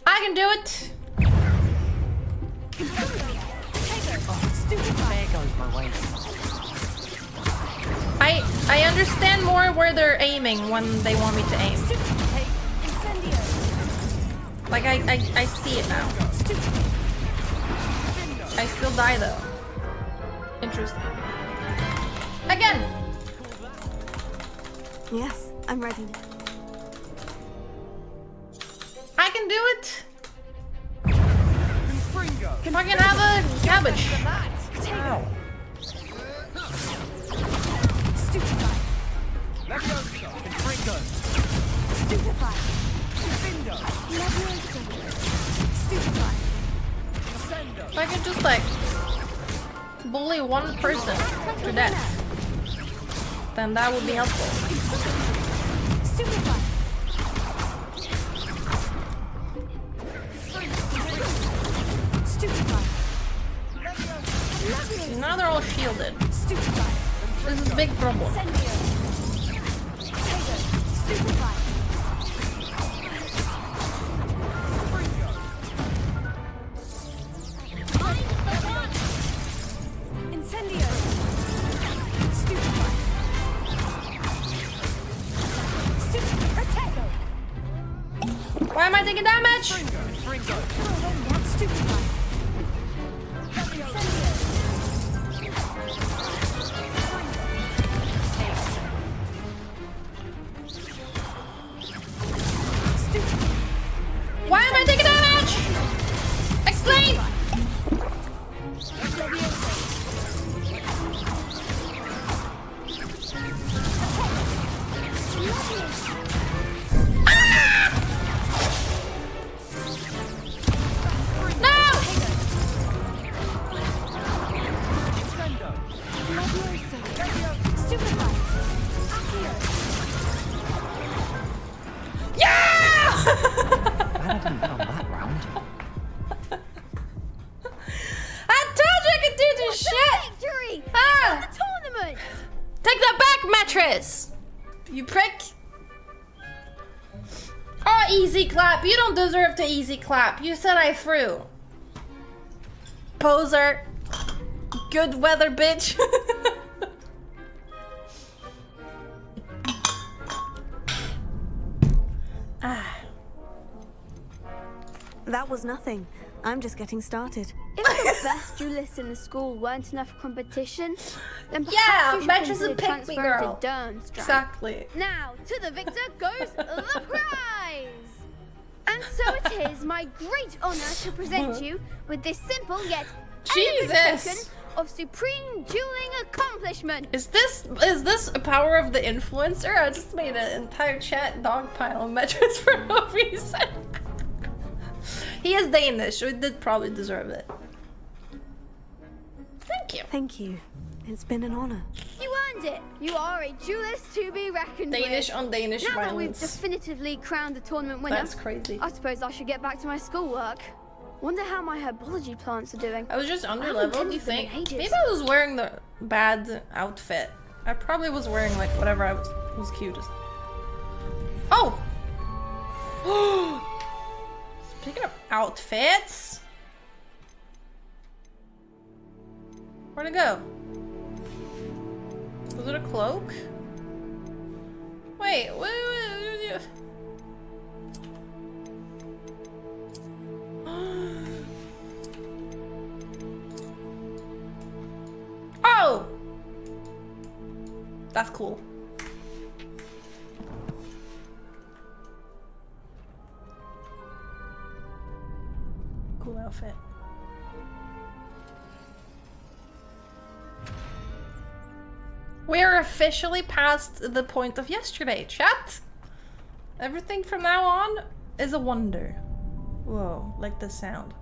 I can do it. There goes my waist. I understand more where they're aiming when they want me to aim. Like I see it now. I still die though. Interesting. Again. Yes, I'm ready now. I can do it. Fucking have a cabbage. Ow. If I could just like bully one person to death, then that would be helpful. Now they're all shielded. This is a big problem. Why am I taking damage? Why am I taking damage? Explain! You prick! Oh, easy clap. You don't deserve to easy clap. You said I threw. Poser. Good weather, bitch. That was nothing. I'm just getting started. If the best duelists in the school weren't enough for competition, then perhaps yeah, you should matches consider and pick me, transferring girl. to Durmstrang. Exactly. Now, to the victor goes the prize! And so it is my great honor to present you with this simple yet elegant token of supreme dueling accomplishment. Is this a power of the influencer? I just made an entire chat dogpile of matches for no reason. He is Danish, so he did probably deserve it. Thank you. Thank you. It's been an honor. You earned it. You are a duelist to be reckoned Danish with. on Danish now violence. that we've definitively crowned the tournament winner, That's crazy. I suppose I should get back to my schoolwork. Wonder how my herbology plants are doing. I was just under haven't leveled, you tended them in think? ages. Maybe I was wearing the bad outfit. I probably was wearing like whatever I was cutest. Oh! Speaking of outfits, where'd it go? Was it a cloak? Wait, what? Oh! That's cool. Cool outfit. We're officially past the point of yesterday, chat. Everything from now on is a wonder. Whoa, like the sound.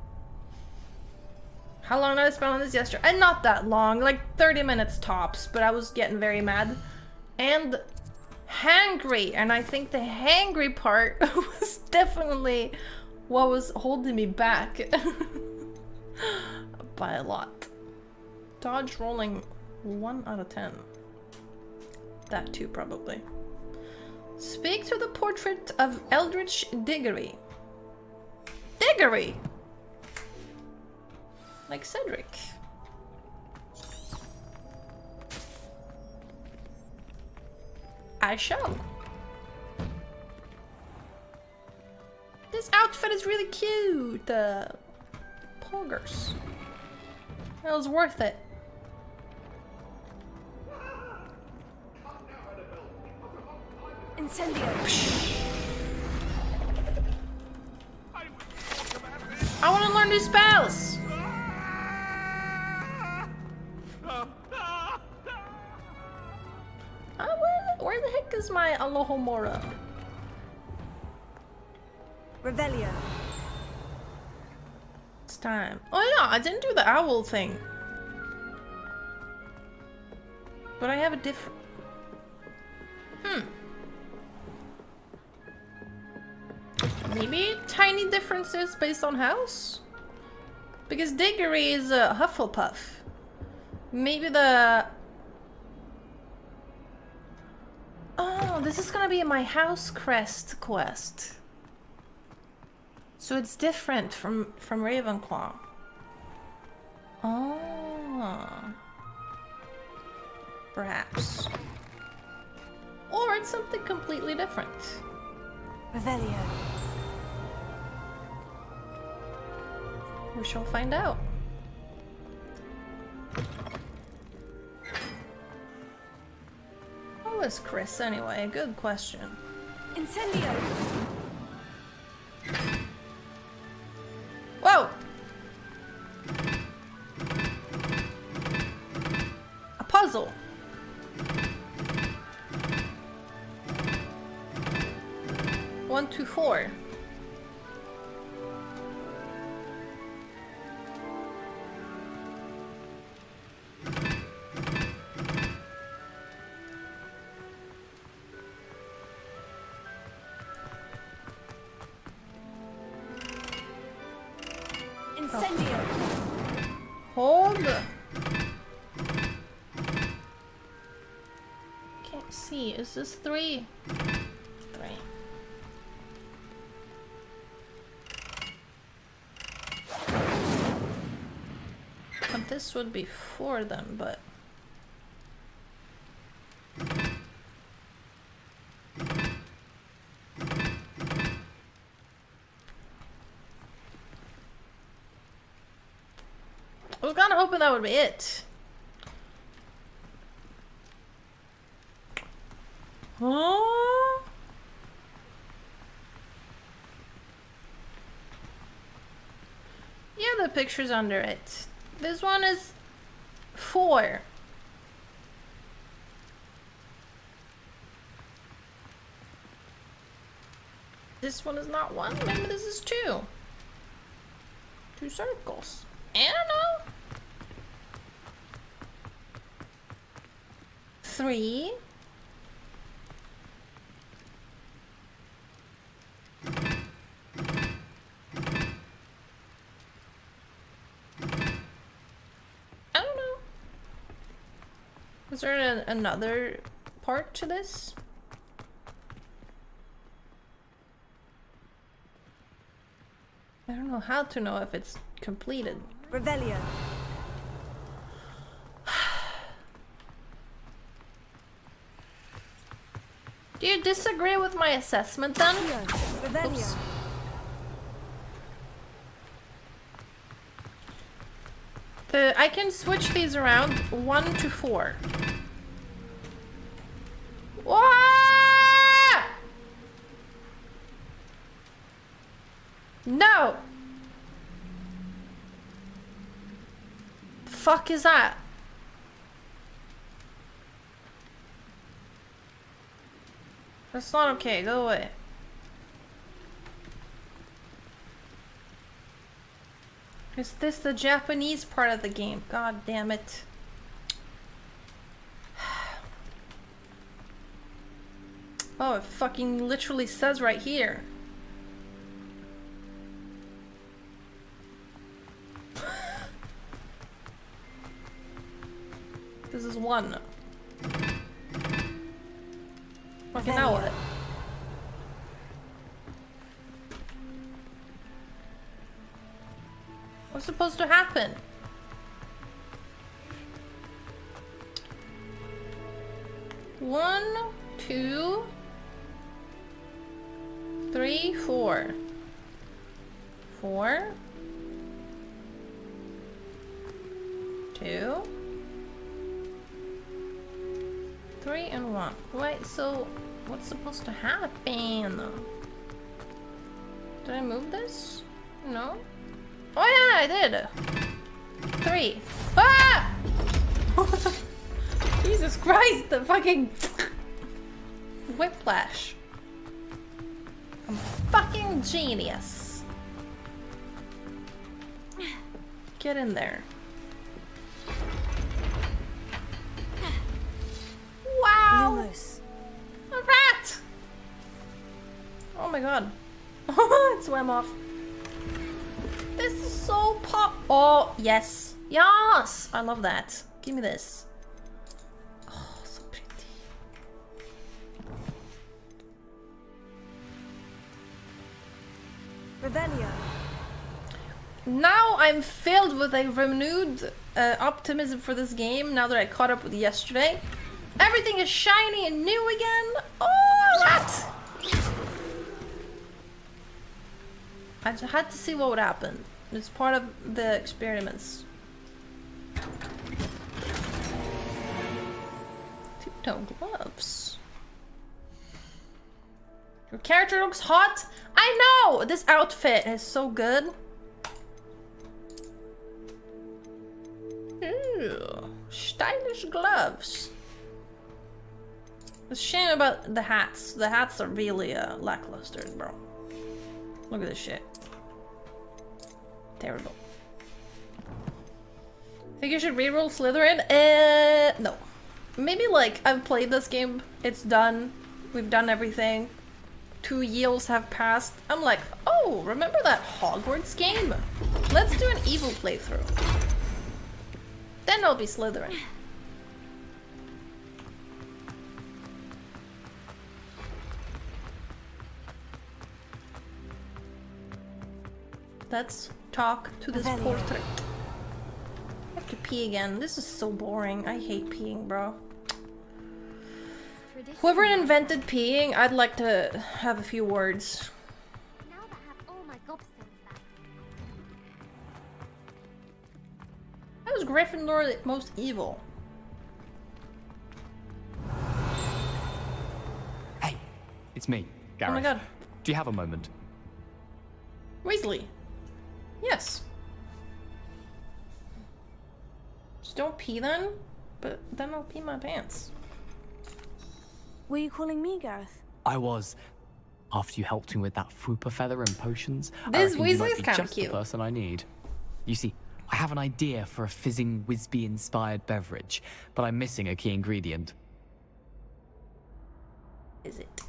How long did I spend on this yesterday? And not that long, like 30 minutes tops, but I was getting very mad. And hangry, and I think the hangry part was definitely what was holding me back by a lot. Dodge rolling 1 out of 10. That too, probably. Speak to the portrait of Eldritch Diggory. Diggory! Like Cedric. I shall. This outfit is really cute. Poggers. It was worth it. Incendio. I want to learn new spells. Where the heck is my Alohomora? Revelio. It's time. Oh yeah, I didn't do the owl thing. But I have a different... Maybe tiny differences based on house? Because Diggory is a Hufflepuff. Maybe the... Oh, this is gonna be my house crest quest. So it's different from Ravenclaw. Oh. Perhaps. Or it's something completely different. Revelio. We shall find out. Who is Chris anyway? Good question. Incendio. Whoa! A puzzle. One, two, four. Incendio. Hold. Can't see. Is this 3? 3. But this would be 4 then, but... I was kind of hoping that would be it. Huh? Yeah, the picture's under it. This one is 4. This one is not 1. Maybe this is 2. 2 circles. I don't know. 3. I don't know. Is there another part to this? I don't know how to know if it's completed. Revelio. Do you disagree with my assessment then? Revelio. Oops. I can switch these around 1 to 4. What? No. The fuck is that? That's not okay. Go away. Is this the Japanese part of the game? God damn it. Oh, it fucking literally says right here. This is one. Okay, now what? What's supposed to happen? One, two, three, four. Four. Two. Three and one. Wait, so what's supposed to happen? Did I move this? No? Oh yeah, I did! Three. Ah! Jesus Christ, the fucking whiplash. I'm fucking genius. Get in there. Wow! Lumos. A rat! Oh my god. It swam off. This is so pop. Oh, yes. Yes! I love that. Give me this. Oh, so pretty. Revelio. Now I'm filled with a renewed optimism for this game now that I caught up with yesterday. Everything is shiny and new again. Oh, rat! I just had to see what would happen. It's part of the experiments. Two-tone gloves. Your character looks hot. I know! This outfit is so good. Ooh, stylish gloves. It's a shame about the hats. The hats are really lackluster, bro. Look at this shit. Terrible. Think you should reroll Slytherin? No. Maybe like I've played this game. It's done. We've done everything. 2 years have passed. I'm like, oh, remember that Hogwarts game? Let's do an evil playthrough. Then I'll be Slytherin. Let's talk to this portrait. I have to pee again. This is so boring. I hate peeing, bro. Whoever invented peeing, I'd like to have a few words. Now that I have all my gobstones back. How is Gryffindor the most evil? Hey, it's me, Gareth. Oh my god. Do you have a moment? Weasley. Yes. Just don't pee then, but then I'll pee my pants. Were you calling me, Gareth? I was. After you helped me with that Fooper feather and potions, This I reckon you might Weasley's be kinda just cute. the person I need. You see, I have an idea for a fizzing Whizbee-inspired beverage, but I'm missing a key ingredient. Is it?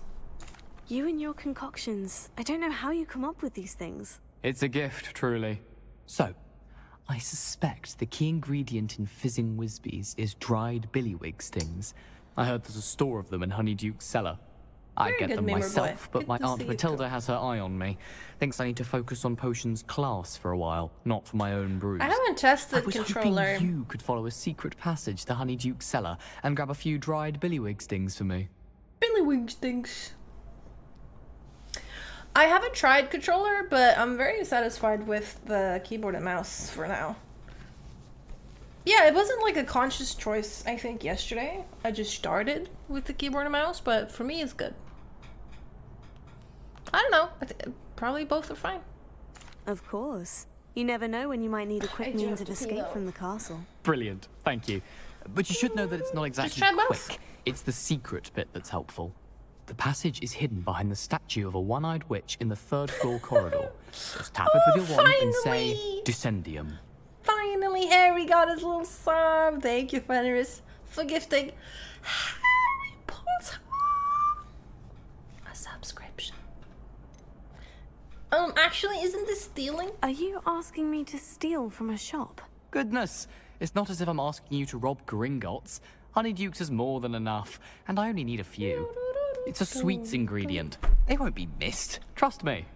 You and your concoctions. I don't know how you come up with these things. It's a gift, truly. So, I suspect the key ingredient in fizzing Whizbees is dried billywig stings. I heard there's a store of them in Honeyduke's cellar. I'd Very get good, them Mimir myself, boy. but my Good to Aunt see you Matilda has her eye on me. Thinks I need to focus on potions class for a while, not for my own brews. I haven't tested I was controller. hoping you could follow a secret passage to Honeyduke's cellar and grab a few dried billywig stings for me. Billywig stings. I haven't tried controller, but I'm very satisfied with the keyboard and mouse for now. Yeah, it wasn't like a conscious choice, I think, yesterday. I just started with the keyboard and mouse, but for me, it's good. I don't know. Probably both are fine. Of course. You never know when you might need a quick do means have of to pee, escape though. from the castle. Brilliant, thank you. But you should know that it's not exactly try both. quick. It's the secret bit that's helpful. The passage is hidden behind the statue of a one-eyed witch in the 3rd floor corridor. Just Tap it with your wand and say, Descendium. Finally, Harry got his little song. Thank you, Fenris, for gifting Harry Potter a subscription. Actually, isn't this stealing? Are you asking me to steal from a shop? Goodness, it's not as if I'm asking you to rob Gringotts. Honeydukes is more than enough, and I only need a few. It's a sweets ingredient. They won't be missed. Trust me.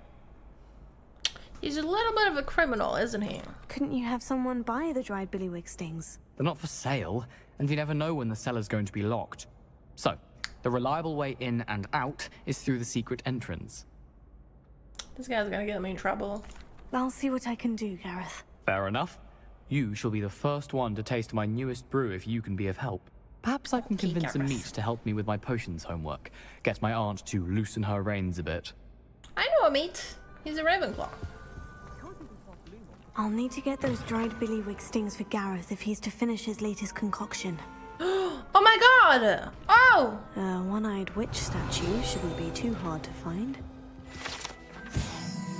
He's a little bit of a criminal, isn't he? Couldn't you have someone buy the dried billywig stings? They're not for sale, and you never know when the cellar's going to be locked. So, the reliable way in and out is through the secret entrance. This guy's gonna get me in trouble. I'll see what I can do, Gareth. Fair enough. You shall be the first one to taste my newest brew if you can be of help. Perhaps I can convince a meat to help me with my potions homework. Get my aunt to loosen her reins a bit. I know a meat. He's a Ravenclaw. I'll need to get those dried billywig stings for Gareth if he's to finish his latest concoction. Oh my god! Oh! A one-eyed witch statue shouldn't be too hard to find.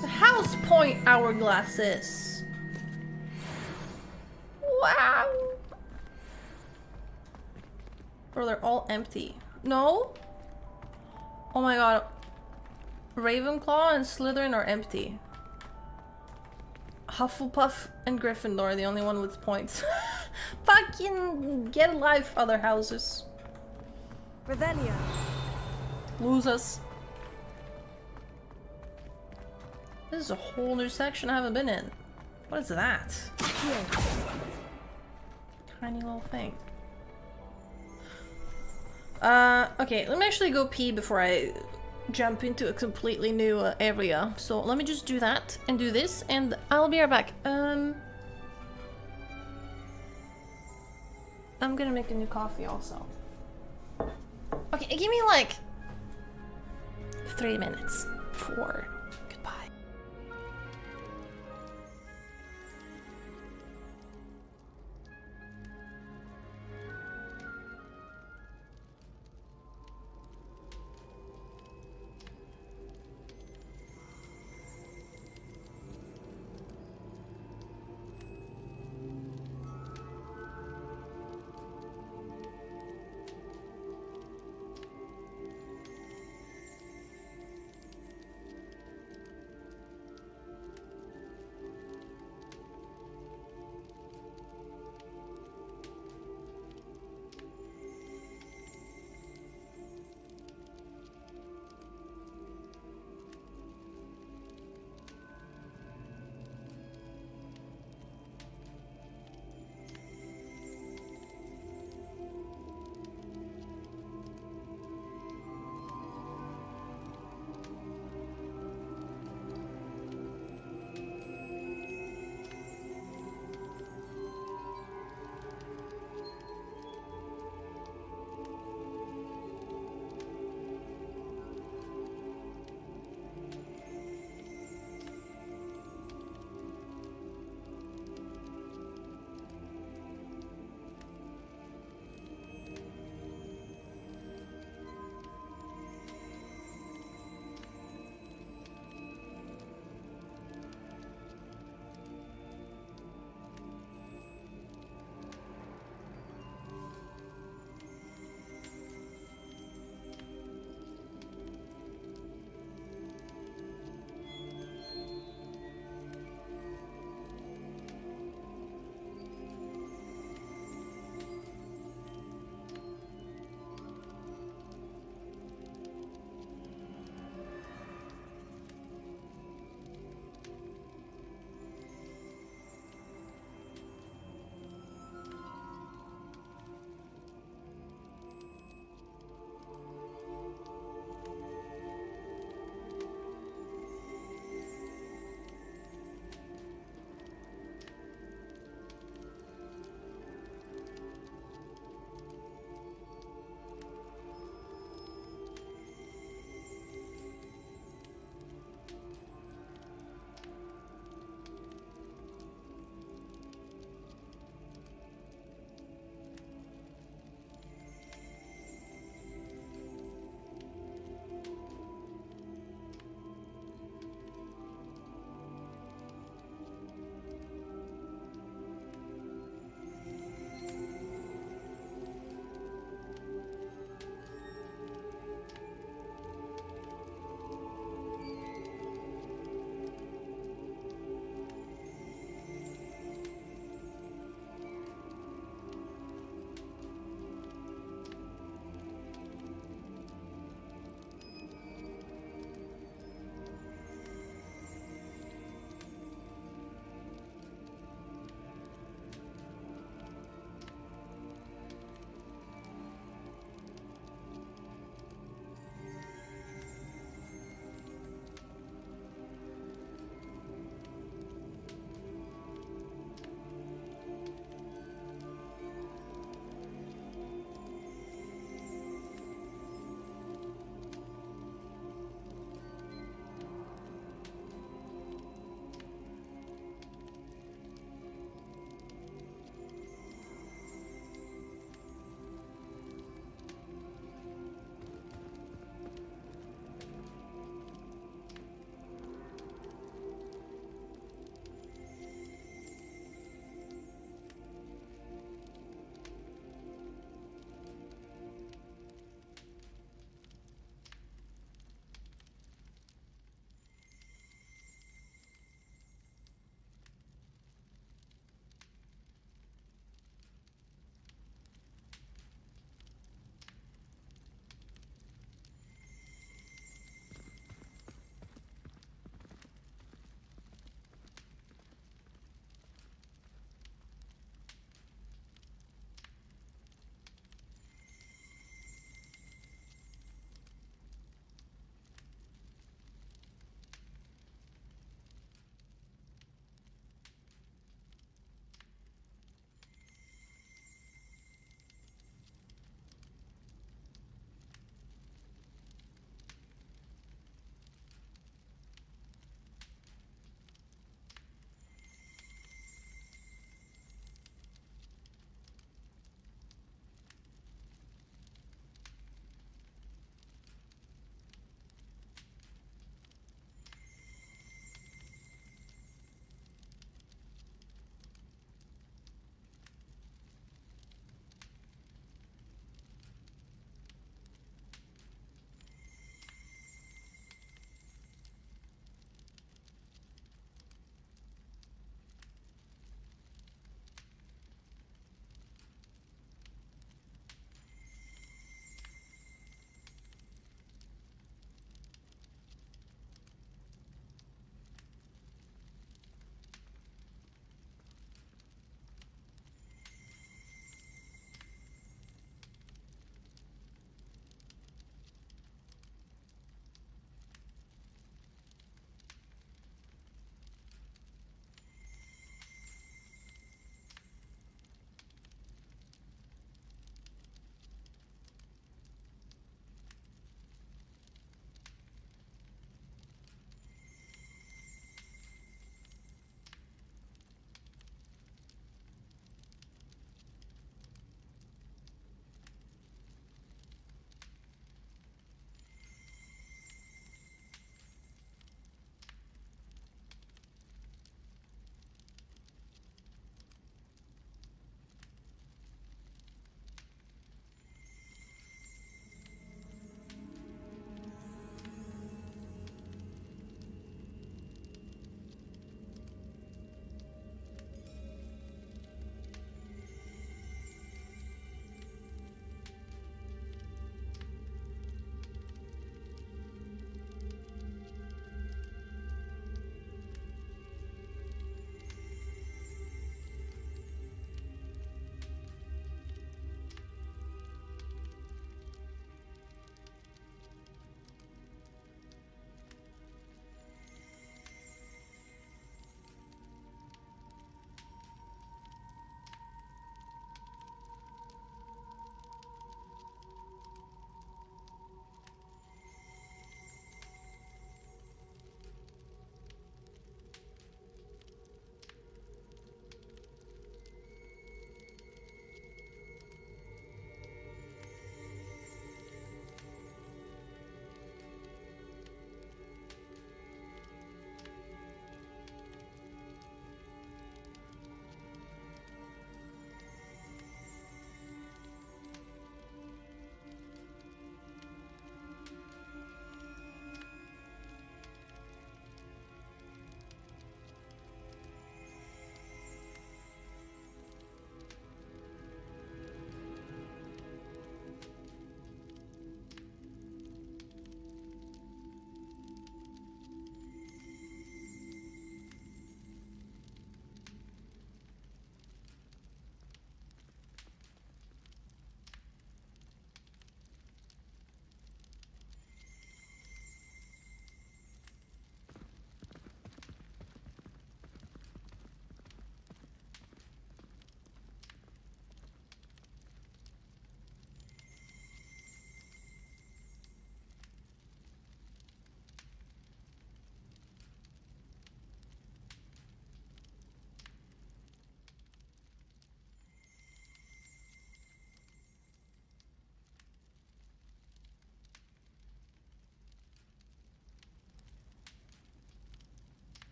The house point hourglasses. Wow! Bro, they're all empty. No? Oh my god. Ravenclaw and Slytherin are empty. Hufflepuff and Gryffindor are the only one with points. Fucking get a life, other houses. Revelio. Lose us. This is a whole new section I haven't been in. What is that? Tiny little thing. Okay, let me actually go pee before I jump into a completely new area. So let me just do that and do this, and I'll be right back. I'm gonna make a new coffee also. Okay, give me like 3 minutes. 4. Goodbye.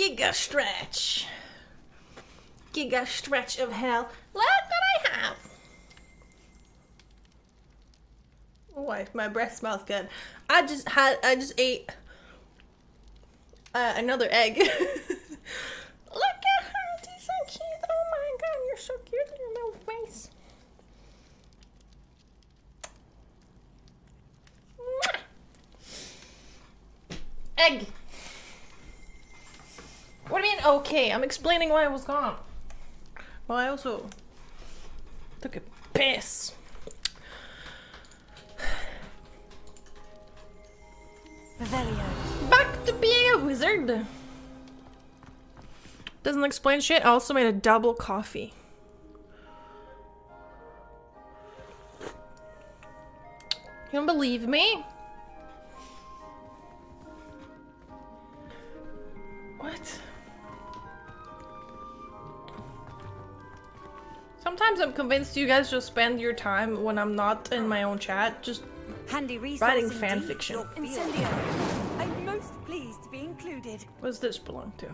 Giga stretch. Giga stretch of hell. Look what I have. Why my breath smells good. I just ate another egg. Look at her, she's so cute. Oh my god, you're so cute in your little face. Egg. What do you mean okay? I'm explaining why I was gone. Well, I also took a piss. Back to being a wizard. Doesn't explain shit. I also made a double coffee. You don't believe me? What? Sometimes I'm convinced you guys just spend your time when I'm not in my own chat just writing fan fiction. Incendio. I'm most pleased to be included. What does this belong to?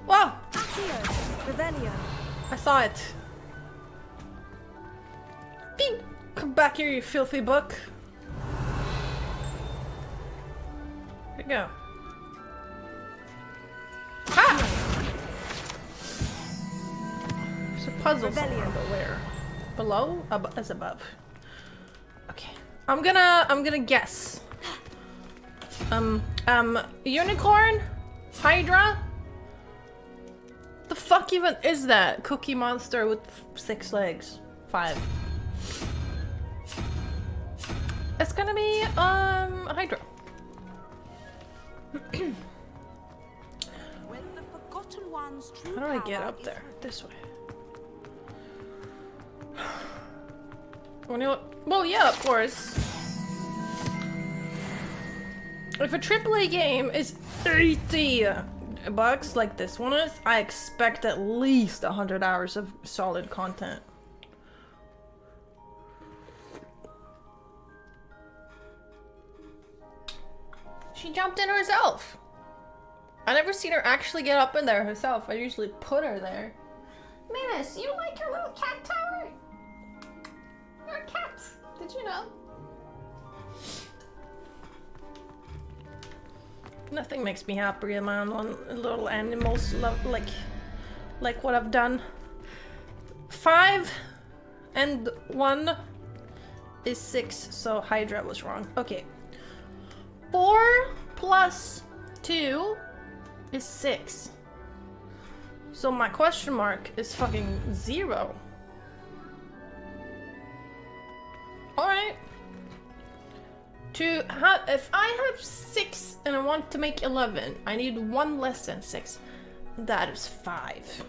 Whoa! Revelio. I saw it. Beep! Come back here, you filthy book. Here you go. Ha! There's a puzzle somewhere, but where? Below? As above. Okay. I'm gonna guess. Unicorn? Hydra? The fuck even is that? Cookie monster with 6 legs. 5. It's gonna be, Hydra. How do I get up there? This way. Well, yeah, of course. If a AAA game is 80 bucks like this one is, I expect at least 100 hours of solid content. She jumped in herself. I never seen her actually get up in there herself. I usually put her there. Minus, you like your little cat tower? You're a cat. Did you know? Nothing makes me happier than when little animals love like what I've done. 5 and 1 is 6, so Hydra was wrong. Okay. 4 plus 2 is 6. So my question mark is fucking 0. Alright. If I have 6 and I want to make 11, I need 1 less than 6. That is 5.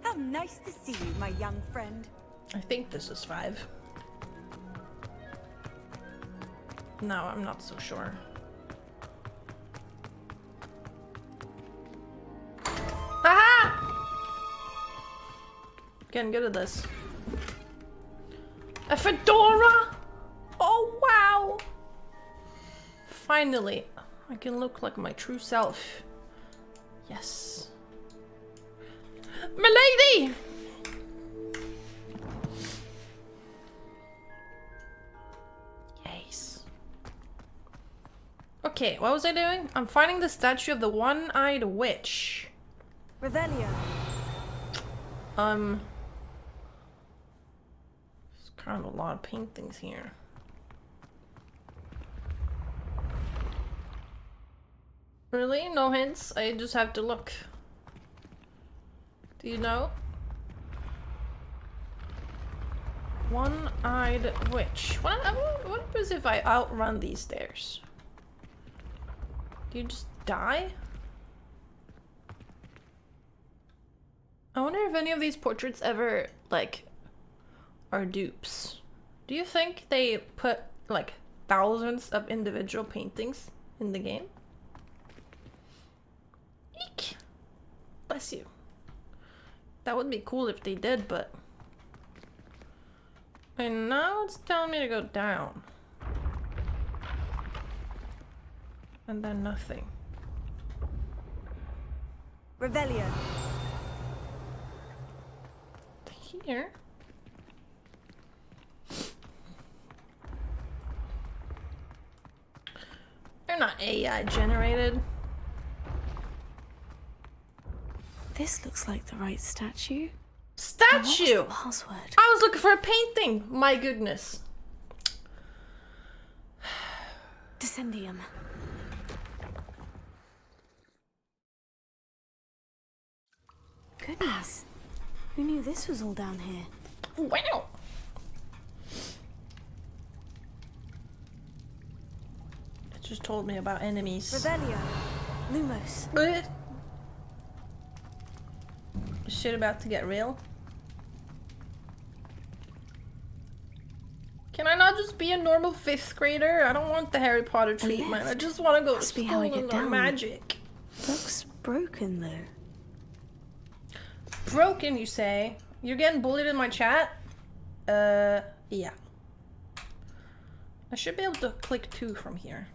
How nice to see you, my young friend. I think this is 5. No, I'm not so sure. Aha! Getting good at this. A fedora! Oh wow! Finally, I can look like my true self. Yes. Milady! Yes. Okay, what was I doing? I'm finding the statue of the one-eyed witch. Revelio. There's kind of a lot of paintings here. Really? No hints? I just have to look. Do you know? One-eyed witch. What happens if I outrun these stairs? Do you just die? I wonder if any of these portraits ever, like, are dupes. Do you think they put, like, thousands of individual paintings in the game? Eek! Bless you. That would be cool if they did, but And now it's telling me to go down. And then nothing. Revelio. Here. They're not AI generated. This looks like the right statue. Statue! What's the password? I was looking for a painting! My goodness. Descendium. Goodness. Who knew this was all down here? Wow. It just told me about enemies. Revelio. Lumos. But shit about to get real. Can I not just be a normal 5th grader? I don't want the Harry Potter treatment. I just want to go to Must be school how I and get learn down. magic. Looks broken though. Broken, you say? You're getting bullied in my chat? Yeah. I should be able to click 2 from here.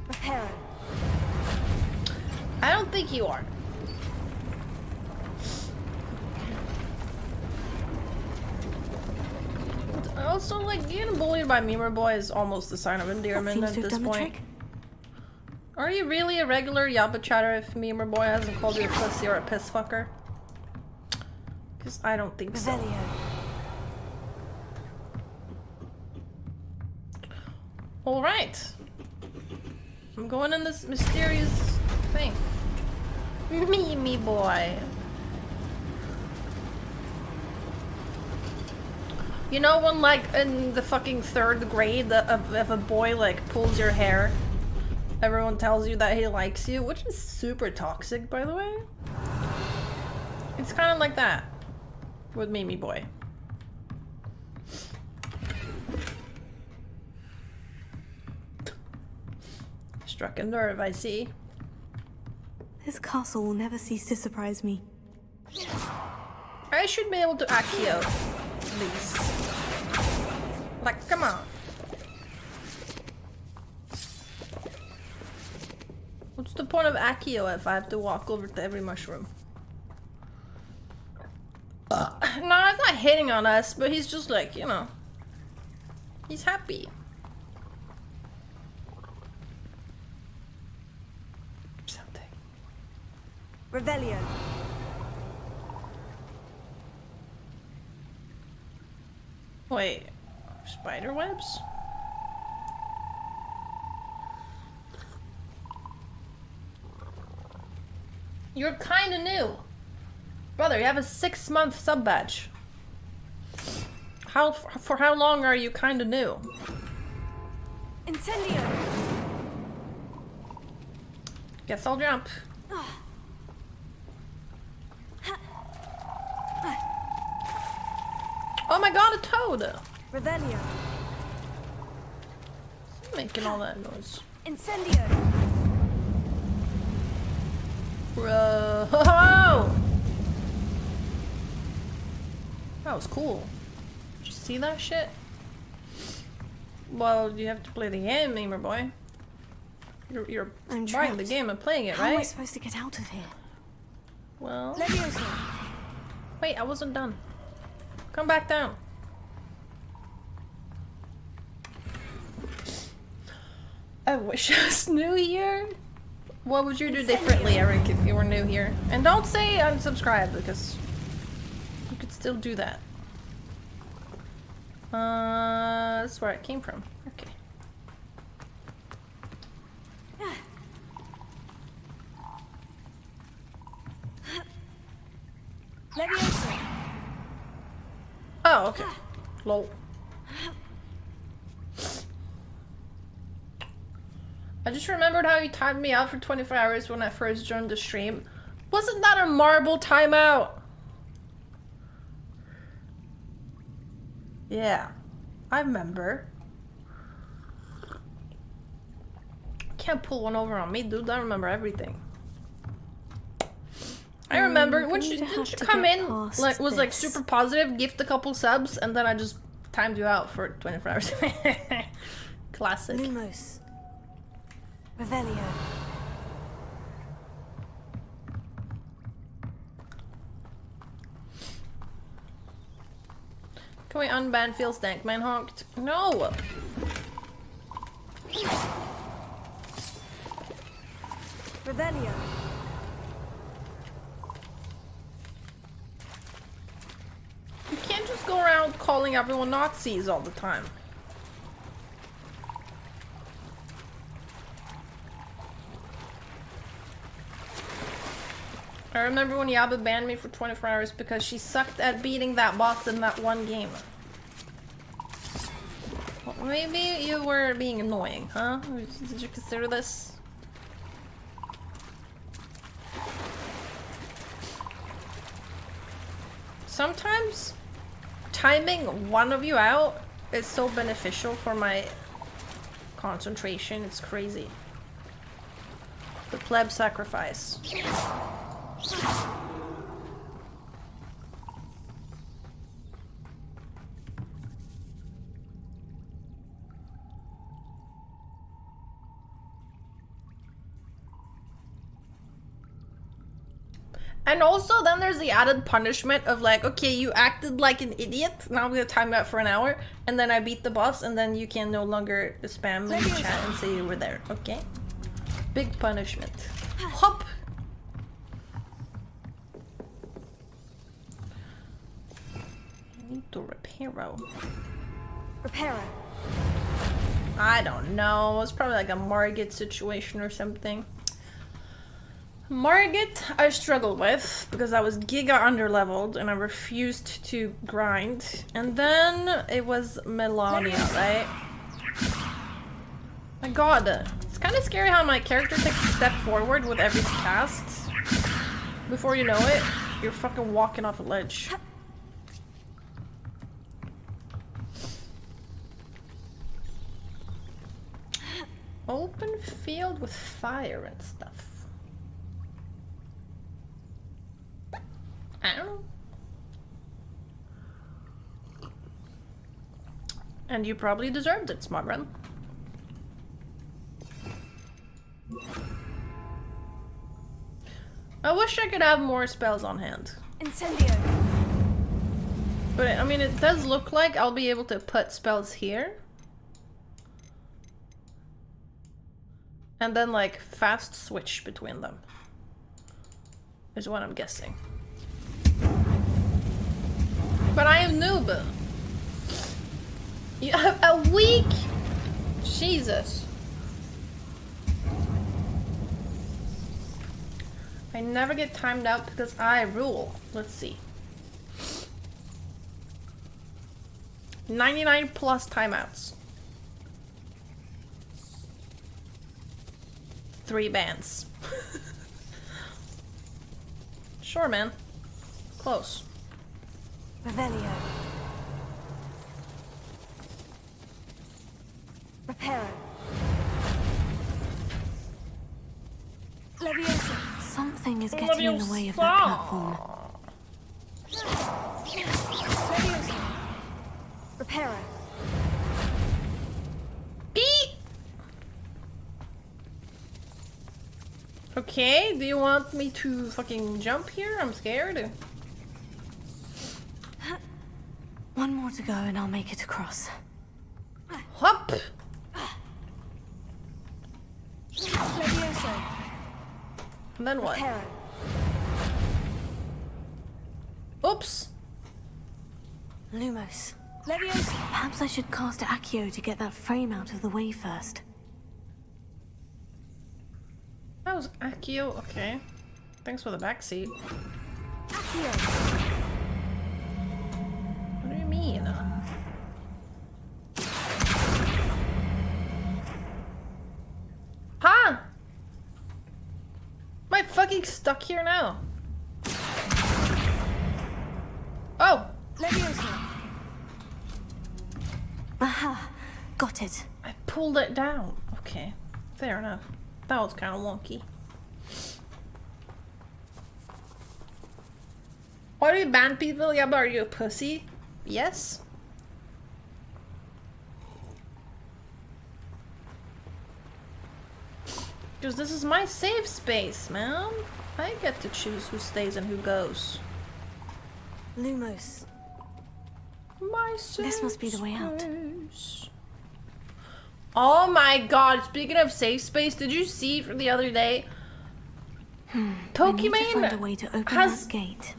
Reparo. I don't think you are. Also, like, getting bullied by Memer Boy is almost a sign of endearment at this point. Are you really a regular Yabbe chatter if Memer Boy hasn't called you a pussy or a piss fucker? Because I don't think so. Alright. I'm going in this mysterious thing. Me boy. You know when, like, in the fucking 3rd grade, if a boy, like, pulls your hair, everyone tells you that he likes you, which is super toxic, by the way. It's kind of like that with Mimi Boy. Struck a nerve, I see. This castle will never cease to surprise me. I should be able to Accio these. Like, come on. What's the point of Accio if I have to walk over to every mushroom? No, he's not hitting on us, but he's just like, you know. He's happy. Something. Revelio. Wait, spider webs? You're kinda new. Brother, you have a 6-month sub badge. For how long are you kinda new? Incendio. Guess I'll jump. Oh my god, a toad! Revelio. What's making all that noise? Incendio. Bro. That was cool. Did you see that shit? Well, you have to play the game, Memer Boy. You're buying the game and playing it, right? How am I supposed to get out of here? Well... Wait, I wasn't done. Come back down. I wish I was new here. What would you do differently, Eric, if you were new here? And don't say unsubscribe, because you could still do that. That's where it came from. Okay. Oh, okay. Lol. I just remembered how you timed me out for 24 hours when I first joined the stream. Wasn't that a marble timeout? Yeah, I remember. Can't pull one over on me, dude. I remember everything. I remember when didn't you come in like was like super positive, gift a couple subs, and then I just timed you out for 24 hours. Classic. Lumos. Revelio. Can we unban Phil Stankman honked? No! Revelio. You can't just go around calling everyone Nazis all the time. I remember when Yabbe banned me for 24 hours because she sucked at beating that boss in that one game. Well, maybe you were being annoying, huh? Did you consider this? Sometimes timing one of you out is so beneficial for my concentration, it's crazy. The pleb sacrifice. And also then there's the added punishment of like, okay, you acted like an idiot, now I'm gonna time you out for an hour, and then I beat the boss, and then you can no longer spam in the chat and say you were there, okay? Big punishment. Hop! I need to reparo. Reparo. I don't know, it's probably like a Margit situation or something. Margit I struggled with because I was giga underleveled and I refused to grind. And then it was Melania, right? My god, it's kind of scary how my character takes a step forward with every cast. Before you know it, you're fucking walking off a ledge. Open field with fire and stuff. I don't know. And you probably deserved it, smart run. I wish I could have more spells on hand. Incendio. But I mean, it does look like I'll be able to put spells here. And then like fast switch between them. Is what I'm guessing. But I am noob. You have a week? Jesus. I never get timed out because I rule. Let's see. 99 plus timeouts. 3 bans. Sure, man. Close. Revelio. Reparo. Leviosa. Something is getting in the way of that platform. Leviosa. Reparo. Beep. Okay, do you want me to fucking jump here? I'm scared. One more to go and I'll make it across. Hop! Leviosa. And then what? Reparo. Oops! Lumos. Leviosa. Perhaps I should cast Accio to get that frame out of the way first. That was Accio, okay. Thanks for the backseat. Accio. What do you mean? Huh? Am I fucking stuck here now? Oh! Leviosa. Aha! Got it. I pulled it down. Okay, fair enough. That was kind of wonky. Why do you ban people? Yeah, but are you a pussy? Yes. Because this is my safe space, man. I get to choose who stays and who goes. Lumos. My safe This must be the way out. space. Oh my god, speaking of safe space, did you see from the other day? Pokimane has gate.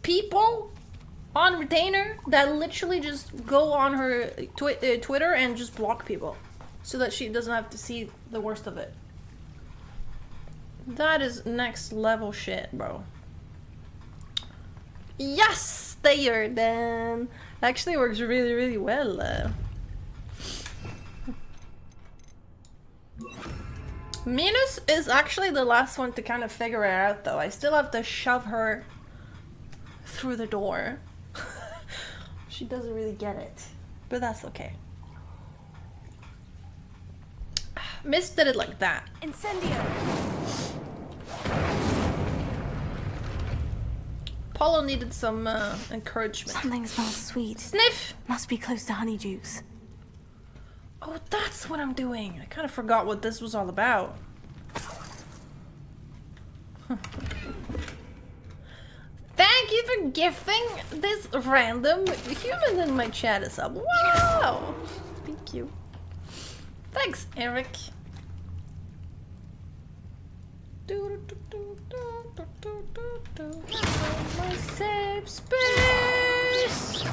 People on retainer that literally just go on her Twitter and just block people so that she doesn't have to see the worst of it. That is next level shit, bro. Yes, there then. Actually works really, really well. Minus is actually the last one to kind of figure it out, though. I still have to shove her through the door. She doesn't really get it, but that's okay. Miss did it like that. Incendio. Paulo needed some encouragement. Something smells sweet. Sniff! Must be close to Honeydukes. Oh, that's what I'm doing. I kind of forgot what this was all about. Thank you for gifting this random human in my chat as up. Wow! Thank you. Thanks, Eric. My safe space.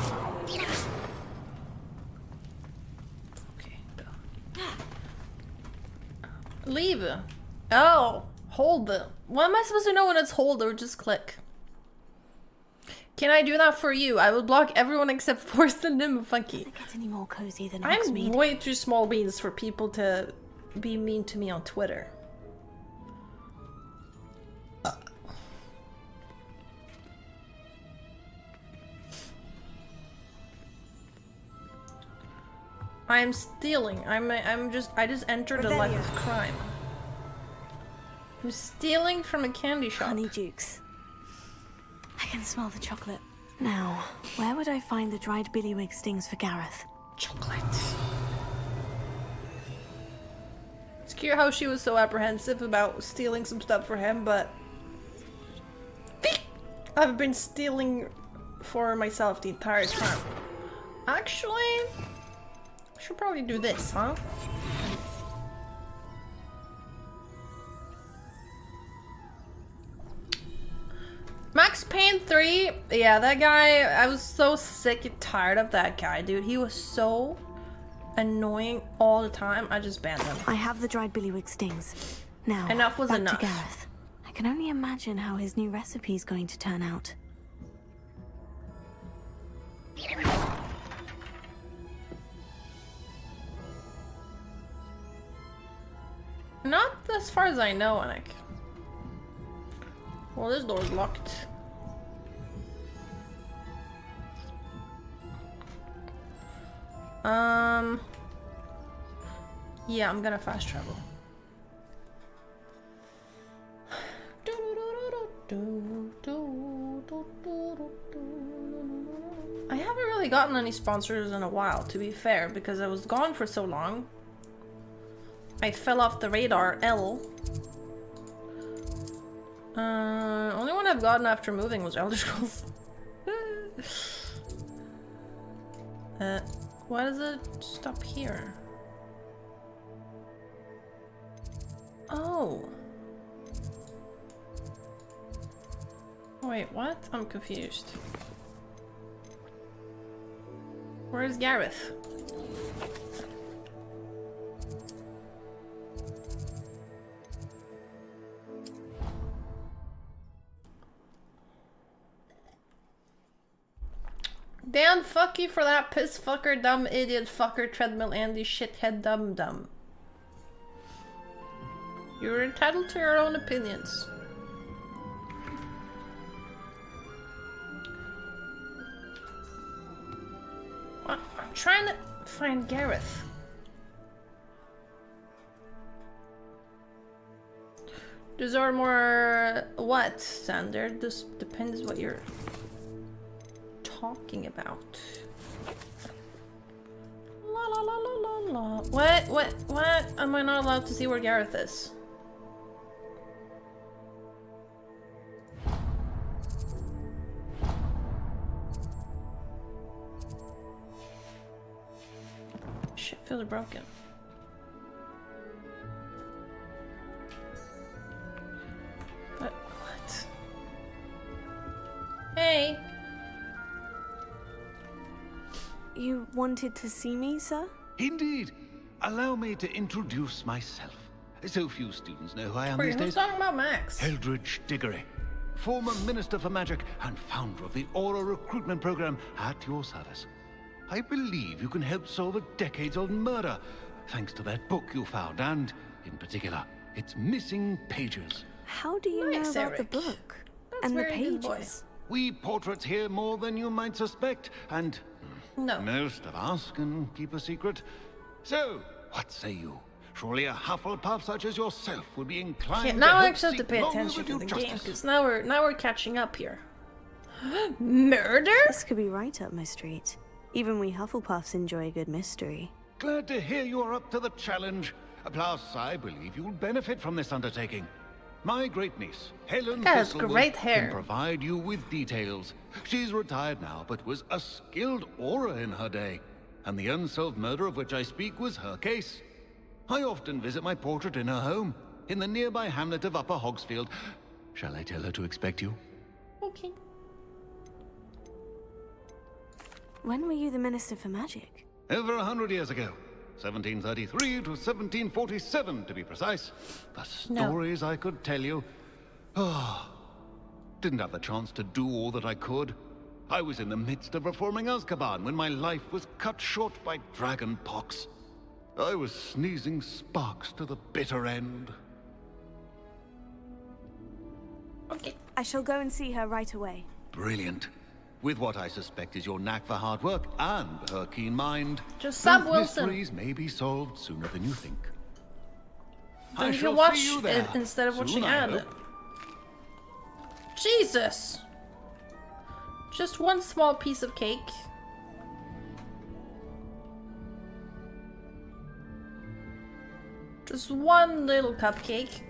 Okay, go. Leave. Oh, hold them. What am I supposed to know when it's hold or just click? Can I do that for you? I will block everyone except Force and Nim Funky. Does it get any more cozy than I'm Hogsmeade? way too small beans for people to be mean to me on Twitter. I'm stealing. I just entered a life of crime. I'm stealing from a candy shop. Honeydukes. I can smell the chocolate. Now, where would I find the dried billywig stings for Gareth? Chocolate. It's cute how she was so apprehensive about stealing some stuff for him, but I've been stealing for myself the entire time. Actually, I should probably do this, huh? Max Payne 3, yeah, that guy, I was so sick and tired of that guy, dude. He was so annoying all the time. I just banned him. I have the dried billywig stings. Now, enough was back enough. to Gareth. I can only imagine how his new recipe is going to turn out. Not as far as I know, Anik. Well, this door's locked. Yeah, I'm gonna fast travel. I haven't really gotten any sponsors in a while, to be fair, because I was gone for so long. I fell off the radar, L. Only one I've gotten after moving was Elder Scrolls. Why does it stop here? Oh. Wait, what? I'm confused. Where's Gareth? Dan, fuck you for that piss fucker, dumb idiot fucker, treadmill Andy, shithead dum dum. You're entitled to your own opinions. What? I'm trying to find Gareth. These are more what, Sander? This depends what you're talking about? La la la la la la. What? Am I not allowed to see where Gareth is? Shit feels broken. But what? Hey! You wanted to see me, sir? Indeed. Allow me to introduce myself. So few students know who I am these days. Who's talking about Max? Eldridge Diggory, former Minister for Magic and founder of the Aura Recruitment Program, at your service. I believe you can help solve a decades-old murder, thanks to that book you found, and, in particular, its missing pages. How do you know about the book? And the pages? We portraits hear more than you might suspect, and most of us can keep a secret. So, what say you? Surely a Hufflepuff such as yourself would be inclined to now I help actually have to seek pay attention to long-overdue the game, justice. because now we're catching up here. Murder? This could be right up my street. Even we Hufflepuffs enjoy a good mystery. Glad to hear you are up to the challenge. Plus, I believe you'll benefit from this undertaking. My great niece, Helen That has Thistlewood, great hair. can provide you with details. She's retired now, but was a skilled aura in her day. And the unsolved murder of which I speak was her case. I often visit my portrait in her home, in the nearby hamlet of Upper Hogsfield. Shall I tell her to expect you? Okay. When were you the Minister for Magic? Over 100 years ago. 1733 to 1747, to be precise. The stories I could tell you. Didn't have the chance to do all that I could. I was in the midst of reforming Azkaban when my life was cut short by dragon pox. I was sneezing sparks to the bitter end. Okay. I shall go and see her right away. Brilliant. With what I suspect is your knack for hard work and her keen mind, Just stop, both Wilson. mysteries may be solved sooner than you think. Then I you shall can watch see you it there. instead of Soon, watching I ad. hope. Jesus! Just one small piece of cake. Just one little cupcake.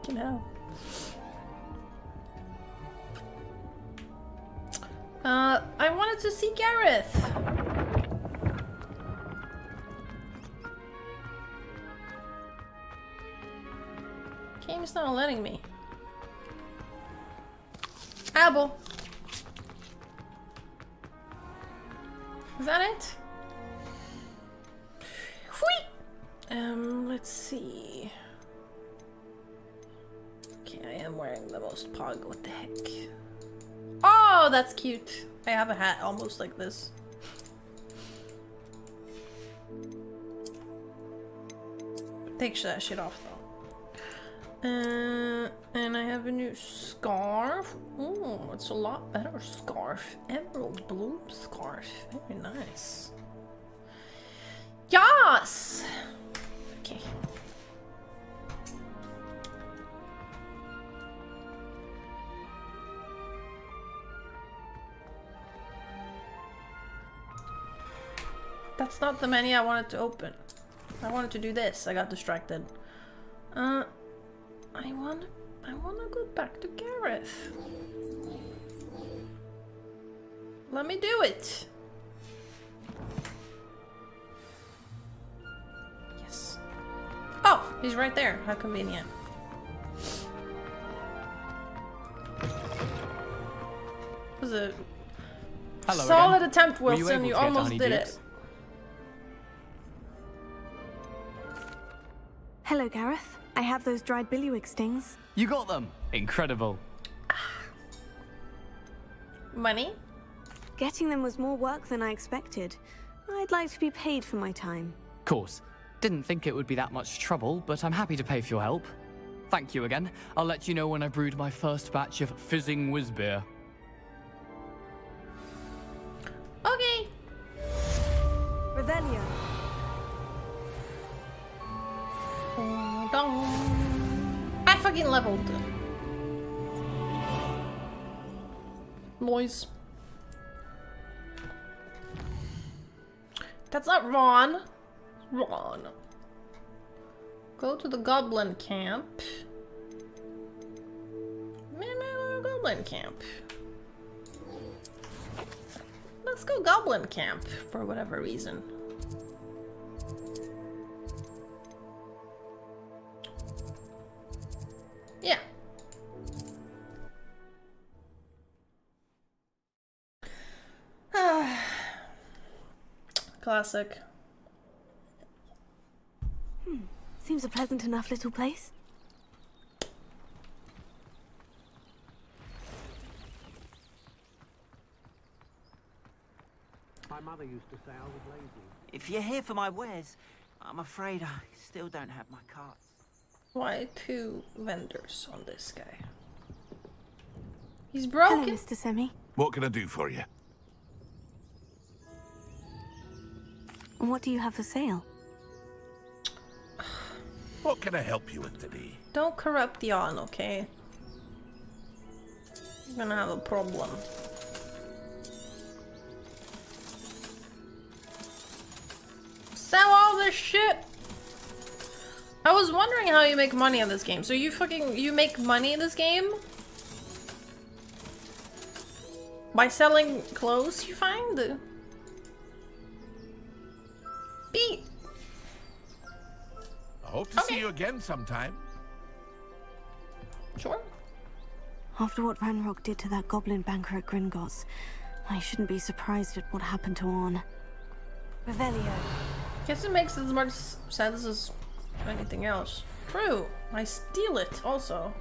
You know. I wanted to see Gareth. Game's not letting me. Apple. Is that it? Let's see. Okay, I am wearing the most pog. What the heck? Oh, that's cute. I have a hat almost like this. Take that shit off though. And I have a new scarf. Oh, it's a lot better scarf. Emerald blue scarf. Very nice. Yes! Okay. That's not the menu I wanted to open. I wanted to do this. I got distracted. I wanna go back to Gareth. Let me do it. Yes. Oh, he's right there. How convenient. It was a Hello solid again. attempt, Were you Wilson. able You to get to almost did Honeydukes? it. Hello, Gareth. I have those dried billywig stings. You got them! Incredible. Money? Getting them was more work than I expected. I'd like to be paid for my time. Course. Didn't think it would be that much trouble, but I'm happy to pay for your help. Thank you again. I'll let you know when I brewed my first batch of fizzing whiz-beer. Okay. Revelio. I fucking leveled. Noise. That's not Ron. Ron. Go to the goblin camp. Goblin camp. Let's go goblin camp for whatever reason. Yeah. Classic. Seems a pleasant enough little place. My mother used to say I was lazy. If you're here for my wares, I'm afraid I still don't have my carts. Why 2 vendors on this guy? He's broken. Hello, Mr. Semi. What can I do for you? What do you have for sale? What can I help you with today? Don't corrupt Jan, okay? You're gonna have a problem. Sell all this shit! I was wondering how you make money in this game. So you make money in this game? By selling clothes you find? Beat! I hope to see you again sometime. Sure. After what Ranrock did to that goblin banker at Gringotts, I shouldn't be surprised at what happened to Orn. Revelio. Guess it makes as much sense as anything else. True. I steal it also.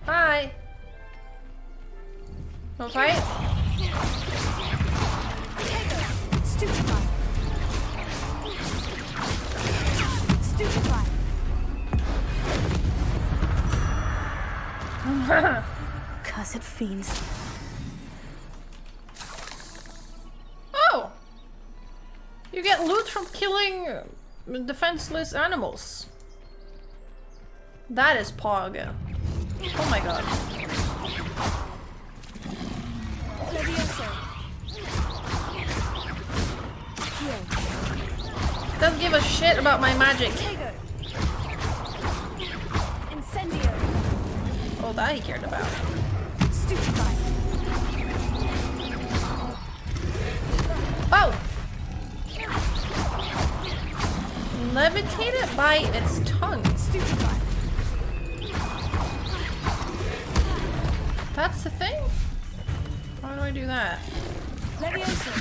Hi. No fight? Stupefy. Stupefy. Cursed fiends. Oh! You get loot from killing defenseless animals. That is Pog. Oh my god. Doesn't give a shit about my magic. Incendio. Oh, that he cared about. Stupefy. Oh! Levitated by its tongue. Stupefy. That's the thing? How do I do that? Leviosa.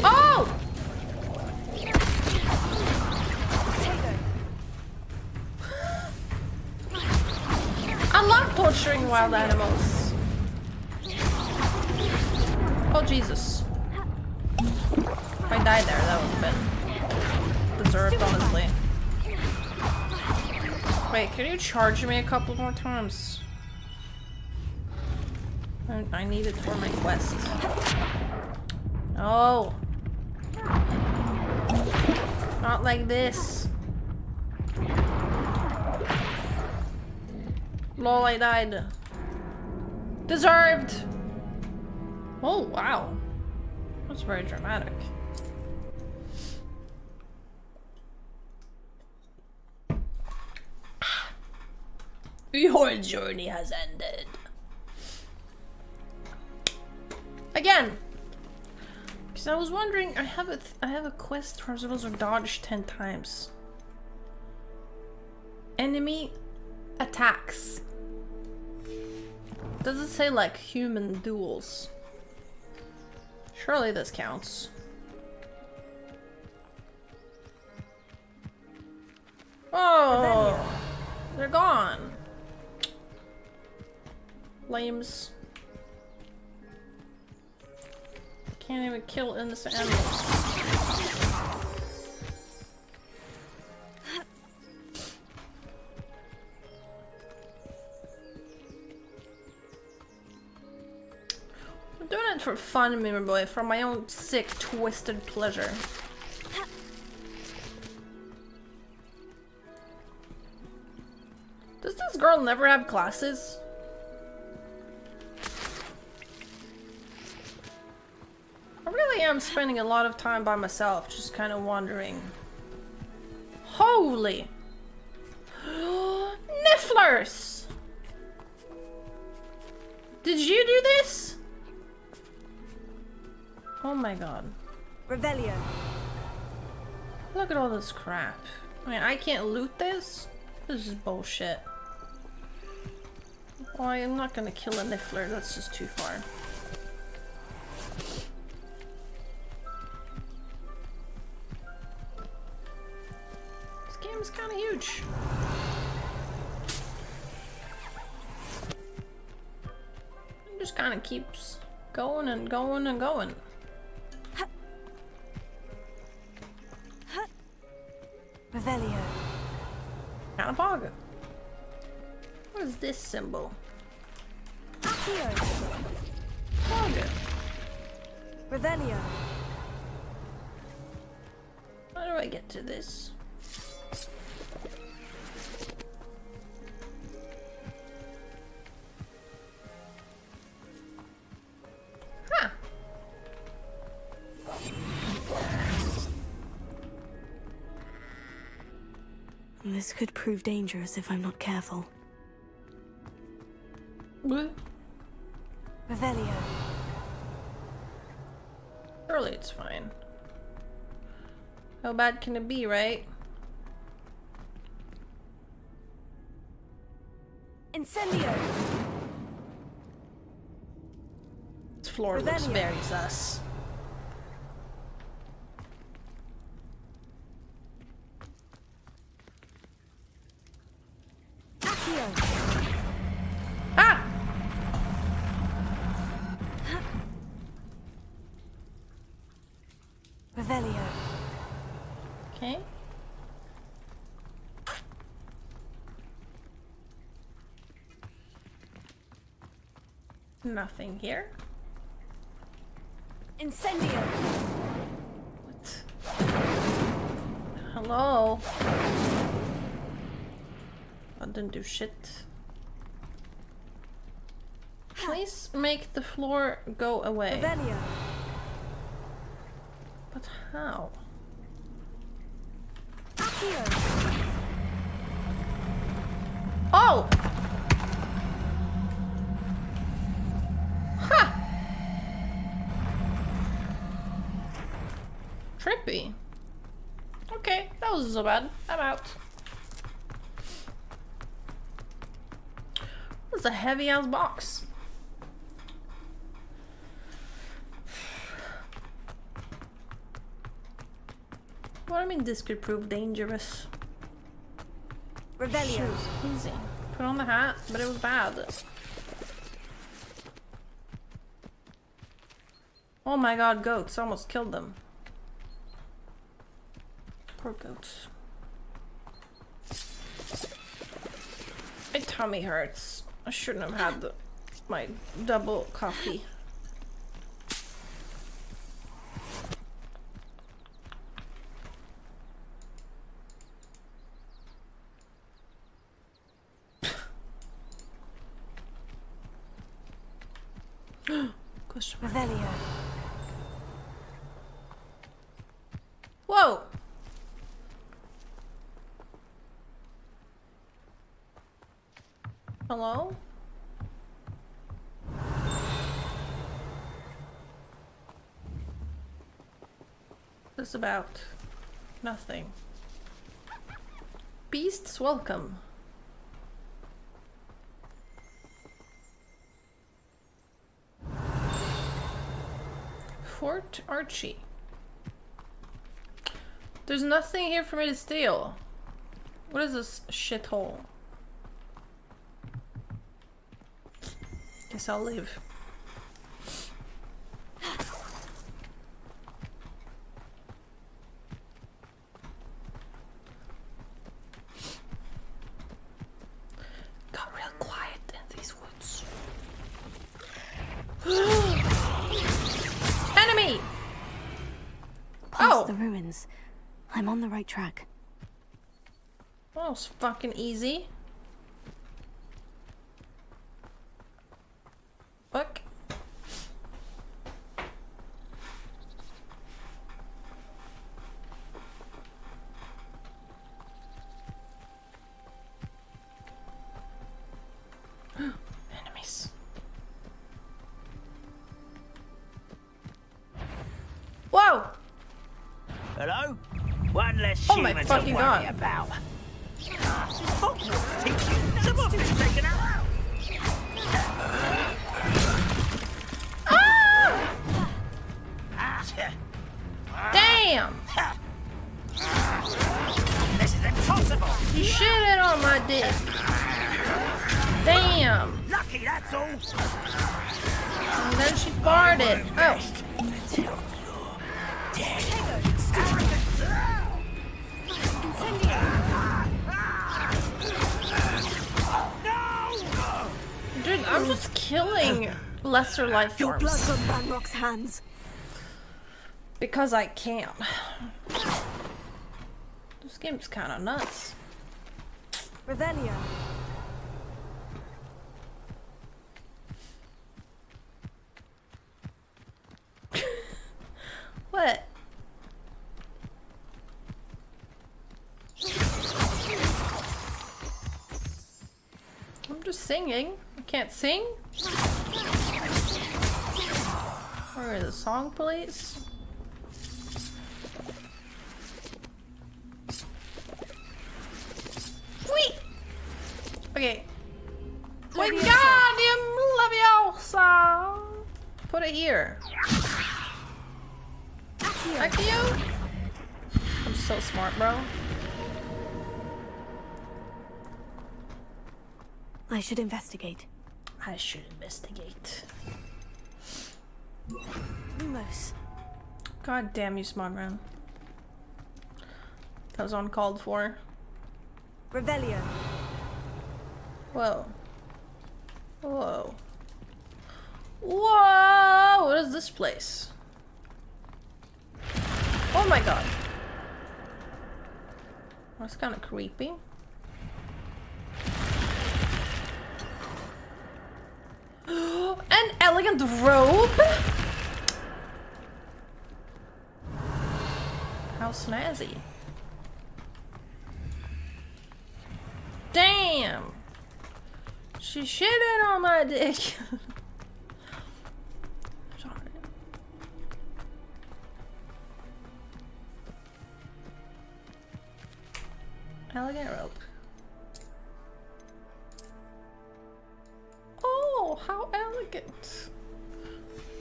Oh! I love torturing wild animals. Oh Jesus. If I died there, that would have been deserved, honestly. Wait, can you charge me a couple more times? I need it for my quest. Oh. Not like this. Lol, I died. Deserved! Oh, wow. That's very dramatic. Your journey has ended. Again! Because I was wondering, I have a quest where I'm supposed to dodge 10 times. Enemy attacks. Does it say like human duels? Surely this counts. Oh, they're gone. Lames. Can't even kill innocent animals. I'm doing it for fun, boy, for my own sick, twisted pleasure. Does this girl never have classes? I'm spending a lot of time by myself, just kind of wandering. Holy! Nifflers! Did you do this? Oh my god. Revelio. Look at all this crap. I mean, I can't loot this? This is bullshit. Well, I'm not gonna kill a Niffler, that's just too far. This game is kind of huge. It just kind of keeps going and going and going. Revelio. Canapaga. What is this symbol? Paga. Revelio. How do I get to this? Huh. This could prove dangerous if I'm not careful. What? Revelio. Surely it's fine. How bad can it be, right? Incendio. This floor looks very sus. Ah! Revelio. Okay. Nothing here. Incendio. What? Hello? I didn't do shit. Please make the floor go away. Revelio. But how? Oh! Huh! Trippy. Okay, that wasn't so bad. I'm out. That's a heavy ass box. What do I mean this could prove dangerous? Revelio. Easy. Put on the hat, but it was bad. Oh my god, goats. I almost killed them. Poor goats. My tummy hurts. I shouldn't have had my double coffee. Revelio. Whoa! Hello? This is about nothing. Beasts welcome. Fort Archie. There's nothing here for me to steal. What is this shithole? Guess I'll leave. Got real quiet in these woods. Enemy! Past the ruins. I'm on the right track. That was fucking easy. Fuck. Oh my fucking god. About. Someone's been taken out. Damn! This is impossible. You shitted on my dick. Damn! Lucky, that's all. And then she farted. Oh. Dude, I'm just killing lesser life Your blood forms. from Banrock's hands. Because I can. This game's kind of nuts. Revelio. What? I'm just singing. I can't sing? Where is the song police? Wait! Okay. Wingardium Leviosa! Put it here. Accio? I'm so smart, bro. I should investigate. I should investigate. Lumos. God damn you, Smodron. That was uncalled for. Revelio. Whoa. Whoa. Whoa! What is this place? Oh my god. That's kind of creepy. An elegant robe? How snazzy. Damn! She shitted on my dick. Sorry. Elegant robe. Oh, how elegant.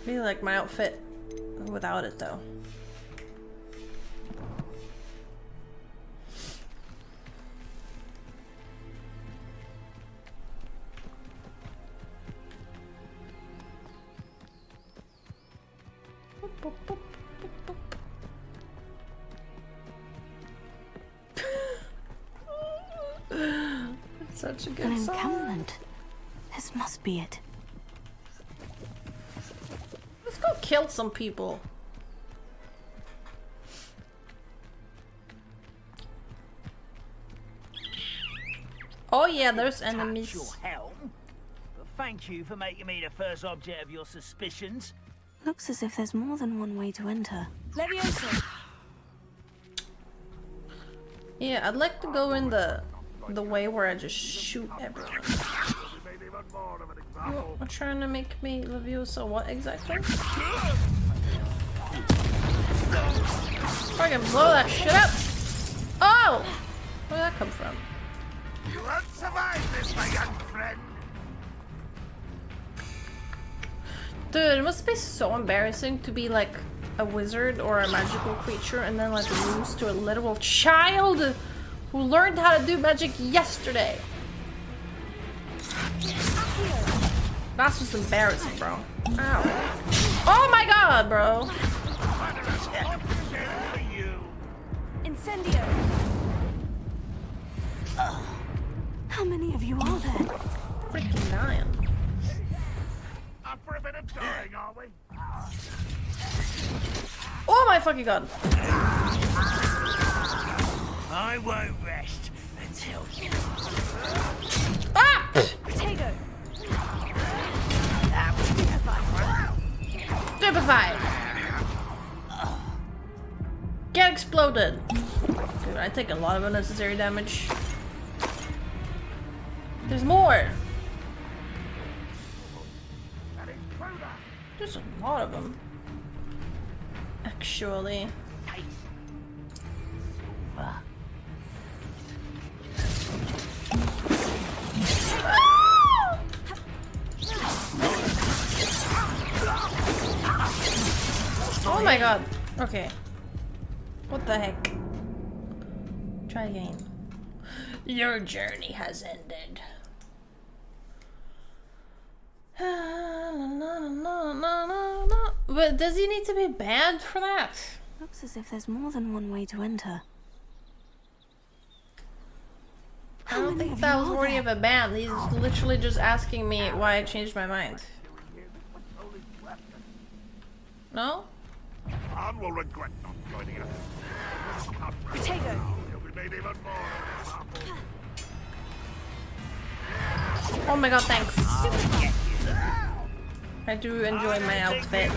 Really like my outfit without it though. It's such a good An song. encampment. This must be it. Let's go kill some people. Oh yeah, there's enemies. Your helm. But thank you for making me the first object of your suspicions. Looks as if there's more than one way to enter. Leviosa. Yeah, I'd like to go in the way where I just shoot everyone. You're trying to make me Leviosa what exactly? Fucking blow that shit up! Oh! Where'd that come from? You won't survive this, my young friend. Dude, it must be so embarrassing to be like a wizard or a magical creature and then like lose to a literal child who learned how to do magic yesterday. That's just embarrassing, bro. Ow. Oh my god, bro. Incendio. How many of you are there? Freaking dying. Up for a bit of dying, are we? Oh my fucking god. I won't rest until you. Ah! Potato. Stupefy. Get exploded. Dude, I take a lot of unnecessary damage. There's more. There's a lot of them. Actually. god. Okay. What the heck? Try again. Your journey has ended. But does he need to be banned for that? Looks as if there's more than one way to enter. I don't think that was worthy of a ban. He's literally just asking me why I changed my mind. No? Anne will regret not joining us. Potato. You'll be made even more. Oh my god, thanks. I do enjoy my outfit.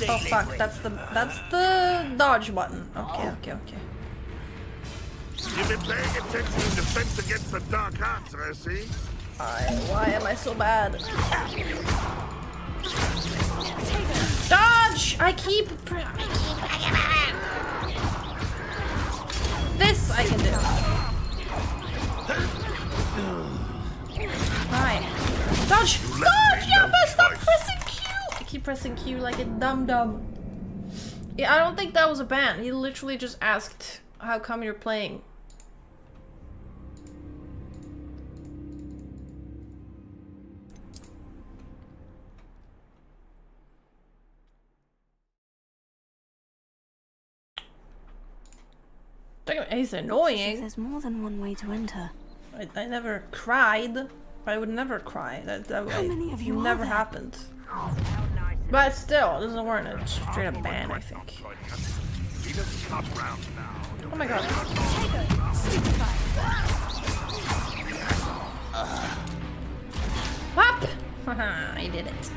Oh fuck, that's the dodge button. Okay. You've been paying attention in defense against the dark arts, I see. Why am I so bad? Dodge! I keep this I can do. Right. Dodge! Dodge! Yabbe, stop pressing Q! I keep pressing Q like a dum-dum. Yeah, I don't think that was a ban. He literally just asked, how come you're playing? He's annoying. There's more than one way to enter. I never cried. I would never cry. How many of you never are there? happened. But still, it doesn't warrant a straight up ban, I think. Oh my god. Whop! Haha, I did it.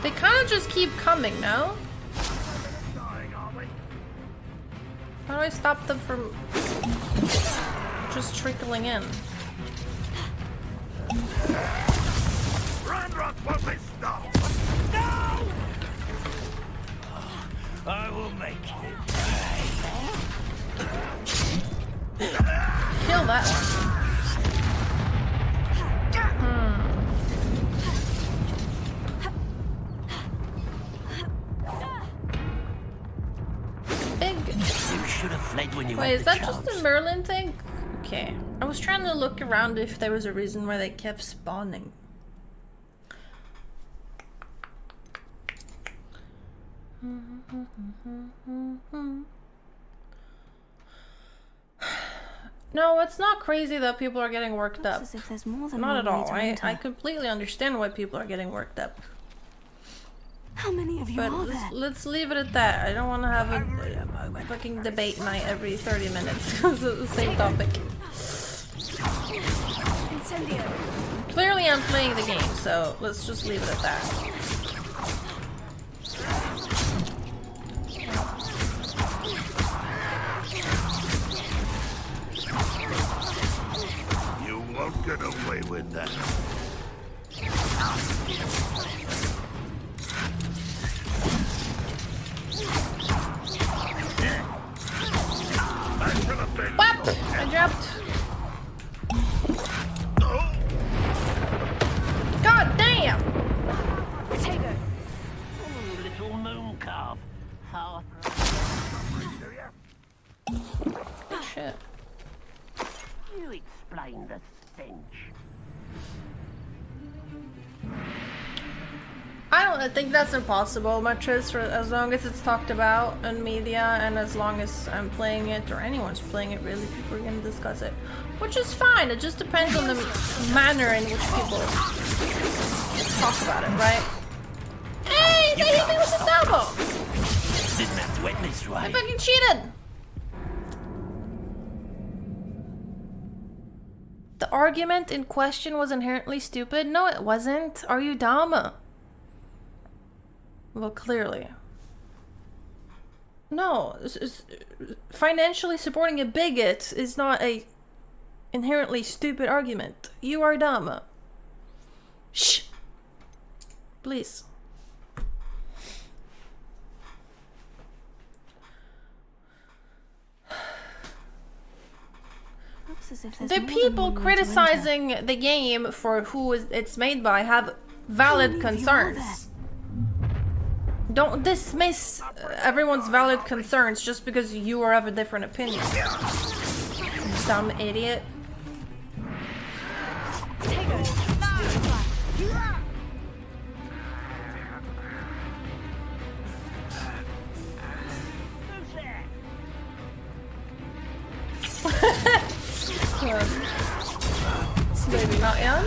They kind of just keep coming, no? How do I stop them from just trickling in? I will make you kill that one. Big. You should have fled when you Wait, had is the that chance. just a Merlin thing? Okay. I was trying to look around if there was a reason why they kept spawning. No, it's not crazy that people are getting worked up. As if there's more than Not one at all. way to enter. I completely understand why people are getting worked up. How many of you But are there? let's leave it at that. I don't want to have a fucking debate night every 30 minutes because it's the same topic. Incendio. Clearly I'm playing the game, so let's just leave it at that. You won't get away with that. Whap! I dropped. God damn! Potato. Little moon calf. How? Shit. You explain the stench. I don't think that's impossible, Matris, for as long as it's talked about in media and as long as I'm playing it or anyone's playing it, really, people are gonna discuss it. Which is fine, it just depends on the manner in which people talk about it, right? Hey, they hit me with a double! Didn't have to end this I right. fucking cheated! The argument in question was inherently stupid? No, it wasn't. Are you dumb? Well, clearly. No, financially supporting a bigot is not a inherently stupid argument. You are dumb. Shh. Please. Looks as if there's The more than people one way to enter. criticizing the game for who it's made by have valid concerns. Don't dismiss everyone's valid concerns just because you are of a different opinion. Dumb idiot. Maybe not Anne?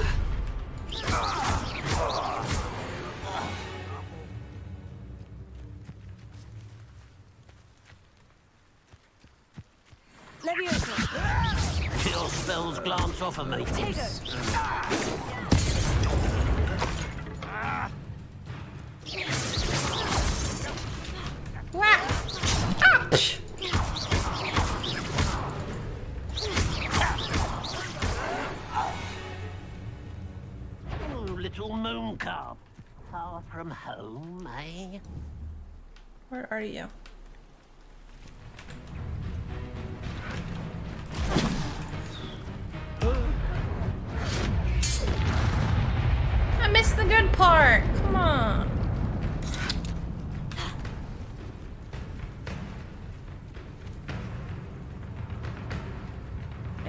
Your spells glance off of me. Whack! Ouch! Oh, little moon cub. Far from home, eh? Where are you? I missed the good part. Come on.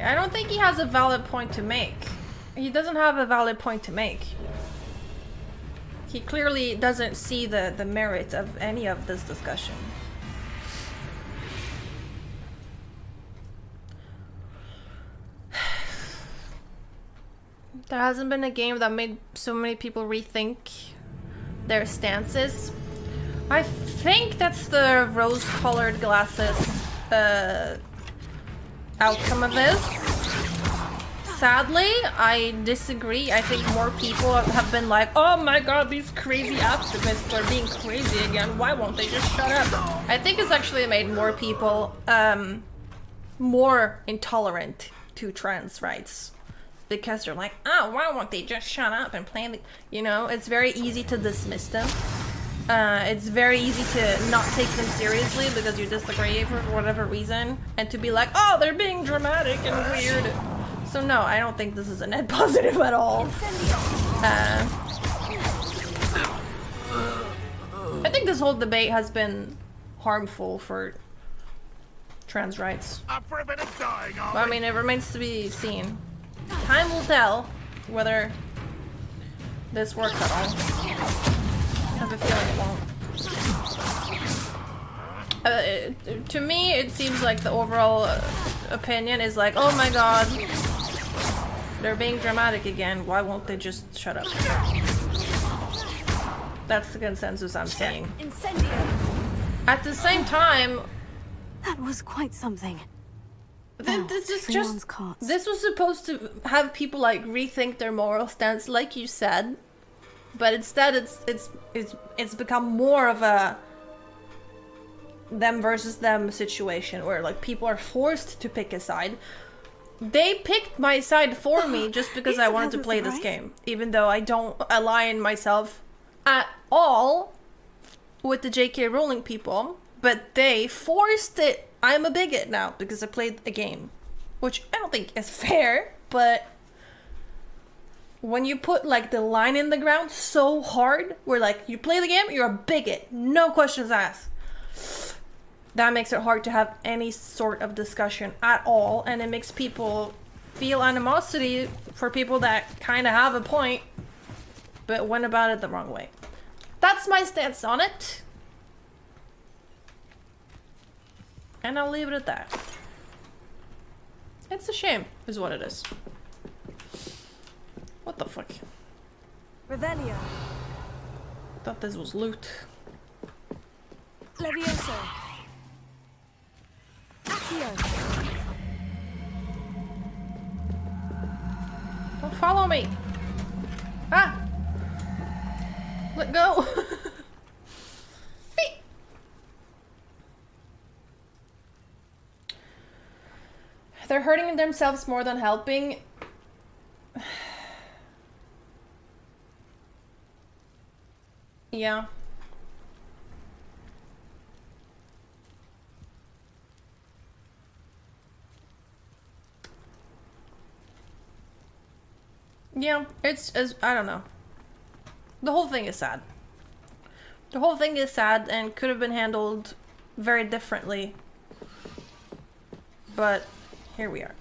I don't think he has a valid point to make. He doesn't have a valid point to make. He clearly doesn't see the merit of any of this discussion. There hasn't been a game that made so many people rethink their stances. I think that's the rose-colored glasses outcome of this. Sadly, I disagree. I think more people have been like, oh my god, these crazy activists are being crazy again. Why won't they just shut up? I think it's actually made more people more intolerant to trans rights. Because they're like, oh, why won't they just shut up and play the... You know, it's very easy to dismiss them. It's very easy to not take them seriously because you disagree for whatever reason. And to be like, oh, they're being dramatic and weird. So no, I don't think this is a net positive at all. I think this whole debate has been harmful for trans rights. For a bit of dying, But, I mean, it remains to be seen. Time will tell whether this works at all. I have a feeling it won't. To me, it seems like the overall opinion is like, oh my god, they're being dramatic again. Why won't they just shut up? That's the consensus I'm seeing. At the same time, that was quite something. This is just. This was supposed to have people like rethink their moral stance, like you said, but instead it's become more of a them versus them situation where like people are forced to pick a side. They picked my side for me just because I wanted to play this game, even though I don't align myself at all with the J.K. Rowling people, but they forced it. I'm a bigot now because I played a game, which I don't think is fair, but when you put like the line in the ground so hard, where like you play the game, you're a bigot, no questions asked. That makes it hard to have any sort of discussion at all, and it makes people feel animosity for people that kind of have a point, but went about it the wrong way. That's my stance on it. And I'll leave it at that. It's a shame, is what it is. What the fuck? Revelio. Thought this was loot. Levioso. Accio. Don't follow me! Ah! Let go! They're hurting themselves more than helping. Yeah. Yeah, it's as I don't know. The whole thing is sad. The whole thing is sad and could have been handled very differently. But here we are.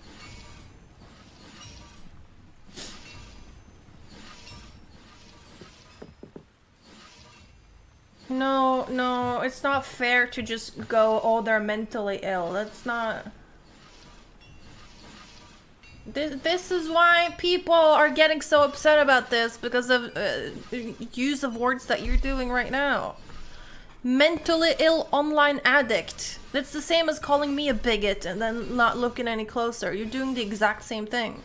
No, no, it's not fair to just go, oh, they're mentally ill. That's not... This is why people are getting so upset about this, because of use of words that you're doing right now. Mentally ill online addict. That's the same as calling me a bigot and then not looking any closer. You're doing the exact same thing.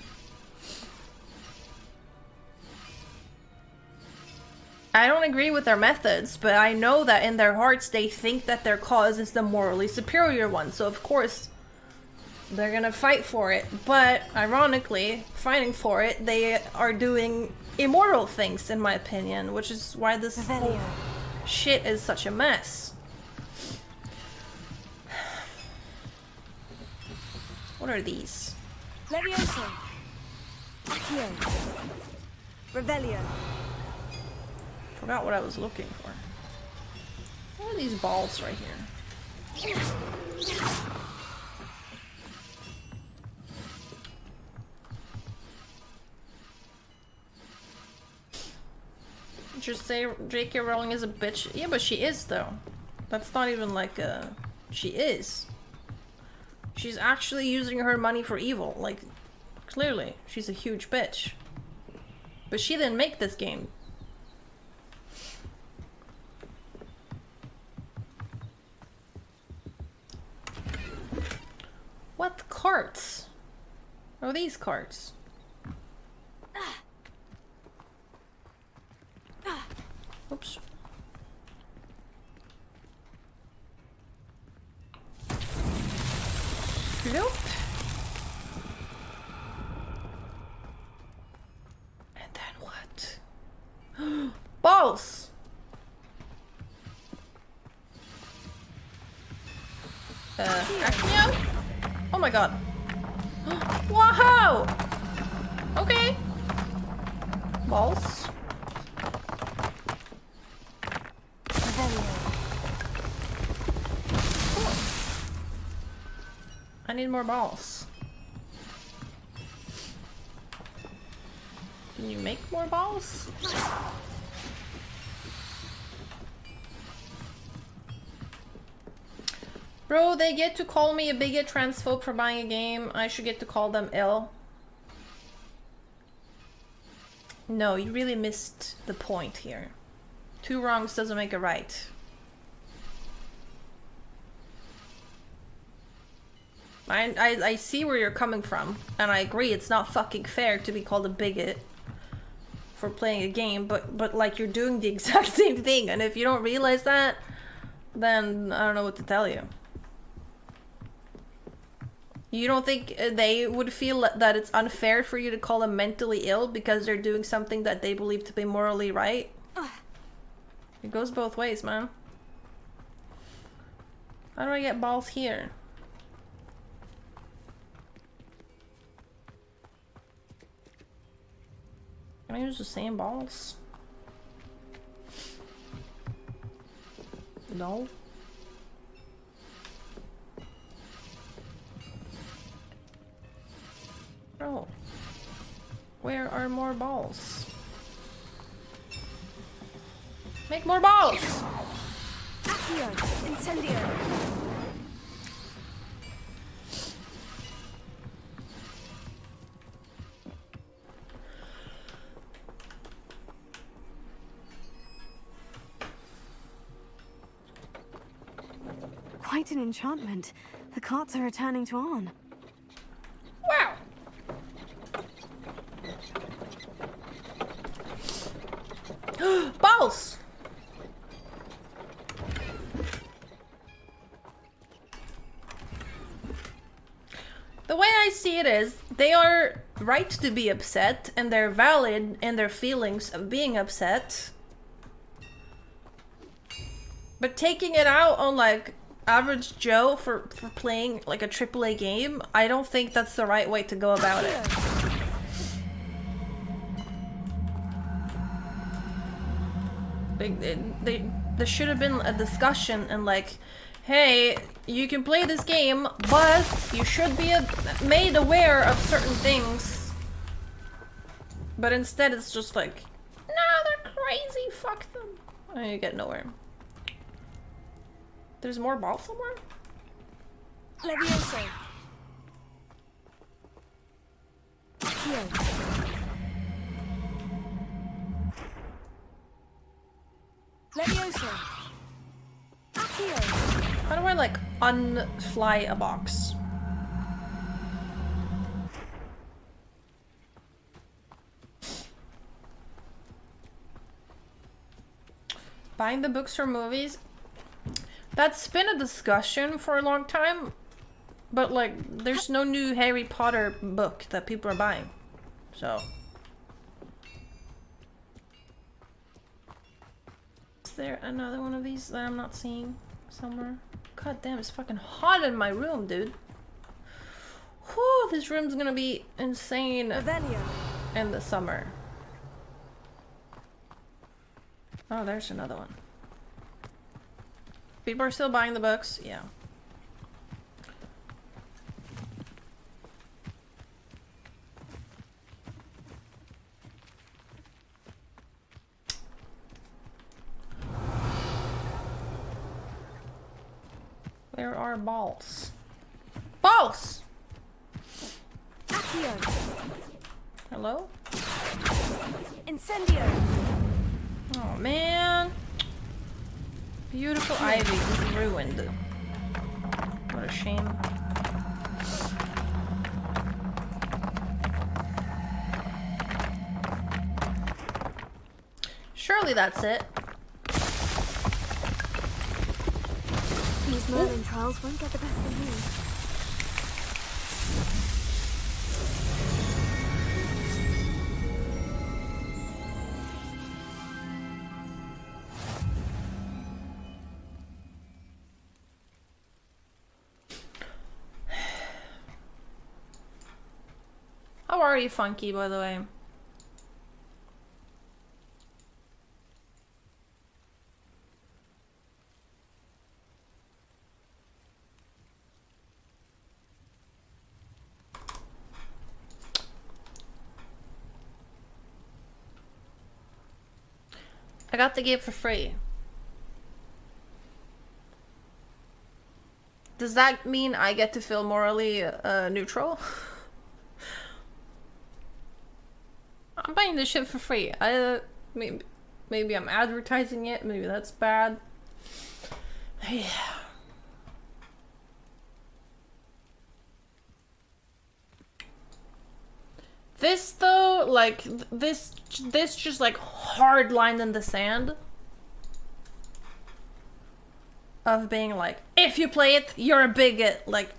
I don't agree with their methods, but I know that in their hearts they think that their cause is the morally superior one, so of course they're gonna fight for it. But ironically, fighting for it, they are doing immoral things, in my opinion, which is why this whole shit is such a mess. What are these? Levioso. Accio. Revelio. Forgot what I was looking for. What are these balls right here? Just say J.K. Rowling is a bitch. Yeah, but she is, though. That's not even like a... She is. She's actually using her money for evil. Like, clearly. She's a huge bitch. But she didn't make this game. What carts? Oh, these carts. Oops. Nope. And then what? Balls! Accio? Oh my god. Wow! Okay. Balls. I need more balls. Can you make more balls? Bro, they get to call me a bigot transphobe for buying a game. I should get to call them ill. No, you really missed the point here. Two wrongs doesn't make a right. I see where you're coming from, and I agree it's not fucking fair to be called a bigot for playing a game, but like you're doing the exact same thing, and if you don't realize that, then I don't know what to tell you. You don't think they would feel that it's unfair for you to call them mentally ill because they're doing something that they believe to be morally right? It goes both ways, man. How do I get balls here? Can I use the same balls? No. Bro, where are more balls? Make more balls! Accio, Incendio. Quite an enchantment. The carts are returning to Arn. Wow! Balls! The way I see it is, they are right to be upset, and they're valid in their feelings of being upset. But taking it out on, like, average Joe for playing, like, a AAA game, I don't think that's the right way to go about it. There should have been a discussion and like, hey, you can play this game, but you should be made aware of certain things. But instead it's just like, no, they're crazy, fuck them. And you get nowhere. There's more balls somewhere? Levioso. Here. Levioso. Accio. How do I like unfly a box? Buying the books for movies? That's been a discussion for a long time, but like there's no new Harry Potter book that people are buying, so. Is there another one of these that I'm not seeing somewhere? God damn, it's fucking hot in my room, dude. Whew, this room's gonna be insane in the summer. Oh, there's another one. People are still buying the books, yeah. Where are balls? Balls! Accio. Hello? Incendio. Oh man. Beautiful ivy is ruined. What a shame. Surely that's it. These Merlin trials won't get the best of me. How are you, Funky, by the way? I got the game for free. Does that mean I get to feel morally neutral? I'm buying this shit for free. Maybe I'm advertising it. Maybe that's bad. Yeah. This though, like this just like hard line in the sand of being like, if you play it, you're a bigot. Like,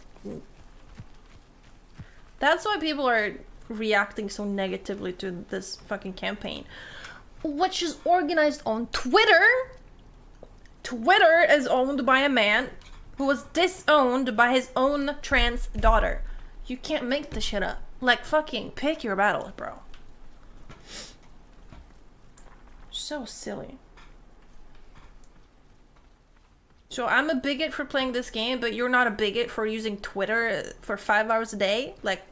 that's why people are reacting so negatively to this fucking campaign, which is organized on Twitter. Twitter is owned by a man who was disowned by his own trans daughter. You can't make this shit up. Like, fucking pick your battles, bro. So silly. So I'm a bigot for playing this game, but you're not a bigot for using Twitter for 5 hours a day? Like,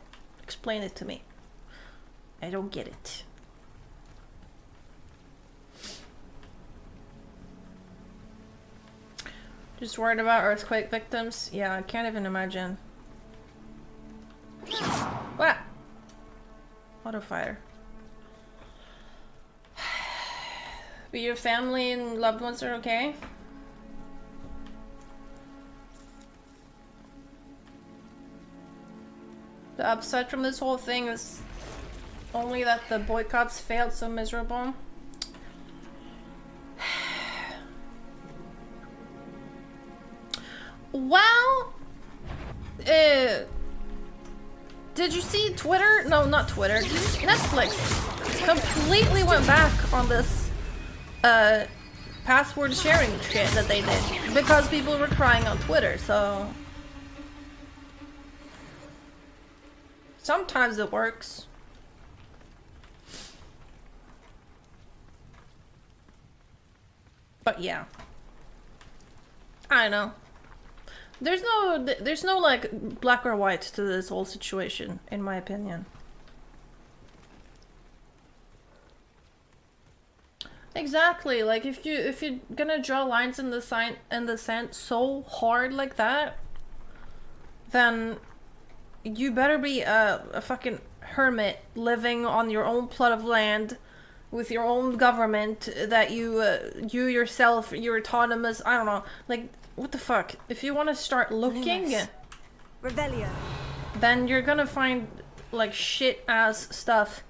explain it to me. I don't get it. Just worried about earthquake victims? Yeah, I can't even imagine. What? Auto fire. But your family and loved ones are okay? The upside from this whole thing is only that the boycotts failed so miserable. Well, did you see Twitter? No, not Twitter. Netflix completely went back on this password sharing shit that they did because people were crying on Twitter, so sometimes it works. But yeah. I don't know. There's no like black or white to this whole situation, in my opinion. Exactly. Like if you're gonna draw lines in the sand so hard like that, then you better be a fucking hermit living on your own plot of land with your own government that you yourself, you're autonomous. I don't know. Like, what the fuck? If you want to start looking, Revelio. Then you're gonna find like shit ass stuff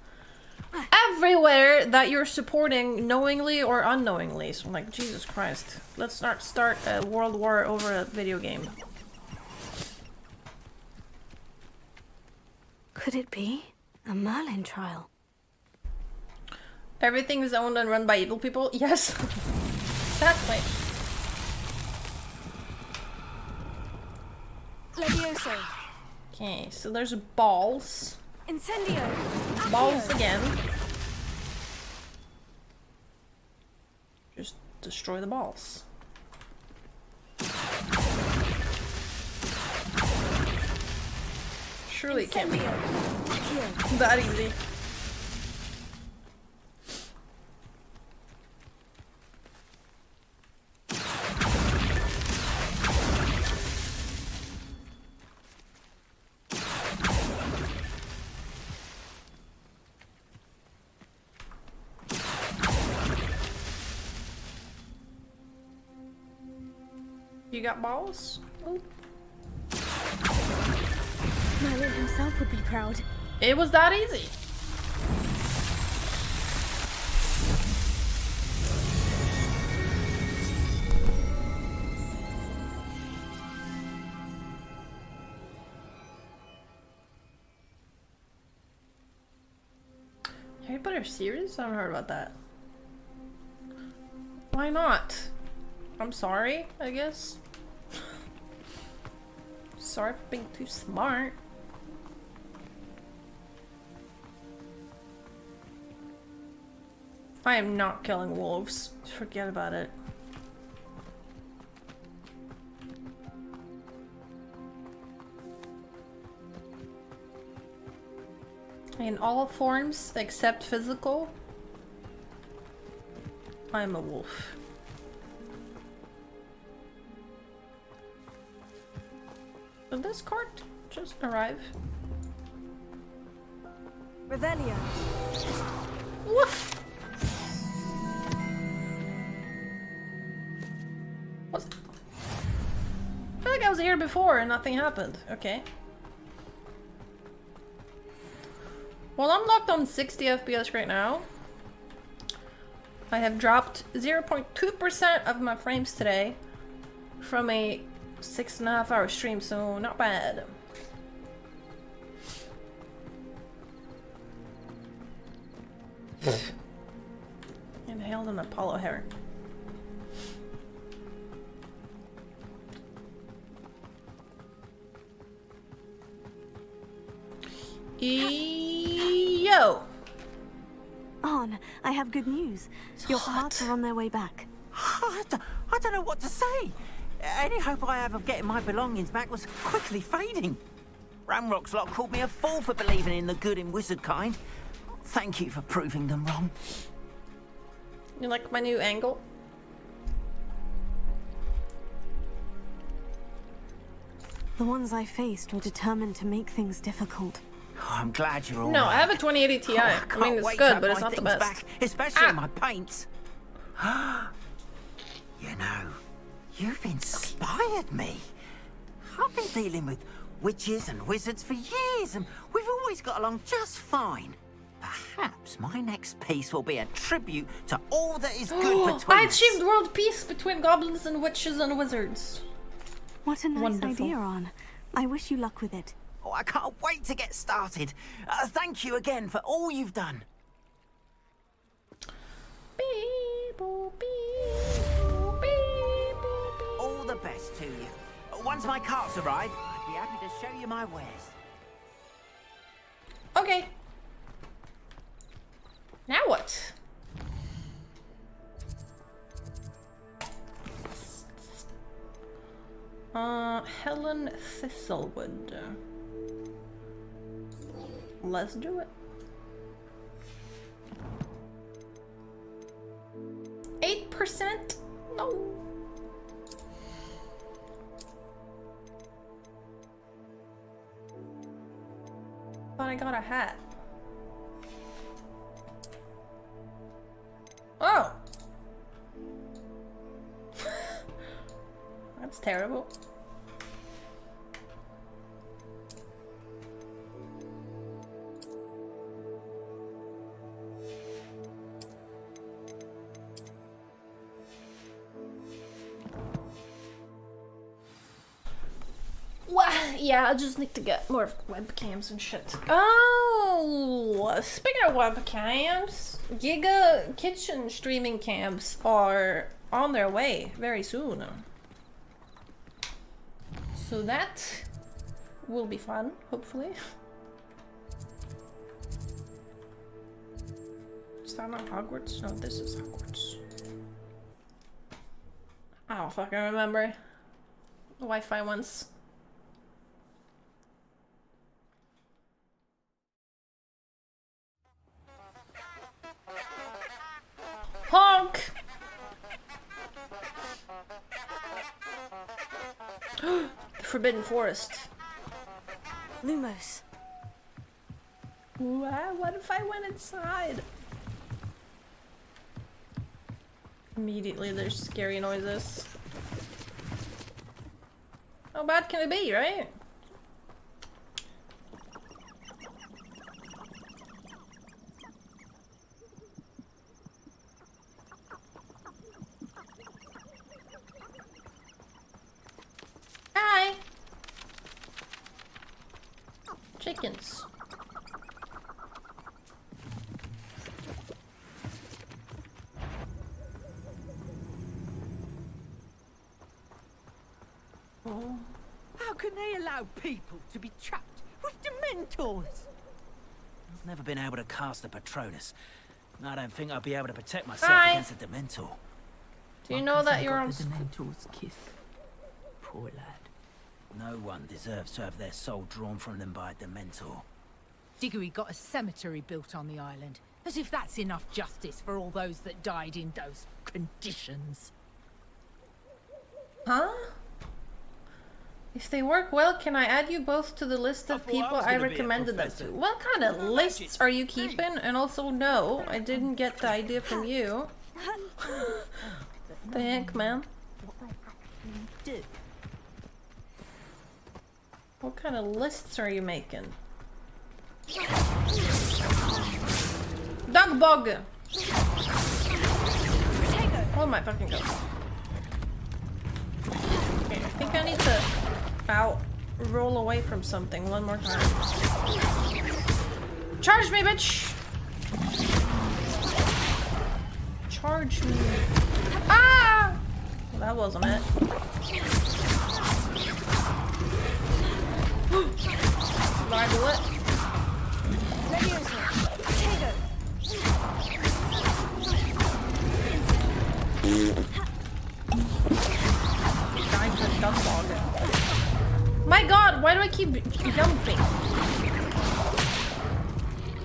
everywhere that you're supporting knowingly or unknowingly. So like, Jesus Christ. Let's not start a world war over a video game. Could it be a Merlin trial? Everything is owned and run by evil people? Yes. Exactly. Levioso. Okay, so there's balls. Incendio. Balls again. Just destroy the balls. Surely it can't be that easy. You got balls? Oh. Merlin himself would be proud. It was that easy. Harry Potter series? I haven't heard about that. Why not? I'm sorry, I guess. Sorry for being too smart. I am not killing wolves. Forget about it. In all forms except physical, I'm a wolf. Did this card just arrive? Revelio. Woof! What's... I feel like I was here before and nothing happened. Okay. Well, I'm locked on 60 FPS right now. I have dropped 0.2% of my frames today from a 6.5 hour stream, so not bad. Inhaled an Apollo hair. Yo! Arn, I have good news. Your parts are on their way back. I don't know what to say. Any hope I have of getting my belongings back was quickly fading. Ramrock's lot called me a fool for believing in the good in wizard kind. Thank you for proving them wrong. You like my new angle? The ones I faced were determined to make things difficult. Oh, I'm glad you're all No, right. I have a 2080 Ti. Oh, I mean, it's wait good, to but have it's my not the things best. back, especially my paints. You know, you've inspired me. I've been dealing with witches and wizards for years, and we've always got along just fine. Perhaps my next piece will be a tribute to all that is good between I us. achieved world peace between goblins and witches and wizards. What a nice Wonderful. idea, Arn. I wish you luck with it. Oh, I can't wait to get started. Thank you again for all you've done. All the best to you. Once my carts arrive, I'd be happy to show you my wares. Okay. Now what? Helen Thistlewood. Let's do it. 8%? No. But I got a hat. Oh! That's terrible. Yeah, I just need to get more webcams and shit. Oh, speaking of webcams, Giga Kitchen streaming cams are on their way very soon. So that will be fun, hopefully. Is that not Hogwarts? No, this is Hogwarts. I don't fucking remember. The Wi-Fi ones. Honk! The Forbidden Forest. Lumos. What if I went inside? Immediately there's scary noises. How bad can it be, right? Hi! Chickens. Oh. How can they allow people to be trapped with Dementors? I've never been able to cast a Patronus. I don't think I'll be able to protect myself against a Dementor. Do you know that you're on Dementor's kiss? Poor lad. No one deserves to have their soul drawn from them by a Dementor. Diggory got a cemetery built on the island. As if that's enough justice for all those that died in those conditions. Huh? If they work well, can I add you both to the list of people I recommended them to? What kind of lists are you keeping? And also, no, I didn't get the idea from you. The heck, man? What kind of lists are you making? Dog bug! Oh my fucking god. Okay, I think I need to roll away from something one more time. Charge me, bitch! Charge me. Ah! Well, that wasn't it. Did I do it? My god, why do I keep jumping?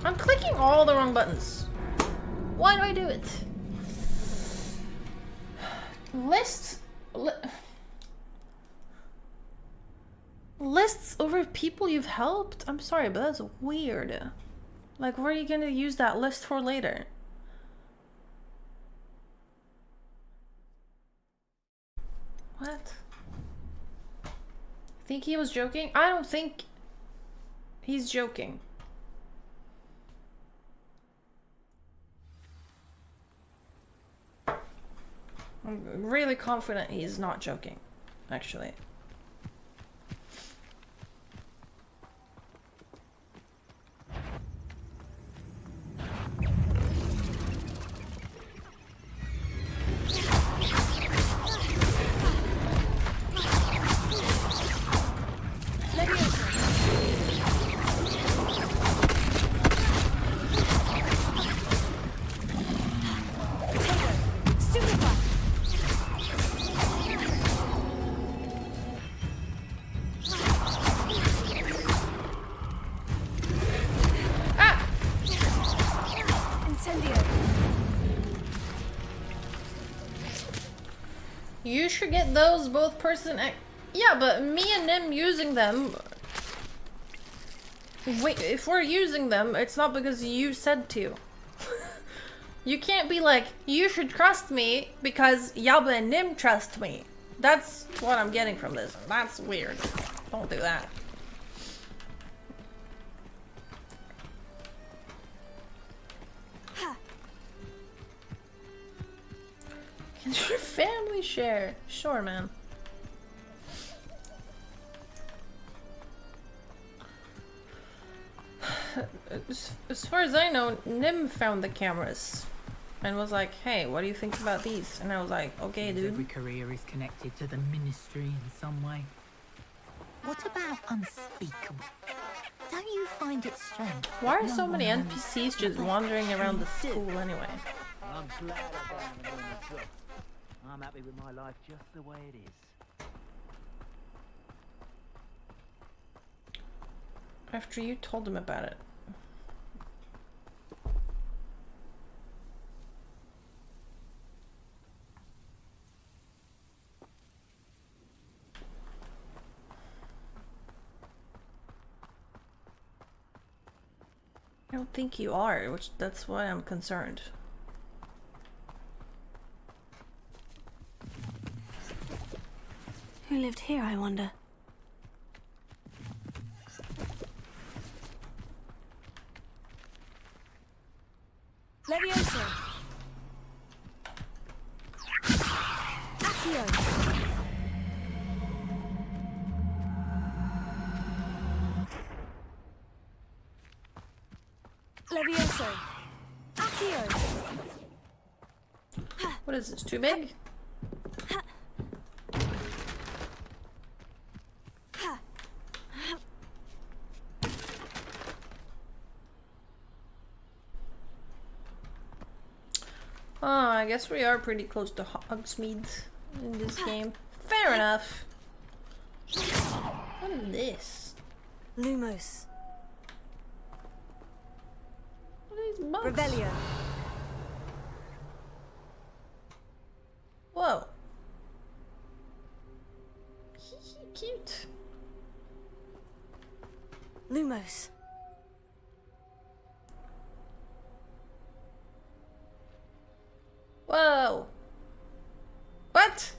I'm clicking all the wrong buttons. Why do I do it? Lists over people you've helped? I'm sorry, but that's weird. Like, what are you gonna use that list for later? What? Think he was joking? I don't think he's joking. I'm really confident he's not joking, actually. You should get those both person. Yeah, but me and Nim using them. Wait, if we're using them, it's not because you said to. You can't be like, you should trust me because Yabbe and Nim trust me. That's what I'm getting from this. That's weird. Don't do that. Can your family share? Sure, man. As far as I know, Nim found the cameras and was like, hey, what do you think about these? And I was like, okay, dude. Every career is connected to the ministry in some way. What about unspeakable? Don't you find it strange? Why are so many NPCs just wandering around the school anyway? I'm glad I don't have an only job. I'm happy with my life just the way it is. After you told him about it. I don't think you are, that's why I'm concerned. Who lived here, I wonder? Levioso. Accio. Levioso. Accio. What is this, too big? Oh, I guess we are pretty close to Hogsmeade in this game. Fair enough. What is this? Lumos. What are these bugs? Revelio. Whoa. Cute. Lumos. Whoa. What?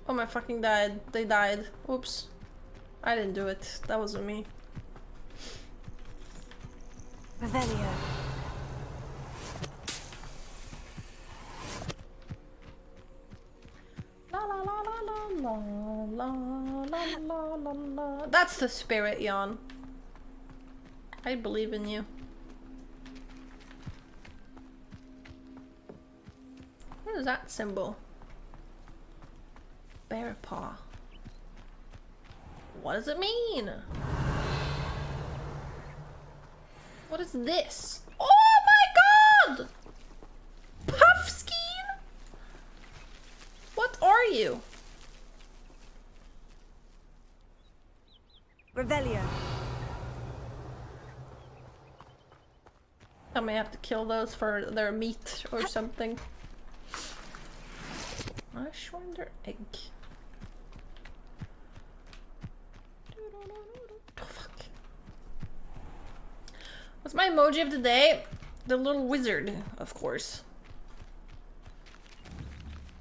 Oh my fucking died. They died. Oops. I didn't do it. That wasn't me. Revelio. La la la la la la la la la la. That's the spirit, Yawn. I believe in you. What is that symbol? Bear paw. What does it mean? What is this? Oh my god! Puffskein? What are you? Revelio. I may have to kill those for their meat or something. Ashwander egg. Oh, fuck. What's my emoji of the day? The little wizard, of course.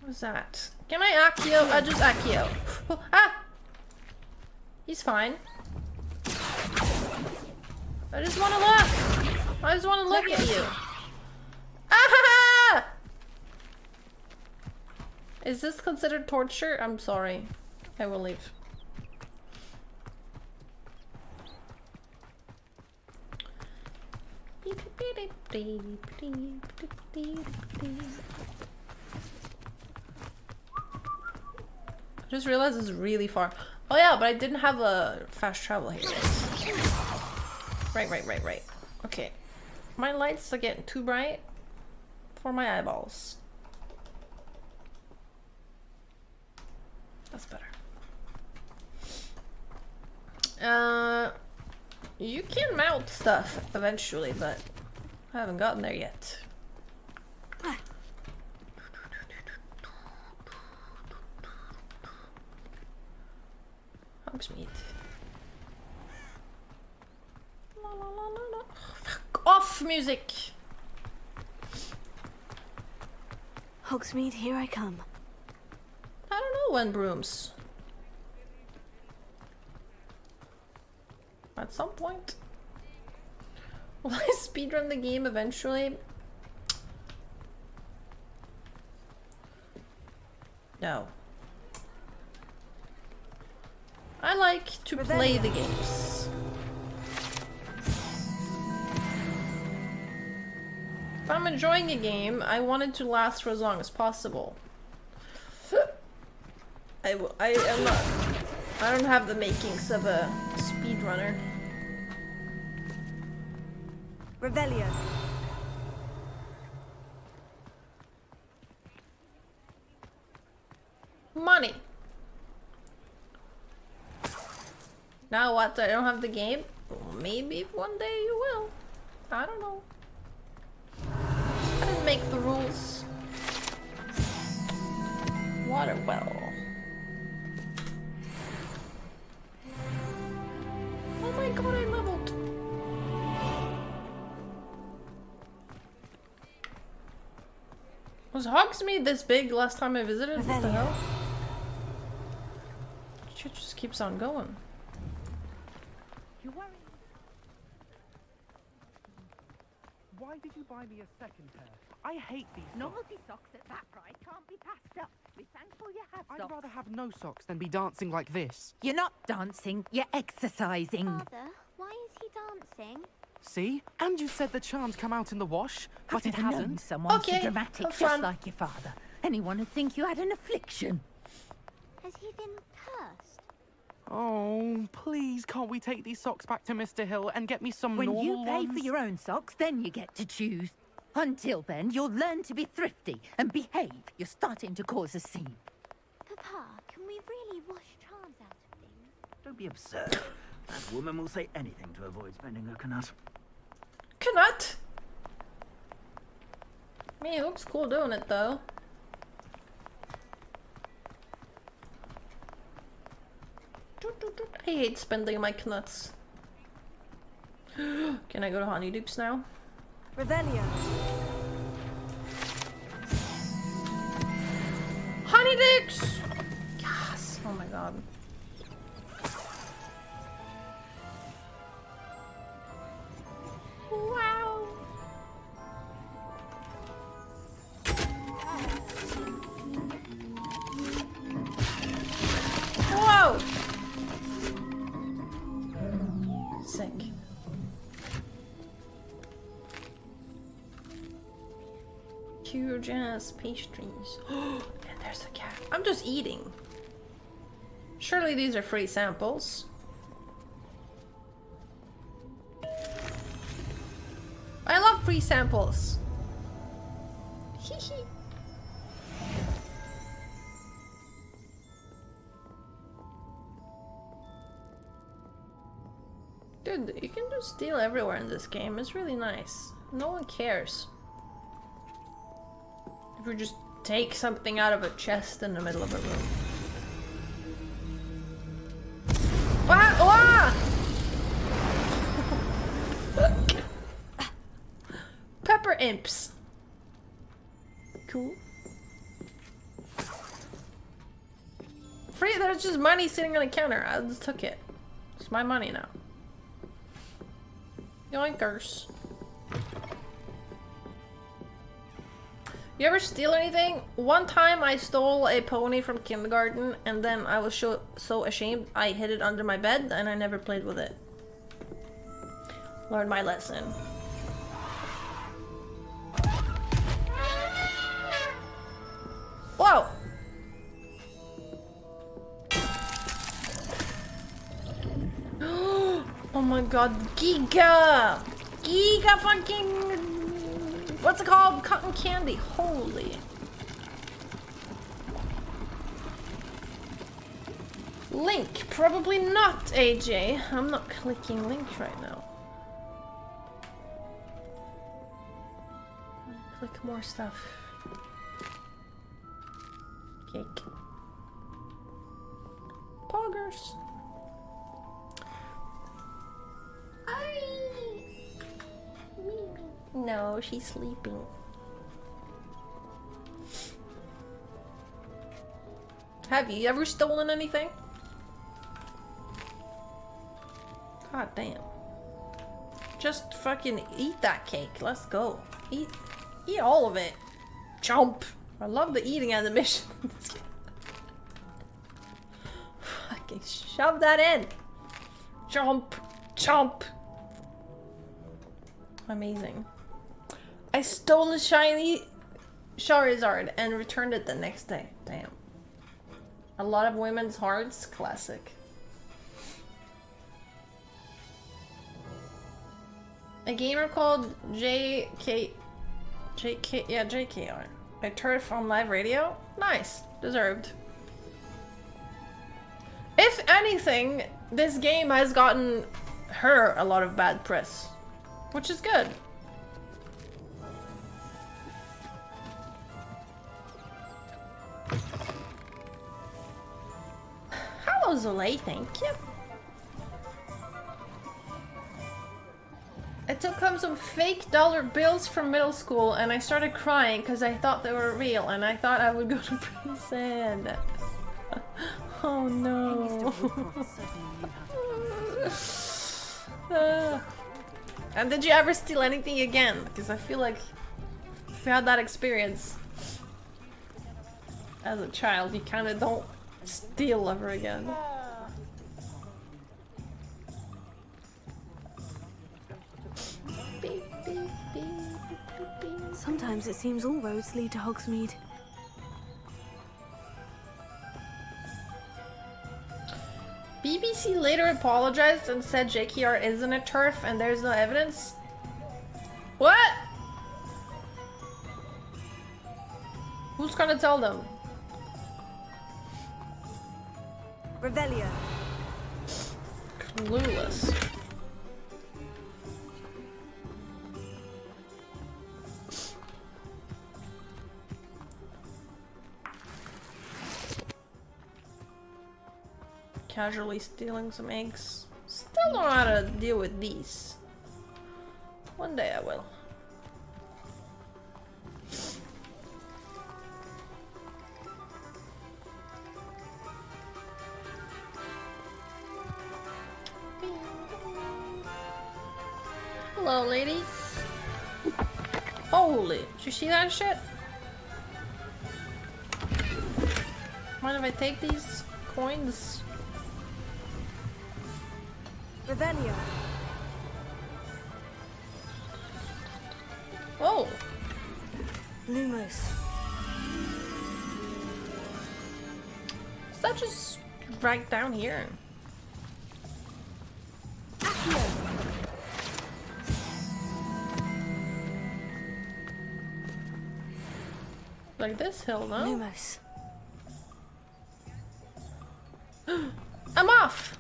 What is that? Can I Accio? I just Accio. Oh, ah! He's fine. I just want to look. I just want to look at you. Ah! Is this considered torture? I'm sorry. I will leave. I just realized it's really far. Oh yeah, but I didn't have a fast travel here. Right. Okay. My lights are getting too bright for my eyeballs. That's better. You can mount stuff eventually, but I haven't gotten there yet. Hogsmeade. La, la, la, la, la. Fuck off, music! Hogsmeade, here I come. I don't know when brooms. At some point. Will I speedrun the game eventually? No. I like to play the games. If I'm enjoying a game, I want it to last for as long as possible. I don't have the makings of a speedrunner. Revelio. Money. Now what? I don't have the game? Well, maybe one day you will. I don't know. I didn't make the rules. Water well. Oh my god, I leveled. Was Hogsmeade this big last time I visited? What the hell? Shit just keeps on going. You worry. Why did you buy me a second pair? I hate these socks. Novelty socks at that price can't be passed up. Be thankful you have socks. I'd rather have no socks than be dancing like this. You're not dancing, you're exercising. Father, why is he dancing? See? And you said the charms come out in the wash, but it I've never known hasn't. someone so dramatic, just like your father. Anyone would think you had an affliction. Has he been cursed? Oh, please, can't we take these socks back to Mr. Hill and get me some When normal you pay ones? for your own socks, then you get to choose. Until then, you'll learn to be thrifty and behave. You're starting to cause a scene. Papa, can we really wash charms out of things? Don't be absurd. That woman will say anything to avoid spending a knut. Knut? I mean, it looks cool doing it though. I hate spending my knuts. Can I go to Honeydukes now? Revelio. Honeydukes! Yes! Oh my god. Wow! Whoa! Sick. Huge ass pastries. And there's a cat. I'm just eating. Surely these are free samples. I love free samples. Hehe. Dude, you can just steal everywhere in this game. It's really nice. No one cares. If you just take something out of a chest in the middle of a room. Ah! Ah! Pepper imps. Cool. Free, there's just money sitting on the counter. I just took it. It's my money now. Yoinkers. You ever steal anything? One time I stole a pony from kindergarten and then I was so ashamed I hid it under my bed and I never played with it. Learned my lesson. Whoa! Oh my god, Giga! Giga fucking... What's it called? Cotton candy. Holy. Link. Probably not, AJ. I'm not clicking link right now. Click more stuff. Cake. Poggers. no, she's sleeping. Have you ever stolen anything? God damn. Just fucking eat that cake. Let's go. Eat all of it. Chomp. I love the eating animation. Fucking shove that in. Chomp. Chomp. Amazing. I stole a shiny Charizard and returned it the next day. Damn. A lot of women's hearts. Classic. A gamer called JKR. A turf on live radio? Nice. Deserved. If anything, this game has gotten her a lot of bad press. Which is good. Hello, Zolay, thank you. I took home some fake dollar bills from middle school and I started crying because I thought they were real and I thought I would go to prison. Oh no. And did you ever steal anything again? Because I feel like if you had that experience as a child, you kind of don't steal ever again. Sometimes it seems all roads lead to Hogsmeade. BBC later apologized and said JKR isn't a turf and there's no evidence. What? Who's gonna tell them? Revelio. Clueless. Casually stealing some eggs. Still don't know how to deal with these. One day I will. Hello, ladies. Holy, did you see that shit? Mind if I take these coins? Revelio. Oh! Lumos. Is that just right down here? Like this hill, no? Lumos. I'm off!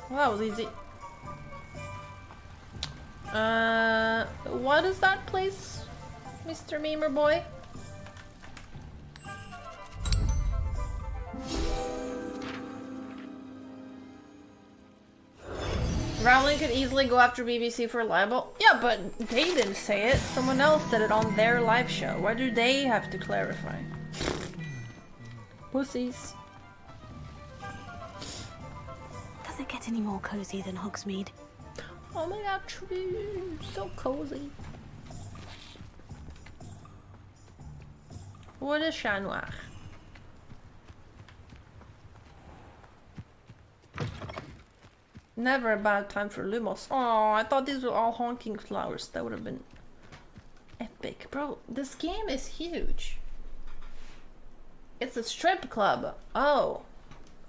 Well, that was easy. What is that place, Mr. Memer boy? Rowling could easily go after BBC for libel. Yeah, but they didn't say it. Someone else said it on their live show. Why do they have to clarify? Pussies. Does it get any more cozy than Hogsmeade? Oh my god, true. So cozy. What is Chat Noir? Never a bad time for Lumos. Oh, I thought these were all honking flowers. That would have been epic. Bro, this game is huge. It's a strip club. Oh.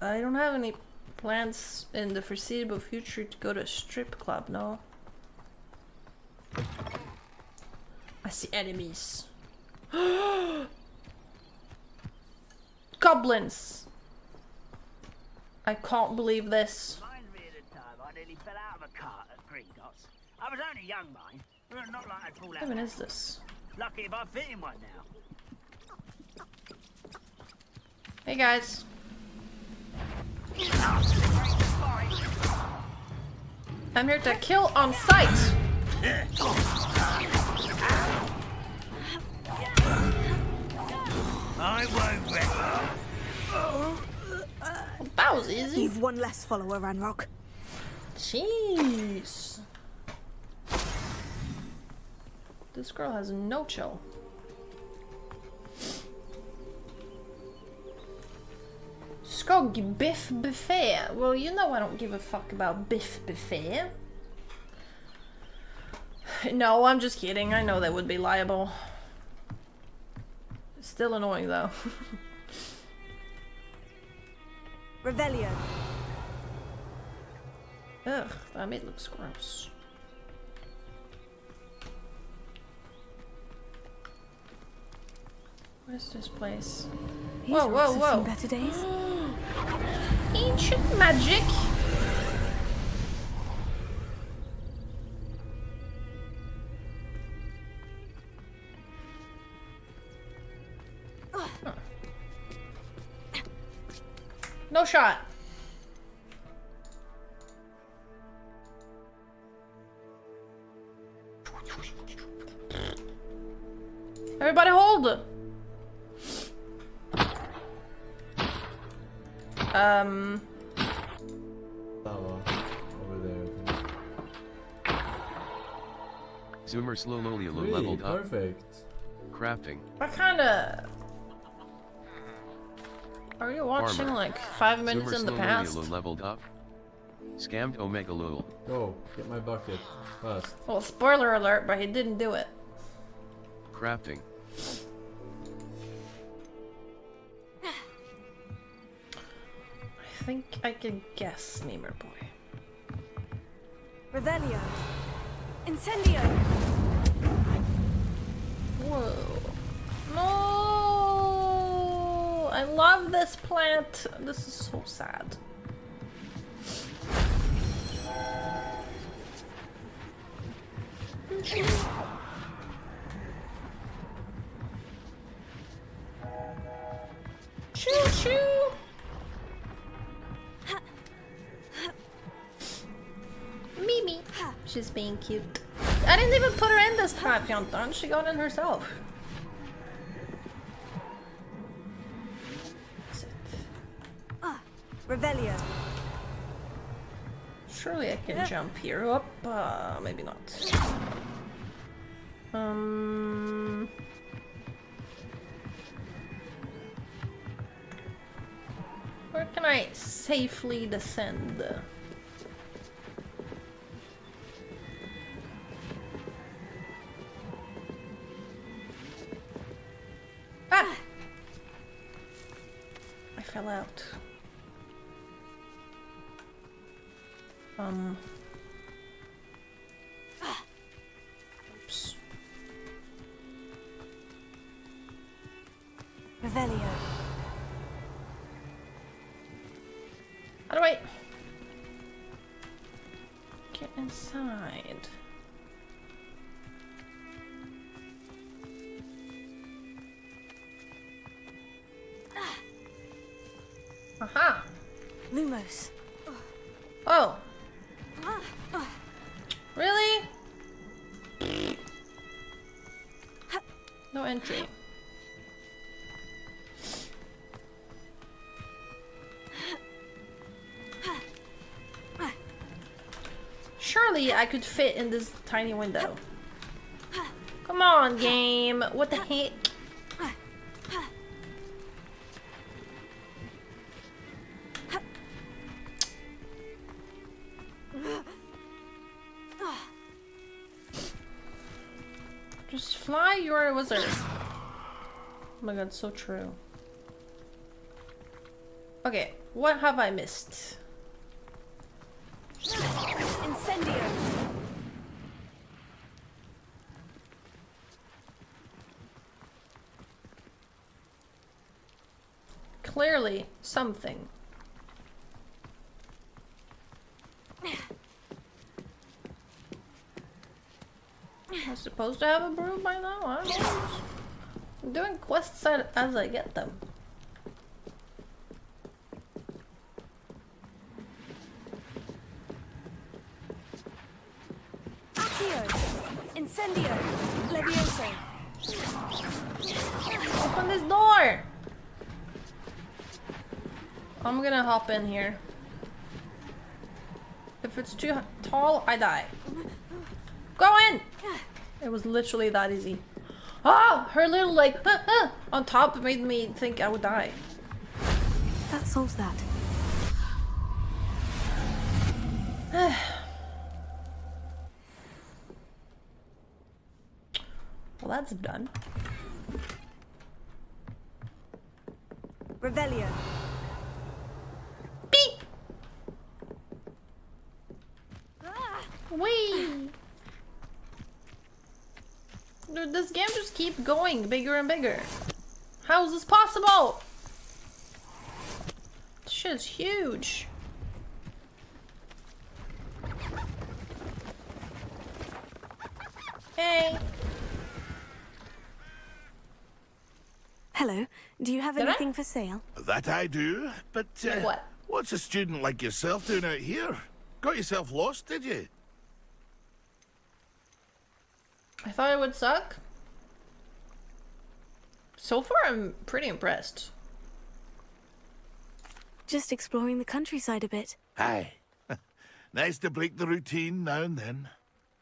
I don't have any plans in the foreseeable future to go to a strip club, no. I see enemies. Goblins! I can't believe this. I nearly fell out of a cart at Green Dots. I was only young, mind. Not like I'd fall out. What even is this? Lucky if I fit in one now. Hey guys. I'm here to kill on sight. I won't let That was easy. You've one less follower, Ranrock. Jeez. This girl has no chill. Skog Biff Buffet. Well, you know I don't give a fuck about Biff Buffet. No, I'm just kidding. I know that would be liable. Still annoying though. Revelio. Ugh, that meat looks gross. Where's this place? Whoa, whoa, whoa! Better days. Ancient magic. Huh. No shot. Everybody hold. Over there. Zoomer slowly Really? leveled up. Perfect. Crafting. What kind of... Are you watching Armor. like 5 minutes Zoomer in the past? leveled up. Scammed Omega Lul. Go, get my bucket. Fast. Well, spoiler alert, but he didn't do it. Crafting. I think I can guess, Memer Boy. Revelio. Incendio. Whoa. No! I love this plant. This is so sad. Choo choo! Mimi. She's being cute. I didn't even put her in this time, Fjontan. She got in herself. Revelio. Surely I can jump here. Up, maybe not. Where can I safely descend? Ah! I fell out. Oops. Revelio. How do I get inside? Aha! Lumos. Oh. Really? No entry. Surely I could fit in this tiny window. Come on, game. What the heck? Just fly, you're a wizard. Oh my god, so true. Okay, what have I missed? Incendio. Clearly, something. I'm supposed to have a brew by now? I don't know. I'm doing quests as I get them. Incendio! Levioso! Open this door! I'm gonna hop in here. If it's too tall, I die. Go in! It was literally that easy. Oh! Her little like on top made me think I would die. That solves that. Well, that's done. Revelio. Beep! Whee! Dude, this game just keeps going bigger and bigger. How is this possible? This shit is huge. Hey. Hello. Do you have anything for sale? That I do, but what? What's a student like yourself doing out here? Got yourself lost, did you? I thought it would suck. So far, I'm pretty impressed. Just exploring the countryside a bit. Aye. Nice to break the routine now and then.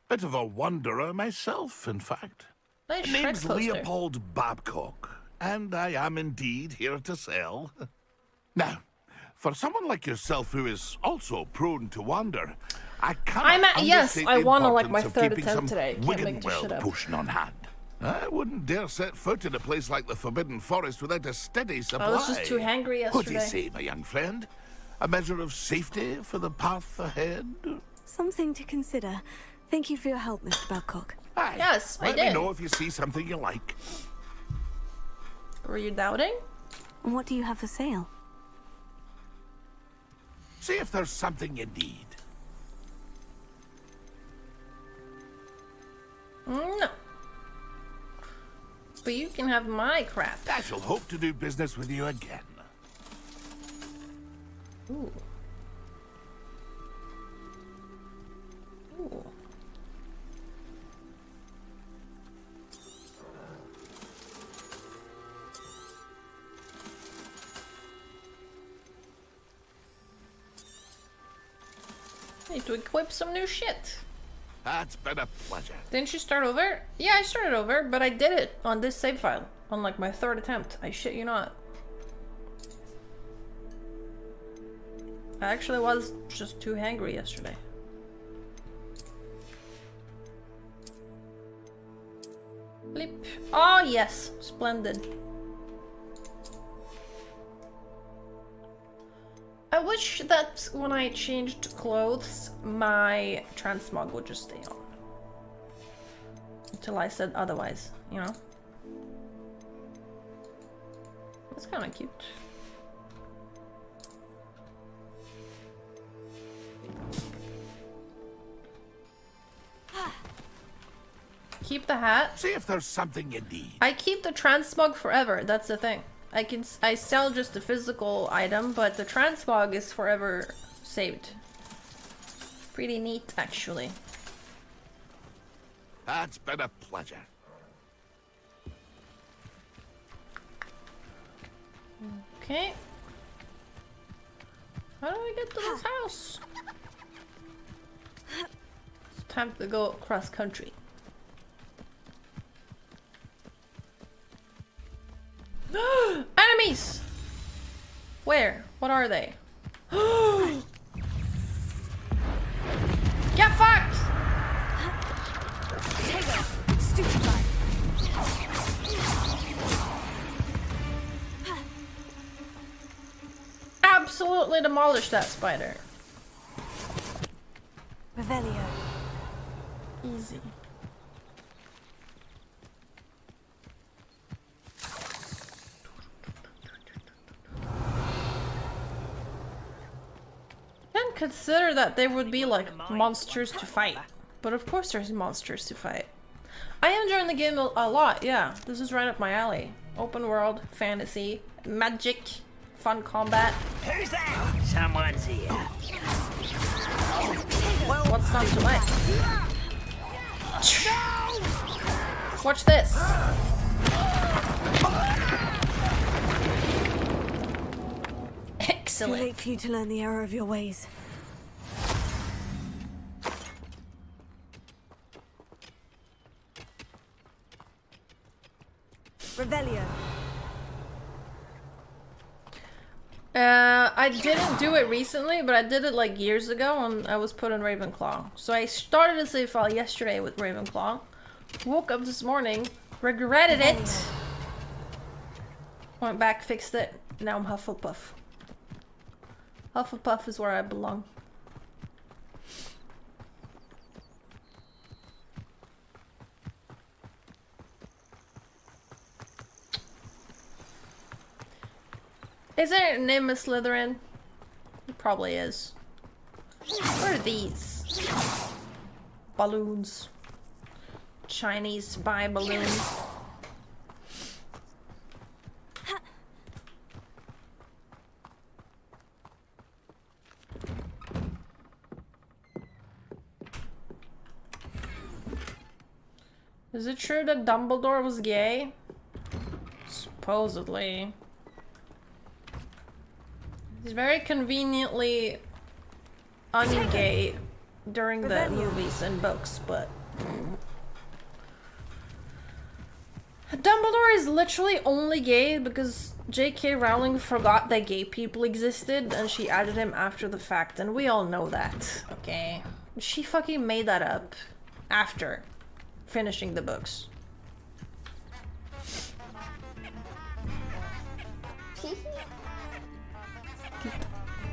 Bit of a wanderer myself, in fact. Nice Name's Shrek poster. Leopold Babcock, and I am indeed here to sell. Now, for someone like yourself who is also prone to wander, I cannot yes, understate I the wanna like my importance of third keeping attempt some today. Can't make this shit Wiggenweld up. potion on hand. I wouldn't dare set foot in a place like the Forbidden Forest without a steady supply. I was just too hangry What do you yesterday. say, my young friend? A measure of safety for the path ahead? Something to consider. Thank you for your help, Mr. Babcock. Aye. Yes, I Let did. me know if you see something you like. Were you doubting? What do you have for sale? See if there's something you need. No. But you can have my crap. I shall hope to do business with you again. Ooh. Ooh. Need to equip some new shit. That's been a pleasure. Didn't you start over? Yeah, I started over, but I did it on this save file. On like my third attempt. I shit you not. I actually was just too hangry yesterday. Bleep. Oh yes, splendid. I wish that when I changed clothes, my transmog would just stay on. Until I said otherwise, you know? That's kind of cute. Keep the hat. See if there's something you need. I keep the transmog forever, that's the thing. I sell just the physical item, but the transmog is forever saved. Pretty neat, actually. That's been a pleasure. Okay. How do I get to this house? It's time to go cross country. Enemies! Where? What are they? Get fucked! Absolutely demolish that spider. Revelio. Easy. Didn't consider that there would be like monsters to fight, but of course there's monsters to fight. I am enjoying the game a lot. Yeah, this is right up my alley. Open world, fantasy, magic, fun combat. Who's that? Someone's here. What's not to like? Watch this. Excellent. Too late for you to learn the error of your ways. Revelio. I didn't do it recently, but I did it like years ago and I was put on Ravenclaw. So I started a save file yesterday with Ravenclaw. Woke up this morning, regretted it. Went back, fixed it. Now I'm Hufflepuff. Hufflepuff is where I belong. Is there a name of Slytherin? It probably is. What are these? Balloons. Chinese spy balloons. Is it true that Dumbledore was gay? Supposedly. He's very conveniently ungay during the movies and books, but... Dumbledore is literally only gay because J.K. Rowling forgot that gay people existed and she added him after the fact, and we all know that, okay? She fucking made that up after finishing the books.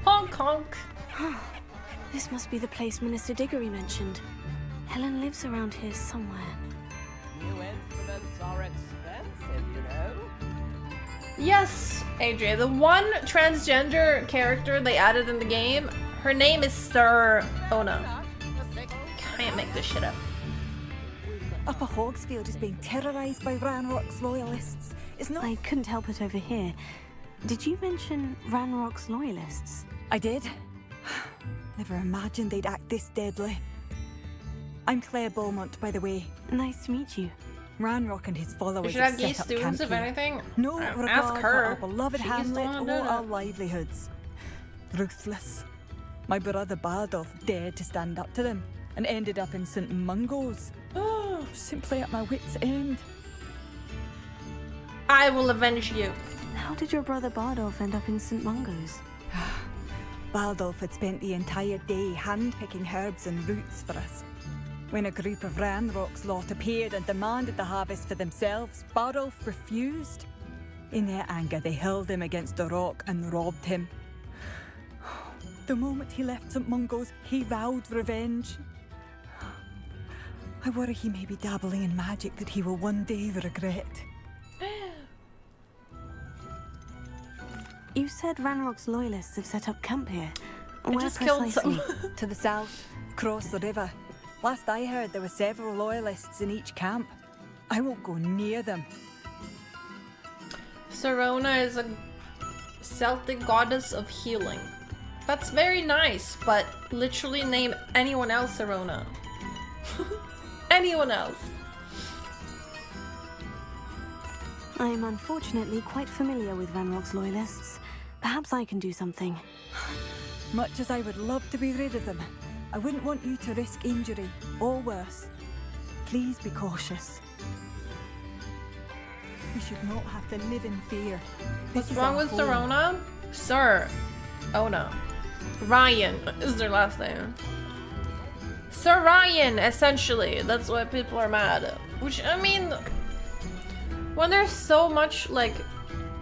Honk honk. This must be the place Minister Diggory mentioned. Helen lives around here somewhere. New instruments are expensive, you know. Yes, Adria. The one transgender character they added in the game, her name is Sir Ona. Can't make this shit up. Upper Hogsfield is being terrorised by Ranrock's loyalists. It's not... I couldn't help it over here. Did you mention Ranrock's loyalists? I did. Never imagined they'd act this deadly. I'm Claire Beaumont, by the way. Nice to meet you. Ranrock and his followers We should have set gay up students, camp if here. anything. No Ask regard for her. our beloved She's hamlet the one or doing our it. livelihoods. Ruthless. My brother Bardolph dared to stand up to them and ended up in St. Mungo's. Oh, simply at my wit's end. I will avenge you. How did your brother Bardolph end up in St. Mungo's? Bardolph had spent the entire day hand-picking herbs and roots for us. When a group of Ranrock's lot appeared and demanded the harvest for themselves, Bardolph refused. In their anger, they hurled him against a rock and robbed him. The moment he left St. Mungo's, he vowed revenge. I worry he may be dabbling in magic that he will one day regret. You said Ranrock's loyalists have set up camp here. I Where just killed precisely? some. To the south, across the river. Last I heard, there were several loyalists in each camp. I won't go near them. Serona is a Celtic goddess of healing. That's very nice, but literally name anyone else Serona. Anyone else. I am unfortunately quite familiar with Ranrock's loyalists. Perhaps I can do something. Much as I would love to be rid of them, I wouldn't want you to risk injury, or worse. Please be cautious. We should not have to live in fear. What's wrong with Serona? Sir Ona. Ryan is their last name. Sir Ryan, essentially. That's why people are mad. Which, I mean, when there's so much, like,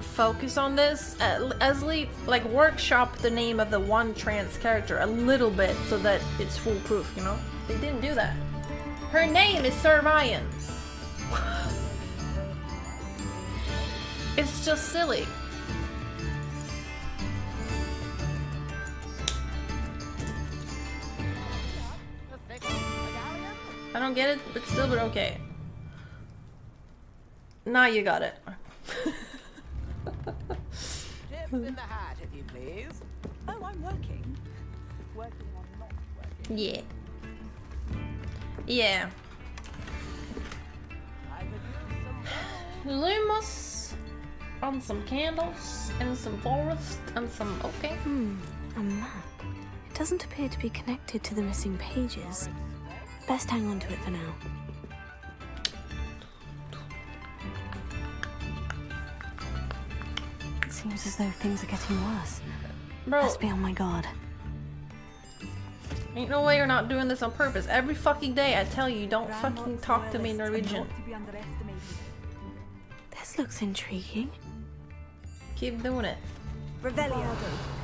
focus on this, at least, like, workshop the name of the one trans character a little bit so that it's foolproof, you know? They didn't do that. Her name is Sir Ryan. It's just silly. I don't get it, but still, but okay. Now you got it. Tips in the hat, if you please. Oh, I'm working. Working on not working. Yeah. Yeah. I could Lumos on some candles and some forest and some okay. A map. It doesn't appear to be connected to the missing pages. Best hang on to it for now. It seems as though things are getting worse. Bro. Best be on my guard. Ain't no way you're not doing this on purpose. Every fucking day I tell you, don't fucking talk to me in Norwegian. This looks intriguing. Keep doing it. Revelio.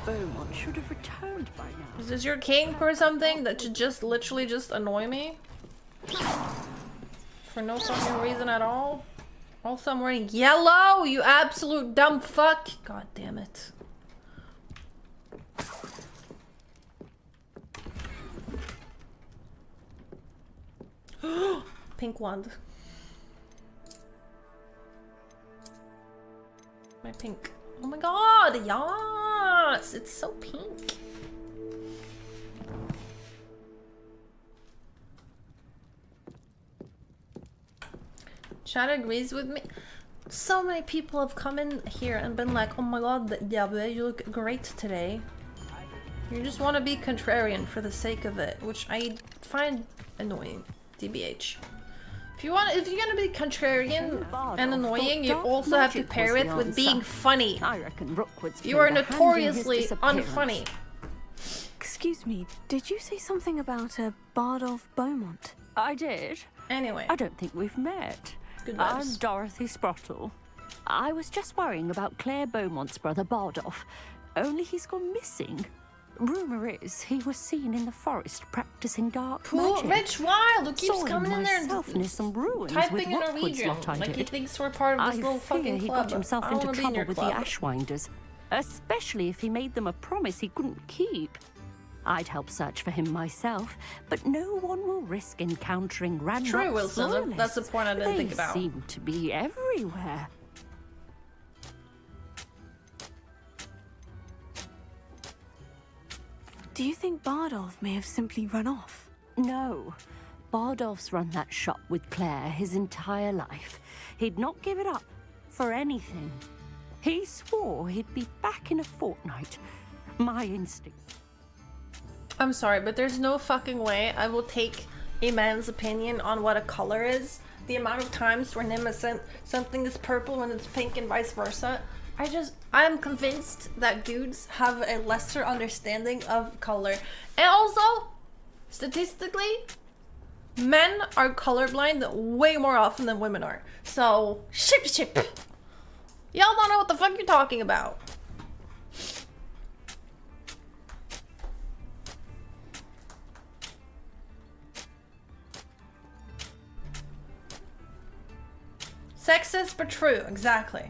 Beaumont should have returned by now. Is this your kink or something that should just literally just annoy me? For no fucking reason at all? Also, I'm wearing yellow, you absolute dumb fuck. God damn it. Pink wand. My pink. Oh my god, yes! It's so pink. Chat agrees with me. So many people have come in here and been like, oh my god, Yabbe, you look great today. You just want to be contrarian for the sake of it, which I find annoying. TBH. If you're gonna be contrarian and annoying, you also have to pair it with being funny. I reckon Rookwood's You are notoriously unfunny. Excuse me, did you say something about a Bardolph Beaumont? I did. Anyway. I don't think we've met. I'm Dorothy Sprottle. I was just worrying about Claire Beaumont's brother Bardolph. Only he's gone missing. Rumor is he was seen in the forest practicing dark magic. Rich Wild, who keeps Saw coming in there and near some ruins typing in with Norwegian, Rookwood's lot I like he did. thinks we're part of this little fucking he club. got himself I don't into wanna be in trouble your with club. the Ashwinders, especially if he made them a promise he couldn't keep. I'd help search for him myself, but no one will risk encountering random True, Wilson. That's the point I didn't think about. They seem to be everywhere. Do you think Bardolph may have simply run off? No. Bardolph's run that shop with Claire his entire life. He'd not give it up for anything. He swore he'd be back in a fortnight. My instinct. I'm sorry, but there's no fucking way I will take a man's opinion on what a color is. The amount of times where Nim has sent something is purple when it's pink and vice versa. I'm convinced that dudes have a lesser understanding of color. And also, statistically, men are colorblind way more often than women are. So, ship. Y'all don't know what the fuck you're talking about. Sexist, but true, exactly.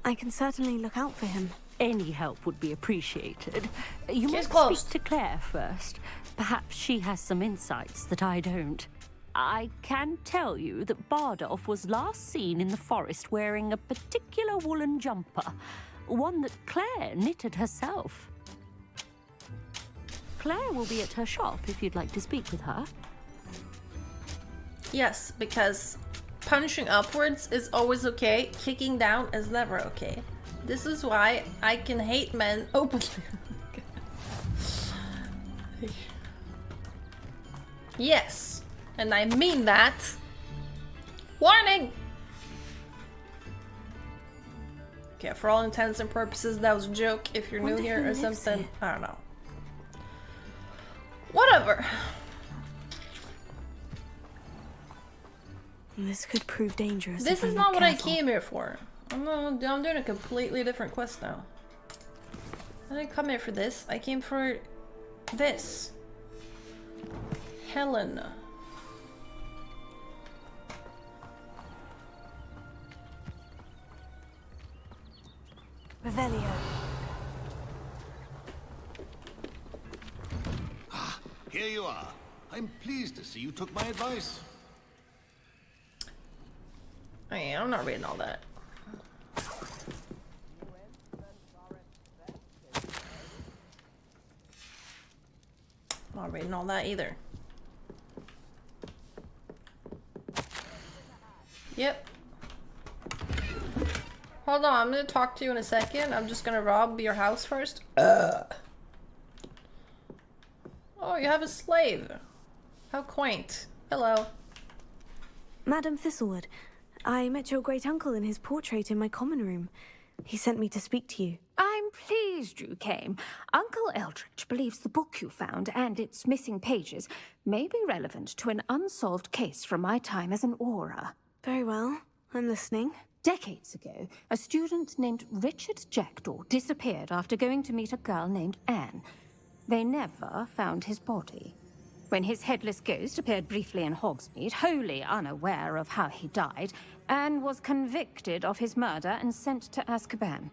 I can certainly look out for him. Any help would be appreciated. You He's must close. speak to Claire first. Perhaps she has some insights that I don't. I can tell you that Bardolph was last seen in the forest wearing a particular woolen jumper, one that Claire knitted herself. Claire will be at her shop if you'd like to speak with her. Yes, because punching upwards is always okay, kicking down is never okay. This is why I can hate men openly. Yes, and I mean that. Warning! Okay, for all intents and purposes, that was a joke. If you're new here or something, I don't know. Whatever. This could prove dangerous. This is not what I came here for. I'm doing a completely different quest now. I didn't come here for this. I came for this. Helen. Revelio. Here you are. I'm pleased to see you took my advice. I'm not reading all that. Not reading all that either. Yep. Hold on, I'm gonna talk to you in a second. I'm just gonna rob your house first. Oh, you have a slave. How quaint. Hello. Madam Thistlewood, I met your great-uncle in his portrait in my common room. He sent me to speak to you. I'm pleased you came. Uncle Eldridge believes the book you found and its missing pages may be relevant to an unsolved case from my time as an Auror. Very well. I'm listening. Decades ago, a student named Richard Jackdaw disappeared after going to meet a girl named Anne. They never found his body. When his headless ghost appeared briefly in Hogsmeade, wholly unaware of how he died, Anne was convicted of his murder and sent to Azkaban.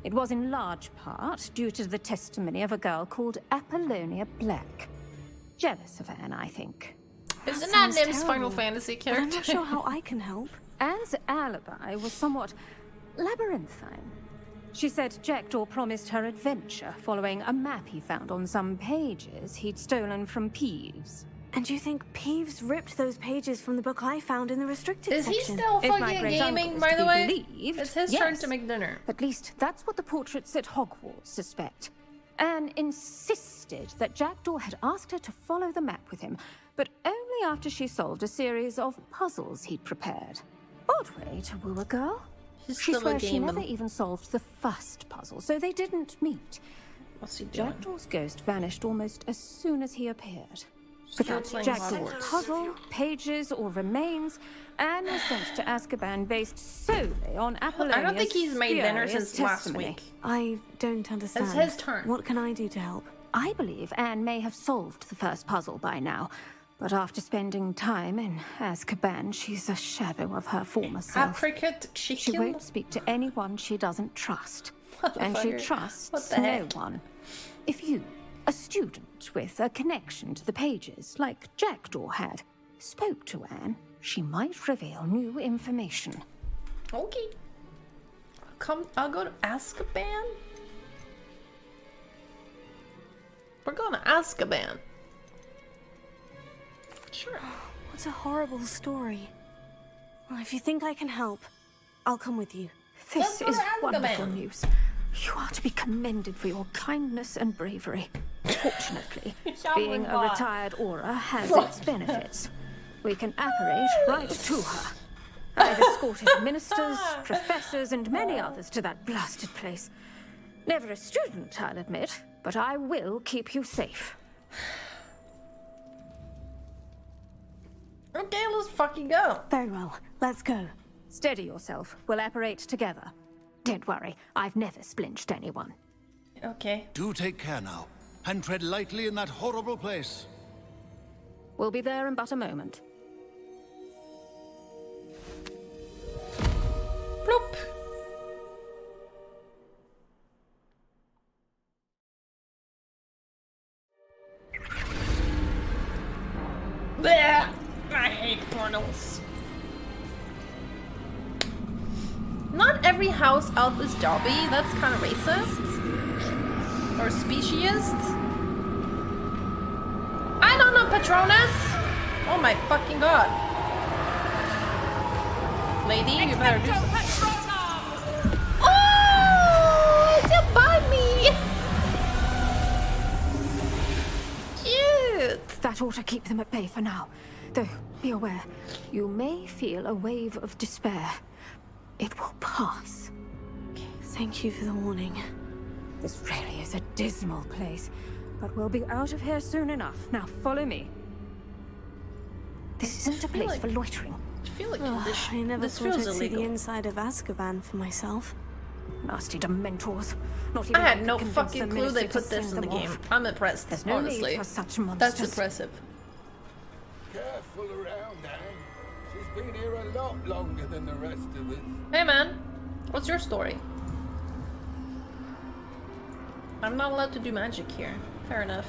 It was in large part due to the testimony of a girl called Apollonia Black. Jealous of Anne, I think. Isn't that Nim's Final Fantasy character? I'm not sure how I can help. Anne's alibi was somewhat labyrinthine. She said Jackdaw promised her adventure following a map he found on some pages he'd stolen from Peeves. And you think Peeves ripped those pages from the book I found in the restricted Is section? he still fucking gaming, by the way? It's his turn Yes. to make dinner. At least that's what the portraits at Hogwarts suspect. Anne insisted that Jackdaw had asked her to follow the map with him, but only after she solved a series of puzzles he'd prepared. Odd way to woo a girl. She swears she never even solved the first puzzle, so they didn't meet. What's he doing? Jackdaw's ghost vanished almost as soon as he appeared. Still Without playing Jackdaw's Hogwarts. puzzle, pages, or remains, Anne was sent to Azkaban based solely on Apollonia's I don't think he's made dinner spurious since last testimony. week. I don't understand. It's his turn. What can I do to help? I believe Anne may have solved the first puzzle by now, but after spending time in Azkaban, she's a shadow of her former self. Apricot She chicken? won't speak to anyone she doesn't trust, and she Motherfucker. trusts What the no heck? one. If you, a student with a connection to the pages, like Jackdaw had, spoke to Anne, she might reveal new information. Okay. I'll go to Azkaban. We're going to Azkaban. Sure. What a horrible story. Well, if you think I can help, I'll come with you. This is wonderful Azkaban. news. You are to be commended for your kindness and bravery. Fortunately, being a retired Auror has its benefits. We can apparate right to her. I've escorted ministers, professors, and many others to that blasted place. Never a student, I'll admit, but I will keep you safe. Okay, let's fucking go. Very well. Let's go. Steady yourself. We'll apparate together. Don't worry, I've never splinched anyone. Okay. Do take care now, and tread lightly in that horrible place. We'll be there in but a moment. Bloop. Blech. I hate portals. Not every house elf is Dobby. That's kind of racist. Or speciesist. I don't know, Patronus. Oh my fucking god. Lady, you better do something. Oh, it's above me. Cute. That ought to keep them at bay for now. Though, be aware, you may feel a wave of despair. It will pass. Thank you for the warning. This really is a dismal place, but we'll be out of here soon enough. Now follow me. This isn't a place for loitering. I feel like I never this thought I'd feels see illegal. the inside of Azkaban for myself. Nasty Dementors. Not even I had could no convince fucking the clue they minister to put this send in the them game. off. I'm impressed, There's no honestly. need for such monsters. That's impressive. Careful around, Anne. She's been here a lot longer than the rest of us. Hey man, what's your story? I'm not allowed to do magic here. Fair enough.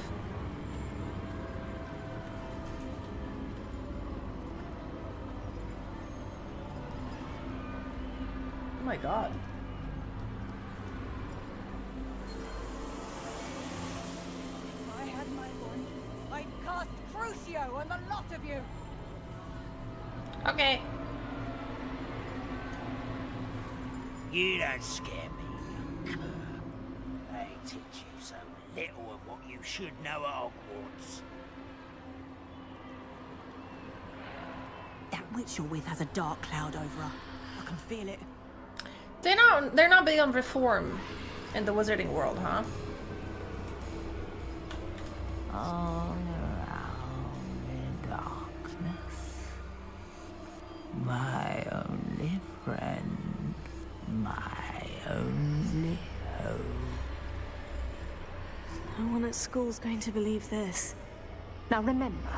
Oh my god. If I had my wand, I'd cast Crucio on the lot of you. Okay. You don't scare me, young cur. They teach you so little of what you should know at Hogwarts. That witch you're with has a dark cloud over her. I can feel it. They're not big on reform in the wizarding world, huh? All around in darkness. My only friend. My only hope. No one at school's going to believe this. Now remember,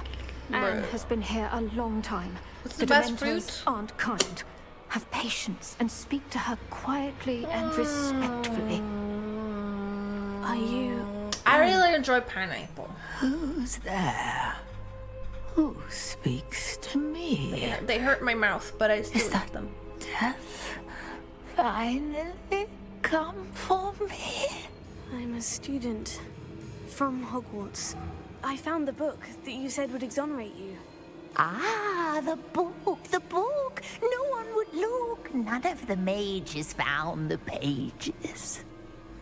Anne has been here a long time. What's the best Dementors fruit? aren't kind. Have patience and speak to her quietly and respectfully. Are you... I really enjoy pineapple. Who's there? Who speaks to me? They hurt my mouth, but I still eat them. Death finally come for me. I'm a student from Hogwarts. I found the book that you said would exonerate you. Ah, the book, the book. No one would look. None of the mages found the pages.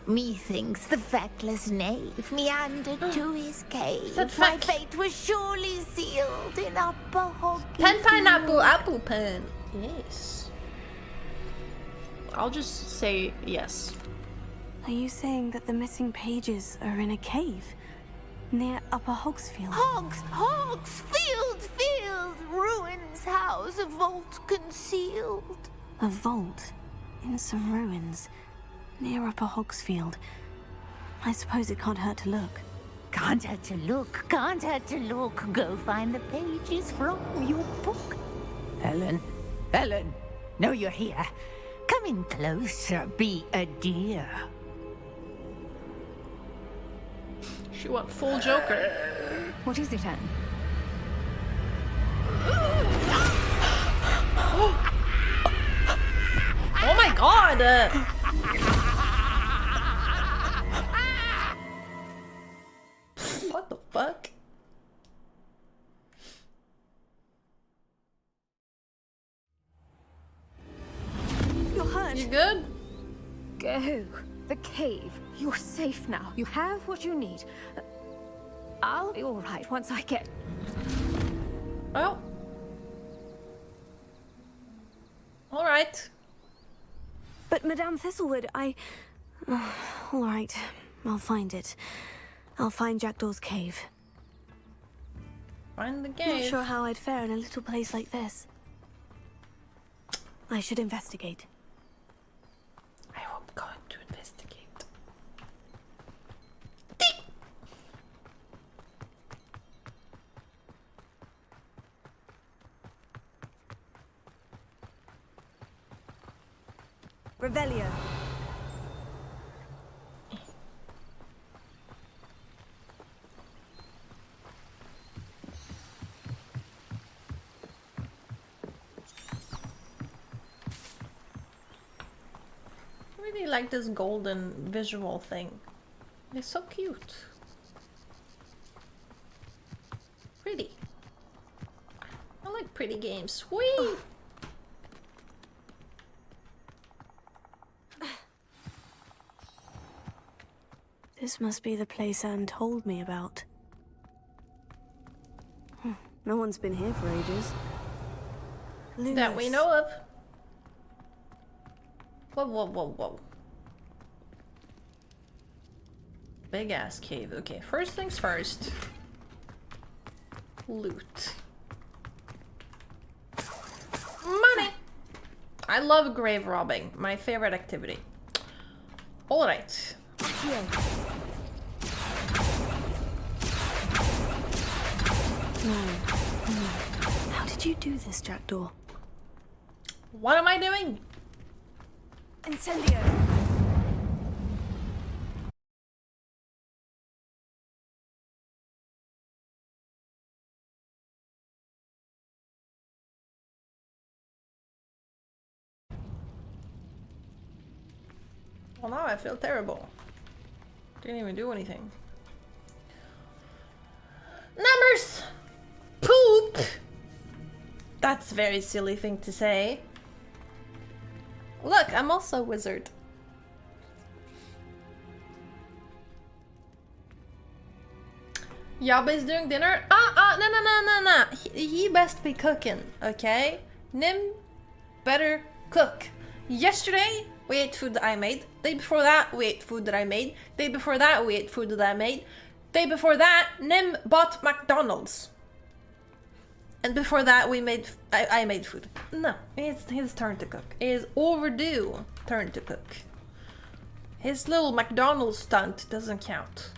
Methinks the feckless knave meandered to his cave. My fate was surely sealed in upper Hogwarts. Pen, pineapple, apple pen. Yes. I'll just say yes. Are you saying that the missing pages are in a cave? Near Upper Hogsfield? Hogsfield, ruins house, a vault concealed. A vault? In some ruins? Near Upper Hogsfield? I suppose it can't hurt to look. Can't hurt to look, can't hurt to look. Go find the pages from your book. Helen, know you're here. Come in closer, be a dear. She went full Joker. What is it, Anne? Oh my god! What the fuck? You're hurt. You good? Go. The cave. You're safe now. You have what you need. I'll be all right once I get... Oh. All right. But Madame Thistlewood, all right, I'll find it. I'll find Jackdaw's cave. Find the Not cave. sure how I'd fare in a little place like this. I should investigate. I am going to investigate. Revelio. I really like this golden visual thing. It's so cute. Pretty. I like pretty games. Sweet. This must be the place Anne told me about. No one's been here for ages. That we know of. Whoa, whoa, whoa, whoa. Big ass cave. Okay, first things first. Loot. Money! I love grave robbing. My favorite activity. Alright. Yeah. No. How did you do this, Jackdaw? What am I doing? Incendio. Well, now I feel terrible. Didn't even do anything. Numbers! Poop! That's a very silly thing to say. Look, I'm also a wizard. Yabbe's doing dinner? No. He best be cooking, okay? Nim better cook. Yesterday, we ate food that I made. Day before that, we ate food that I made. Day before that, we ate food that I made. Day before that, Nim bought McDonald's. And before that, I made food. No, it's his turn to cook. It is overdue turn to cook. His little McDonald's stunt doesn't count.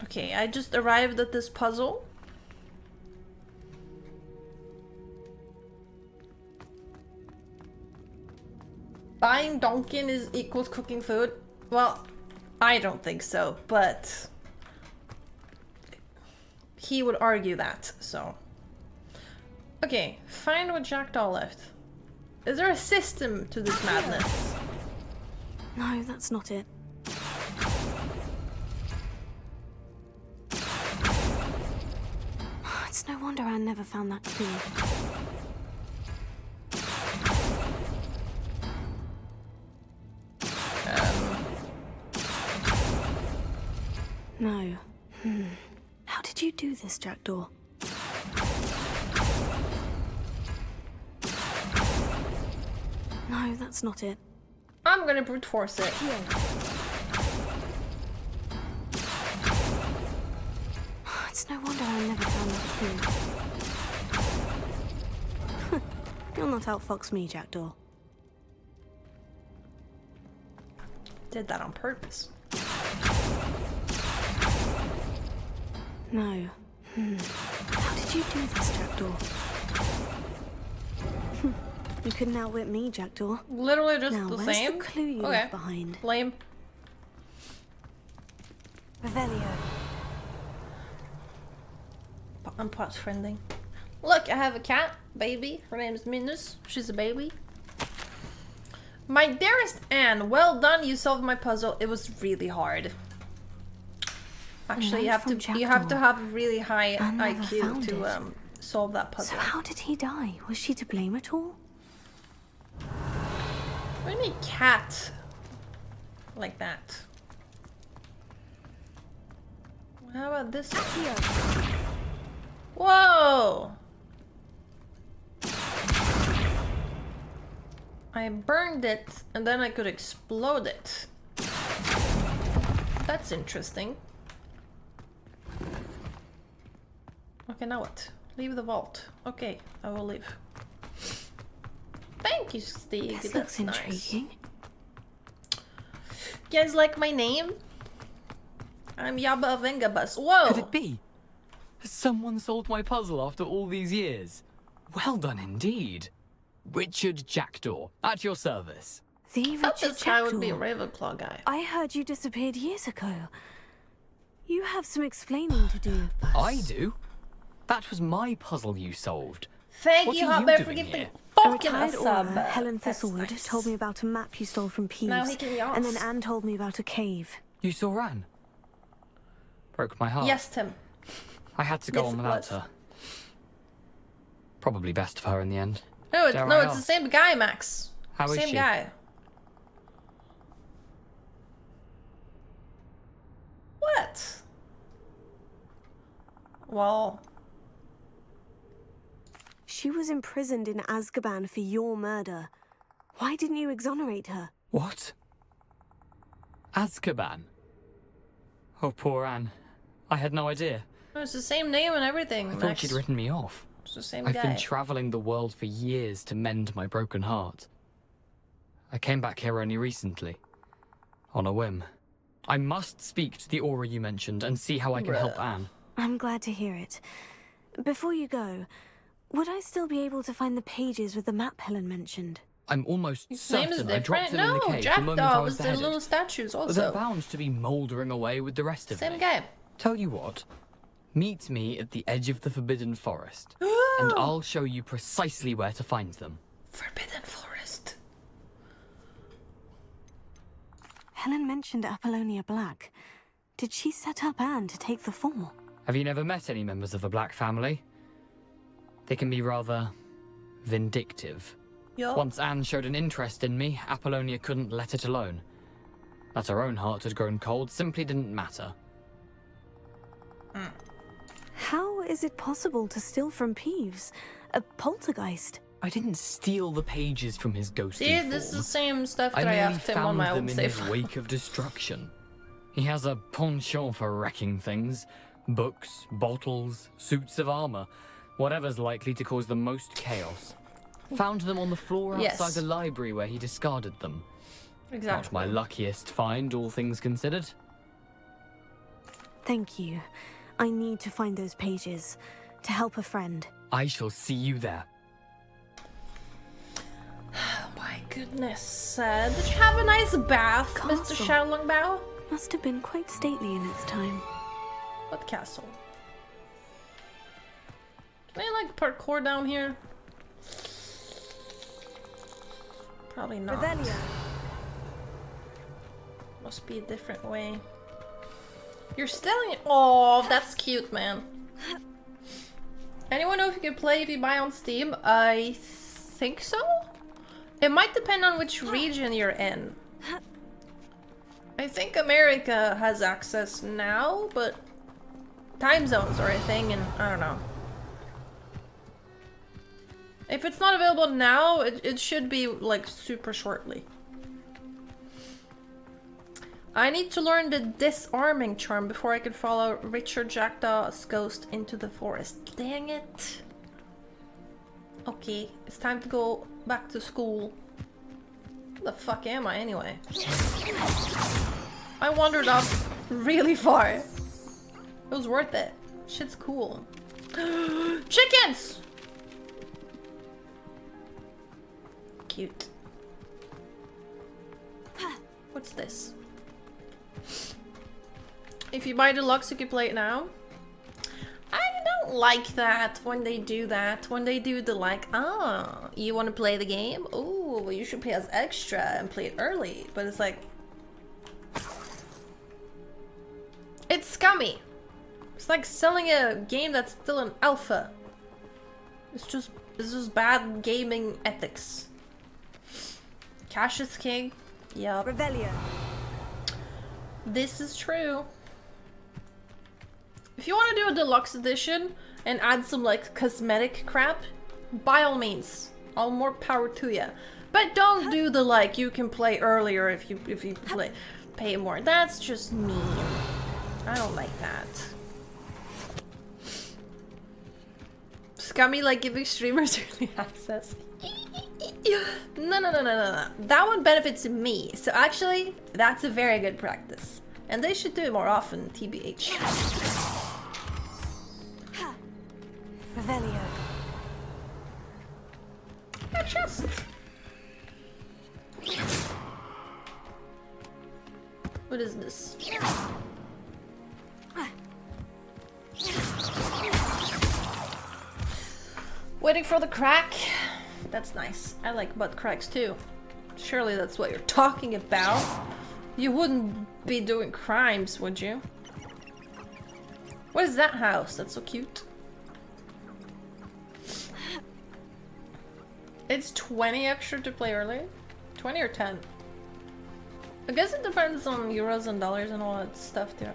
Okay, I just arrived at this puzzle. Buying Donkin is equals cooking food. Well, I don't think so, but he would argue that, so. Okay, find what Jackdaw left. Is there a system to this madness? No, that's not it. It's no wonder Anne never found that clue. No. How did you do this, Jackdaw? No, that's not it. I'm gonna brute force it. It's no wonder I never found that clue. You'll not outfox me, Jackdaw. Did that on purpose. No. How did you do this, Jackdaw? You couldn't outwit me, Jackdaw. Literally just now, the where's same. The clue you left behind? Lame. Revelio. I'm pot friendly. Look, I have a cat, baby. Her name is Minus. She's a baby. My dearest Anne, well done. You solved my puzzle. It was really hard. Actually, you have to have a really high IQ to solve that puzzle. So how did he die? Was she to blame at all? What do you mean cat? Like that. How about this one? Whoa! I burned it and then I could explode it. That's interesting. Okay, now what? Leave the vault. Okay, I will leave. Thank you, Steve. This That's looks intriguing. You guys like my name? I'm Yabbe of Engabus. Whoa! Could it be? Has someone solved my puzzle after all these years? Well done indeed. Richard Jackdaw, at your service. The I thought Richard this guy would Jackdaw. be a Ravenclaw guy. I heard you disappeared years ago. You have some explaining to do. I do? That was my puzzle you solved. Thank What you, are you Hotbear, for doing giving here? A fucking retired a aura, sub. Helen That's Thistlewood, nice. told me about a map you stole from Peeves. Now he can be and then ours. Anne told me about a cave. You saw Anne? Broke my heart. Yes, Tim. I had to go Yes, on it without was. her. Probably best of her in the end. No, it's, Dare no, I it's the ask? same guy, Max. How is same she? guy. What? Well, She was imprisoned in Azkaban for your murder. Why didn't you exonerate her? What? Azkaban? Oh, poor Anne. I had no idea. it's the same name and everything, I thought Max. she'd written me off. It's the same I've guy. been traveling the world for years to mend my broken heart. I came back here only recently. On a whim. I must speak to the aura you mentioned and see how I can help Anne. I'm glad to hear it. Before you go, would I still be able to find the pages with the map Helen mentioned? I'm almost His name is certain I dropped different. them in the No, cave the moment I Jackdaw was was the beheaded. little statues They're also. bound to be mouldering away with the rest of Same me. guy. Tell you what, meet me at the edge of the Forbidden Forest, and I'll show you precisely where to find them. Forbidden Forest. Helen mentioned Apollonia Black. Did she set up Anne to take the fall? Have you never met any members of the Black family? They can be rather vindictive. Once Anne showed an interest in me, Apollonia couldn't let it alone. That her own heart had grown cold simply didn't matter. How is it possible to steal from Peeves? A poltergeist? I didn't steal the pages from his ghostly See, form. this is the same stuff that I merely asked him on my found old them in save. his wake of destruction. He has a penchant for wrecking things. Books, bottles, suits of armor. Whatever's likely to cause the most chaos. Found them on the floor outside the library where he discarded them. Exactly. Not my luckiest find, all things considered. Thank you. I need to find those pages to help a friend. I shall see you there. Oh my goodness. Did you have a nice bath, Mr. Xiaolongbao? Must have been quite stately in its time. What castle? Can I like parkour down here? Probably not. Revelio. Must be a different way. You're still in. Oh, that's cute, man. Anyone know if you can play if you buy on Steam? I think so. It might depend on which region you're in. I think America has access now, but time zones are a thing, and I don't know. If it's not available now, it should be like super shortly. I need to learn the disarming charm before I can follow Richard Jackdaw's ghost into the forest. Dang it. Okay, it's time to go back to school. Where the fuck am I anyway? I wandered up really far. It was worth it. Shit's cool. Chickens! Cute. What's this? If you buy deluxe, you can play it now. I don't like that when they do that. When they do the like, ah, you want to play the game? Oh, well, you should pay us extra and play it early. But it's like, it's scummy. It's like selling a game that's still an alpha. It's just bad gaming ethics. Cash is king. Yup. Revelio. This is true. If you want to do a deluxe edition and add some like cosmetic crap, by all means, all more power to you. But don't do the like you can play earlier if you pay more. That's just mean. I don't like that. Scummy like giving streamers early access. No. That one benefits me. So actually, that's a very good practice. And they should do it more often, TBH. Revelio. A chest. What is this? Waiting for the crack. That's nice. I like butt cracks too. Surely that's what you're talking about. You wouldn't be doing crimes, would you? What is that house? That's so cute. It's 20 extra to play early? 20 or 10? I guess it depends on euros and dollars and all that stuff too.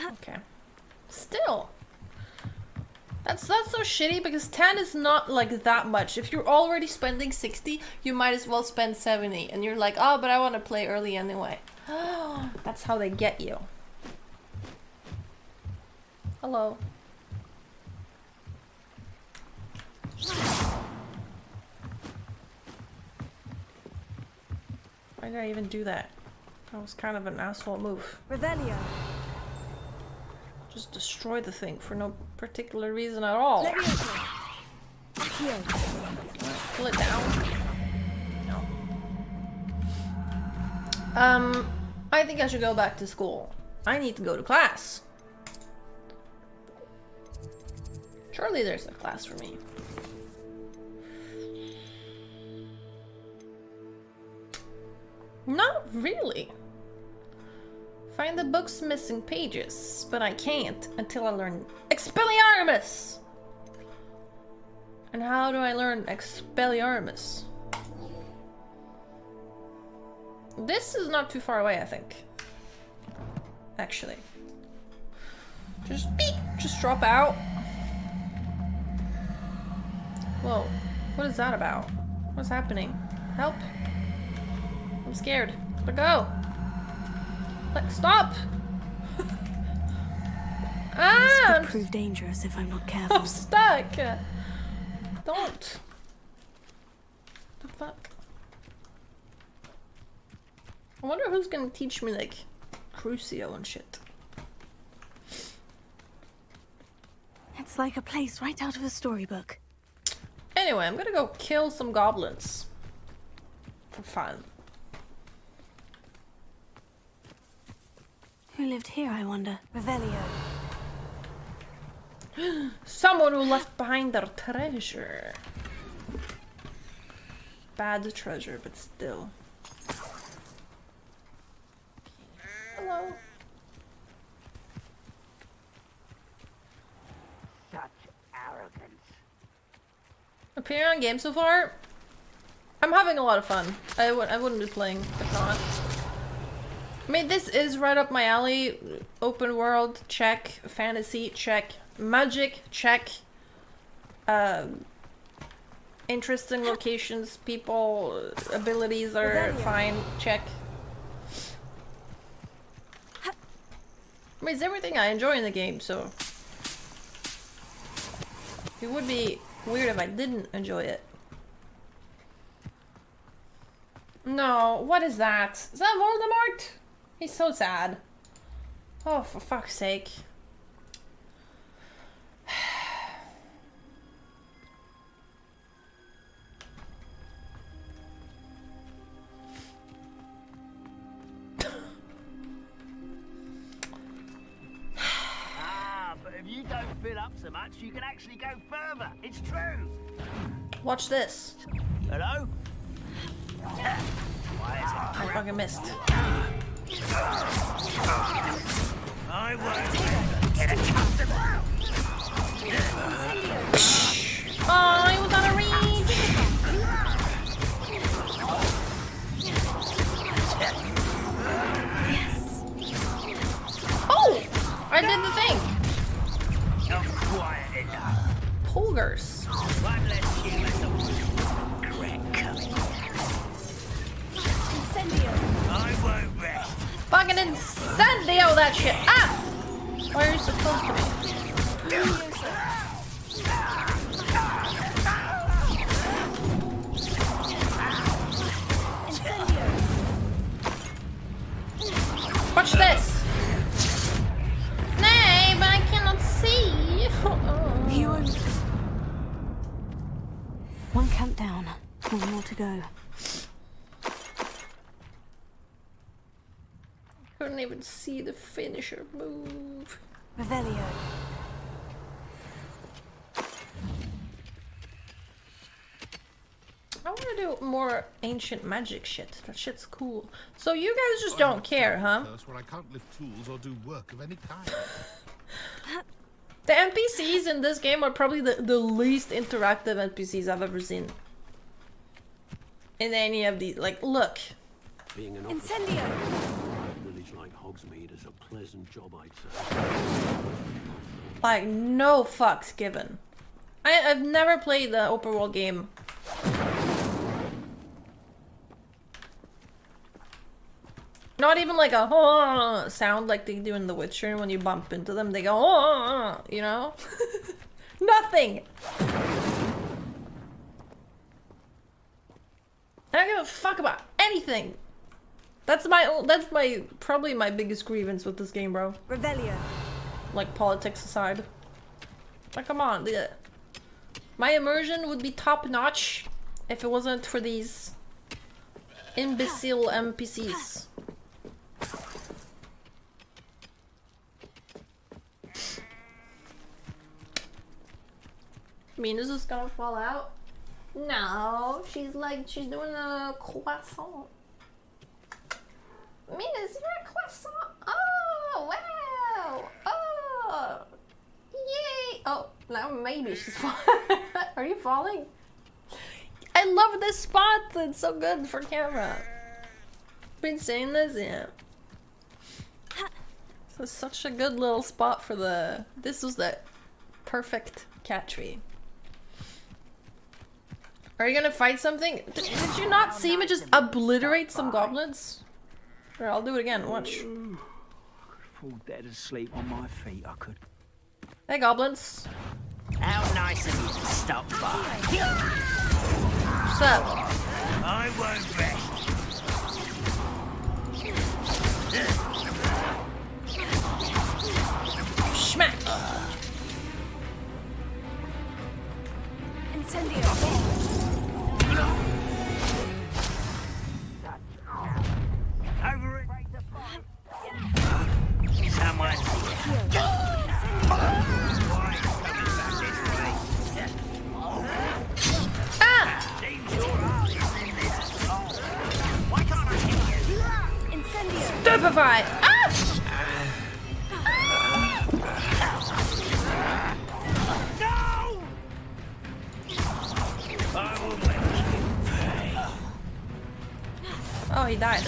Okay. Still. That's so shitty because 10 is not like that much. If you're already spending 60, you might as well spend 70. And you're like, oh, but I want to play early anyway. That's how they get you. Hello. Why did I even do that? That was kind of an asshole move. Revelio. Just destroy the thing for no particular reason at all. Pull it down. No. I think I should go back to school. I need to go to class. Surely there's a class for me. Not really. Find the book's missing pages, but I can't until I learn Expelliarmus! And how do I learn Expelliarmus? This is not too far away, I think. Actually. Just beep! Just drop out. Whoa. What is that about? What's happening? Help! I'm scared. Let go! Stop! This could prove dangerous if I'm not careful. I'm stuck! Don't! The fuck? I wonder who's gonna teach me, like, Crucio and shit. It's like a place right out of a storybook. Anyway, I'm gonna go kill some goblins. For fun. Who lived here, I wonder? Revelio. Someone who left behind their treasure. Bad treasure, but still. Hello. Such arrogance. Appearing on game so far? I'm having a lot of fun. I wouldn't be playing if not. I mean, this is right up my alley. Open world, check. Fantasy, check. Magic, check. Interesting locations, people, abilities are fine, check. I mean, it's everything I enjoy in the game, so... It would be weird if I didn't enjoy it. No, what is that? Is that Voldemort? He's so sad. Oh, for fuck's sake. But if you don't fill up so much, you can actually go further. It's true. Watch this. Hello? I fucking missed. I won't get a customer. Oh, he was out of reach. Oh, I did the thing. Not quiet enough. Polgers. One less human. Correct coming. I won't rest. Fucking incendio that shit. Ah! Why are you so close to me? Watch this. Nay, but I cannot see. He won't. One camp down. One more to go. Couldn't even see the finisher move. Revelio. I want to do more ancient magic shit. That shit's cool. So you guys just don't care, huh? Where I can't lift tools or do work of any kind. The NPCs in this game are probably the least interactive NPCs I've ever seen. In any of these, like, look. Being an Incendio. a village like Hogsmeade is a pleasant job, I'd say. Like, no fucks given. I've never played the open world game. Not even like a sound like they do in The Witcher when you bump into them. They go, you know? Nothing! I don't give a fuck about anything! That's probably my biggest grievance with this game, bro. Revelio. Like, politics aside. Like, come on. My immersion would be top-notch if it wasn't for these imbecile NPCs. Mina's just gonna fall out? No, she's doing a croissant. Mina's, you're a croissant. Oh! Oh, wow! Oh! Yay! Oh, now maybe she's falling. Are you falling? I love this spot. It's so good for camera. Been saying this, yeah. This is such a good little spot for the... This was the perfect cat tree. Are you gonna fight something? Did you not see me just obliterate some goblins? Or I'll do it again, watch. Fall dead asleep on my feet, I could. Hey, goblins. How nice of you to stop by. What's up? I won't rest. Schmack! Incendio! Over it. Someone. Ah! Incendio! Stupefy! Ah! No! I will make you pay. Oh, he died.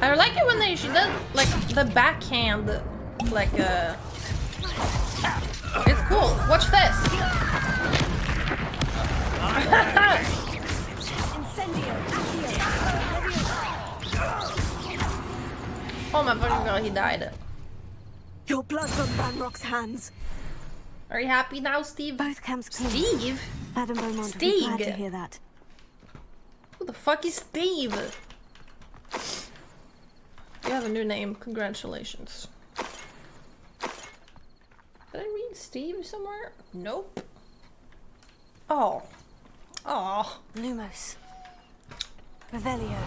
I like it when she does like the backhand, like it's cool. Watch this. Oh my fucking god, he died. Your blood's on Ranrock's hands. Are you happy now, Steve? Both camps clean. Steve? Madam Beaumont would be glad to hear that. Who the fuck is Steve? You have a new name. Congratulations. Did I read Steve somewhere? Nope. Oh. Oh. Lumos. Revelio.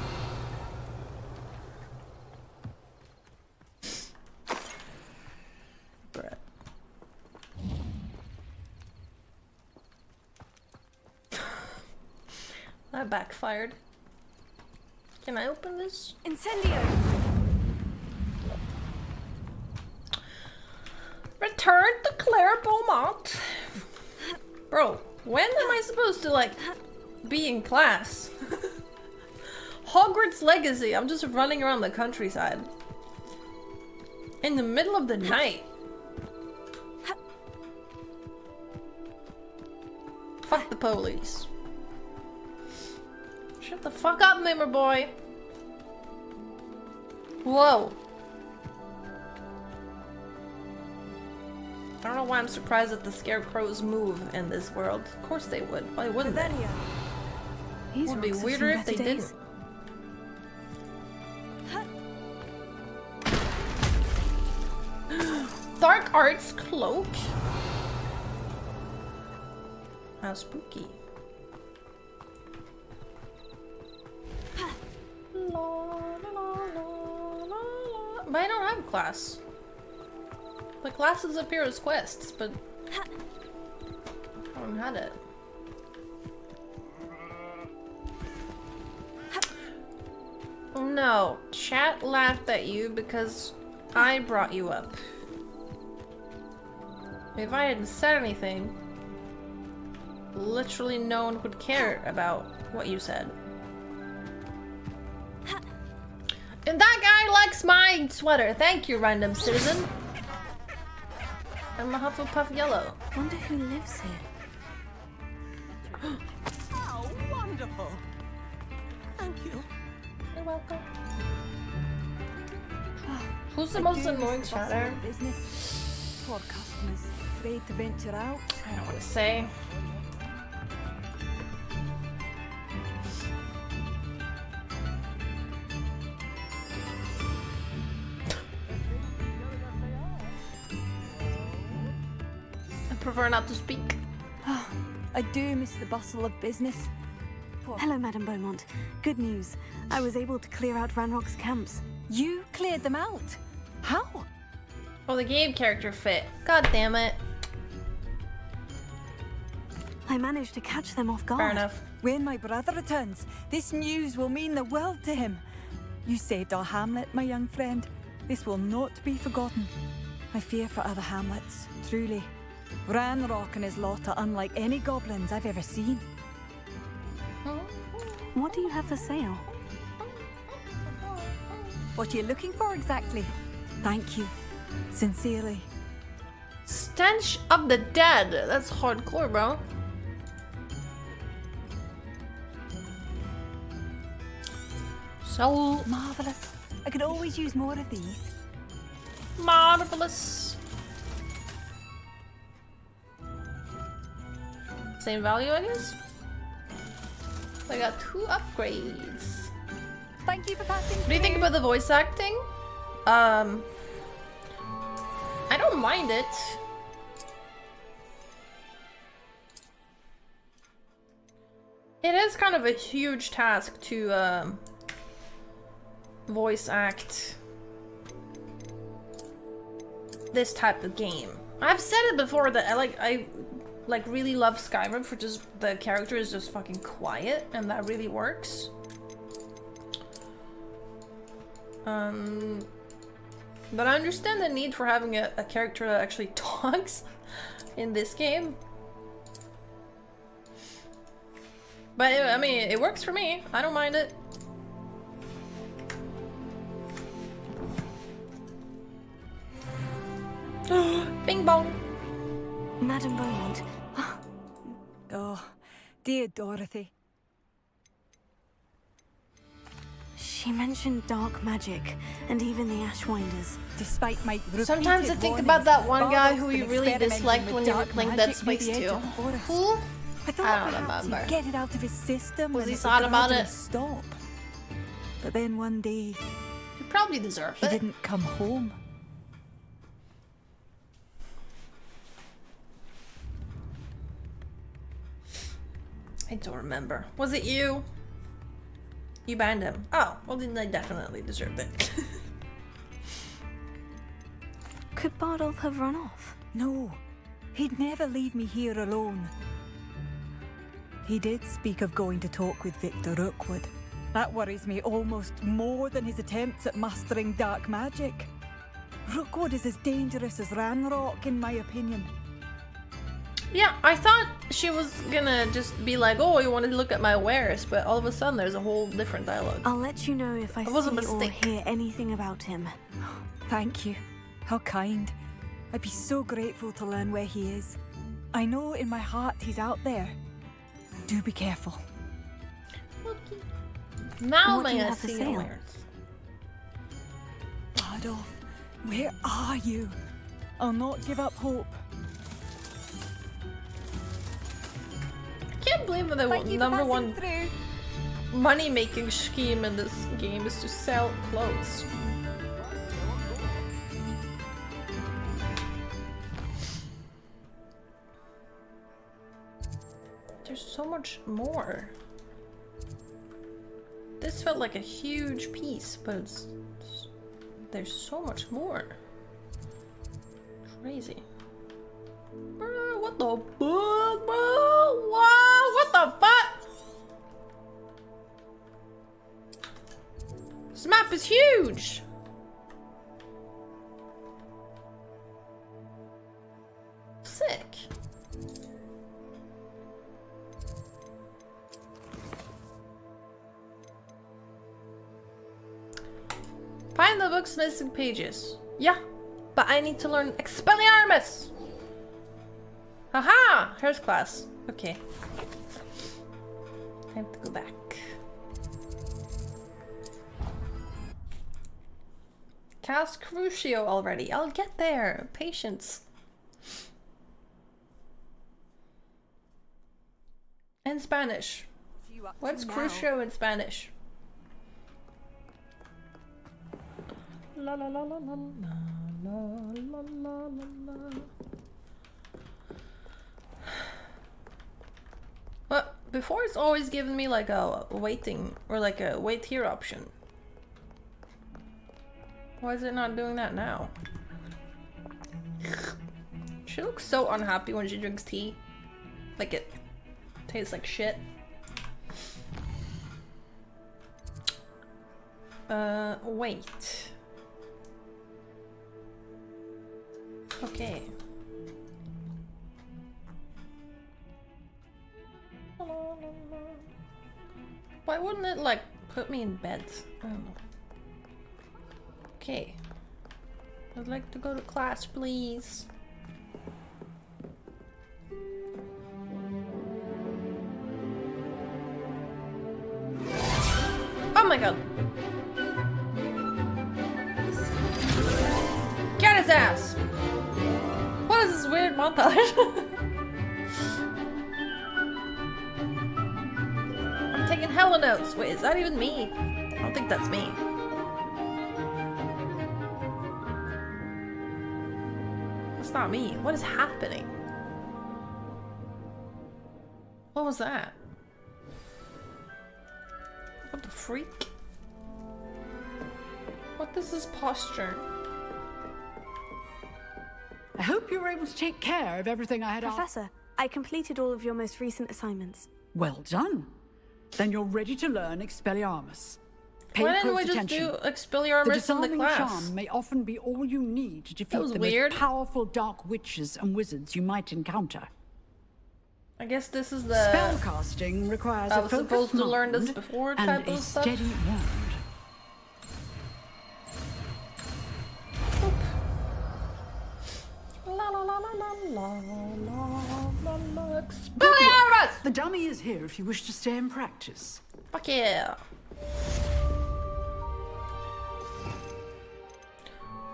Brett. That backfired. Can I open this? Incendio! Return to Claire Beaumont. Bro, when am I supposed to, like, be in class? Hogwarts Legacy. I'm just running around the countryside. In the middle of the night. Fuck the police. Shut the fuck up, Mimmer boy. Whoa. I don't know why I'm surprised that the scarecrows move in this world. Of course they would. Why wouldn't they? It would be weirder if they didn't. Dark Arts Cloak? How spooky. But I don't have a class. The classes appear as quests, but I haven't had it. No, chat laughed at you because I brought you up. If I hadn't said anything, literally no one would care about what you said. And that guy likes my sweater. Thank you, random citizen. I'm a Hufflepuff yellow. Wonder who lives here. Oh, wonderful. Thank you. You're welcome. Who's the most annoying chatter? Business. Poor customers, afraid to venture out. I don't want to say. I prefer not to speak. Oh, I do miss the bustle of business. Hello, Madam Beaumont. Good news. I was able to clear out Ranrock's camps. You cleared them out? How? Oh, the game character fit. God damn it. I managed to catch them off guard. Fair enough. When my brother returns, this news will mean the world to him. You saved our hamlet, my young friend. This will not be forgotten. I fear for other hamlets, truly. Ranrock and his lot are unlike any goblins I've ever seen. What do you have for sale? What are you looking for exactly? Thank you. Sincerely. Stench of the Dead. That's hardcore, bro. So marvelous. I could always use more of these. Marvelous. Same value, I guess. I got 2 upgrades. Thank you for passing. What do you think about the voice acting? I don't mind it. It is kind of a huge task to voice act this type of game. I've said it before that I really love Skyrim for just the character is just fucking quiet, and that really works. But I understand the need for having a character that actually talks in this game. But I mean, it works for me. I don't mind it. Bing bong. Madam Beaumont. Oh, dear Dorothy. She mentioned dark magic and even the Ashwinders. Despite my sometimes I think about that one guy who you really disliked when you were playing Dead Space 2. Who? I don't remember. Get it out of his system. Was he sad about it? Stop. But then one day, he probably deserved it. He didn't come home. I don't remember. Was it you? You banned him. Oh, well then I definitely deserved it. Could Bardolph have run off? No. He'd never leave me here alone. He did speak of going to talk with Victor Rookwood. That worries me almost more than his attempts at mastering dark magic. Rookwood is as dangerous as Ranrock, in my opinion. Yeah, I thought she was gonna just be like, oh, you want to look at my wares, but all of a sudden there's a whole different dialogue. I'll let you know if I see or hear anything about him. Thank you. How kind. I'd be so grateful to learn where he is. I know in my heart he's out there. Do be careful. Okay. Now What do you may I have for see sale? your wares? Bardolph, where are you? I'll not give up hope. I can't believe that the number one money-making scheme in this game is to sell clothes. There's so much more. This felt like a huge piece, but there's so much more. Crazy. Bro, what the fuck, bro? Wow, what the fuck? This map is huge. Sick. Find the book's missing pages. Yeah, but I need to learn Expelliarmus. Haha! Here's class. Okay. I have to go back. Cast Crucio already. I'll get there. Patience. In Spanish. What's Crucio in Spanish? La la la la la la la la la la. But before it's always given me like a waiting or like a wait here option. Why is it not doing that now? She looks so unhappy when she drinks tea. Like it Tastes like shit. Wait. Okay. Why wouldn't it, like, put me in bed? I don't know. Okay. I'd like to go to class, please. Oh my god. Get his ass! What is this weird montage? I'm taking hella notes. Wait, is that even me? I don't think that's me. That's not me. What is happening? What was that? What the freak? What is this posture? I hope you were able to take care of everything I had asked. Professor, I completed all of your most recent assignments. Well done. Then you're ready to learn Expelliarmus. Pay Why didn't close we just attention. do Expelliarmus in the disarming class? charm may often be all you need to defeat was the weird. most powerful dark witches and wizards you might encounter. I guess this is the Spellcasting requires I a was focused supposed to learn this mind before and type a of stuff. steady wand. La la la la la la la la. Good work. The dummy is here if you wish to stay and practice. Fuck yeah.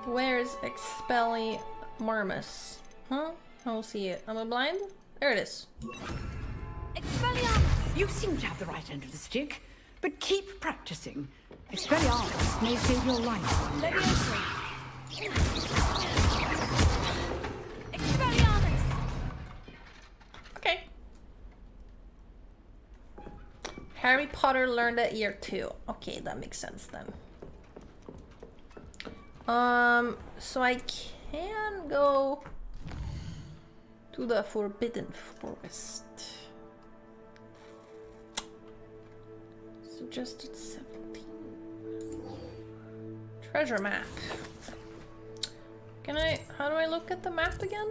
Where's Expelliarmus? Huh? I don't see it. Am I blind? There it is. Expelliarmus! You seem to have the right end of the stick, but keep practicing. Expelliarmus may save your life. Leviosa! Expelliarmus! Okay. Harry Potter learned at year 2. Okay, that makes sense then. So I can go to the Forbidden Forest. Suggested 17. Treasure map. Can I, how do I look at the map again?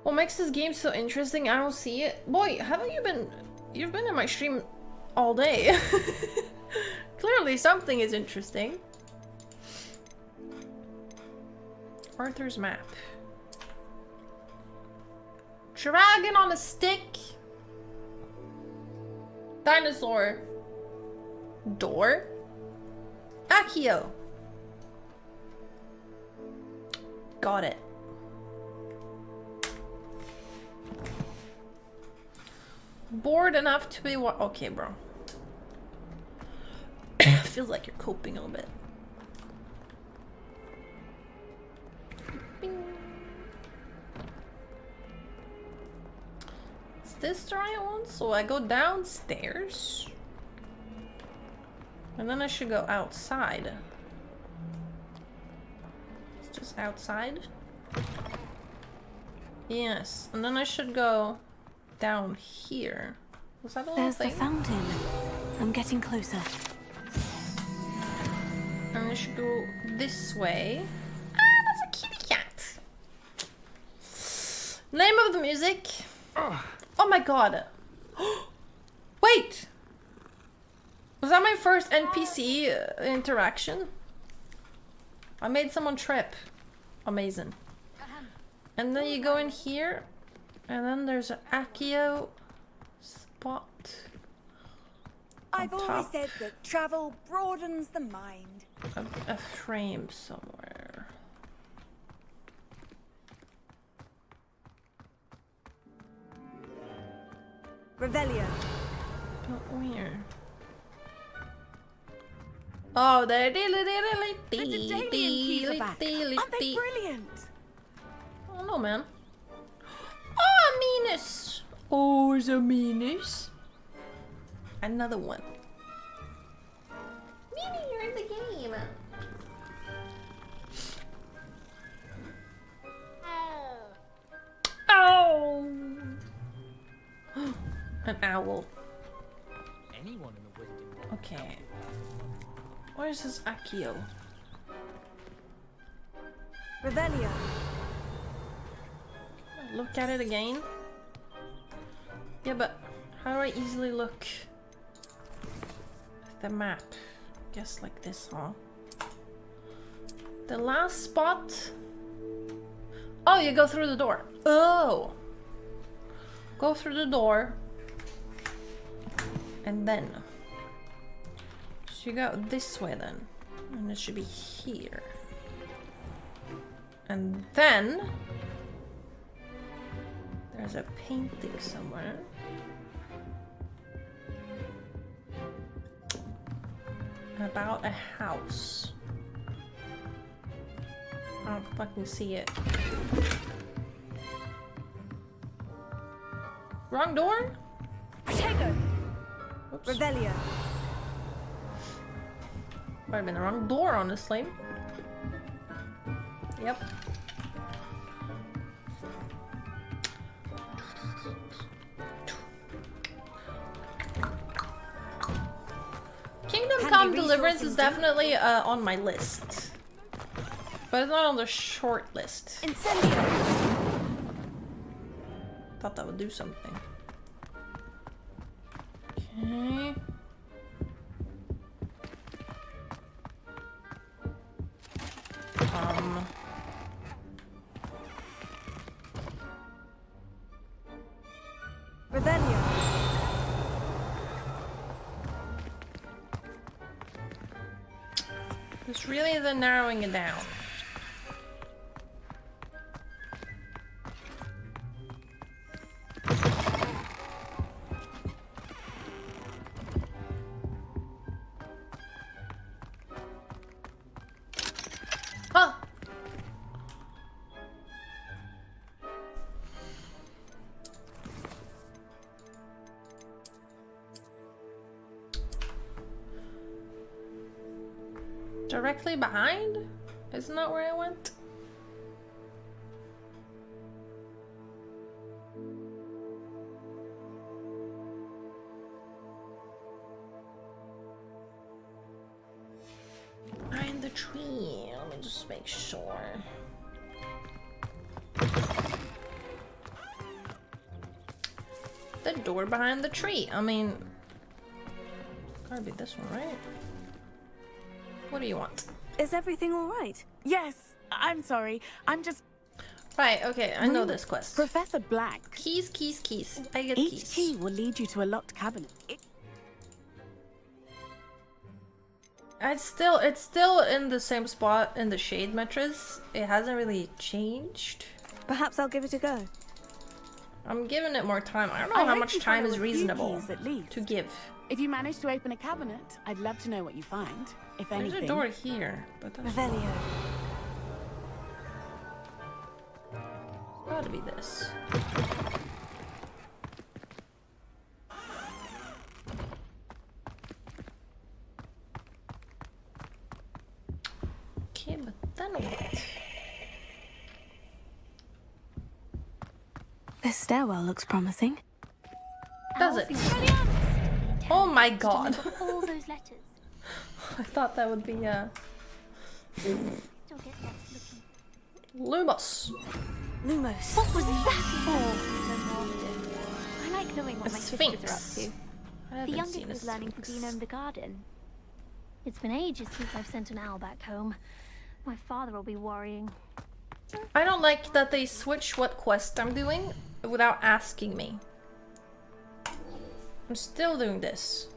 What makes this game so interesting? I don't see it. Boy, haven't you been, you've been in my stream all day. Clearly something is interesting. Arthur's map. Dragon on a stick. Dinosaur. Door. Accio. Got it. Bored enough to be what? Okay, bro. Feels like you're coping a little bit. Bing. Is this the right one? So I go downstairs. And then I should go outside. It's just outside. Yes. And then I should go down here. Was that a little There's thing? the fountain. I'm getting closer. And I should go this way. Ah, that's a kitty cat. Name of the music. Oh my god. Wait. Was that my first NPC interaction? I made someone trip. Amazing. And then you go in here. And then there's an Accio spot. I've always said that travel broadens the mind. A frame somewhere. Revelio. But where? Oh, there. The Daedalian keys are back. Aren't they brilliant? I don't know, man. Oh, Minus. Oh, it's a Minus. Another one. Mimi, you're in the game. An owl. Anyone in the Wizarding World. Okay. Where's this Accio? Revelio. Look at it again. Yeah, but how do I easily look at the map? Guess like this, huh? The last spot. Oh, you go through the door. Oh. Go through the door. And then. So you go this way then. And it should be here. And then. There's a painting somewhere. About a house. I don't fucking see it. Wrong door? Protego. Revelio. Might have been the wrong door, honestly. Yep. Kingdom Come Deliverance is definitely on my list. But it's not on the short list. Incendio. Thought that would do something. Okay. Revelio. This really isn't narrowing it down. Huh. Directly behind? Isn't that where I went? Behind the tree. Let me just make sure. The door behind the tree. I mean, gotta be this one, right? What do you want? Is everything all right? Yes, I'm sorry. I'm just... Right, okay, I know this quest. Professor Black. Keys, keys, keys. I get Each keys. key will lead you to a locked cabinet. It's still in the same spot in the shade mattress. It hasn't really changed. Perhaps I'll give it a go. I'm giving it more time. I don't know how much time is reasonable to give. If you manage to open a cabinet, I'd love to know what you find, if There's anything. a door here, but that's Revelio. gotta be this. Okay, but then what? This stairwell looks promising. Does it? Oh my god. All those letters. I thought that would be Still get left looking. Lumos. Lumos. What was that for? I like knowing what A my sphinx. sisters are up I to. haven't The youngest seen a was learning to sphinx. genome the garden. It's been ages since I've sent an owl back home. My father will be worrying. I don't like that they switch what quest I'm doing without asking me. I'm still doing this.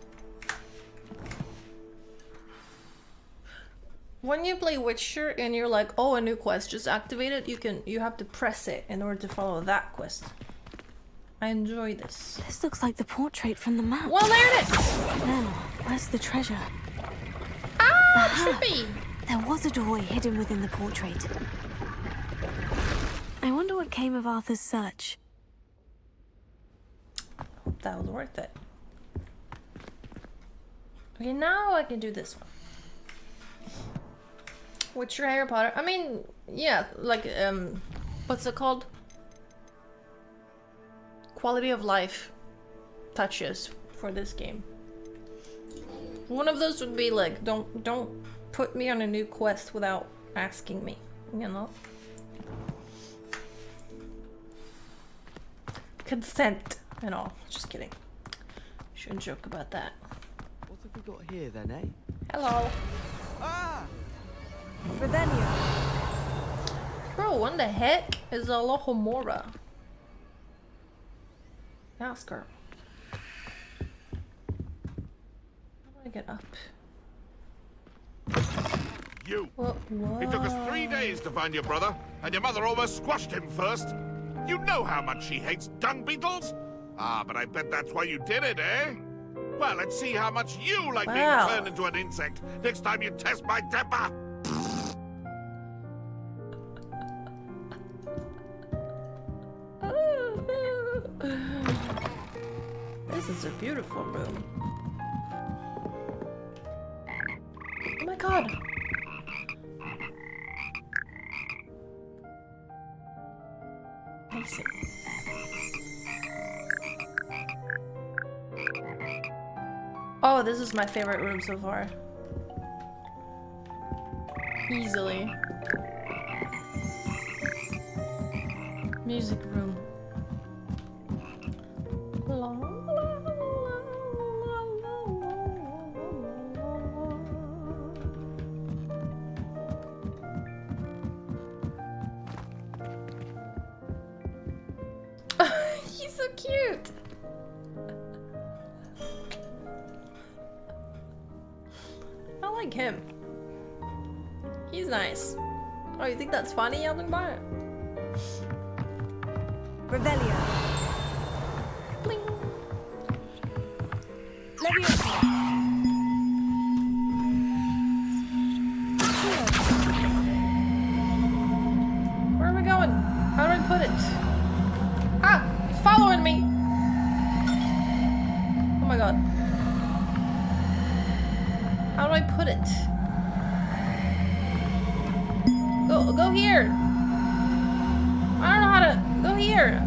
When you play Witcher and you're like, oh, a new quest just activated, you have to press it in order to follow that quest. I enjoy this. This looks like the portrait from the map. Well, there it is! Now, where's the treasure? Ah, trippy! There was a doorway hidden within the portrait. I wonder what came of Arthur's search. Hope that was worth it. Okay, now I can do this one. Witcher, Harry Potter. I mean, yeah, like, what's it called? Quality of life. touches for this game. One of those would be like, don't put me on a new quest without asking me, you know? Consent and all. Just kidding. Shouldn't joke about that. What have we got here then, eh? Hello. Ah! Ravenia. Bro, what the heck is a Lohomora? Ask her. How do I get up? You! What? It took us 3 days to find your brother, and your mother almost squashed him first. You know how much she hates dung beetles? Ah, but I bet that's why you did it, eh? Well, let's see how much you like being turned into an insect next time you test my temper. This is a beautiful room. Oh my god. I see. Oh, this is my favorite room so far. Easily. Music room. He's so cute. I like him. He's nice. Oh, you think that's funny, Elden Bar? Revelio. Bling. Leviosa. Where am I going? How do I put it? Ah! It's following me! Oh my god. How do I put it? Go here! I don't know how to... Go here!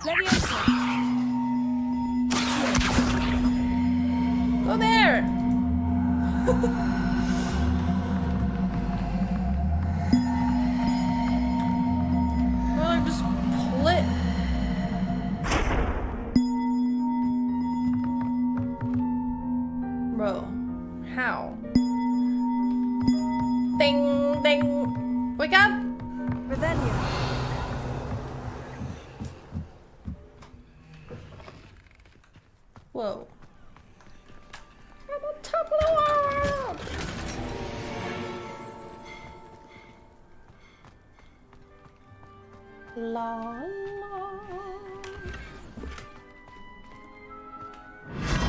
Leviosa. Go there! Well, I just pull it. Bro, how? Ding, ding. Wake up! Revelio. Whoa. I'm on top of the world! La la.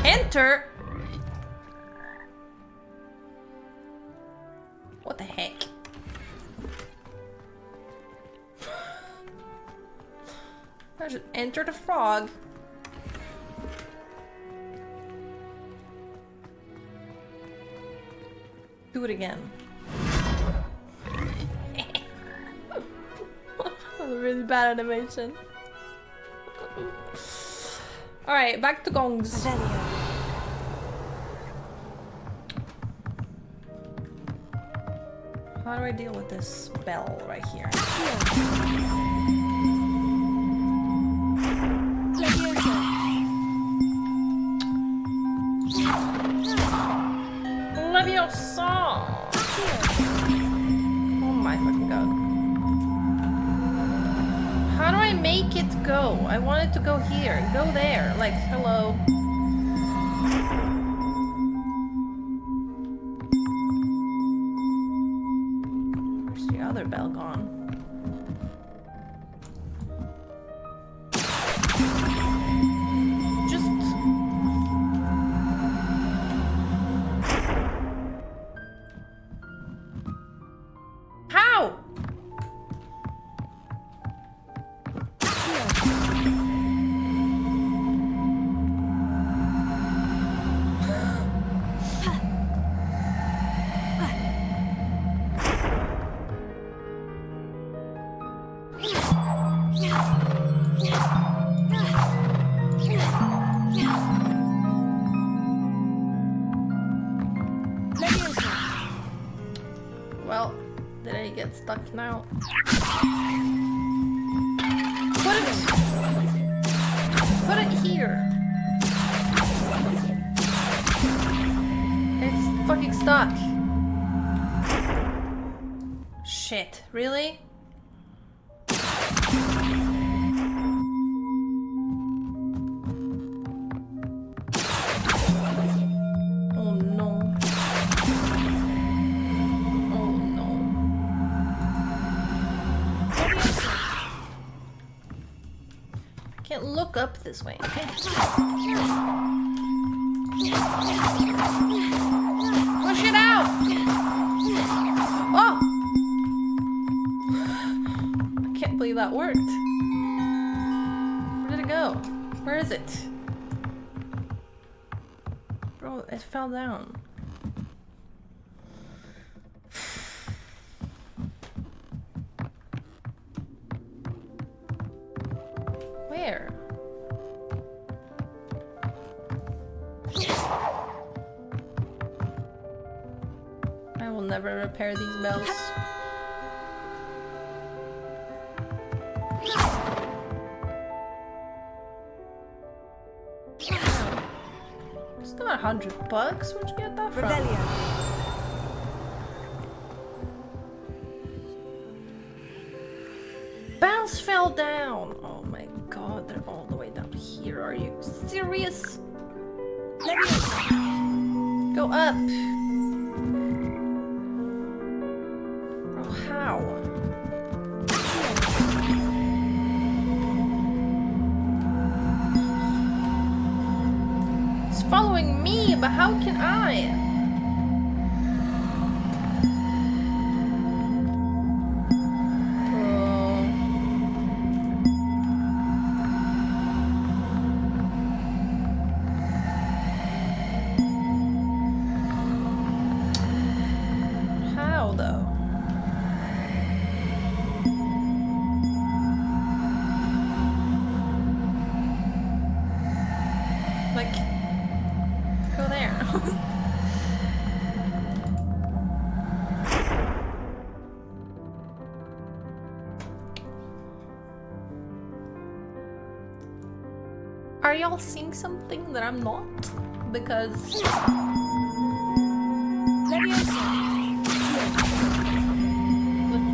Enter? What the heck? I should enter the frog. Do it again. That was a really bad animation. Alright, back to gongs. How do I deal with this bell right here? Leviosa! Oh my fucking god. How do I make it go? I want it to go here. Go there. Like, hello. Where's the other bell gone? Just... How? Well, did I get stuck now? Put it here. It's fucking stuck. Shit, really? Oh no. Oh no. I can't look up this way. Push it out! Oh! I can't believe that worked. Where did it go? Where is it? Bro, it fell down. Where? I will never repair these bells. It's not $100. Where'd you get that from? Bells fell down. Oh my god, they're all the way down here. Are you serious? Go up. Bro, how? It's following me, but how can I? Are y'all seeing something that I'm not? Because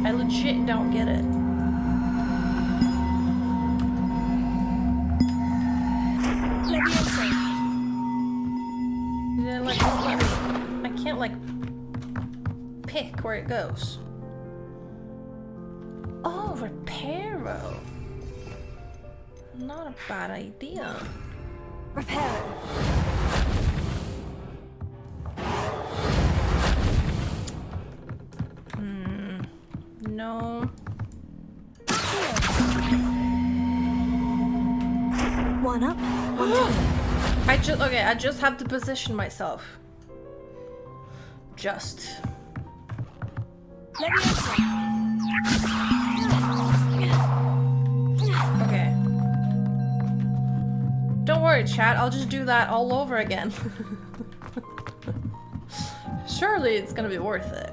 I legit don't get it. I can't like pick where it goes. Oh, reparo. Not a bad idea. Repair. No. One up, one down. I just have to position myself. Just. Okay. Don't worry, chat. I'll just do that all over again. Surely it's gonna be worth it.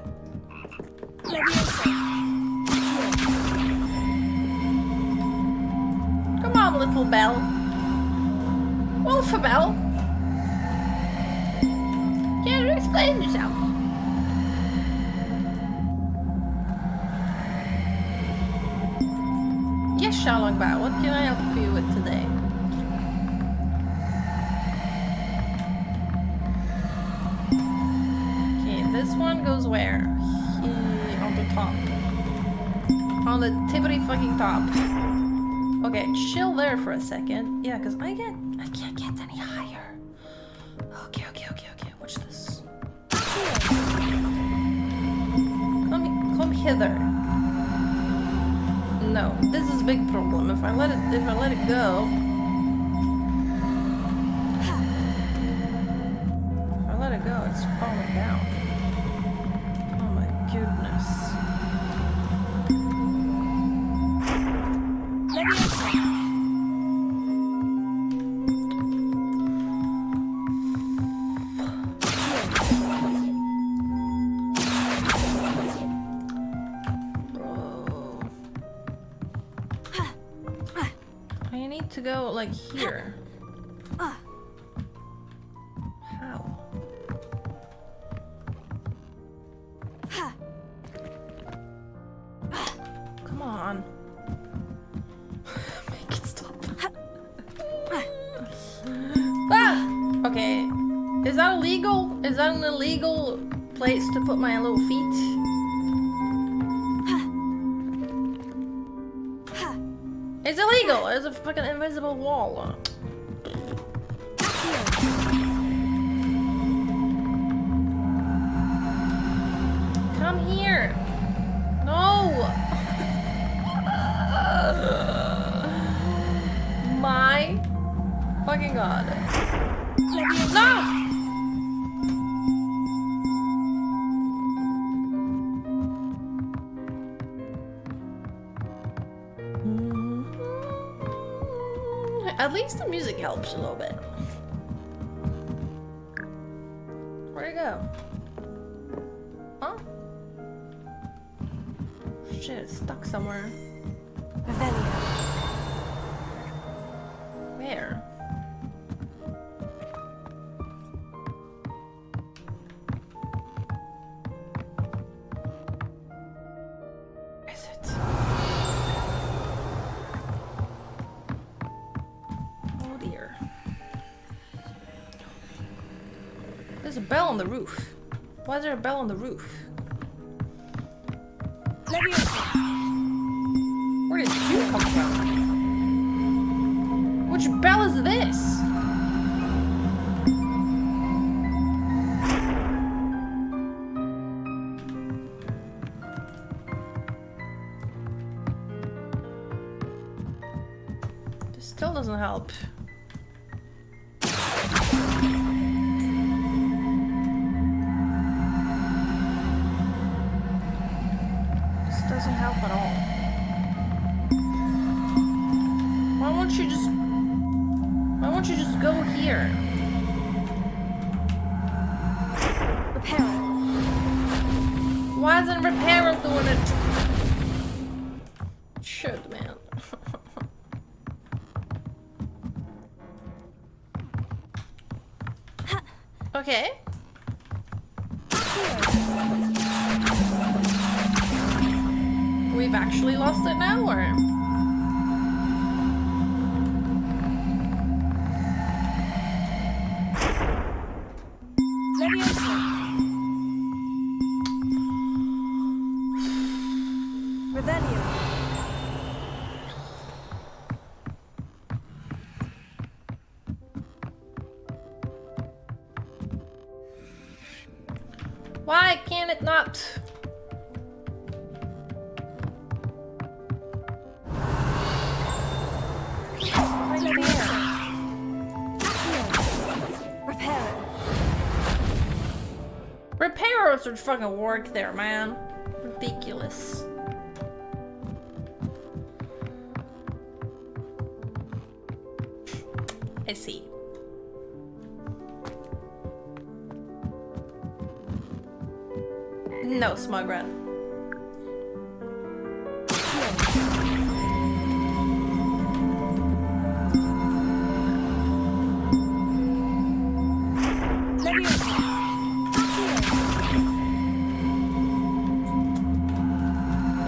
Come on, little bell. Wolfabell. Can you explain yourself? Yes, Shalongba, what can I help you with today? Okay, this one goes where? On the top. On the tippity fucking top. Okay, chill there for a second. Yeah, because I can't get any higher. Okay. Watch this. Come hither. No, this is a big problem. If I let it go. If I let it go, it's falling down. Oh my goodness. need to go like here. How? Come on. Make it stop. Ah! Okay. Is that illegal? Is that an illegal place to put my little feet? It's illegal! There's a fucking invisible wall. Come here! No! My fucking god. No! At least the music helps a little bit. Where'd it go? Huh? Shit, it's stuck somewhere. Where? Is it? Oh dear. There's a bell on the roof. Why is there a bell on the roof? Where did you come from? Which bell is this? This still doesn't help. This doesn't help at all. Why won't you just go here? Repairer. Why isn't Repairer doing it? Should, man. Okay. We've actually lost it now, or? Why can't it not? Repairers would fucking work there, man. Ridiculous. I see. No, smug rat.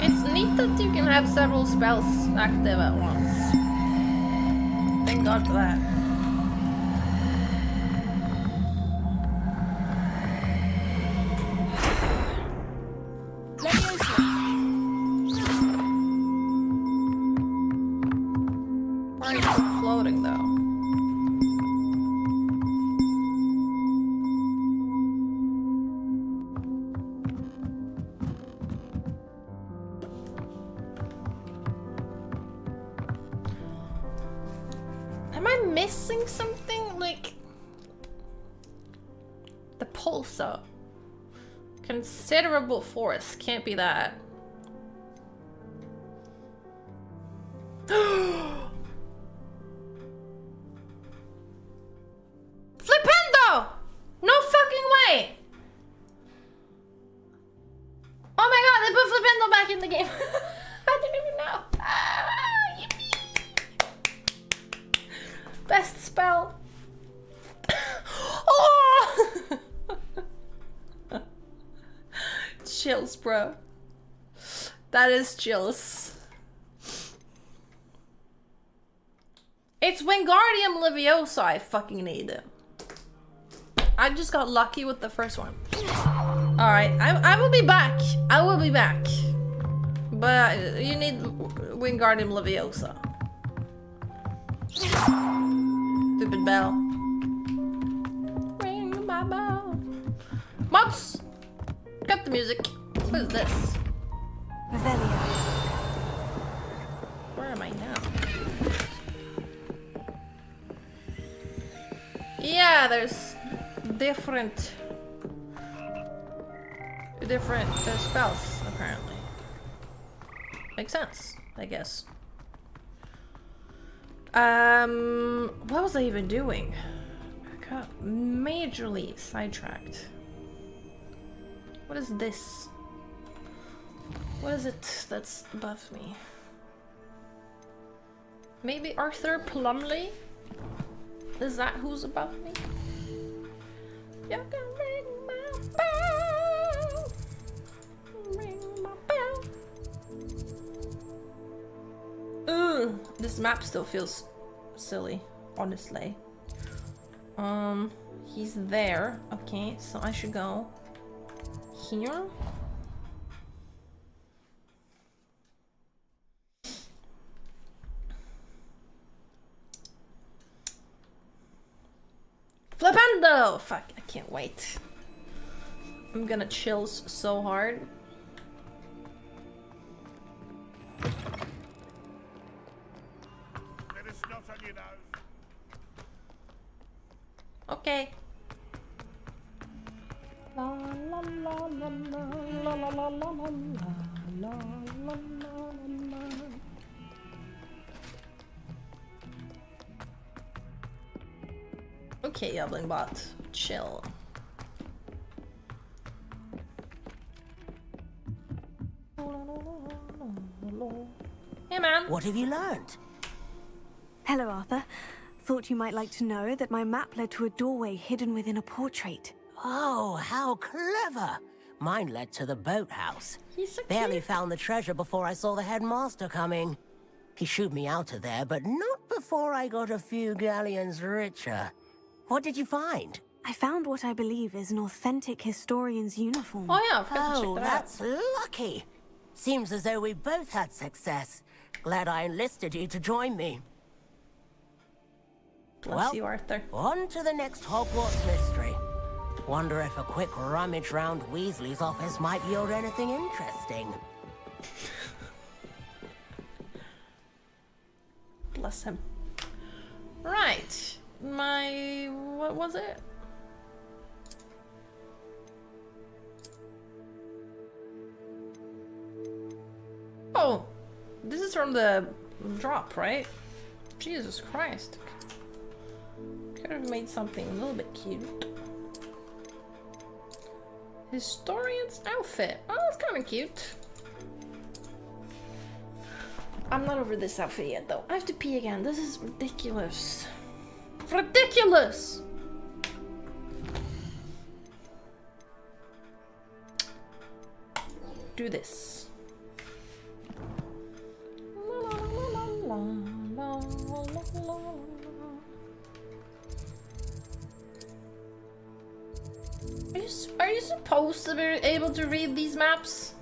It's neat that you can have several spells active at once. Thank God for that. Why are you floating though? Am I missing something? Like the pulsar. Considerable force. Can't be that. Flipendo! No fucking way! Oh my god, they put Flipendo back in the game. I didn't even know. Best spell. Oh! Chills, bro. That is chills. It's Wingardium Leviosa I fucking need. I just got lucky with the first one. Alright, I will be back. I will be back. But you need Wingardium Leviosa. Stupid bell. Ring my bell. Mods! Cut the music. What is this? Revelio. Where am I now? Yeah, there's different spells apparently. Makes sense, I guess. What was I even doing? I got majorly sidetracked. What is this? What is it that's above me? Maybe Arthur Plumley? Is that who's above me? You can ring my bell. Ring my bell. Ugh, this map still feels silly, honestly. He's there. Okay, so I should go here. Flipendo! Fuck, I can't wait. I'm gonna chills so hard. Okay. La la la la la la la la la la la la la. Okay, Youngling Bot, chill. Hey man. What have you learned? Hello, Arthur. Thought you might like to know that my map led to a doorway hidden within a portrait. Oh, how clever! Mine led to the boathouse. Barely found the treasure before I saw the headmaster coming. He shooed me out of there, but not before I got a few galleons richer. What did you find? I found what I believe is an authentic historian's uniform. Oh yeah, I've got to check that that's lucky. Seems as though we both had success. Glad I enlisted you to join me. Bless you, Arthur. On to the next Hogwarts mystery. Wonder if a quick rummage round Weasley's office might yield anything interesting. Bless him. Right. What was it? Oh, this is from the drop, right? Jesus Christ. Could have made something a little bit cute. Historian's outfit. Oh, that's kind of cute. I'm not over this outfit yet, though. I have to pee again. This is ridiculous. Ridiculous! Do this. Are you supposed to be able to read these maps?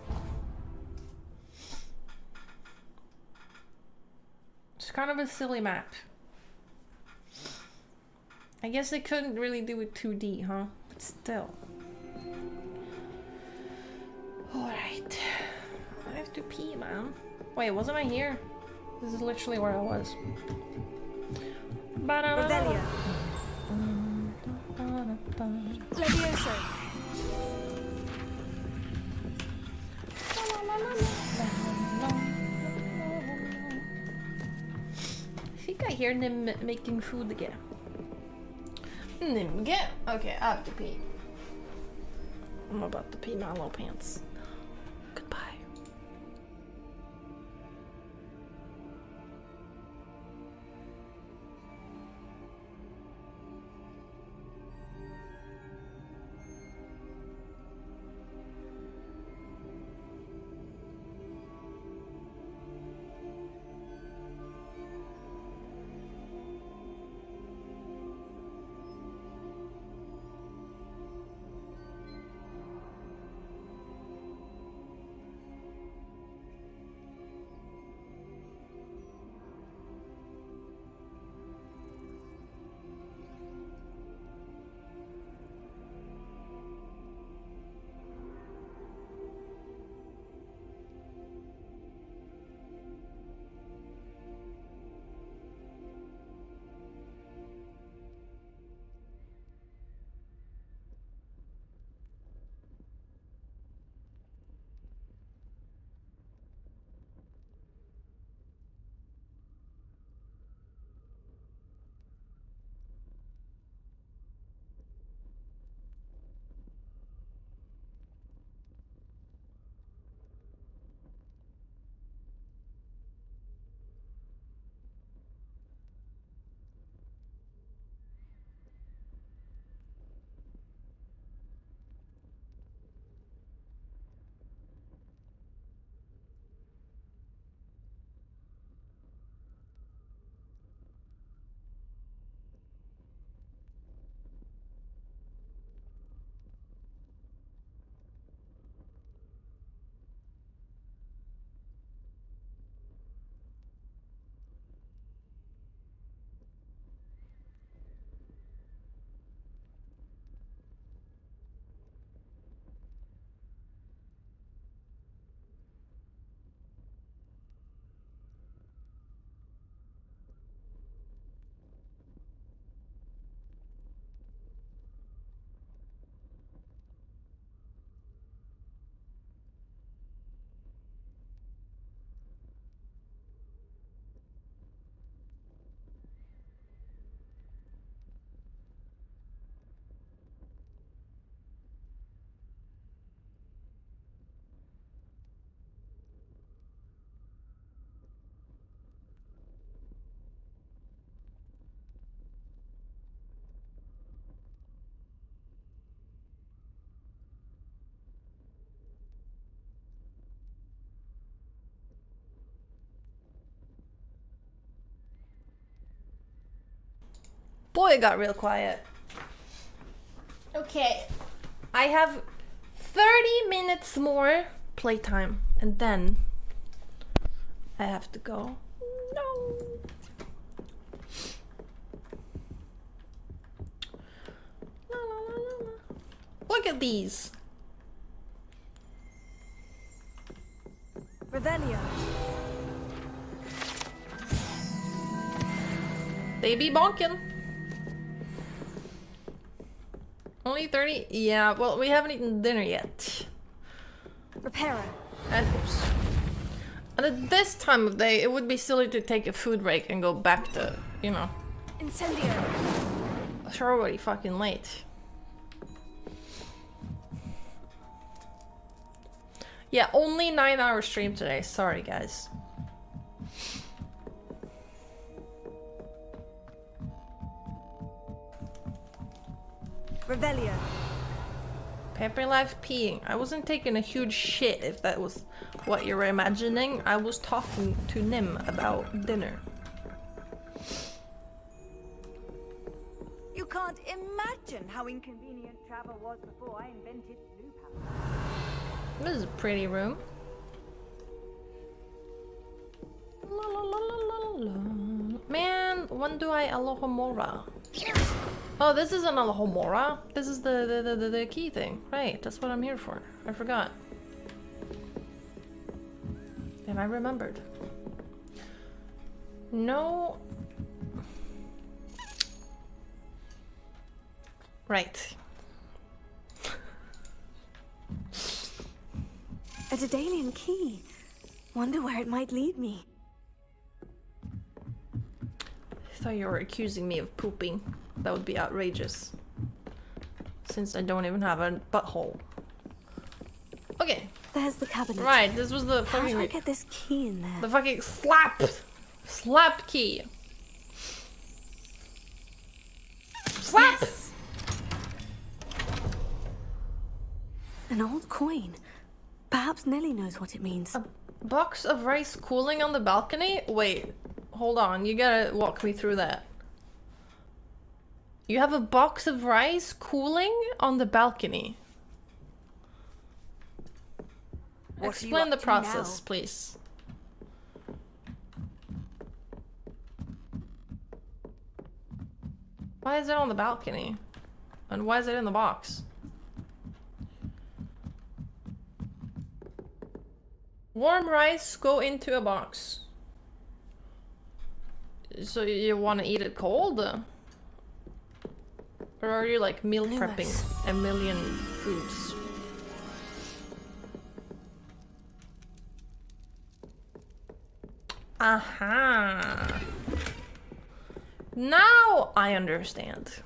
It's kind of a silly map. I guess they couldn't really do it 2D, huh? But still. Alright. I have to pee, man. Wait, wasn't I here? This is literally where I was. Revelio. Levioso. I think I hear Nim making food again. Nim, get. Okay, I have to pee. I'm about to pee my little pants. Goodbye. Boy, it got real quiet. Okay. I have 30 minutes more playtime, and then I have to go. No. La, la, la, la, la. Look at these. Revelio. They be bonking. Only 30? Yeah, well, we haven't eaten dinner yet. Reparo. And oops. And at this time of day, it would be silly to take a food break and go back to, you know. Incendio. It's already fucking late. Yeah, only 9-hour stream today. Sorry, guys. Revelio. Pepper Life peeing. I wasn't taking a huge shit if that was what you were imagining. I was talking to Nim about dinner. You can't imagine how inconvenient travel was before I invented blue power. This is a pretty room. La, la, la, la, la, la. Man, when do I Alohomora? Oh, this isn't Alohomora. This is the key thing. Right, that's what I'm here for. I forgot. And I remembered. No. Right. A Daedalian key. Wonder where it might lead me. I thought you were accusing me of pooping. That would be outrageous. Since I don't even have a butthole. Okay. There's the cabinet. Right, this was the How fucking... do I get this key in there? The fucking slapped key. Slap! Yes. An old coin. Perhaps Nellie knows what it means. A box of rice cooling on the balcony? Wait, hold on. You gotta walk me through that. You have a box of rice cooling on the balcony. Explain the process, please. Why is it on the balcony? And why is it in the box? Warm rice go into a box. So you want to eat it cold? Or are you like meal prepping a million foods? Aha! Now I understand.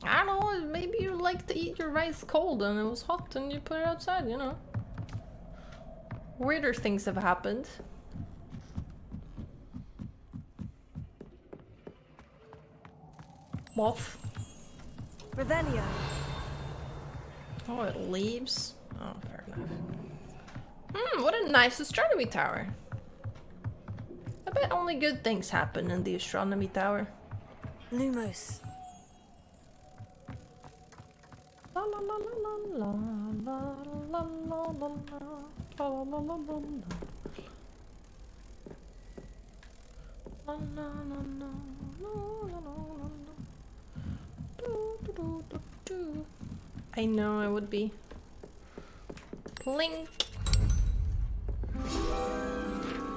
I don't know, maybe you like to eat your rice cold and it was hot and you put it outside, you know. Weirder things have happened. Moth. Revelio. Oh, it leaves? Oh, fair enough. What a nice astronomy tower. I bet only good things happen in the astronomy tower. Lumos. La la la la la la la la la la la la la la. I know I would be. Blink.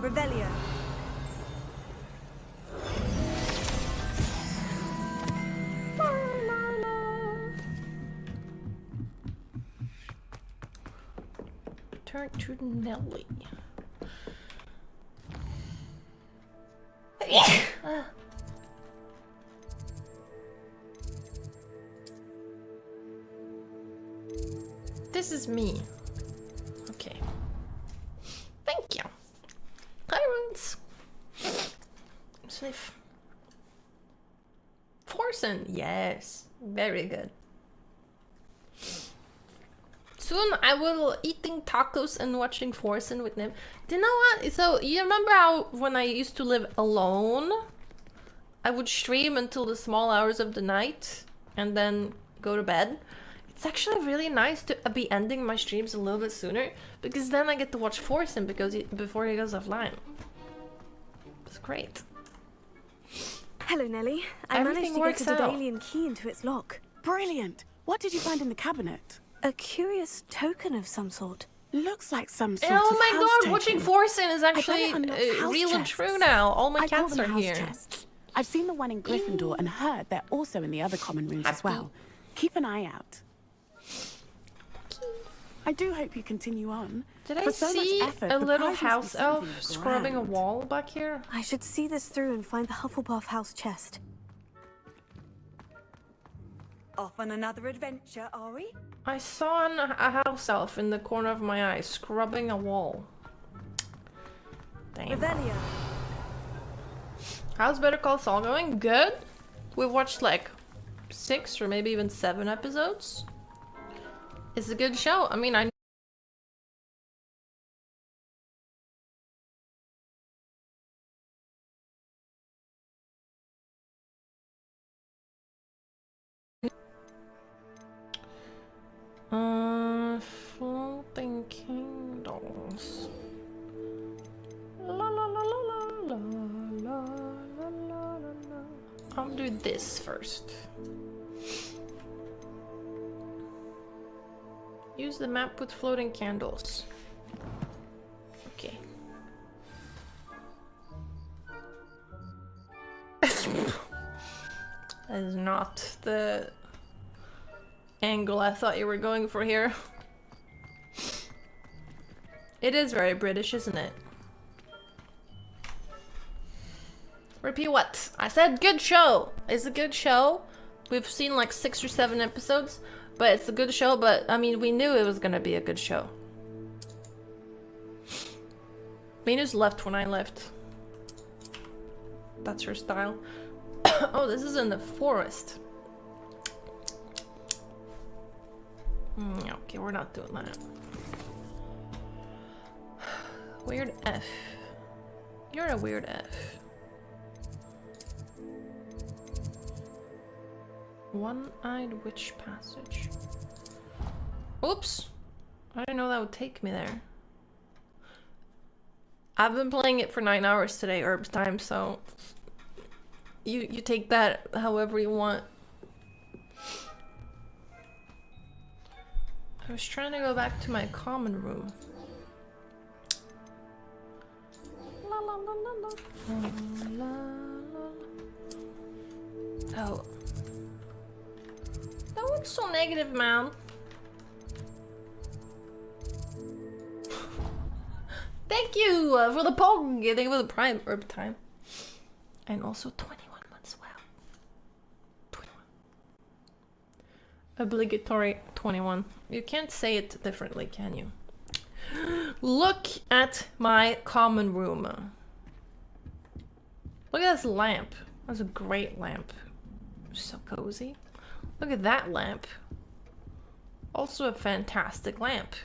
Revelio. Turn to Nelly. This is me. Okay. Thank you. Clarence. Safe. Forsen. Yes. Very good. Soon I will eating tacos and watching Forsen with them. Do you know what? So you remember how when I used to live alone, I would stream until the small hours of the night and then go to bed? It's actually really nice to be ending my streams a little bit sooner because then I get to watch Forsen before he goes offline. It's great. Hello, Nelly. I managed to get a Daedalian key into its lock. Brilliant! What did you find in the cabinet? A curious token of some sort. Looks like some sort of oh my god, token. watching Forsen is actually real and true now. All my cats are here. Chests. I've seen the one in Gryffindor and heard they're also in the other common rooms as well. Keep an eye out. I do hope you continue on. Did I see a little house elf scrubbing a wall back here? I should see this through and find the Hufflepuff house chest. Off on another adventure, are we? I saw a house elf in the corner of my eye scrubbing a wall. Damn. Revelio. How's Better Call Saul going? Good. We watched like 6 or maybe even 7 episodes. It's a good show. I mean, I floating kingdoms. La la la la la la la la la la. I'll do this first. Use the map with floating candles. Okay. That is not the angle I thought you were going for here. It is very British, isn't it? Repeat what? I said good show! It's a good show. We've seen like 6 or 7 episodes, but it's a good show, but I mean, we knew it was gonna be a good show. Venus left when I left. That's her style. Oh, this is in the forest. Okay, we're not doing that. Weird F. You're a weird F. One-eyed witch passage. Oops! I didn't know that would take me there. I've been playing it for 9 hours today, Herb's time, so you take that however you want. I was trying to go back to my common room. La la la la la. La la la. Oh. Don't look so negative, man. Thank you for the pong. Thank you for the prime herb time. And also 21 months. Wow. 21. Obligatory 21. You can't say it differently, can you? Look at my common room. Look at this lamp. That's a great lamp. So cozy. Look at that lamp. Also a fantastic lamp.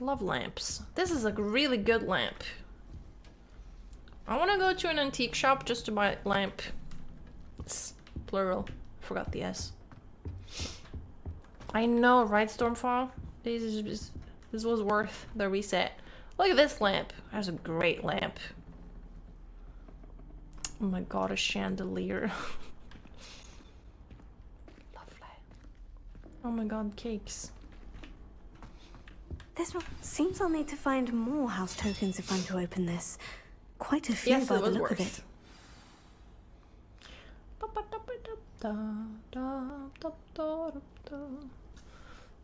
Love lamps. This is a really good lamp. I want to go to an antique shop just to buy a lamp. It's plural. Forgot the S. I know, right, Stormfall? This was worth the reset. Look at this lamp. That's a great lamp. Oh my god, a chandelier. Lovely. Oh my god, cakes. This one seems I'll need to find more house tokens if I'm to open this. Quite a few yes, by the look of it.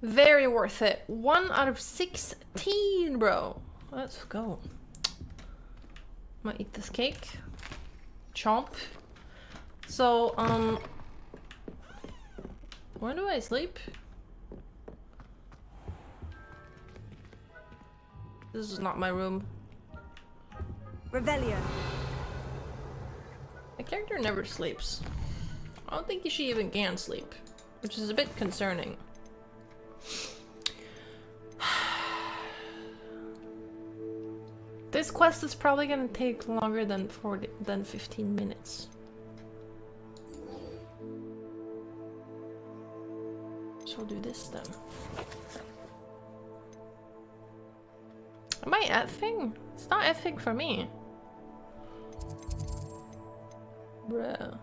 Very worth it. 1 out of 16, bro. Let's go. I'm gonna eat this cake. Chomp. So, where do I sleep? This is not my room. Revelio. My character never sleeps. I don't think she even can sleep, which is a bit concerning. This quest is probably gonna take longer than 15 minutes. So I'll do this then. Am I effing? It's not effing for me. Bruh.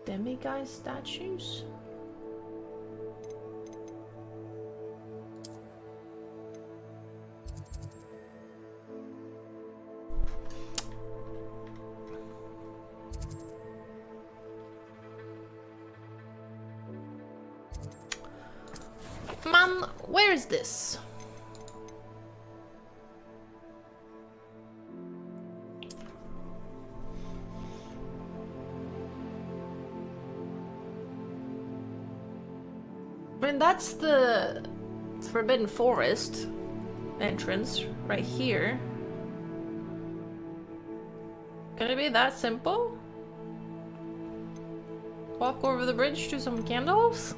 Demiguise statues? Man, where is this? I mean, that's the Forbidden Forest entrance right here. Can it be that simple? Walk over the bridge to some candles?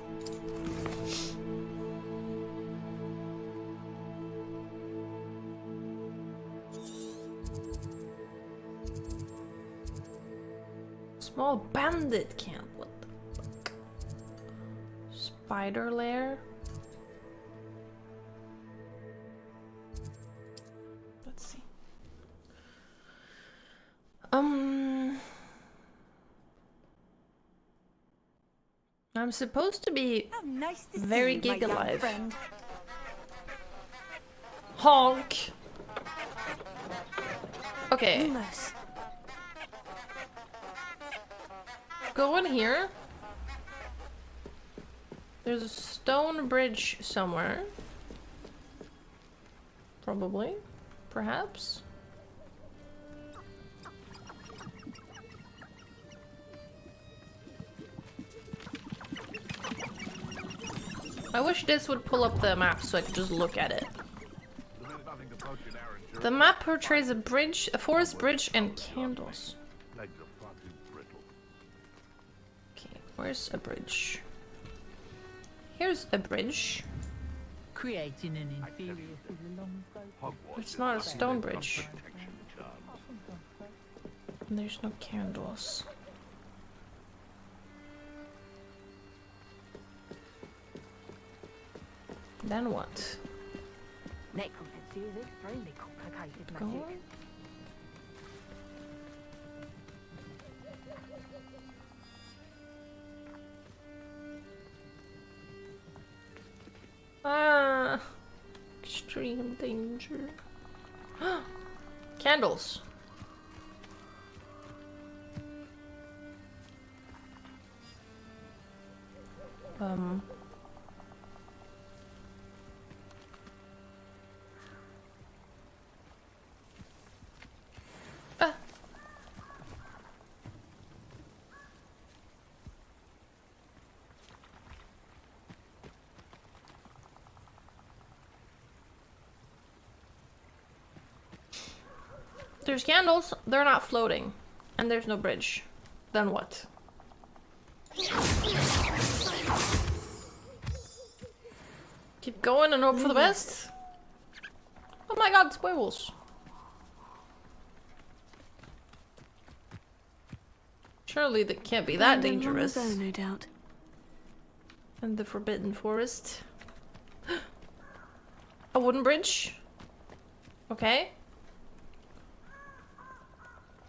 Small bandit camp. What the fuck? Spider lair. Let's see. I'm supposed to be very gig alive. Honk. Okay. Go in here. There's a stone bridge somewhere. Probably. Perhaps. I wish this would pull up the map so I could just look at it. The map portrays a bridge, a forest bridge, and candles. Okay, where's a bridge? Here's a bridge. Creating an inferior. It's not a stone bridge. And there's no candles. Then what? Necromancy is extremely complicated Go magic. on. Ah, extreme danger. Candles. There's candles, they're not floating. And there's no bridge. Then what? Keep going and hope for the best? Oh my god, spoils. Surely that can't be that dangerous. No doubt. And the Forbidden Forest. A wooden bridge? Okay.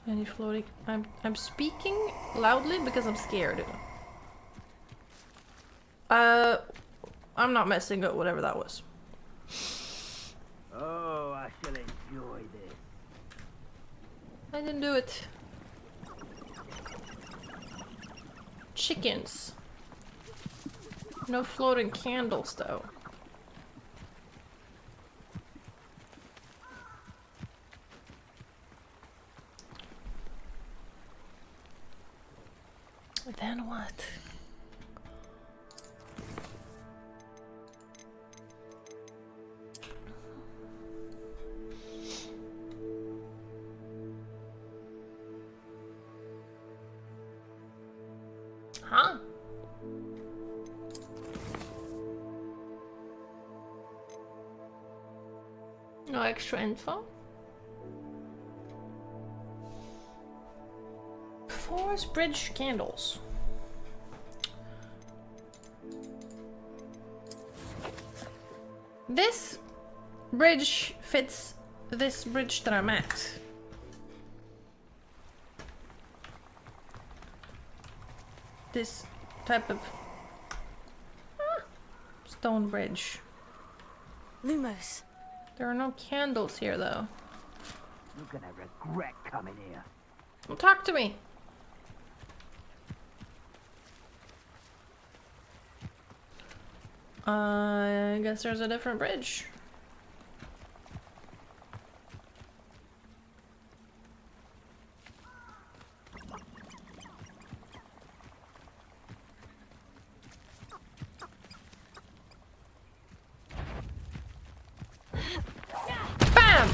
Any floating? I'm speaking loudly because I'm scared. I'm not messing up whatever that was. Oh, I shall enjoy this. I didn't do it. Chickens. No floating candles though. Then what? Huh? extra info. Forest Bridge candles. This bridge fits this bridge that I'm at. This type of stone bridge. Lumos. There are no candles here though. You're gonna regret coming here. Well, talk to me. I guess there's a different bridge. Bam!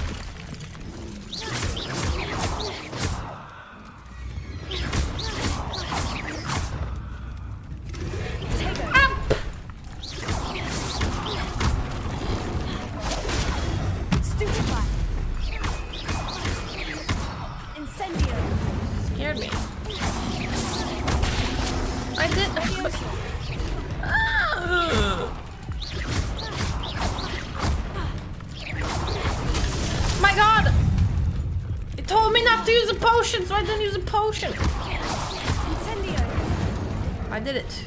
Scared me. I did. My God! It told me not to use a potion, so I didn't use a potion. I did it.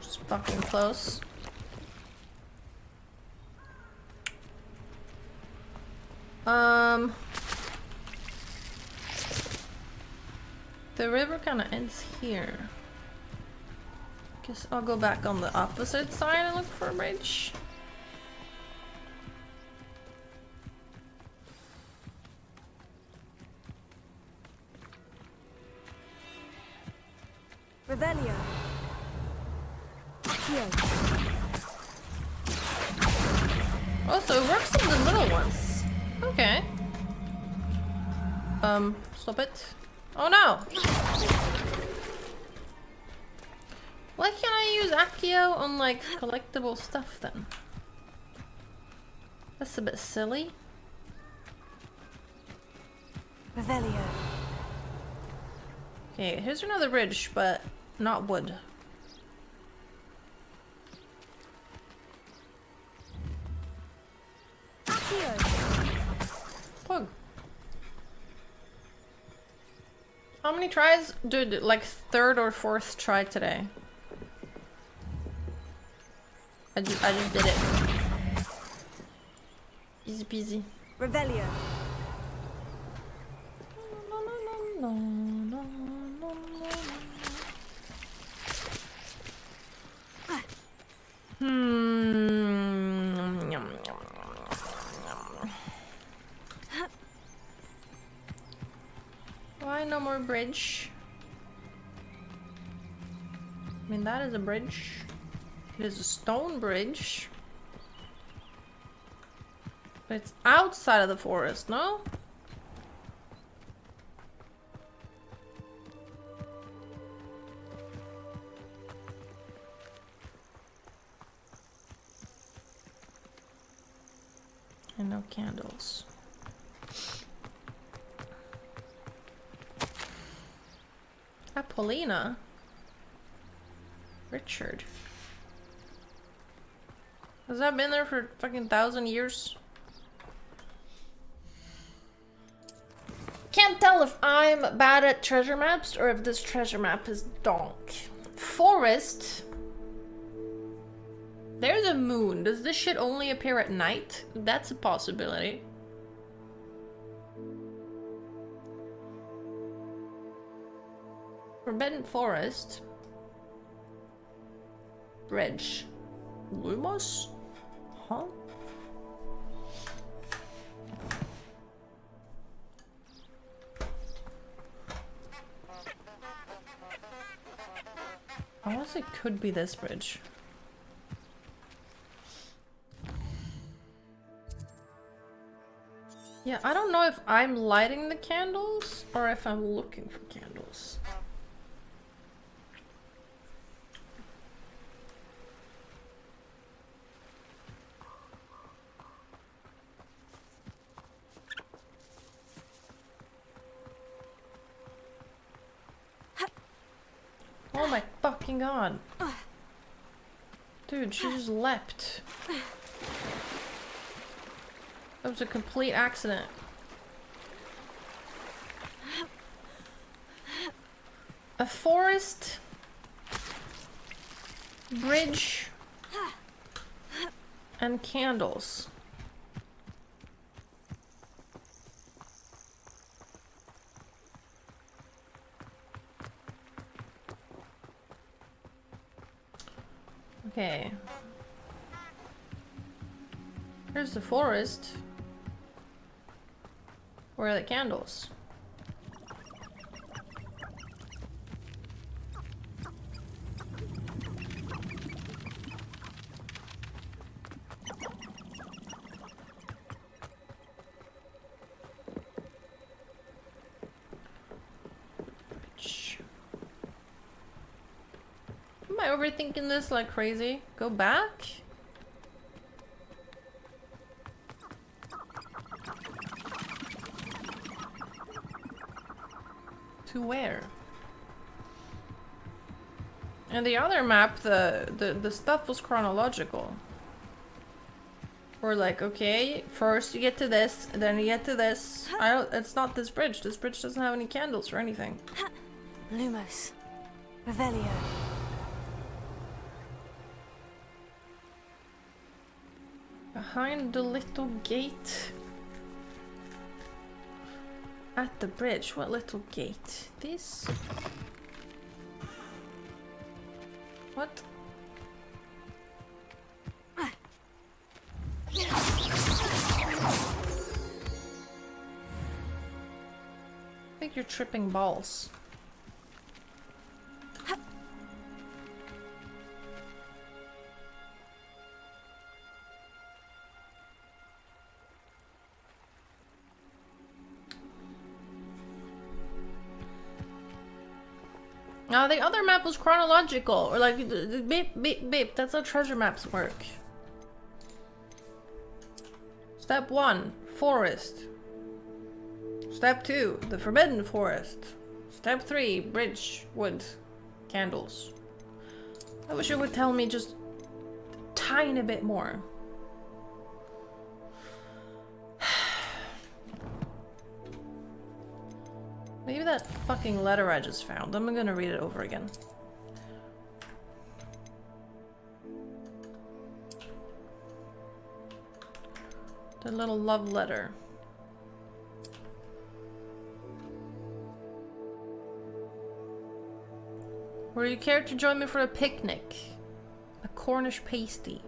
Just fucking close. The river kind of ends here. Guess I'll go back on the opposite side and look for a bridge. Revelio. Here. Oh, so it works on the little ones. Okay. Stop it. Oh no! Why can't I use Accio on like collectible stuff then? That's a bit silly. Revelio. Okay, here's another bridge, but not wood. Pug. How many tries? Dude, like third or fourth try today. I just did it. Easy peasy. Revelio. Why no more bridge? I mean, that is a bridge. It is a stone bridge. But it's outside of the forest, no? And no candles. Apollina? Richard? Has that been there for fucking 1,000 years? Can't tell if I'm bad at treasure maps or if this treasure map is donk. Forest? There's a moon. Does this shit only appear at night? That's a possibility. Forbidden Forest. Bridge. Lumos? Huh? I guess it could be this bridge. Yeah, I don't know if I'm lighting the candles or if I'm looking for candles. my fucking god. Dude, she just leapt. That was a complete accident. A forest, bridge, and candles. Okay. Here's the forest. Where are the candles? Am I overthinking this like crazy? Go back? To where? And the other map, the stuff was chronological. We're like, okay, first you get to this, then you get to this. It's not this bridge. This bridge doesn't have any candles or anything. Lumos. Revelio. Behind the little gate. At the bridge. What little gate? This? What? I think you're tripping balls. Now the other map was chronological, or like beep beep beep. That's how treasure maps work. Step 1, forest. Step 2, the forbidden forest. Step 3, bridge, wood, candles. I wish you would tell me just a tiny bit more. Maybe that fucking letter I just found. I'm gonna read it over again. The little love letter. Would you care to join me for a picnic? A Cornish pasty.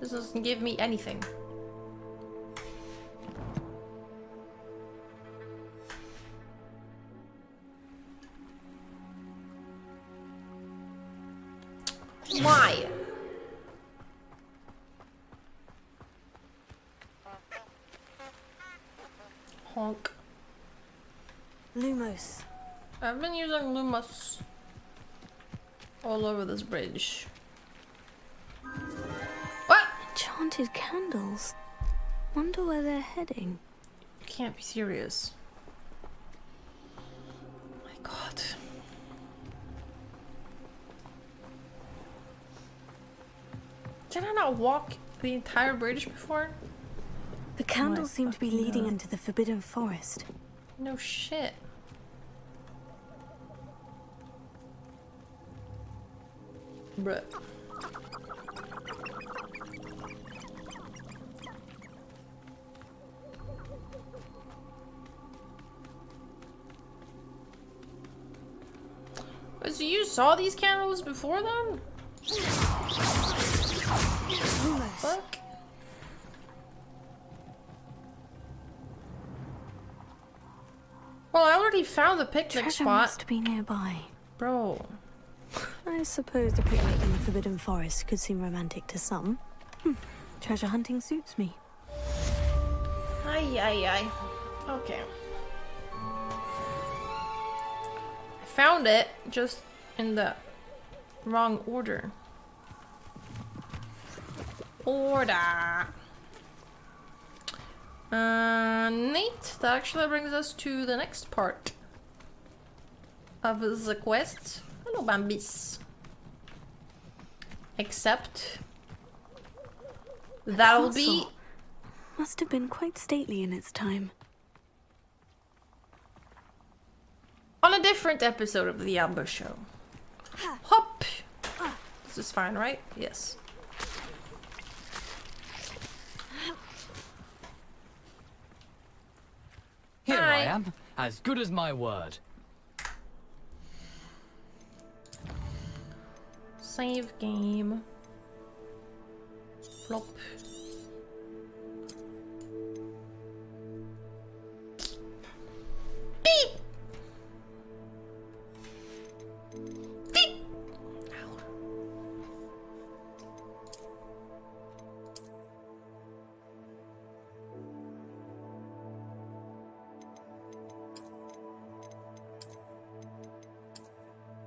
This doesn't give me anything. Why? Honk. Lumos. I've been using Lumos all over this bridge. What? Enchanted candles. Wonder where they're heading. You can't be serious. My god. Did I not walk the entire bridge before? The candles seem to be leading into the Forbidden Forest. No shit. Bruh. So you saw these candles before then? Fuck. Well, I already found the picnic Treasure spot. must be nearby. Bro. I suppose the picnic in the Forbidden Forest could seem romantic to some. Treasure hunting suits me. Ay, ay, ay. Okay. I found it, just in the wrong order. Neat. That actually brings us to the next part of the quest. Hello, Bambis. Except that'll be must have been quite stately in its time. On a different episode of the Yabbe show. Hop! This is fine, right? Yes. Here I am, as good as my word. Save game. Flop. Beep! Beep! Ow.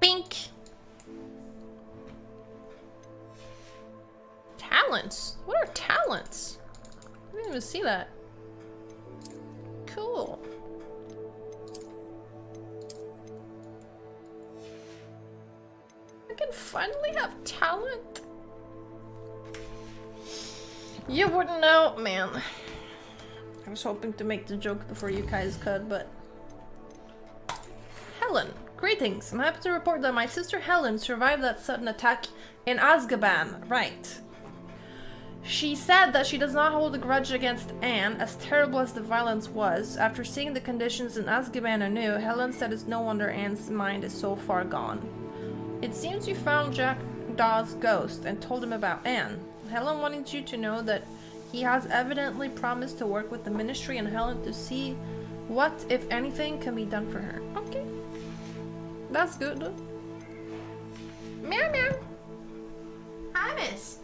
Bink! Talents? What are talents? I didn't even see that. Cool. I can finally have talent. You wouldn't know, man. I was hoping to make the joke before you guys could, but... Helen, greetings. I'm happy to report that my sister Helen survived that sudden attack in Azkaban. Right. She said that she does not hold a grudge against Anne, as terrible as the violence was. After seeing the conditions in Azkaban anew, Helen said it's no wonder Anne's mind is so far gone. It seems you found Jack Dawes' ghost and told him about Anne. Helen wanted you to know that he has evidently promised to work with the Ministry and Helen to see what, if anything, can be done for her. Okay. That's good. Meow meow. Hi, miss.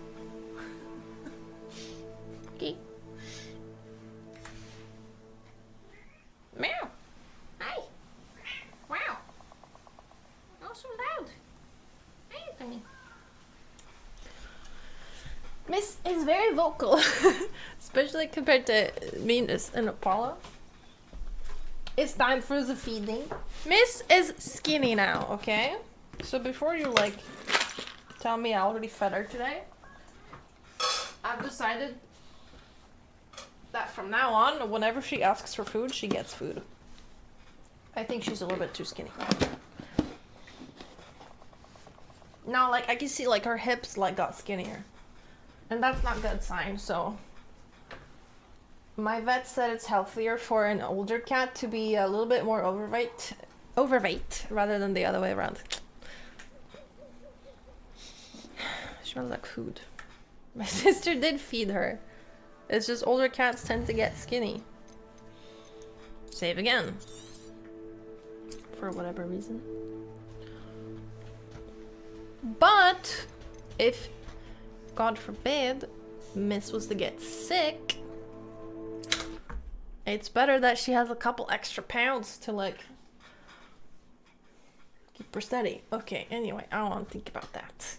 Okay. Meow. Hi. Wow. Not so loud. Hey, Penny. Miss is very vocal, especially compared to Venus and Apollo. It's time for the feeding. Miss is skinny now, okay? So before you like tell me I already fed her today, I've decided that from now on, whenever she asks for food, she gets food. I think she's a little bit too skinny. Now, like, I can see, like, her hips, like, got skinnier. And that's not a good sign, so... My vet said it's healthier for an older cat to be a little bit more overweight, rather than the other way around. Smells like food. My sister did feed her. It's just older cats tend to get skinny. Save again. For whatever reason. But if, God forbid, Miss was to get sick, it's better that she has a couple extra pounds to like keep her steady. Okay, anyway, I don't want to think about that.